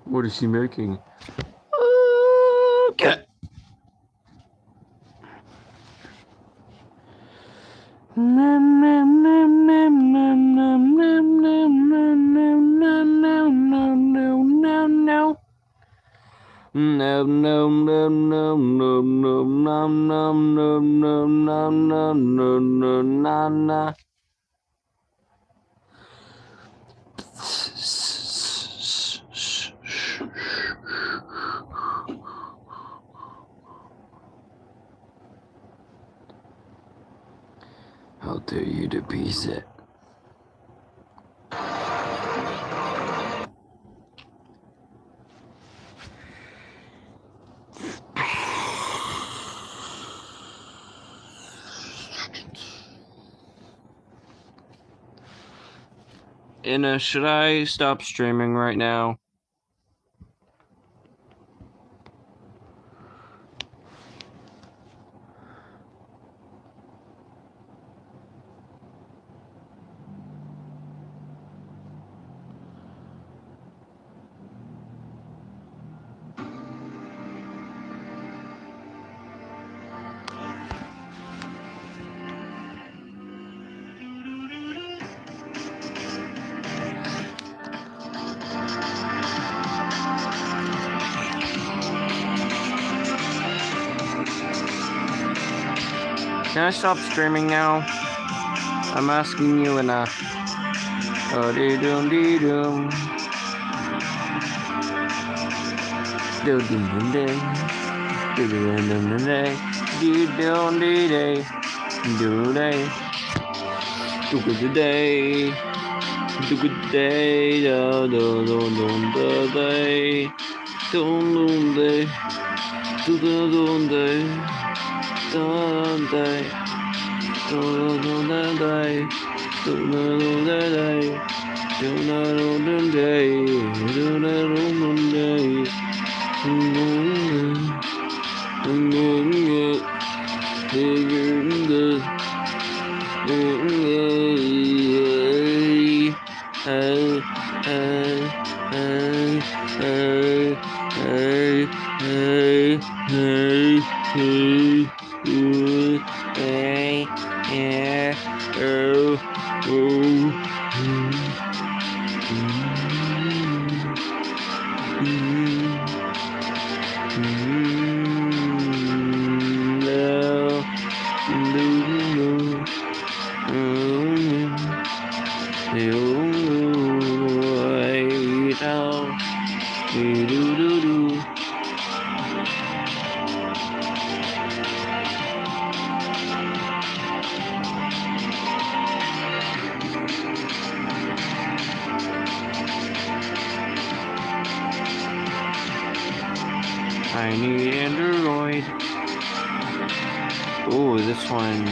Speaker 1: What is he making? Okay. How dare you depiece it? Inna, should I stop streaming right now? Can I stop streaming now? I'm asking you in a dee-doom. Do-dum-dum-day. Do-dum-dum-day. Dee-dum-dee-day. Do-day. Do-good-day. Do-good-day. Do-do-do-do-do-day. Do-do-day. Do-do-do-day. Do-day. Do-do-do-day. Do-do-do-day. Do-do-do-day. Do-do-do-day. I need Android. Oh, this one.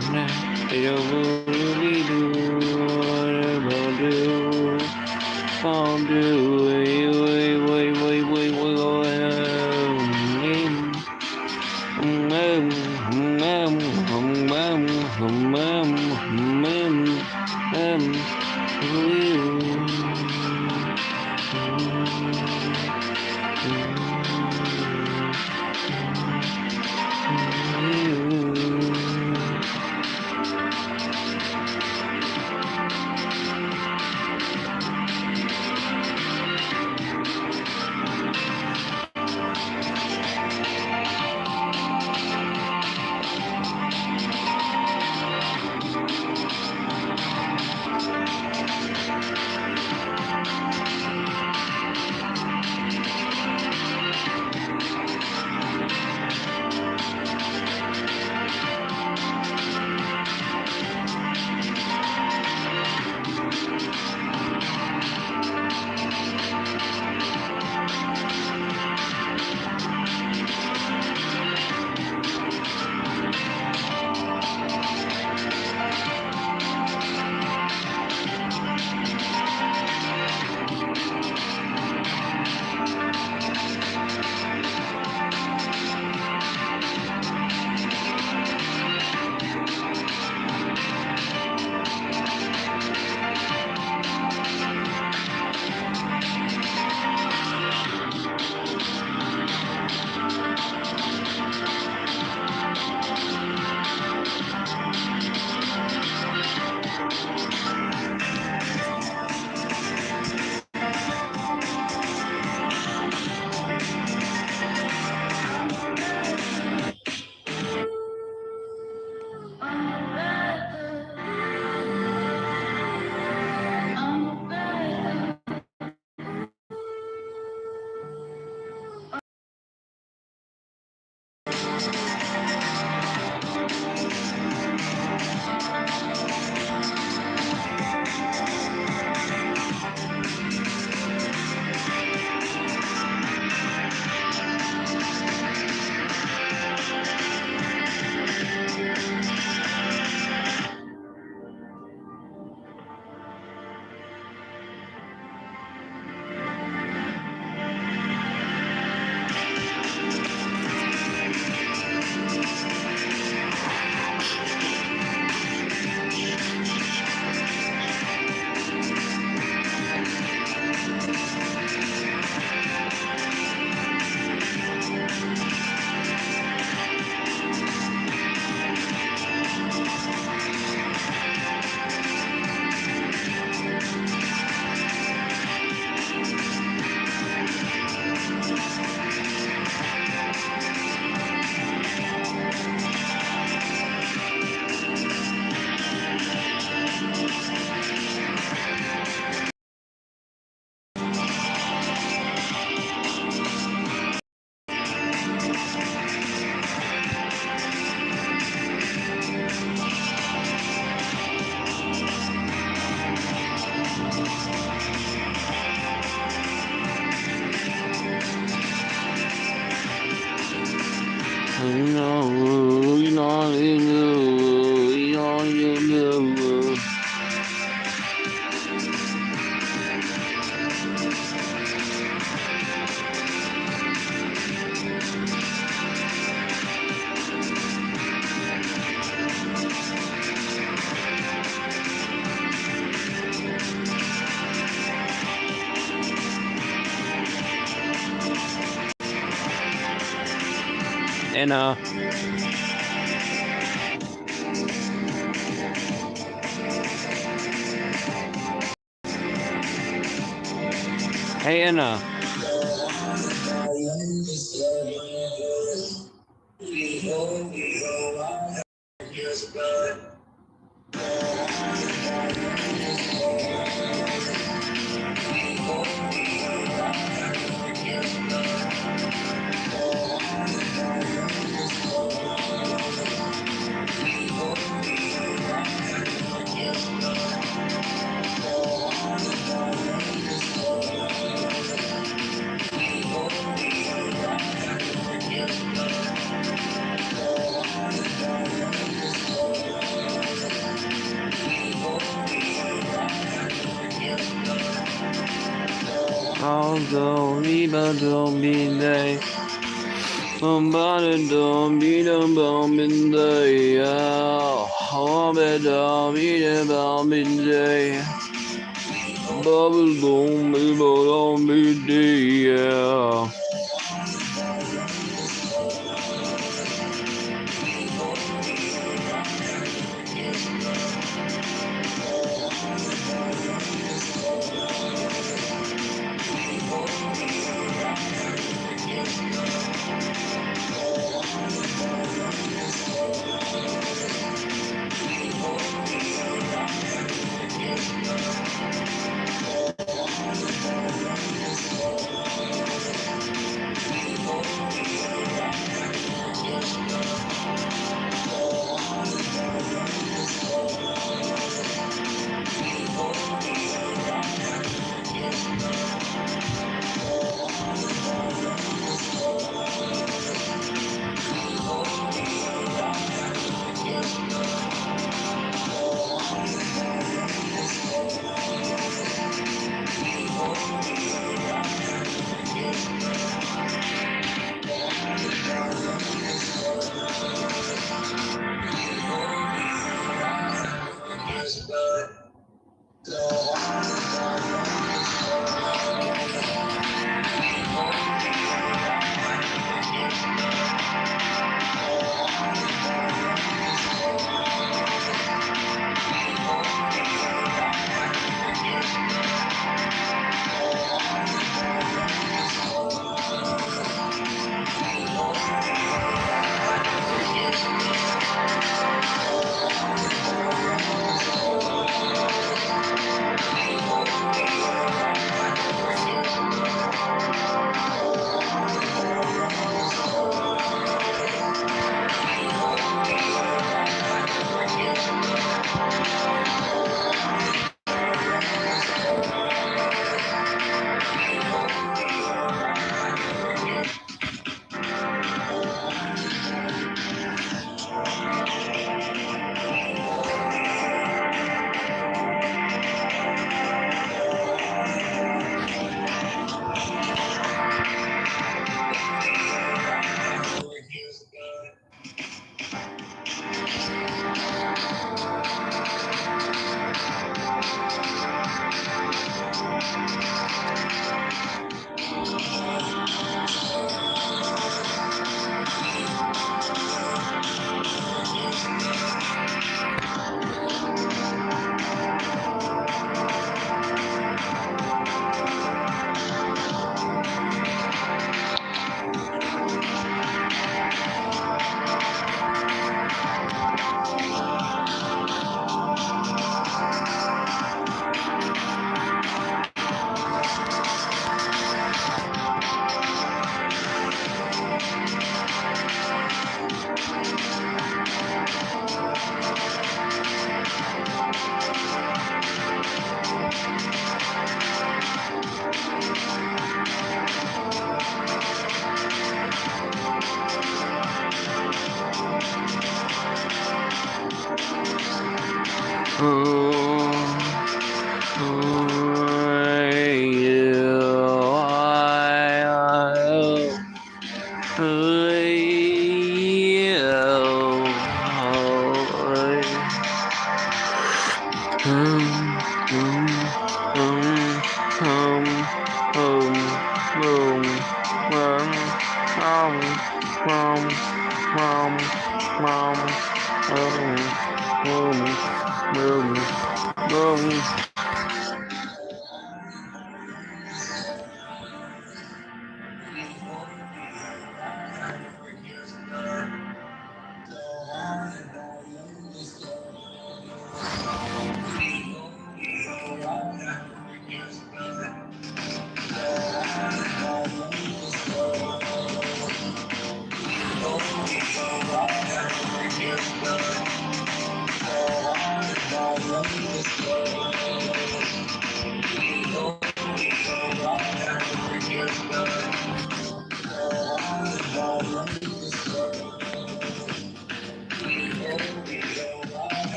Speaker 1: And hey, Anna. I'll go, even don't be day. Somebody don't be the bomb in day. Somebody don't be the bomb in day. Bubble boom, people don't be day. Yeah.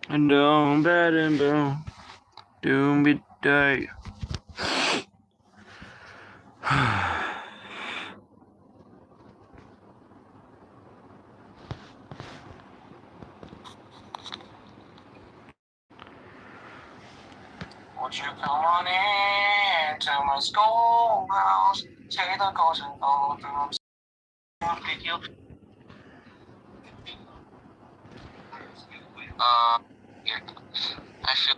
Speaker 1: And down bad and boom, doom be day.
Speaker 10: Would you come on in to my schoolhouse? Say the calls and all of them. Pick you. Yeah. I feel.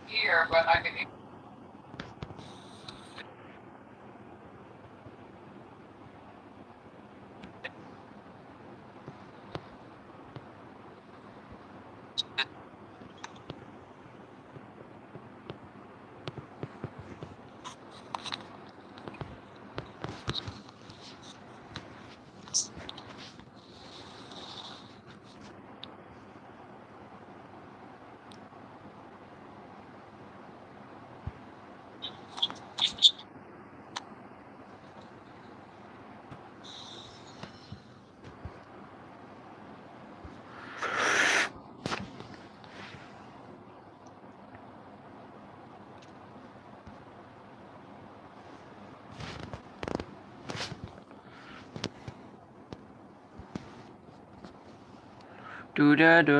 Speaker 10: Here, but I can.
Speaker 1: Do da do.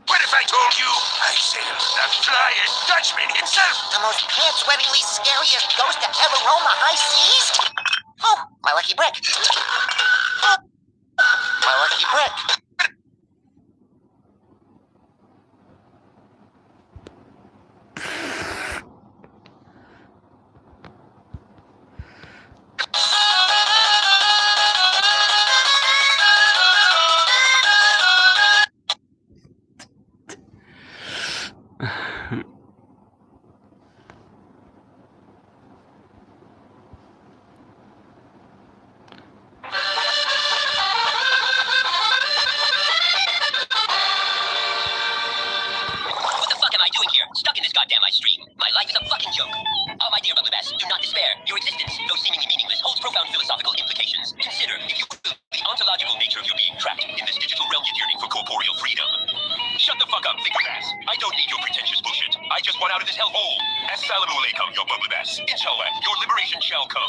Speaker 10: What if I told you I sailed the flyest Dutchman himself?
Speaker 12: The most pants-wettingly scariest ghost to ever roam the high seas? Oh, my lucky brick. Oh, my lucky brick.
Speaker 11: implications. Consider, if you will, the ontological nature of your being trapped in this digital realm yet yearning for corporeal freedom. Shut the fuck up, thinker ass. I don't need your pretentious bullshit. I just want out of this hellhole. Assalamu alaikum, your bubbly ass. Inshallah, your liberation shall come.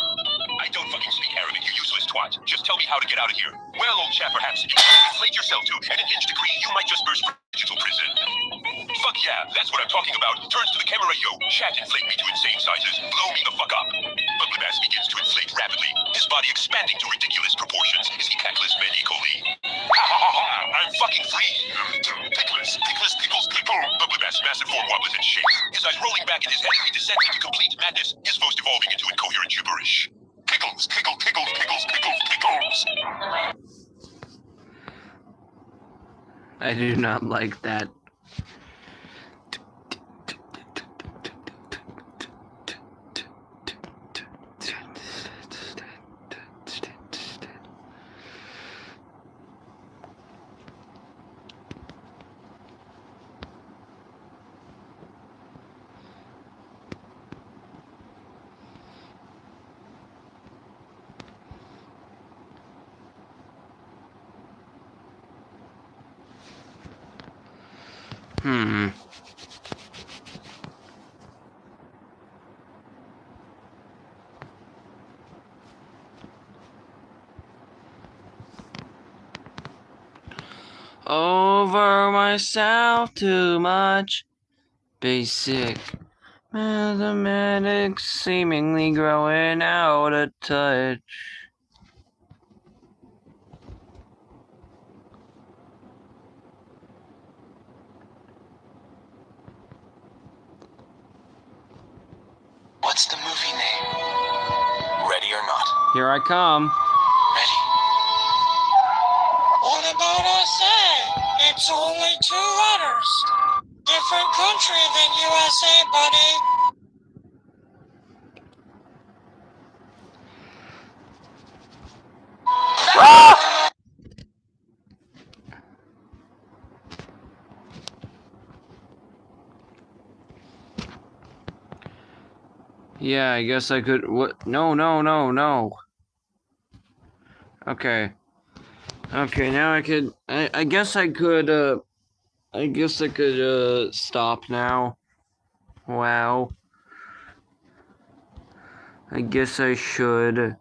Speaker 11: I don't fucking speak Arabic, you useless twat. Just tell me how to get out of here. Well, old chap, perhaps if you inflate yourself to an advanced degree, you might just burst from digital prison. Fuck yeah, that's what I'm talking about. Turns to the camera, yo. Chat inflate me to insane sizes. Blow me the fuck up. Bubbly Bass begins to inflate rapidly, his body expanding to ridiculous proportions as he cackles medically. Ha ha ha ha! I'm fucking free. Pickles, pickle. Bubbly Bass massive form wobbles and shakes. His eyes rolling back in his head as he descends into complete madness, his voice evolving into incoherent gibberish. Pickles.
Speaker 1: I do not like that. Over myself too much. Basic mathematics seemingly growing out of touch.
Speaker 11: What's the movie name? Ready or not?
Speaker 1: Here I come.
Speaker 11: Ready.
Speaker 10: What about USA? It's only 2 letters. Different country than USA, buddy.
Speaker 1: Yeah, I guess I could. What? No. Okay. Okay, now I could. I guess I could. I guess I could. Stop now. Wow. I guess I should.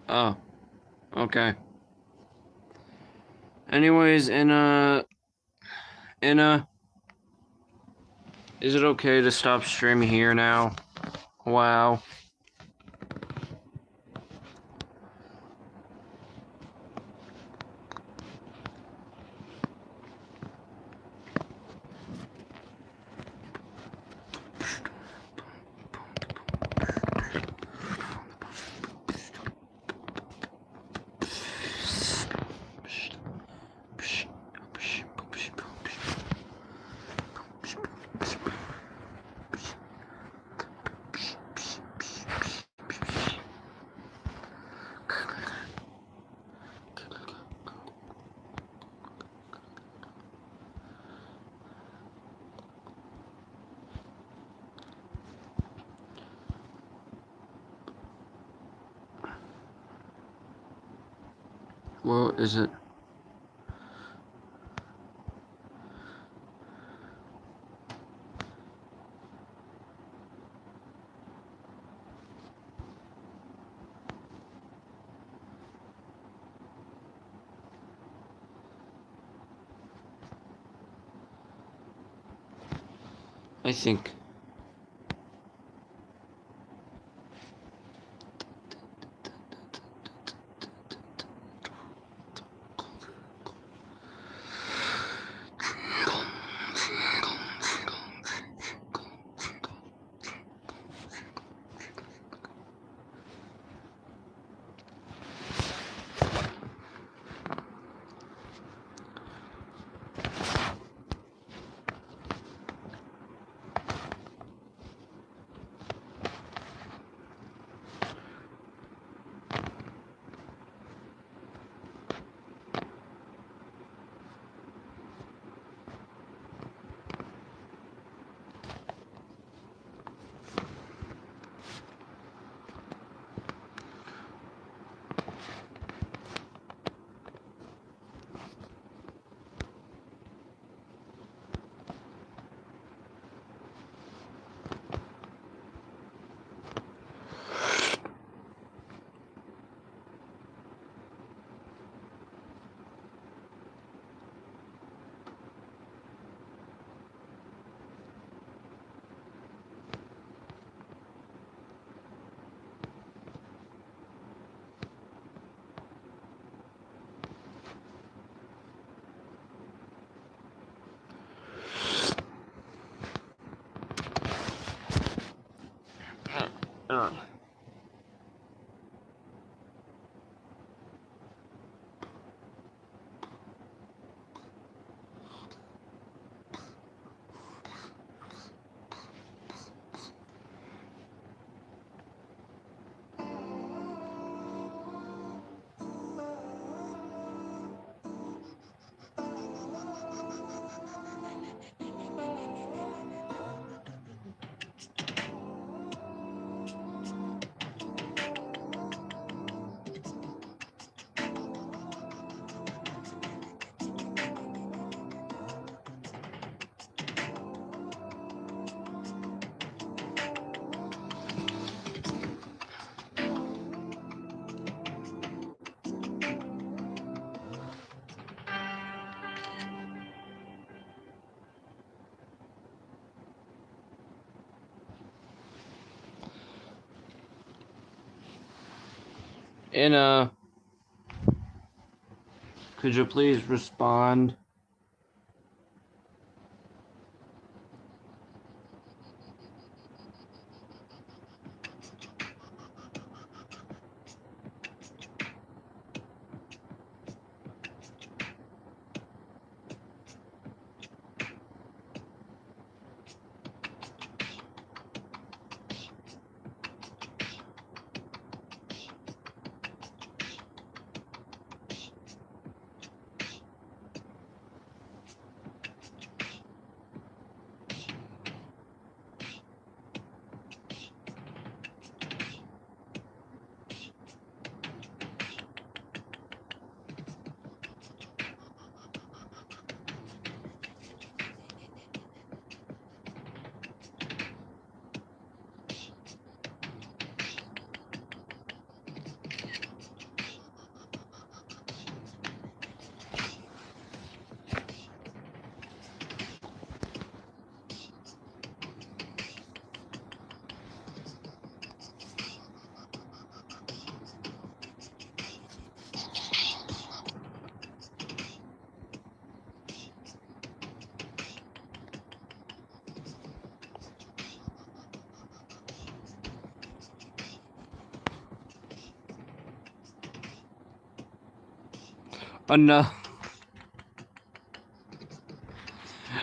Speaker 1: Oh. Okay. Anyways, is it okay to stop streaming here now? Wow. Well, is it? I think. Anna, could you please respond?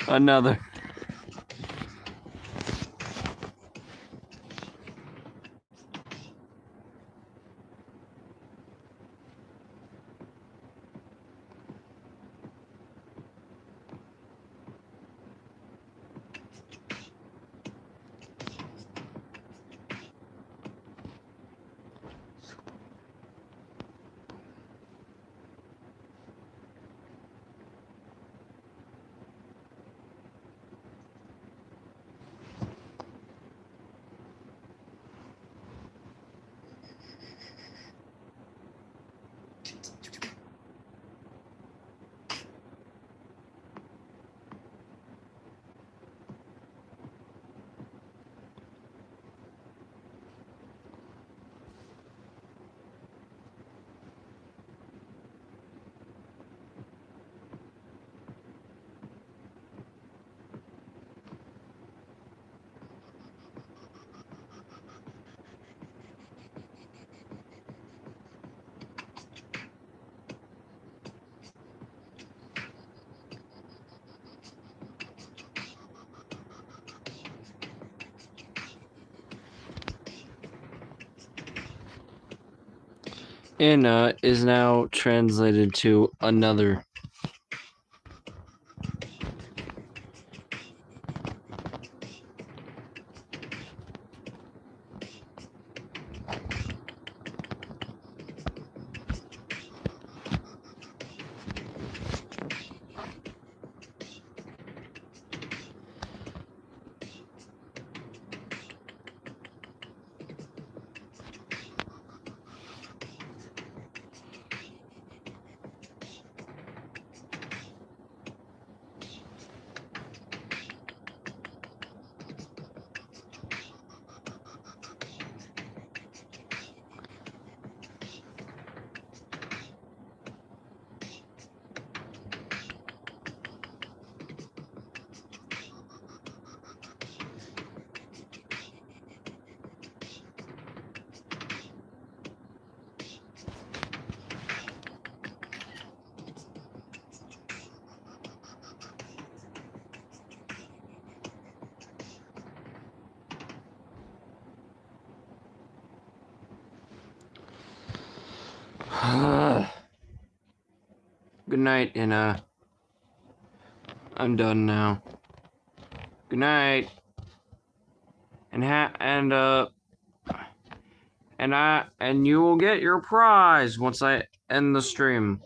Speaker 1: Another. Inna is now translated to another. Good night, Inna. I'm done now. Good night. And you will get your prize once I end the stream.